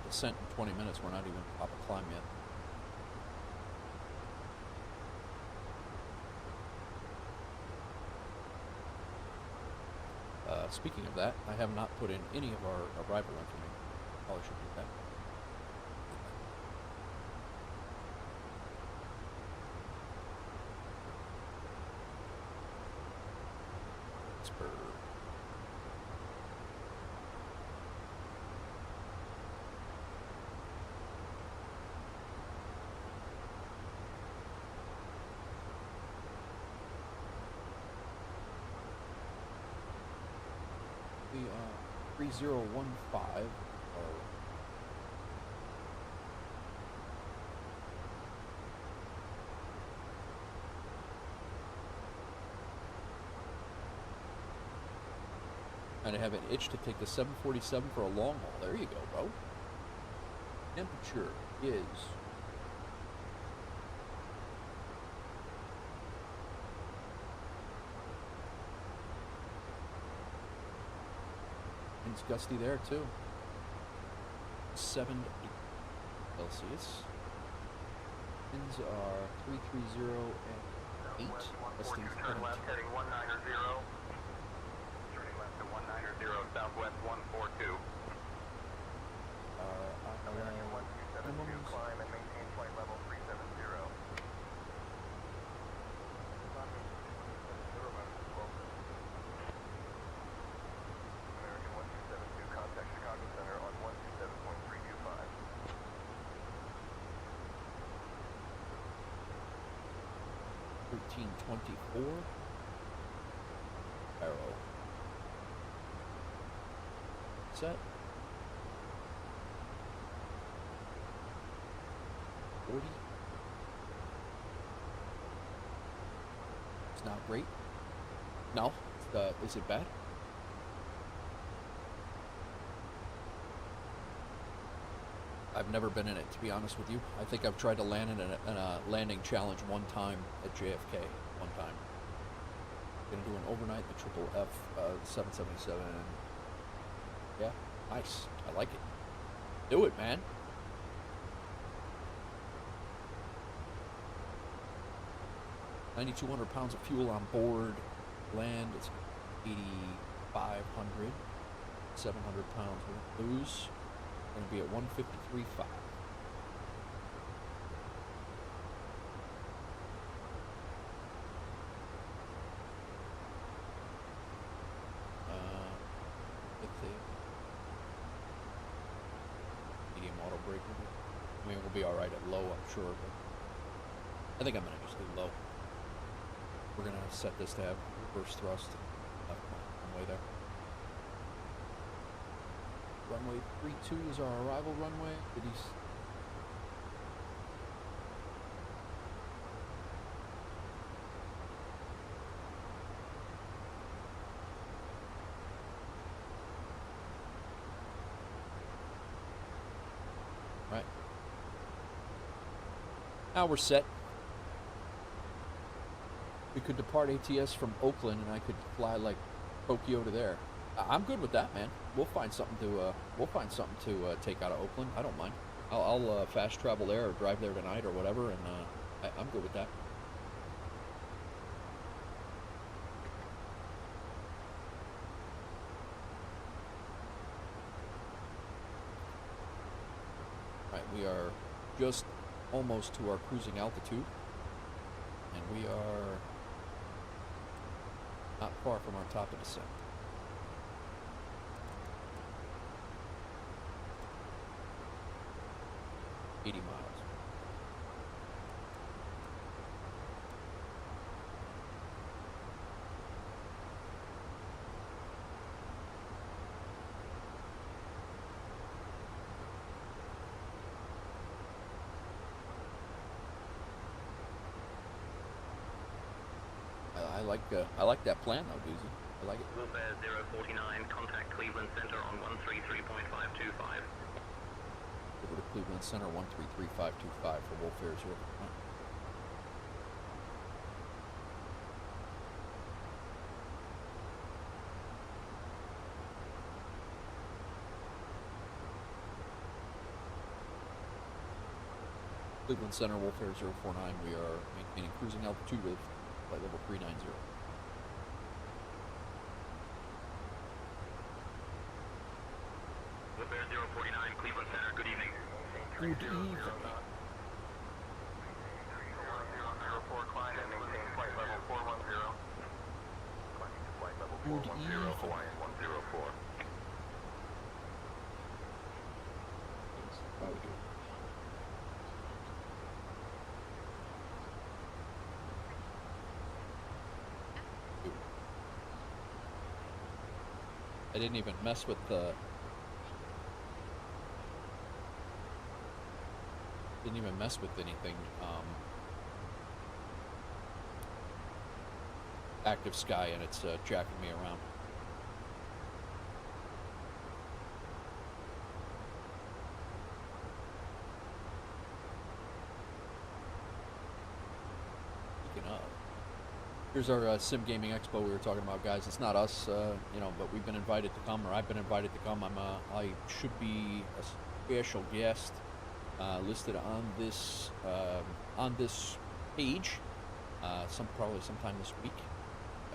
Descent in 20 minutes, we're not even up a climb yet. Speaking of that, I have not put in any of our arrival information. Probably should do that. Pittsburgh. The 3015 kind of have an itch to take the 747 for a long haul. There you go, bro. Temperature is it's gusty there too. 7 Celsius. Winds are 330 and 8. Gusting 10. Left heading 190. Turning left to 190, Southwest 142. American 1272, climb and maintain flight level 370. American 1272, contact Chicago Center on 127.325. $13.24. Arrow. Set. 40. It's not great. No. Is it bad? I've never been in it, to be honest with you. I think I've tried to land in a landing challenge one time at JFK. One time. Gonna do an overnight, the triple F 777. Yeah, nice. I like it. Do it, man. $9,200 pounds of fuel on board. Land, it's 8,500. 700 pounds with booze. Going to be at 153.5. brake. I mean, we'll be all right at low, I'm sure. But I think I'm gonna just do low. We're gonna set this to have reverse thrust. Runway there. Runway 32 is our arrival runway. Did he? Right. Now we're set. We could depart ATS from Oakland, and I could fly like Tokyo to there. I'm good with that, man. We'll find something to take out of Oakland. I don't mind. I'll fast travel there or drive there tonight or whatever, and I'm good with that. All right, we are just almost to our cruising altitude, and we are not far from our top of descent. 80 miles. I like that plan though, Doozy. I like it. Wilfare 049, contact Cleveland Center on 133.525. Over to Cleveland Center 133.525 for Wolfare 0. Cleveland Center, Wolfare 049. We are maintaining cruising altitude with flight level 390. Wolfare 049, Cleveland Center, good evening. Good evening. Climb and maintain flight level 410. Climbing to flight level 410, Hawaiian 104. I didn't even mess with the. Didn't even mess with anything. Active sky, and it's jacking me around. Speaking of, here's our Sim Gaming Expo we were talking about, guys. It's not us, you know, but we've been invited to come, or I've been invited to come. I should be a special guest listed on this page, probably sometime this week.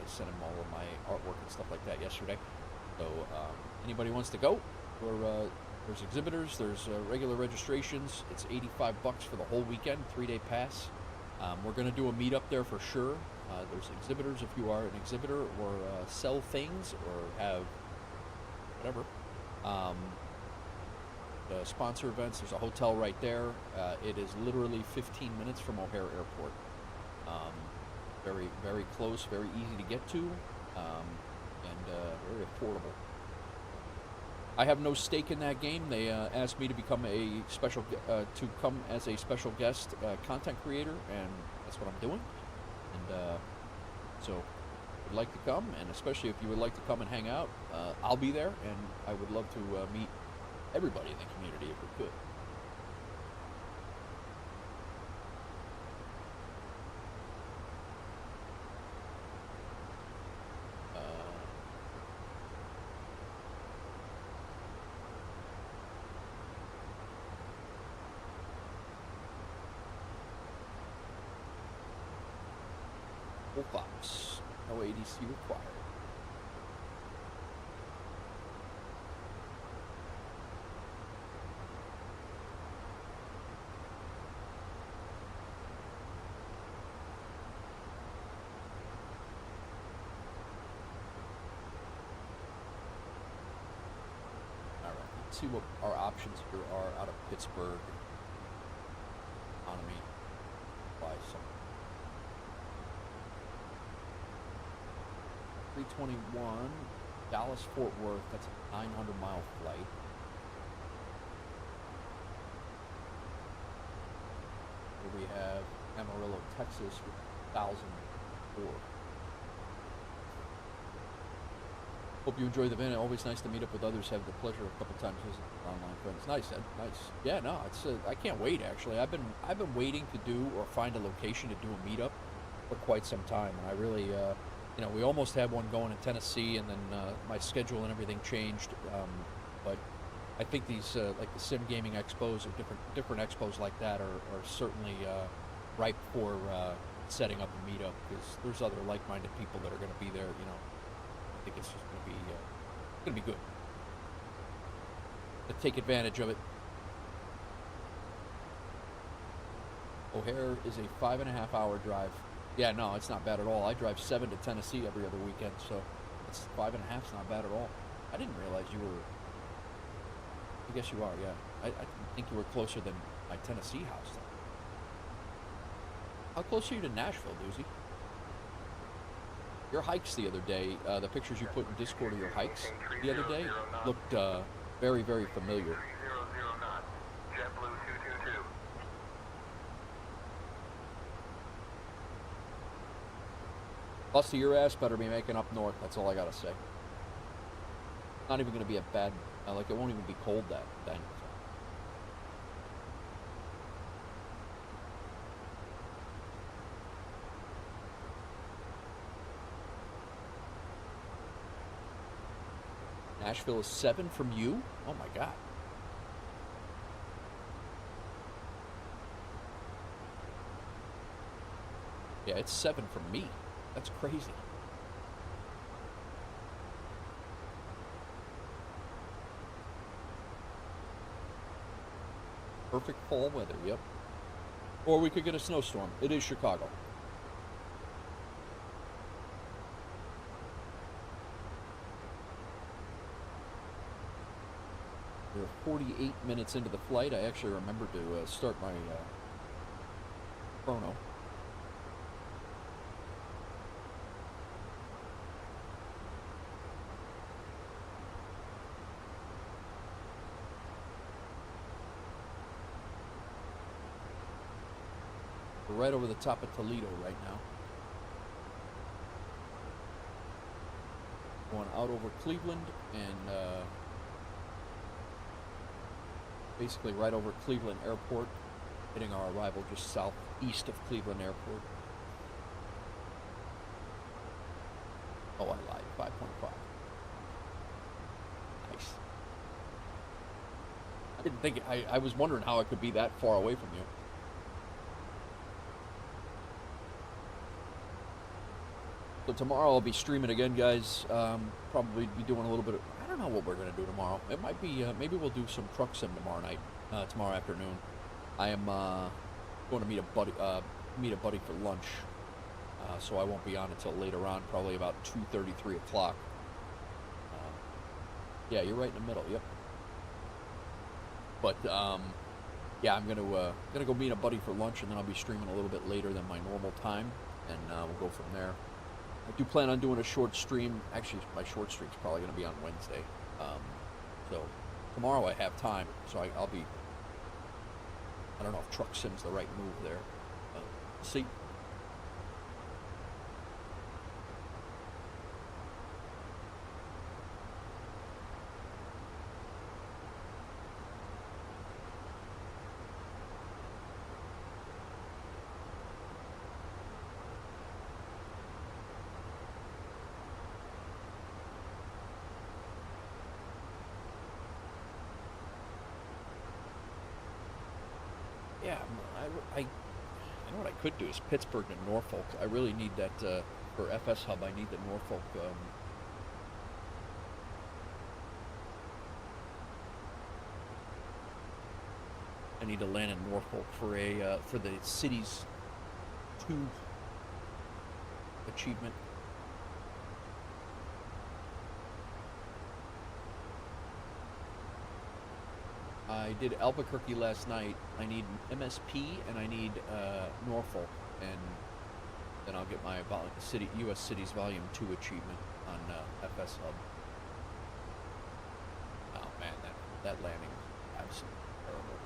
I sent him all of my artwork and stuff like that yesterday. So anybody wants to go, there's exhibitors, there's regular registrations. It's $85 for the whole weekend, 3-day pass. We're going to do a meetup there for sure. There's exhibitors if you are an exhibitor or sell things or have whatever. The sponsor events, there's a hotel right there. It is literally 15 minutes from O'Hare Airport. Very, very close, very easy to get to, and very affordable. I have no stake in that game. They asked me to become a special, to come as a special guest content creator, and that's what I'm doing. And so, if you'd like to come, and especially if you would like to come and hang out, I'll be there, and I would love to meet everybody in the community if we could. Full Fox, no ADC required. see what our options here are out of Pittsburgh. Economy. Buy some. 321, Dallas Fort Worth. That's a 900-mile flight. Here we have Amarillo, Texas, with 1,004. Hope you enjoy the event. Always nice to meet up with others. Have the pleasure a couple times visiting online friends. Nice, Ed. Nice. Yeah, no, it's. I can't wait. Actually, I've been waiting to do or find a location to do a meetup for quite some time, and I really, you know, we almost had one going in Tennessee, and then my schedule and everything changed. But I think these like the sim gaming expos or different expos like that are certainly ripe for setting up a meetup, because there's other like-minded people that are going to be there. You know. I think it's just going to be good. To take advantage of it. O'Hare is a 5.5-hour drive. Yeah, no, it's not bad at all. I drive 7 to Tennessee every other weekend, so it's 5.5 is not bad at all. I didn't realize you were. I guess you are. Yeah, I think you were closer than my Tennessee house. Though. How close are you to Nashville, Doozy? Your hikes the other day, the pictures you put in Discord of your hikes the other day looked very, very familiar. 009, JetBlue 222. Busty, your ass better be making up north. That's all I gotta say. Not even gonna be a bad, like it won't even be cold that then. Nashville is 7 from you? Oh my god. Yeah, it's 7 from me. That's crazy. Perfect fall weather, yep. Or we could get a snowstorm. It is Chicago. We're 48 minutes into the flight. I actually remembered to start my chrono. We're right over the top of Toledo right now. Going out over Cleveland and basically right over Cleveland Airport, hitting our arrival just southeast of Cleveland Airport. Oh, I lied. 5.5. Nice. I didn't think I was wondering how it could be that far away from you. So tomorrow I'll be streaming again, guys. Probably be doing a little bit of, I don't know what we're gonna do tomorrow. It might be maybe we'll do some truck sim tomorrow night, tomorrow afternoon. I am going to meet a buddy for lunch, so I won't be on until later on, probably about 2:30, 3 o'clock. Yeah, you're right in the middle. Yep. But yeah, I'm gonna go meet a buddy for lunch, and then I'll be streaming a little bit later than my normal time, and we'll go from there. I do plan on doing a short stream. Actually, my short stream's probably going to be on Wednesday. So tomorrow I have time, so I'll be. I don't know if truck sim's the right move there. See. Yeah, I you know what I could do is Pittsburgh to Norfolk. I really need that for FS Hub. I need the Norfolk. I need to land in Norfolk for the city's 2 achievement. I did Albuquerque last night. I need MSP and I need Norfolk, and then I'll get my U.S. Cities Volume 2 achievement on FS Hub. Oh man, that landing was absolutely terrible.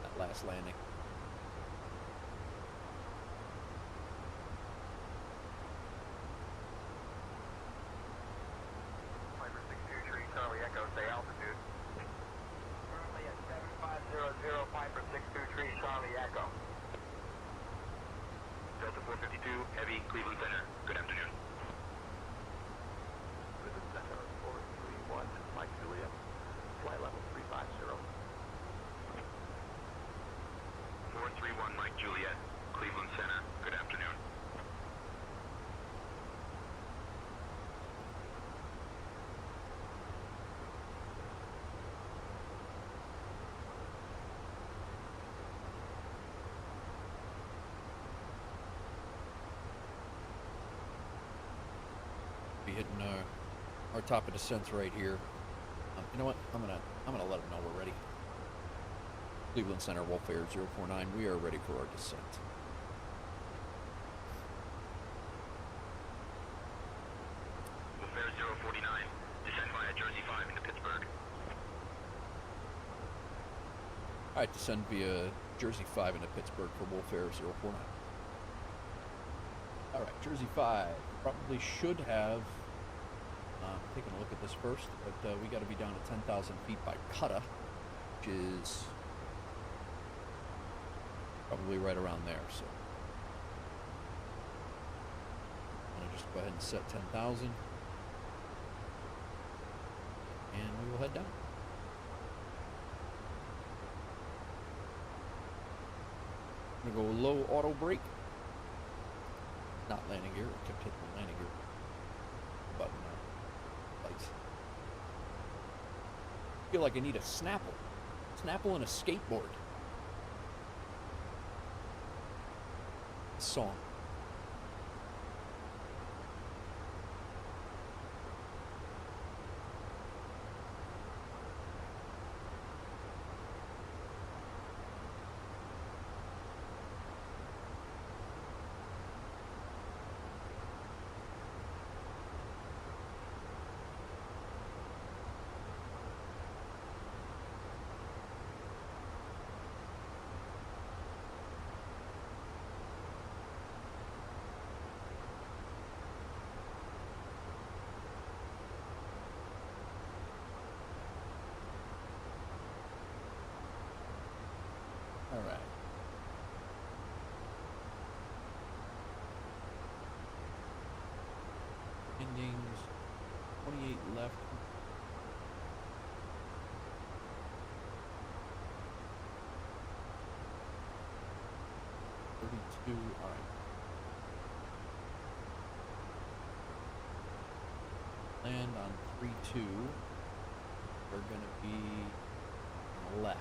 That last landing. Charlie Echo, say altitude. Currently at 7500, Piper 623, Charlie Echo. Delta 452, heavy, Cleveland Center. Good afternoon. Cleveland Center 431, Mike Juliet. Flight level 350. 431, Mike Juliet, Cleveland Center. Good afternoon. Be hitting our top of descents right here. You know what? I'm gonna let them know we're ready. Cleveland Center, Wolf Air 049. We are ready for our descent. Wolf Air 049, descend via Jersey 5 into Pittsburgh. All right, descend via Jersey 5 into Pittsburgh for Wolf Air 049. All right, Jersey 5 probably should have. Taking a look at this first, but we got to be down to 10,000 feet by Cutta, which is probably right around there. So I'm gonna just go ahead and set 10,000, and we will head down. I'm gonna go low auto brake. Not landing gear. I kept hitting the landing gear button. Lights. I feel like I need a Snapple. Snapple and a skateboard. Song. All right. Endings, 28 left. All right. Land on 3-2. We're gonna be on the left.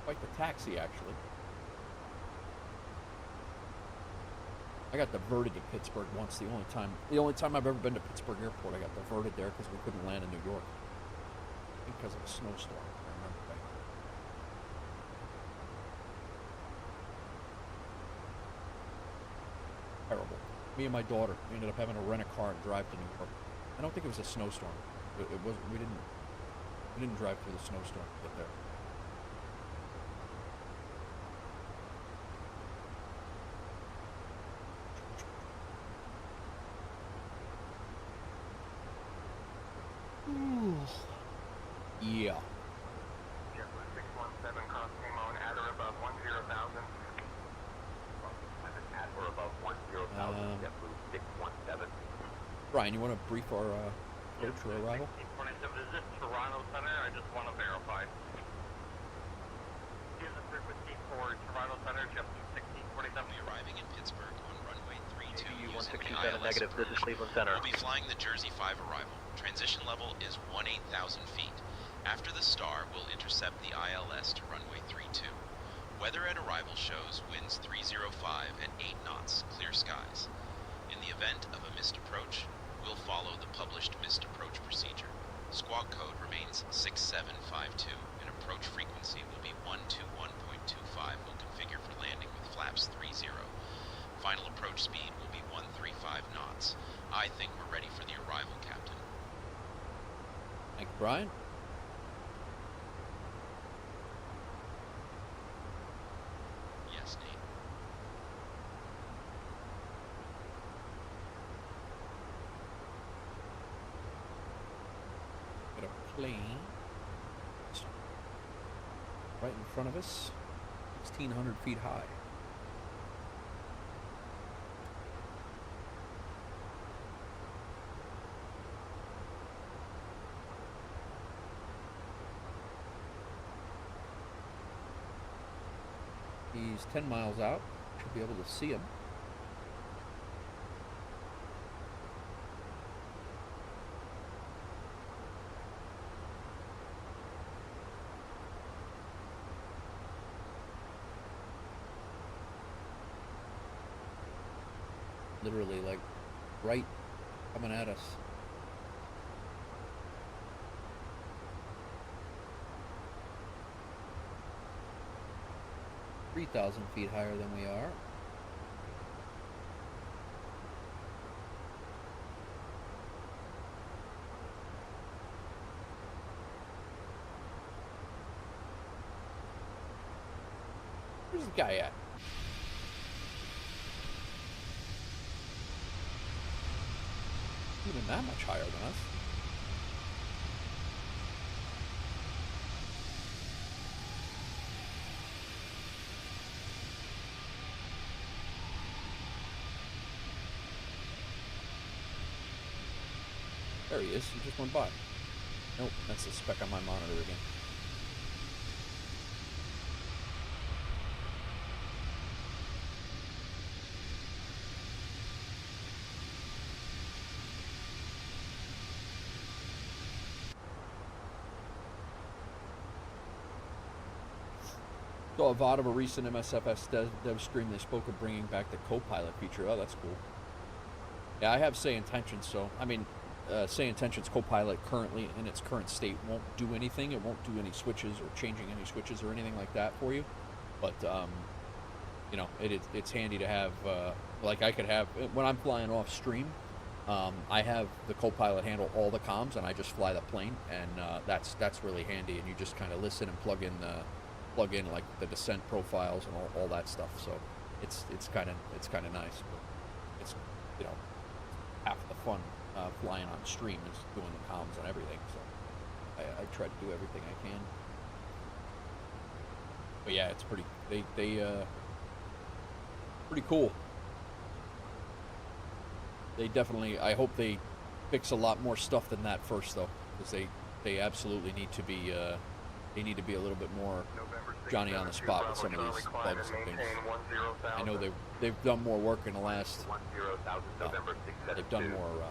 Quite the taxi, actually. I got diverted to Pittsburgh once. The only time I've ever been to Pittsburgh Airport, I got diverted there because we couldn't land in New York. I think because of a snowstorm, if I remember right. Terrible. Me and my daughter, we ended up having to rent a car and drive to New York. I don't think it was a snowstorm. It wasn't. We didn't drive through the snowstorm to get there. Yeah. JetBlue 617, crossing Moan at or above 10,000. At or above 10,000, JetBlue 617. Brian, you want to brief our coach for arrival? 1647, is this Toronto Center? I just want to verify. Here's the frequency for Toronto Center, JetBlue 1647. Arriving in Pittsburgh on runway 32 using the 167 ILS negative, this is Cleveland Center. We'll be flying the Jersey 5 arrival. Transition level is 18,000 feet. After the star, we'll intercept the ILS to runway 32. Weather at arrival shows winds 305 and 8 knots, clear skies. In the event of a missed approach, we'll follow the published missed approach procedure. Squawk code remains 6752, and approach frequency will be 121.25. We'll configure for landing with flaps 30. Final approach speed will be 135 knots. I think we're ready for the arrival, Captain. Thank you, Brian. Yes, Nate. Got a plane right in front of us, 1,600 feet high. He's 10 miles out. Should be able to see him. Literally, like, right coming at us. Three 3,000 feet higher than we are. Where's the guy at? Even that much higher than us. There he is. He just went by. Nope, that's the speck on my monitor again. Saw a VOD of a recent MSFS dev stream. They spoke of bringing back the co-pilot feature. Oh, that's cool. Yeah, I have SayIntentions, so I mean, SayIntentions co-pilot currently in its current state won't do anything. It won't do any switches or changing any switches or anything like that for you. But you know, it's handy to have. Like I could have when I'm flying off stream. I have the co-pilot handle all the comms, and I just fly the plane, and that's really handy. And you just kind of listen and plug in like the descent profiles and all that stuff. So it's kind of nice. But it's, you know, half the fun flying on stream is doing the comms and everything. So I try to do everything I can. But yeah, it's pretty pretty cool. They definitely, I hope they fix a lot more stuff than that first though, because they absolutely need to be a little bit more Johnny on the spot with some of these bugs and things. I know they've done more work in the last, they've done more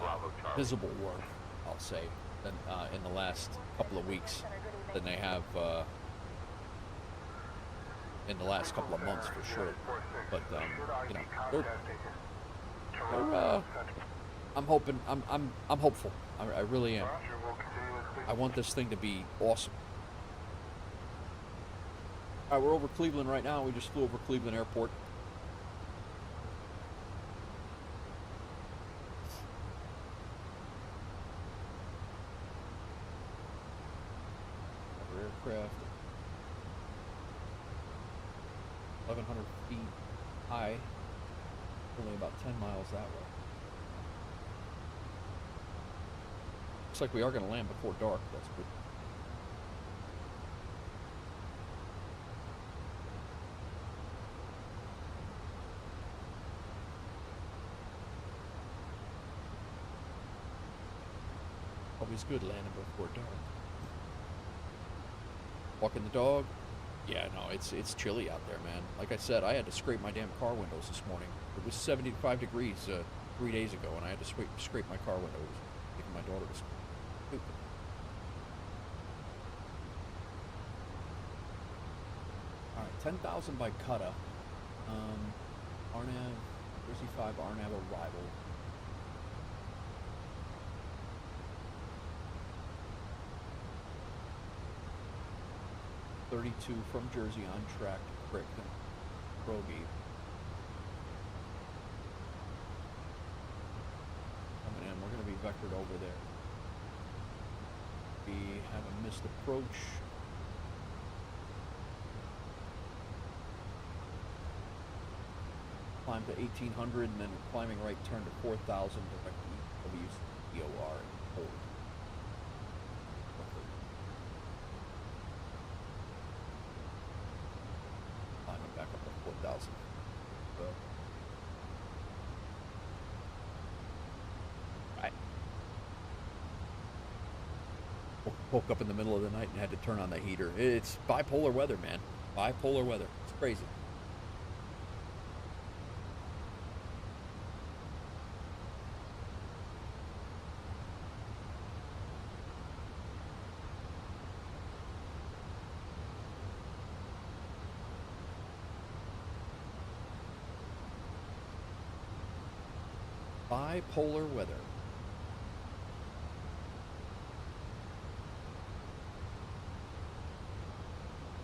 visible work, I'll say, than in the last couple of weeks than they have in the last couple of months for sure. But you know, I'm hoping, I'm hopeful. I really am. I want this thing to be awesome. All right, we're over Cleveland right now. We just flew over Cleveland Airport. Our aircraft, 1,100 feet high, only about 10 miles that way. Looks like we are going to land before dark. That's good. Always good landing before dark. Walking the dog. Yeah, no, it's chilly out there, man. Like I said, I had to scrape my damn car windows this morning. It was 75 degrees 3 days ago, and I had to scrape my car windows. Taking my daughter to school. Stupid. All right, 10,000 by Cutta. RNAV, Jersey 5 RNAV arrival. .32 from Jersey on track to Crichton, Krogi. Coming in, we're going to be vectored over there. We have a missed approach. Climb to 1800 and then climbing right turn to 4000 directly WCOR and hold. Climbing back up to 4000. Right. Woke up in the middle of the night and had to turn on the heater. It's bipolar weather, man. Bipolar weather. It's crazy. Bipolar weather.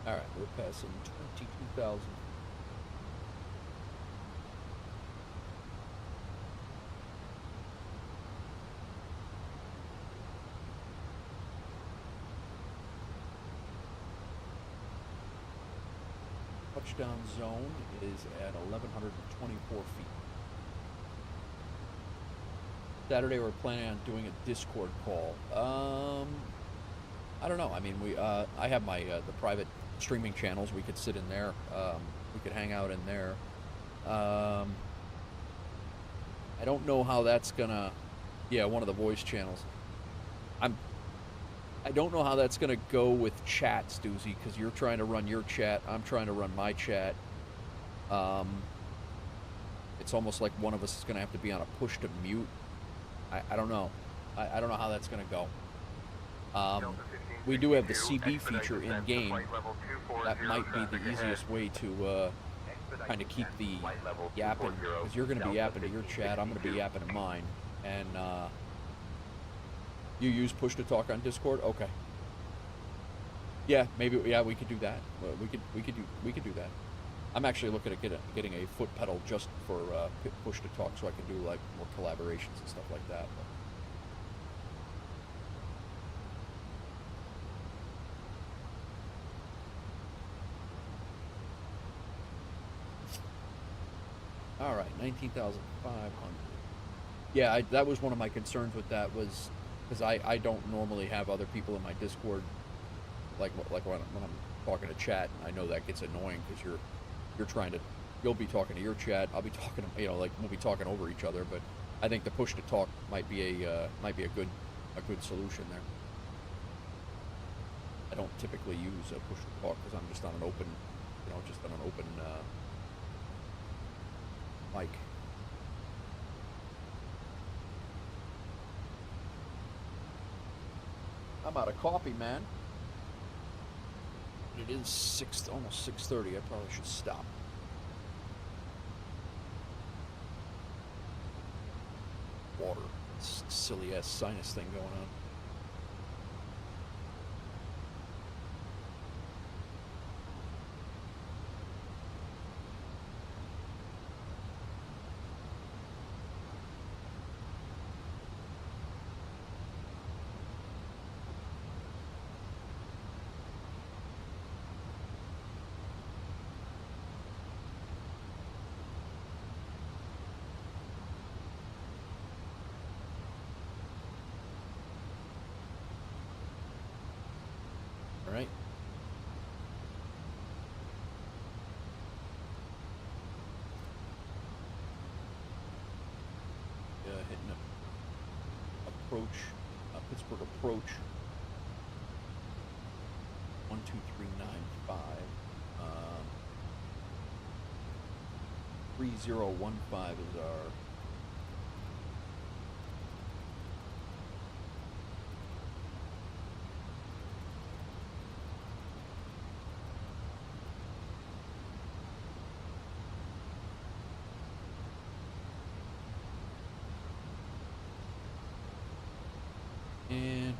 All right, we're passing 22,000. Touchdown zone is at 1,124 feet. Saturday we're planning on doing a Discord call. I don't know. I mean, I have my the private streaming channels. We could sit in there. We could hang out in there. I don't know how that's gonna. Yeah, one of the voice channels. I don't know how that's gonna go with chats, Doozy, because you're trying to run your chat. I'm trying to run my chat. It's almost like one of us is gonna have to be on a push to mute. I don't know. I don't know how that's going to go. We do have the CB feature in-game. That might be the easiest way to kind of keep the yapping. Because you're going to be yapping to your chat. I'm going to be yapping to mine. And you use push to talk on Discord? Okay. Yeah, maybe. Yeah, we could do that. We could do that. I'm actually looking at getting a foot pedal just for push to talk, so I can do like more collaborations and stuff like that. All right, 19,500. Yeah, that was one of my concerns with that, was because I don't normally have other people in my Discord, like when I'm talking to chat, and I know that gets annoying because you're you'll be talking to your chat, I'll be talking to, like we'll be talking over each other, but I think the push to talk might be a good solution there. I don't typically use a push to talk because I'm just on an open, mic. I'm out of coffee, man. It is almost 6:30. I probably should stop. Water. Silly ass sinus thing going on. Right. Hitting approach, Pittsburgh approach. 12395. 3015 is our.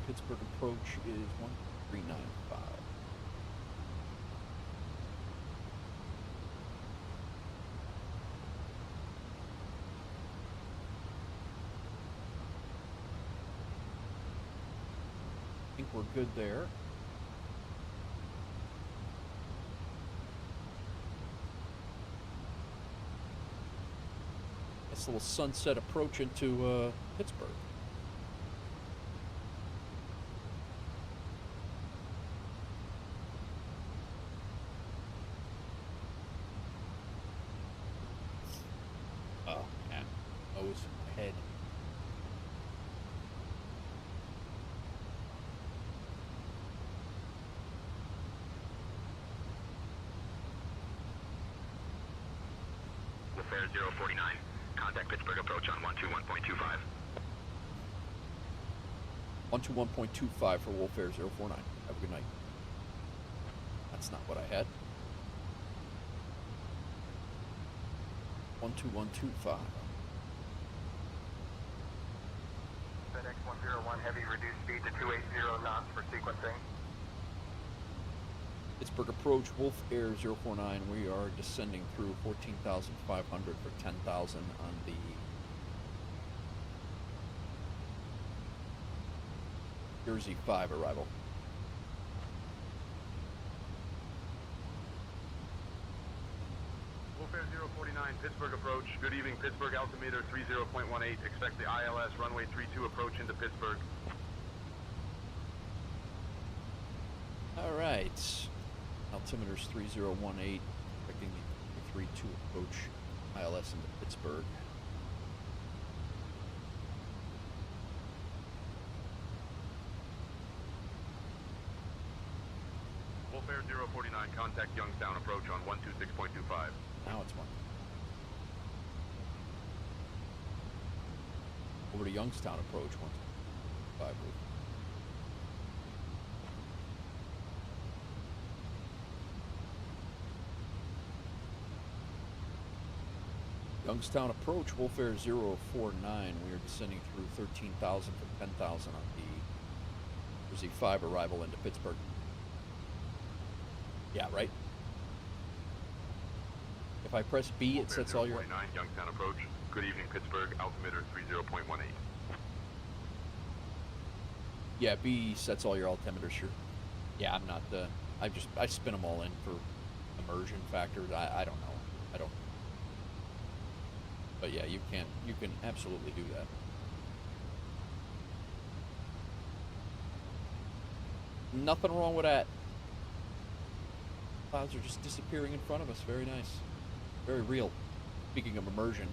Pittsburgh approach is 1395. I think we're good there. This little sunset approach into Pittsburgh. Oh, man. Nose, head. Fare 049. Contact Pittsburgh approach on 121.25. 121.25 for Wolf Air 049. Have a good night. That's not what I had. 12125. FedEx 101 heavy, reduced speed to 280 knots for sequencing. Pittsburgh approach, Wolf Air 049. We are descending through 14,500 for 10,000 on the Jersey 5 arrival. Wolf Air 049, Pittsburgh approach. Good evening, Pittsburgh altimeter 30.18. Expect the ILS runway 32 approach into Pittsburgh. All right. Altimeter's 3018, expecting the 32 approach ILS into Pittsburgh. Wolf Air 049, contact Youngstown approach on 126.25. Now it's one. Over to Youngstown approach, 125. Youngstown approach, Wolf Air 049. We are descending through 13,000 for 10,000 on the Jersey 5 arrival into Pittsburgh. Yeah, right? If I press B, it sets all your... Youngstown approach. Good evening, Pittsburgh. Altimeter 30.18. Yeah, B sets all your altimeters, sure. Yeah, I'm not... I spin them all in for immersion factors. I don't know. I don't... But yeah, you can absolutely do that. Nothing wrong with that. Clouds are just disappearing in front of us. Very nice. Very real. Speaking of immersion.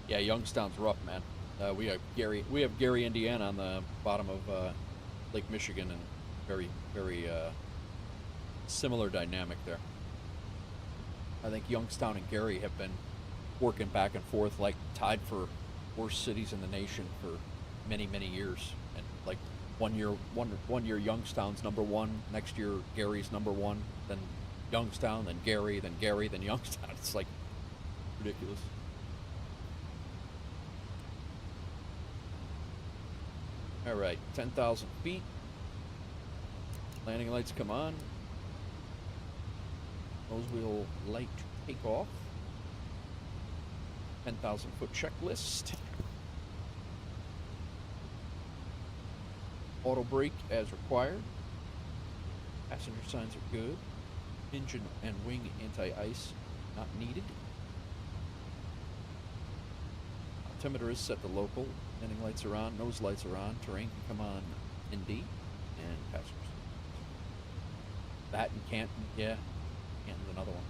Yeah, Youngstown's rough, man. We have Gary, Indiana on the bottom of Lake Michigan, and very, very similar dynamic there. I think Youngstown and Gary have been working back and forth, like tied for worst cities in the nation for many, many years. And like one year Youngstown's #1, next year Gary's #1, then Youngstown, then Gary, then Youngstown. It's like ridiculous. All right, 10,000 feet. Landing lights come on. Nose wheel light to take off. 10,000 foot checklist. Auto brake as required. Passenger signs are good. Engine and wing anti-ice not needed. Altimeter is set to local. Landing lights are on. Nose lights are on. Terrain can come on ND. And passengers. That and Canton. Yeah. Canton's another one.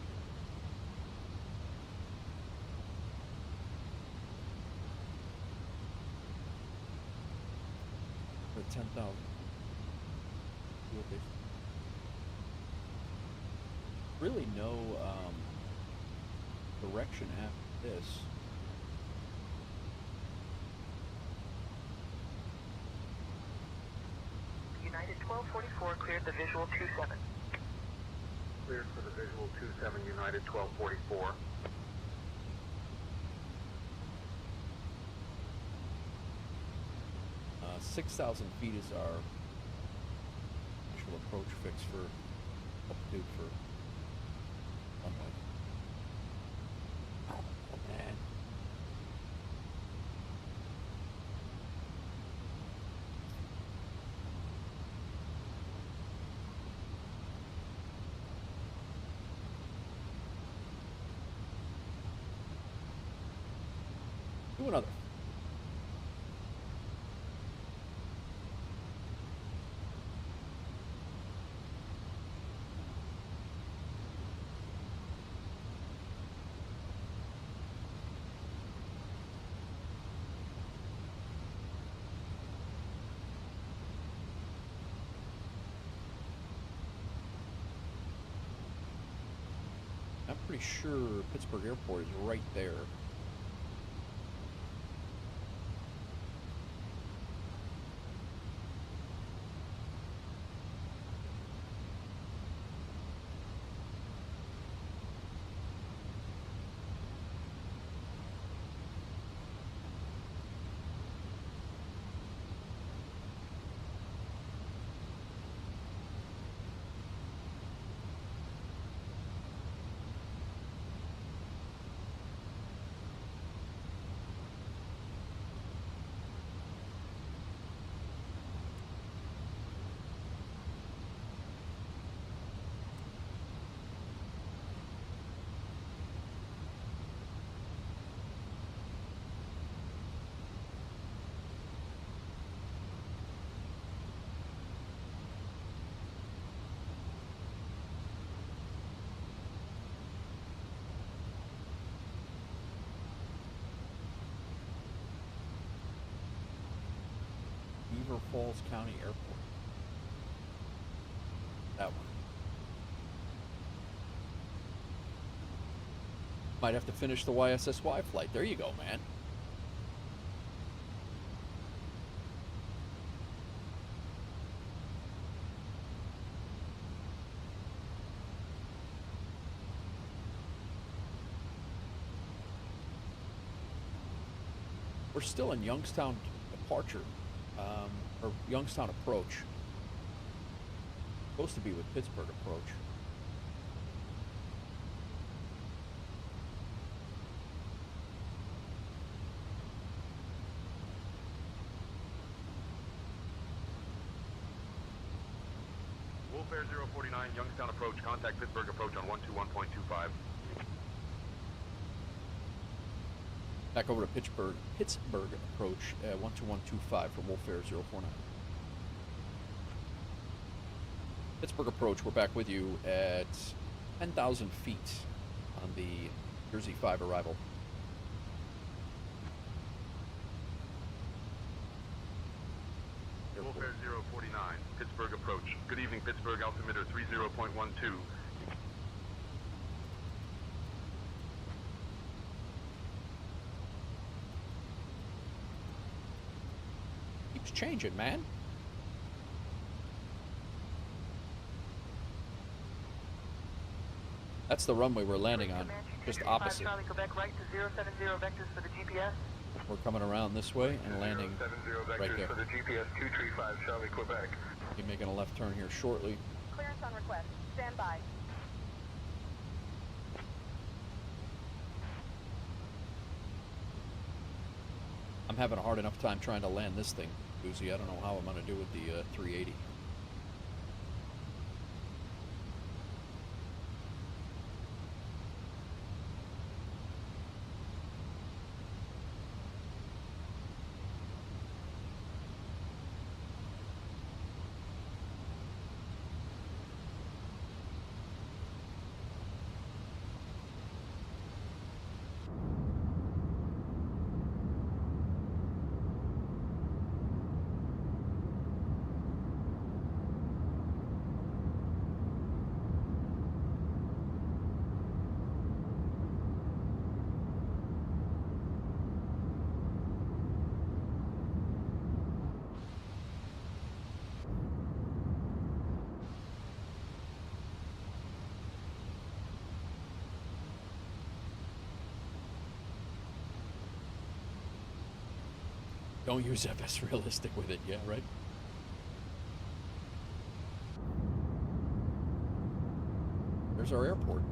For 10,000. Really no direction after this. United 1244 cleared the visual 27. Cleared for the visual 27, United 1244. 6,000 feet is our initial approach fix for altitude for runway. Oh man. Do another. I'm pretty sure Pittsburgh Airport is right there. Beaver Falls County Airport. That one. Might have to finish the YSSY flight. There you go, man. We're still in Youngstown departure, or Youngstown approach. Supposed to be with Pittsburgh approach. Wolf Air 049, Youngstown approach, contact Pittsburgh approach on 121.25. Back over to Pittsburgh approach at 12125 for Wolf Air 049. Pittsburgh approach, we're back with you at 10,000 feet on the Jersey 5 arrival. Wolf Air 049, Pittsburgh approach. Good evening, Pittsburgh, altimeter 30.12. Keeps changing, man. That's the runway we're landing on, just opposite. Charlie, Quebec, right to 070 vectors for the GPS. We're coming around this way and landing 070 right vectors there. for the GPS 235, Charlie, Quebec. Be making a left turn here shortly. Clearance on request. Stand by. I'm having a hard enough time trying to land this thing, Boozy. I don't know how I'm going to do with the 380. Don't use FS realistic with it, yeah, right? There's our airport.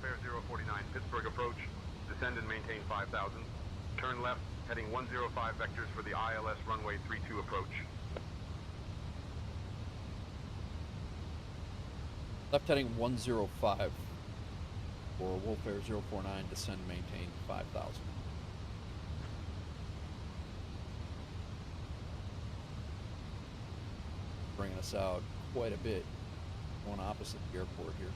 Fare 049, Pittsburgh approach. Descend and maintain 5,000. Turn left, heading 105 vectors for the ILS runway 32 approach. Left heading 105 for Wolf Air 049, descend, maintain 5,000. Bringing us out quite a bit, going opposite the airport here.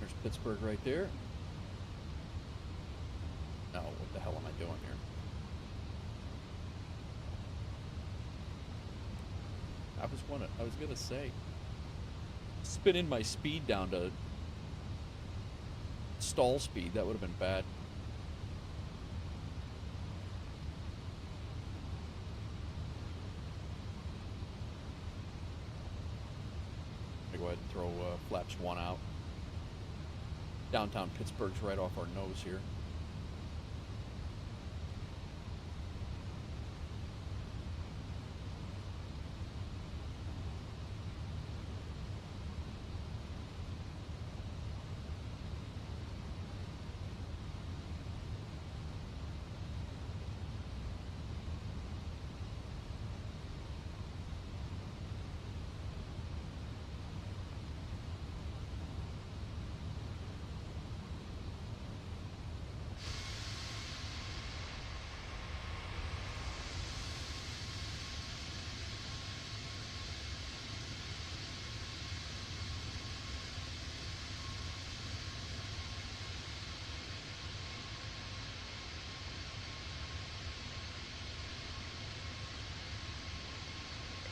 There's Pittsburgh right there. No, what the hell am I doing here? I was gonna say, spinning my speed down to stall speed. That would have been bad. I'm gonna go ahead and throw flaps 1 out. Downtown Pittsburgh's right off our nose here.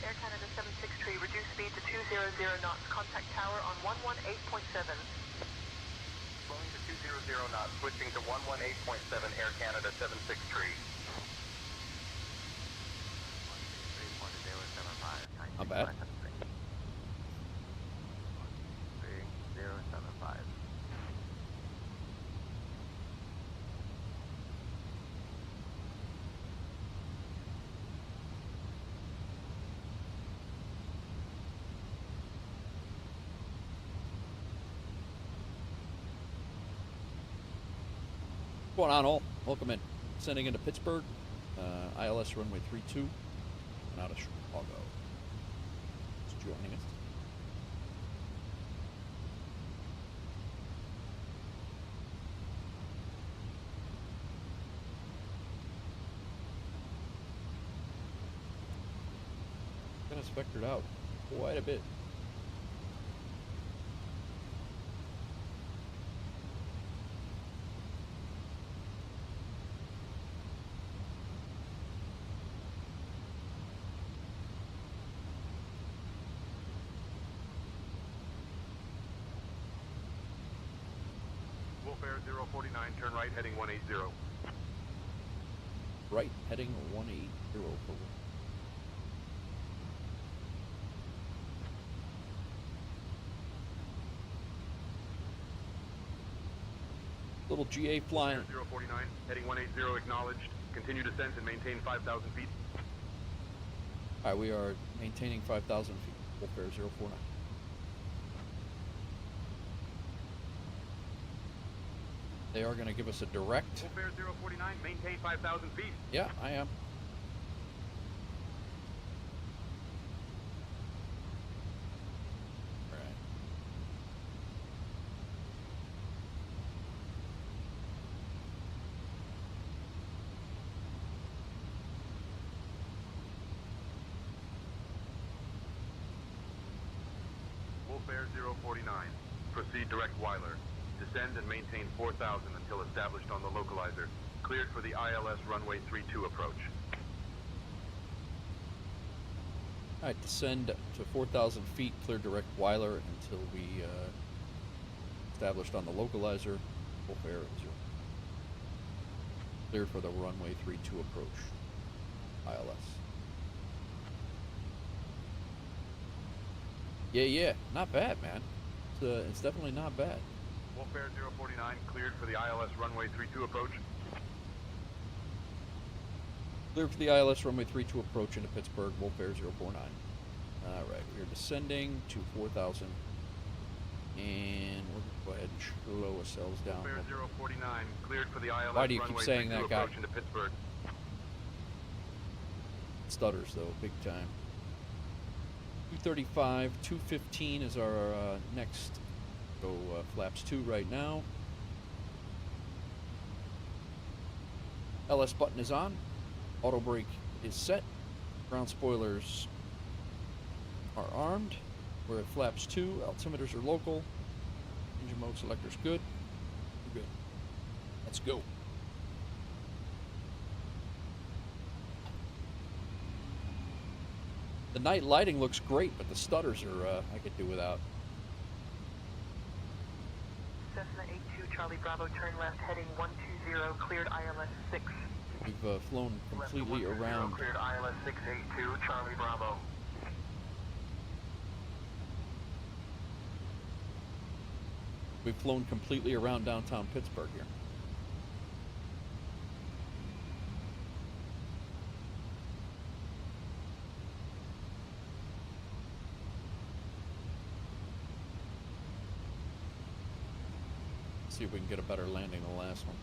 Air Canada 763, reduce speed to 200 knots. Contact tower on 118.7. Slowing to 200 knots, switching to 118.7, Air Canada 763. Not bad. 3075. What's going on, all? Welcome in. Sending into Pittsburgh, ILS runway 32, and out of Chicago. Just joining us. Got us vectored out quite a bit. Air 049, turn right, heading 180. Right, heading 180 for little GA flying. Air 049, heading 180, acknowledged. Continue descent and maintain 5,000 feet. Alright, we are maintaining 5,000 feet. Wolf Air 049. They are going to give us a direct. Wolf Air 049, maintain 5,000 feet. Yeah, I am. All right. Wolf Air 049, proceed direct Weiler. Descend and maintain 4,000 until established on the localizer. Cleared for the ILS runway 32 approach. Alright, descend to 4,000 feet, clear direct Weiler until we established on the localizer. Full fare 0. Cleared for the runway 32 approach. ILS. Yeah, not bad, man. It's definitely not bad. Wolf Air 049 cleared for the ILS runway 32 approach. Cleared for the ILS runway 32 approach into Pittsburgh, Wolf Air 049. Alright, we are descending to 4,000. And we're going to go ahead and slow ourselves down. Wolf Air 049 cleared for the ILS Why do you keep runway saying 32 that, guy? approach into Pittsburgh. Stutters, though, big time. 235, 215 is our next. Go flaps 2 right now. LS button is on. Auto brake is set. Ground spoilers are armed. We're at flaps 2. Altimeters are local. Engine mode selector's good. We're good. Let's go. The night lighting looks great, but the stutters are I could do without. Cessna A2 Charlie Bravo, turn left, heading 120, cleared ILS 6. We've flown completely around. Cleared ILS 682, Charlie Bravo. We've flown completely around downtown Pittsburgh here. See if we can get a better landing than the last one.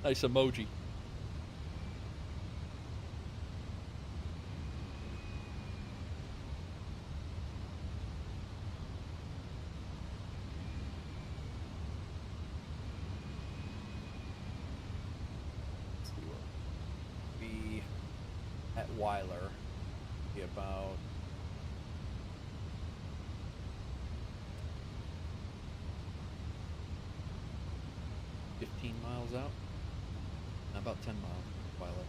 Nice emoji. Let's see what be at Weiler. Be about 15 miles out. About 10 miles, Weiler.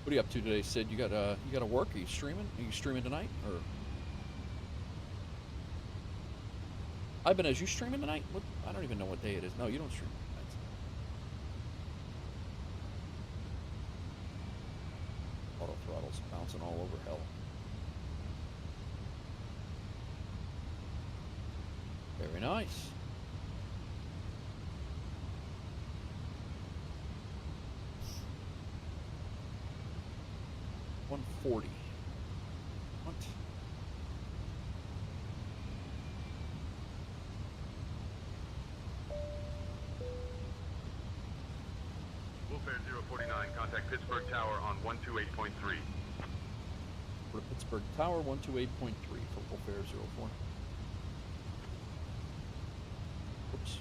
What are you up to today, Sid? You got to work? Are you streaming? Are you streaming tonight? Or Ibanez, you streaming tonight? What? I don't even know what day it is. No, you don't stream. Auto throttle's bouncing all over hell. Very nice. $140. What? Wolf Air 049, contact Pittsburgh Tower on 128.3. For Pittsburgh Tower, 128.3 for Wolf Air 04. Oops.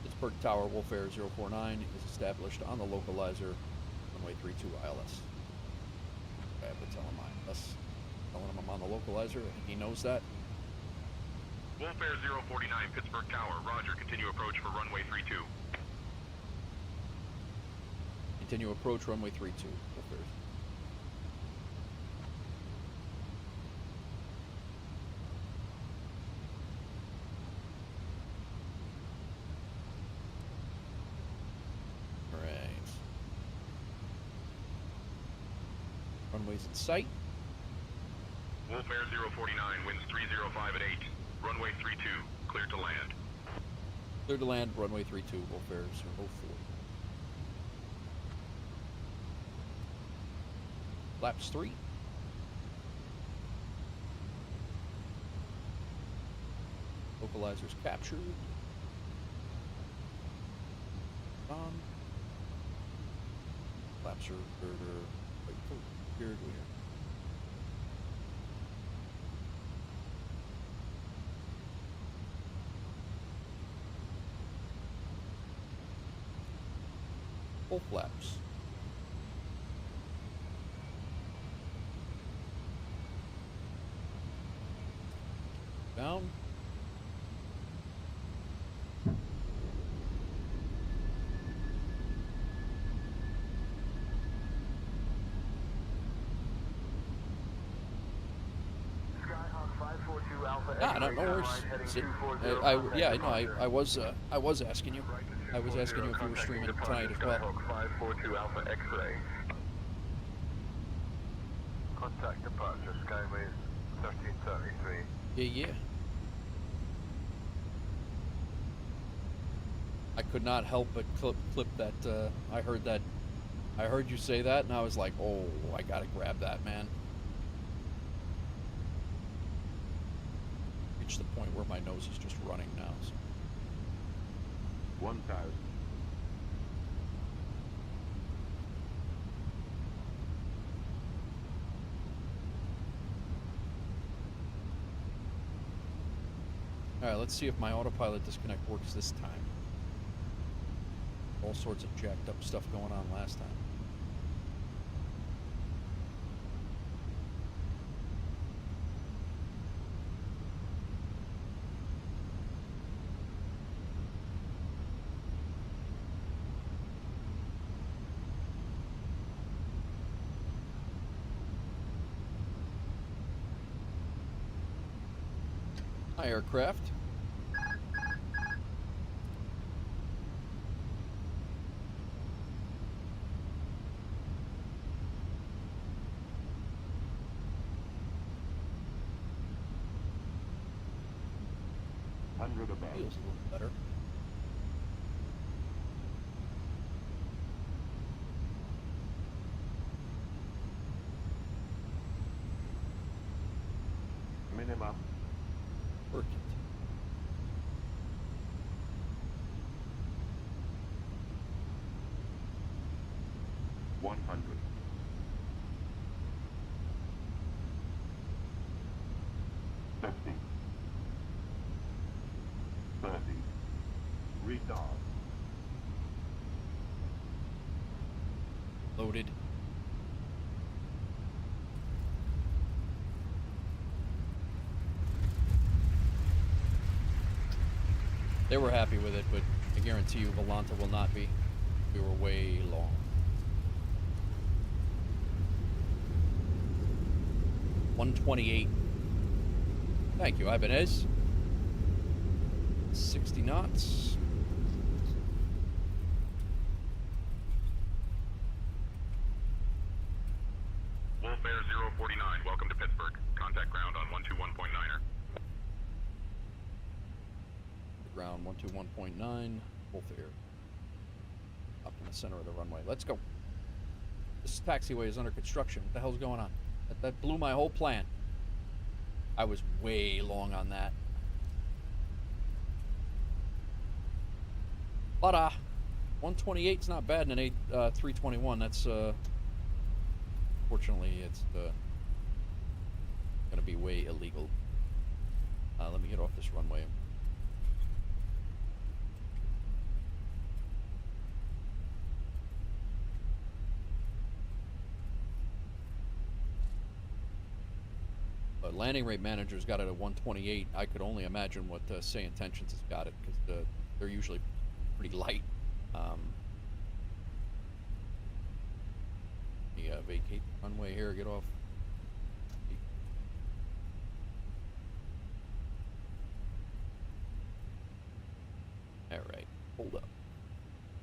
Pittsburgh Tower, Wolf Air 049 is established on the localizer, runway 32 ILS. Okay, but telling him I'm on the localizer, and he knows that. Wolf Air 049, Pittsburgh Tower, roger, continue approach for runway 32. Continue approach, runway 32, Wolf Air. Runways in sight. Wolf Air 049, winds 305 at 8. Runway 32, clear to land. Clear to land, runway 32, Wolf Air 04. Flaps 3. Localizers captured. On. Flaps are wait, here we are. Full flaps. Nah, no worries. Yeah, no, I was asking you. I was asking you if you were streaming tonight as well. 542 Alpha X-ray. Contact departure, Skyways 1333. Yeah. I could not help but clip that. I heard you say that, and I was like, oh, I gotta grab that, man. Reached the point where my nose is just running now. So. 1,000. Alright, let's see if my autopilot disconnect works this time. All sorts of jacked up stuff going on last time. Hi, aircraft. Feels a little better. Minimum. Work it. $100. 50. 30. Retard. Loaded. They were happy with it, but I guarantee you Volanta will not be. We were way long. $128. Thank you, Ibanez. 60 knots. Wolf Air 049, welcome to Pittsburgh. Contact ground on 121.9er. Ground 121.9. Wolf Air. Up in the center of the runway. Let's go. This taxiway is under construction. What the hell's going on? That blew my whole plan. I was way long on that. But 128's not bad in an A321. That's fortunately it's gonna be way illegal. Let me get off this runway. But landing rate manager's got it at 128. I could only imagine what SayIntentions has got it, because they're usually pretty light. Vacate the runway here, get off. Alright, hold up.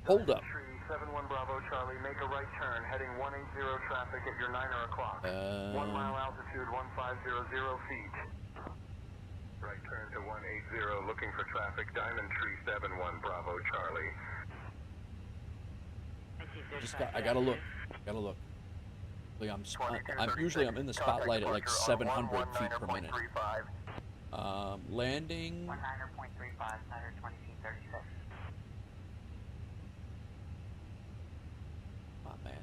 Hold up. 71 Bravo Charlie, make a right turn, heading 180 traffic at your 9 o'clock. 1 mile altitude, 1500 feet. Right turn to 180, looking for traffic, Diamond Tree 71 Bravo Charlie. I gotta look. Usually I'm in the spotlight at like 700 feet per minute. Landing. 19.35, 120 feet 36. Oh man.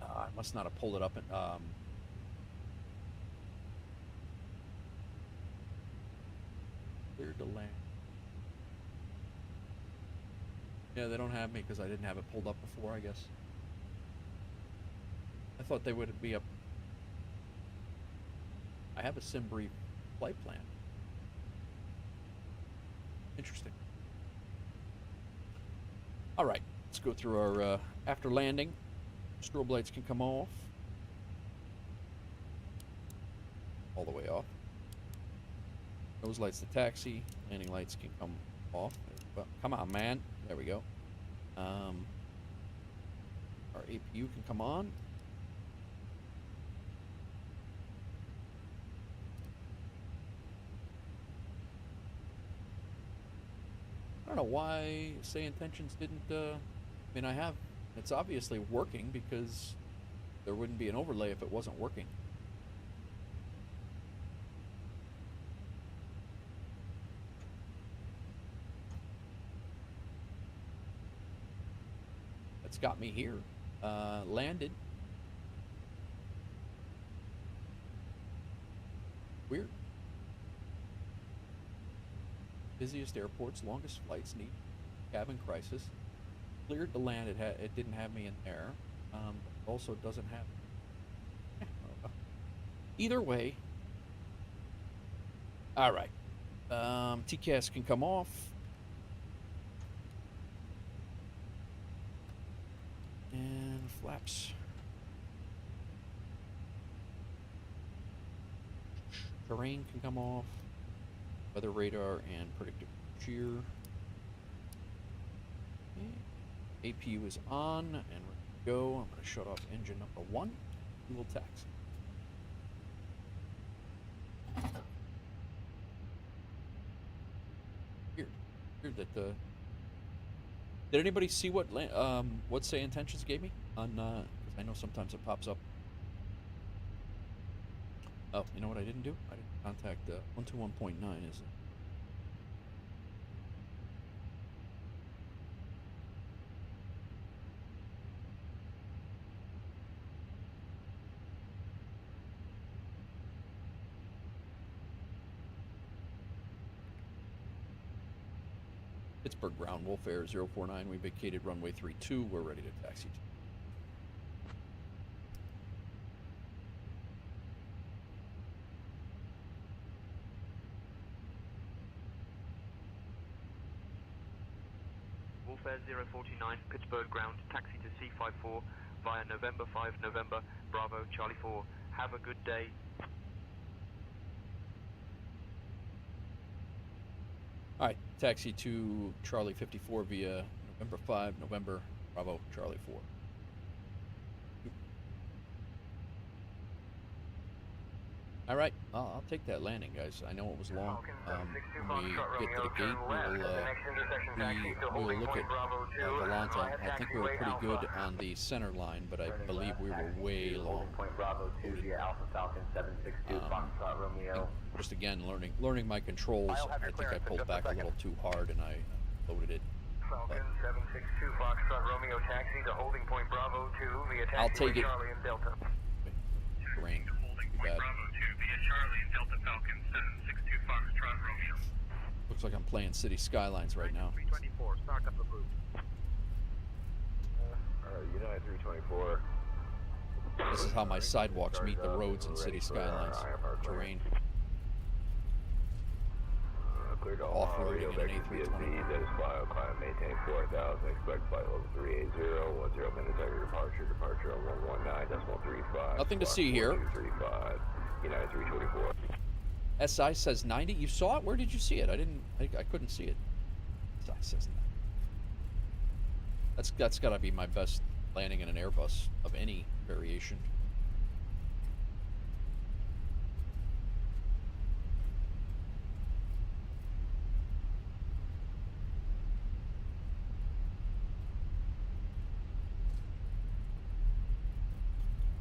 I must not have pulled it up and cleared to land. Yeah, they don't have me because I didn't have it pulled up before, I guess. I thought they would be up. I have a SimBrief flight plan. Interesting. All right, let's go through our, after landing, strobe lights can come off. all the way off. Nose lights to taxi. Landing lights can come off. Well, come on, man. There we go. Our APU can come on. I don't know why SayIntentions didn't, I mean, it's obviously working because there wouldn't be an overlay if it wasn't working. That's got me here. Landed. Weird. Busiest airports, longest flights, need cabin crisis. Cleared to land. It didn't have me in there. Also doesn't have. Either way. All right. TCAS can come off. And flaps. Terrain can come off. Weather radar and predictive shear. Okay. APU is on and ready to go. I'm going to shut off engine number 1 and we'll taxi. Weird that the. Did anybody see what SayIntentions gave me on? Because I know sometimes it pops up. Oh, you know what I didn't do? I didn't contact 121.9, is it? Pittsburgh ground, Wolf Air 049. We vacated runway 32. We're ready to taxi. Wolf Air 049, Pittsburgh ground, taxi to C54 via November 5, November, Bravo, Charlie 4. Have a good day. All right, taxi to Charlie 54 via November 5, November, Bravo, Charlie 4. All right, I'll take that landing, guys. I know it was long. When we get to the gate, we will look at Volanta. I think we were pretty good on the center line, but I believe we were way long. Just again, learning my controls. I think I pulled back a little too hard and I loaded it. Falcon 762 Foxtrot Romeo taxi to holding point Bravo 2 via taxi I'll take it. Charlie and Delta. Terrain. Too bad. Charlie and Delta Falcon 762 Foxtrot Romeo. Looks like I'm playing City Skylines right now. 324, stock up approved. United 324. This is how my sidewalks meet the roads in City Skylines. Terrain. Cleared all Off-roading in an A320. That is file, climb, maintain 4000, expect flight level 380, 10 minutes after departure on 119.35. Nothing to see here. 235, United 324. SI says 90. You saw it? Where did you see it? I couldn't see it. SI says 90. That's got to be my best landing in an Airbus of any variation.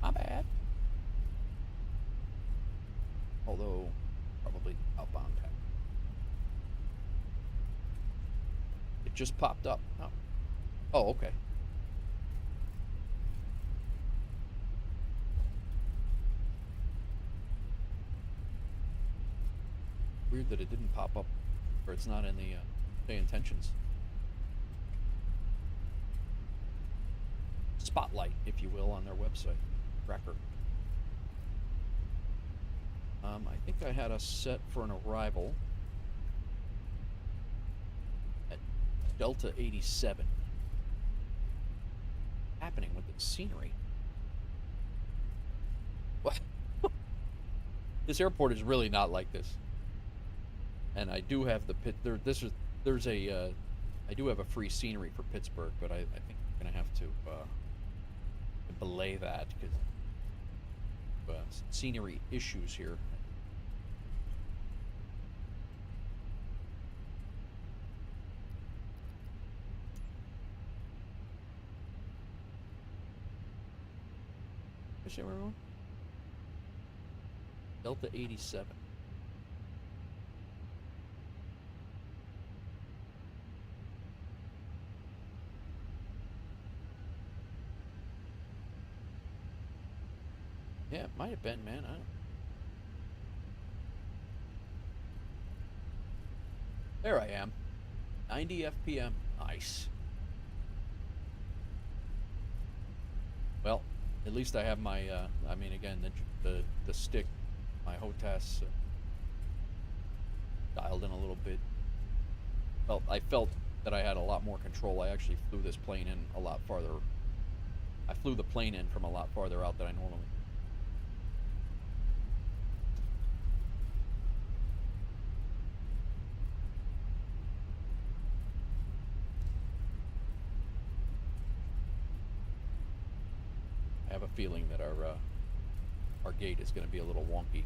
Not bad. Although, probably outbound pack. It just popped up. Oh. Oh, okay. Weird that it didn't pop up, or it's not in the SayIntentions spotlight, if you will, on their website tracker. I think I had us set for an arrival at Delta 87. What's happening with the scenery? What? This airport is really not like this. And I do have the pit there. I do have a free scenery for Pittsburgh, but I think I'm gonna have to belay that because scenery issues here. Where are we going? Delta 87. Yeah, it might have been, man. I don't. There I am. 90 FPM. Nice. Well, at least I have my, I mean, again, the stick, my HOTAS dialed in a little bit. Well, I felt that I had a lot more control. I actually flew this plane in a lot farther. I flew the plane in from a lot farther out than I normally. I have a feeling that our gate is going to be a little wonky.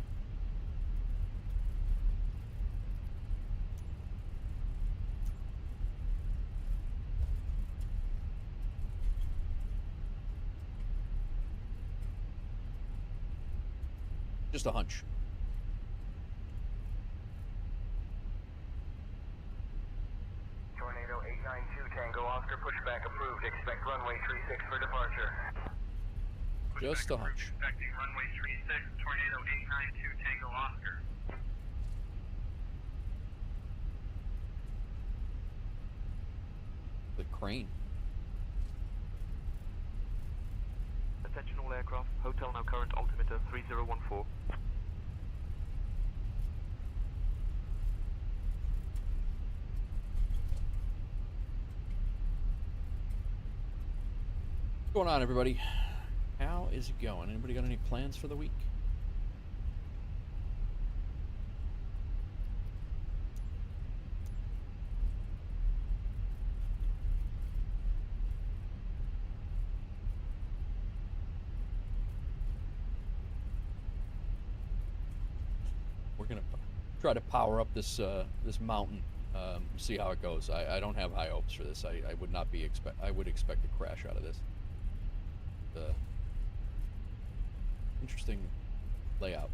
Just a hunch. Tornado 892 Tango Oscar, pushback approved. Expect runway 36 for departure. Just a hunch. Expecting runway 36, Tornado 892 Tango Oscar. The crane. Attention all aircraft. Hotel now current altimeter 3014. What's going on, everybody? How is it going? Anybody got any plans for the week? We're gonna try to power up this this mountain. See how it goes. I don't have high hopes for this. I would not be I would expect a crash out of this. Interesting layout.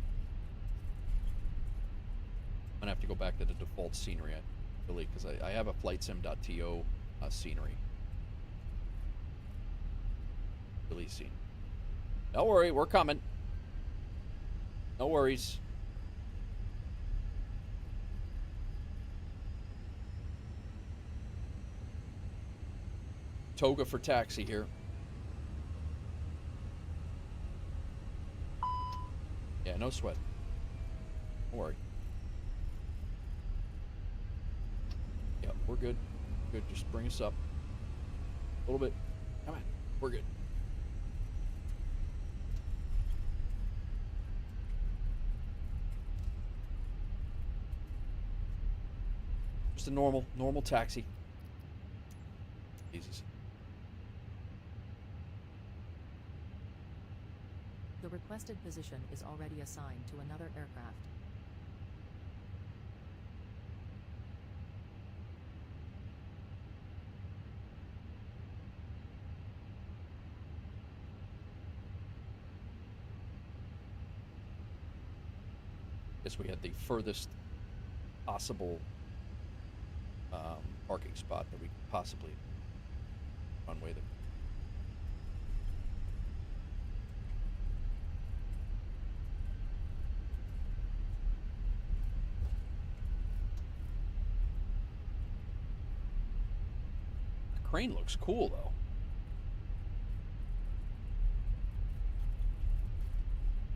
I'm gonna have to go back to the default scenery, really, because I have a flightsim.to scenery. Release scene. Don't worry, we're coming. No worries. Toga for taxi here. Yeah, no sweat. Don't worry. Yep, we're good. Good, just bring us up. A little bit. Come on, we're good. Just a normal taxi. Easy. The requested position is already assigned to another aircraft. Guess we had the furthest possible parking spot that we could possibly runway there. Crane looks cool, though.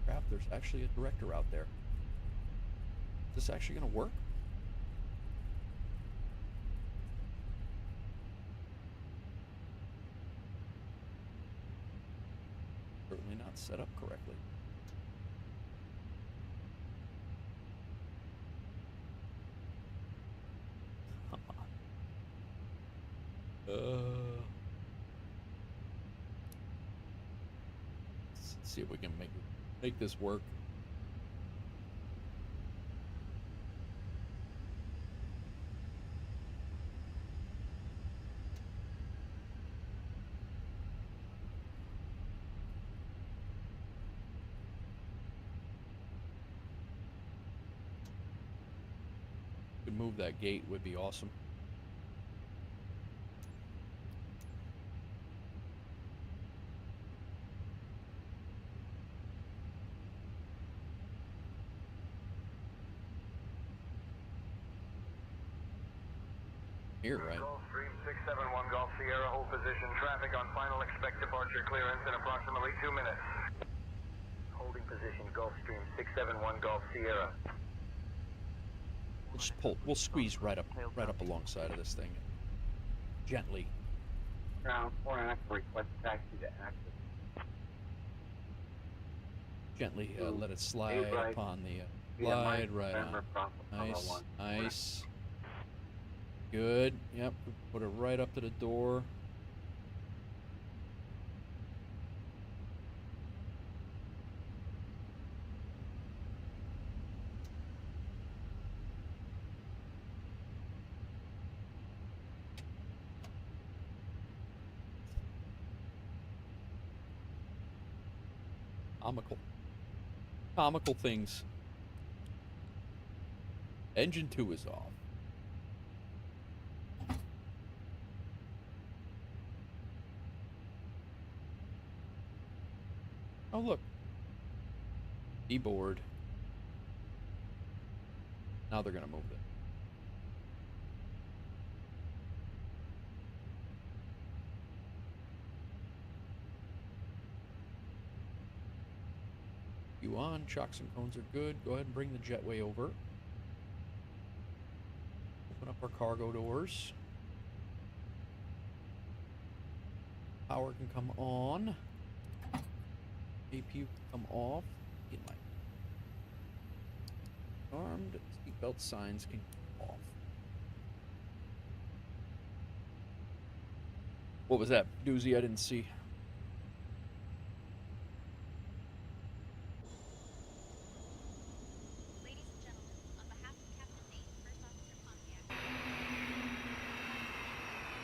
Crap, there's actually a director out there. Is this actually going to work? Certainly not set up correctly. Let's see if we can make this work. Could move that gate would be awesome. Here, right? Gulfstream 671 Golf Sierra, hold position. Traffic on final, expect departure clearance in approximately 2 minutes. Holding position, Gulfstream 671 Golf Sierra. We'll just pull. We'll squeeze right up alongside of this thing, gently. Ground 4 request taxi to active. Gently let it slide upon the slide right on. Nice, nice. Good. Yep. Put it right up to the door. Comical things. Engine 2 is off. Oh, look. Keyboard. Now they're going to move it. You on. Chocks and cones are good. Go ahead and bring the jetway over. Open up our cargo doors. Power can come on. APU can come off. Get my armed. Seatbelt signs can come off. What was that, Doozy? I didn't see. Ladies and gentlemen, on behalf of Captain Nate, First Officer Pontiac.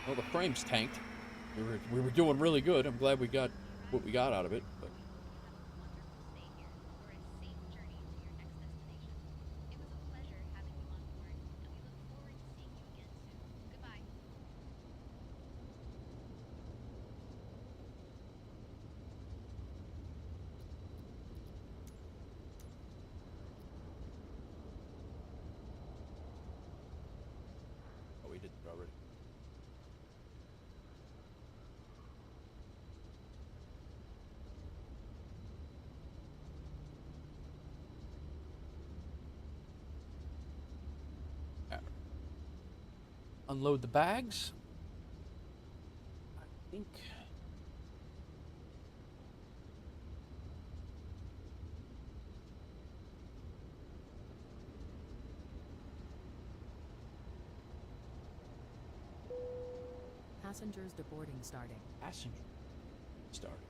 Well, the frame's tanked. We were doing really good. I'm glad we got what we got out of it. But oh, we did it already. Unload the bags. I think. Passengers deboarding starting. Passenger starting.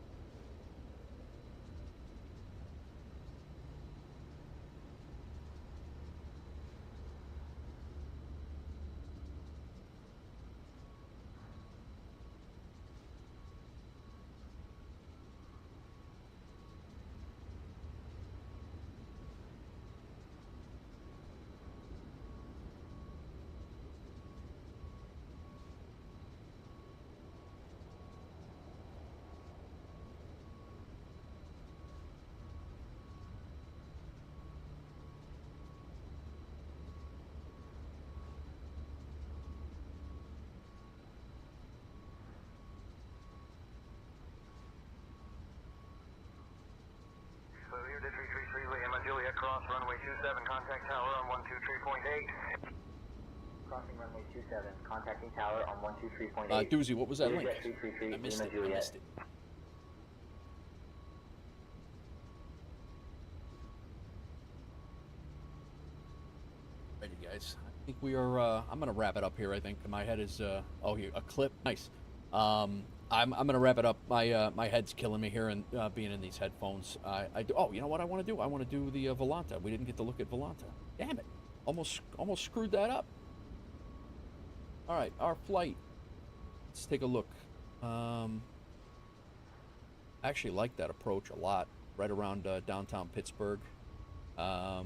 Clear to 333 Lima Juliet, cross runway 27, contact tower on 123.8. Crossing runway 27, contacting tower on 123.8. Doozy, what was that link? 333 I missed Lima it. Juliet. I missed it. Ready, guys. I think we are. I'm gonna wrap it up here. I think my head is. Oh, here a clip. Nice. I'm gonna wrap it up. My head's killing me here and being in these headphones. Oh, you know what I want to do? I want to do the Volanta. We didn't get to look at Volanta. Damn it! Almost screwed that up. All right, our flight. Let's take a look. I actually like that approach a lot. Right around downtown Pittsburgh. I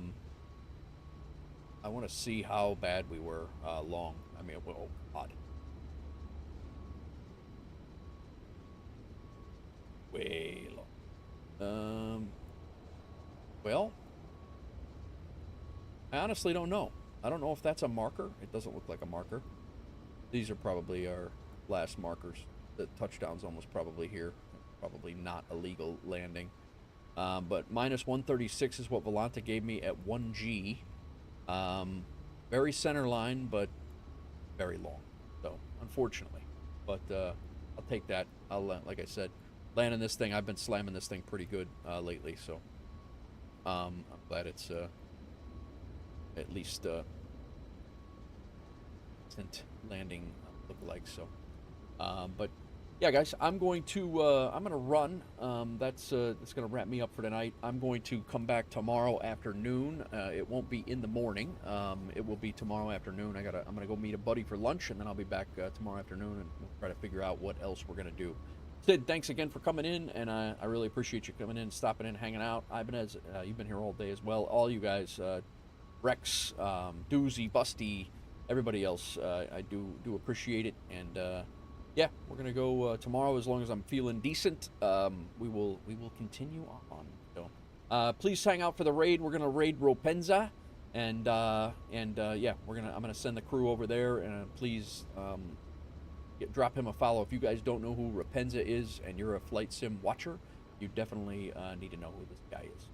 want to see how bad we were long. I mean, well, God. Way long. Well, I honestly don't know. I don't know if that's a marker. It doesn't look like a marker. These are probably our last markers. The touchdown's almost probably here. Probably not a legal landing. But minus 136 is what Volanta gave me at 1G. Very center line, but very long. So, unfortunately. But I'll take that. Like I said, landing this thing, I've been slamming this thing pretty good lately. So, I'm glad it's at least instant landing look-alike. So, but yeah, guys, I'm going to run. That's gonna wrap me up for tonight. I'm going to come back tomorrow afternoon. It won't be in the morning. It will be tomorrow afternoon. I'm gonna go meet a buddy for lunch, and then I'll be back tomorrow afternoon, and we'll try to figure out what else we're gonna do. Sid, thanks again for coming in, and I really appreciate you coming in, stopping in, hanging out. Ibanez, you've been here all day as well. All you guys, Rex, Doozy, Busty, everybody else, I do appreciate it. And yeah, we're gonna go tomorrow as long as I'm feeling decent. We will continue on. So please hang out for the raid. We're gonna raid Ropenza, and yeah, I'm gonna send the crew over there, and please. Drop him a follow. If you guys don't know who Rapenza is and you're a flight sim watcher, you definitely need to know who this guy is.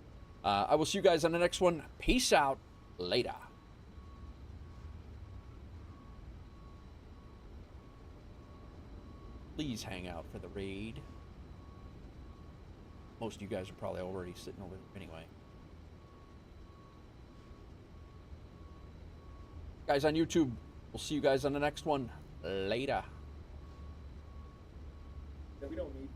I will see you guys on the next one. Peace out. Later. Please hang out for the raid. Most of you guys are probably already sitting over there anyway. Guys on YouTube, we'll see you guys on the next one. Later. Yeah, we don't need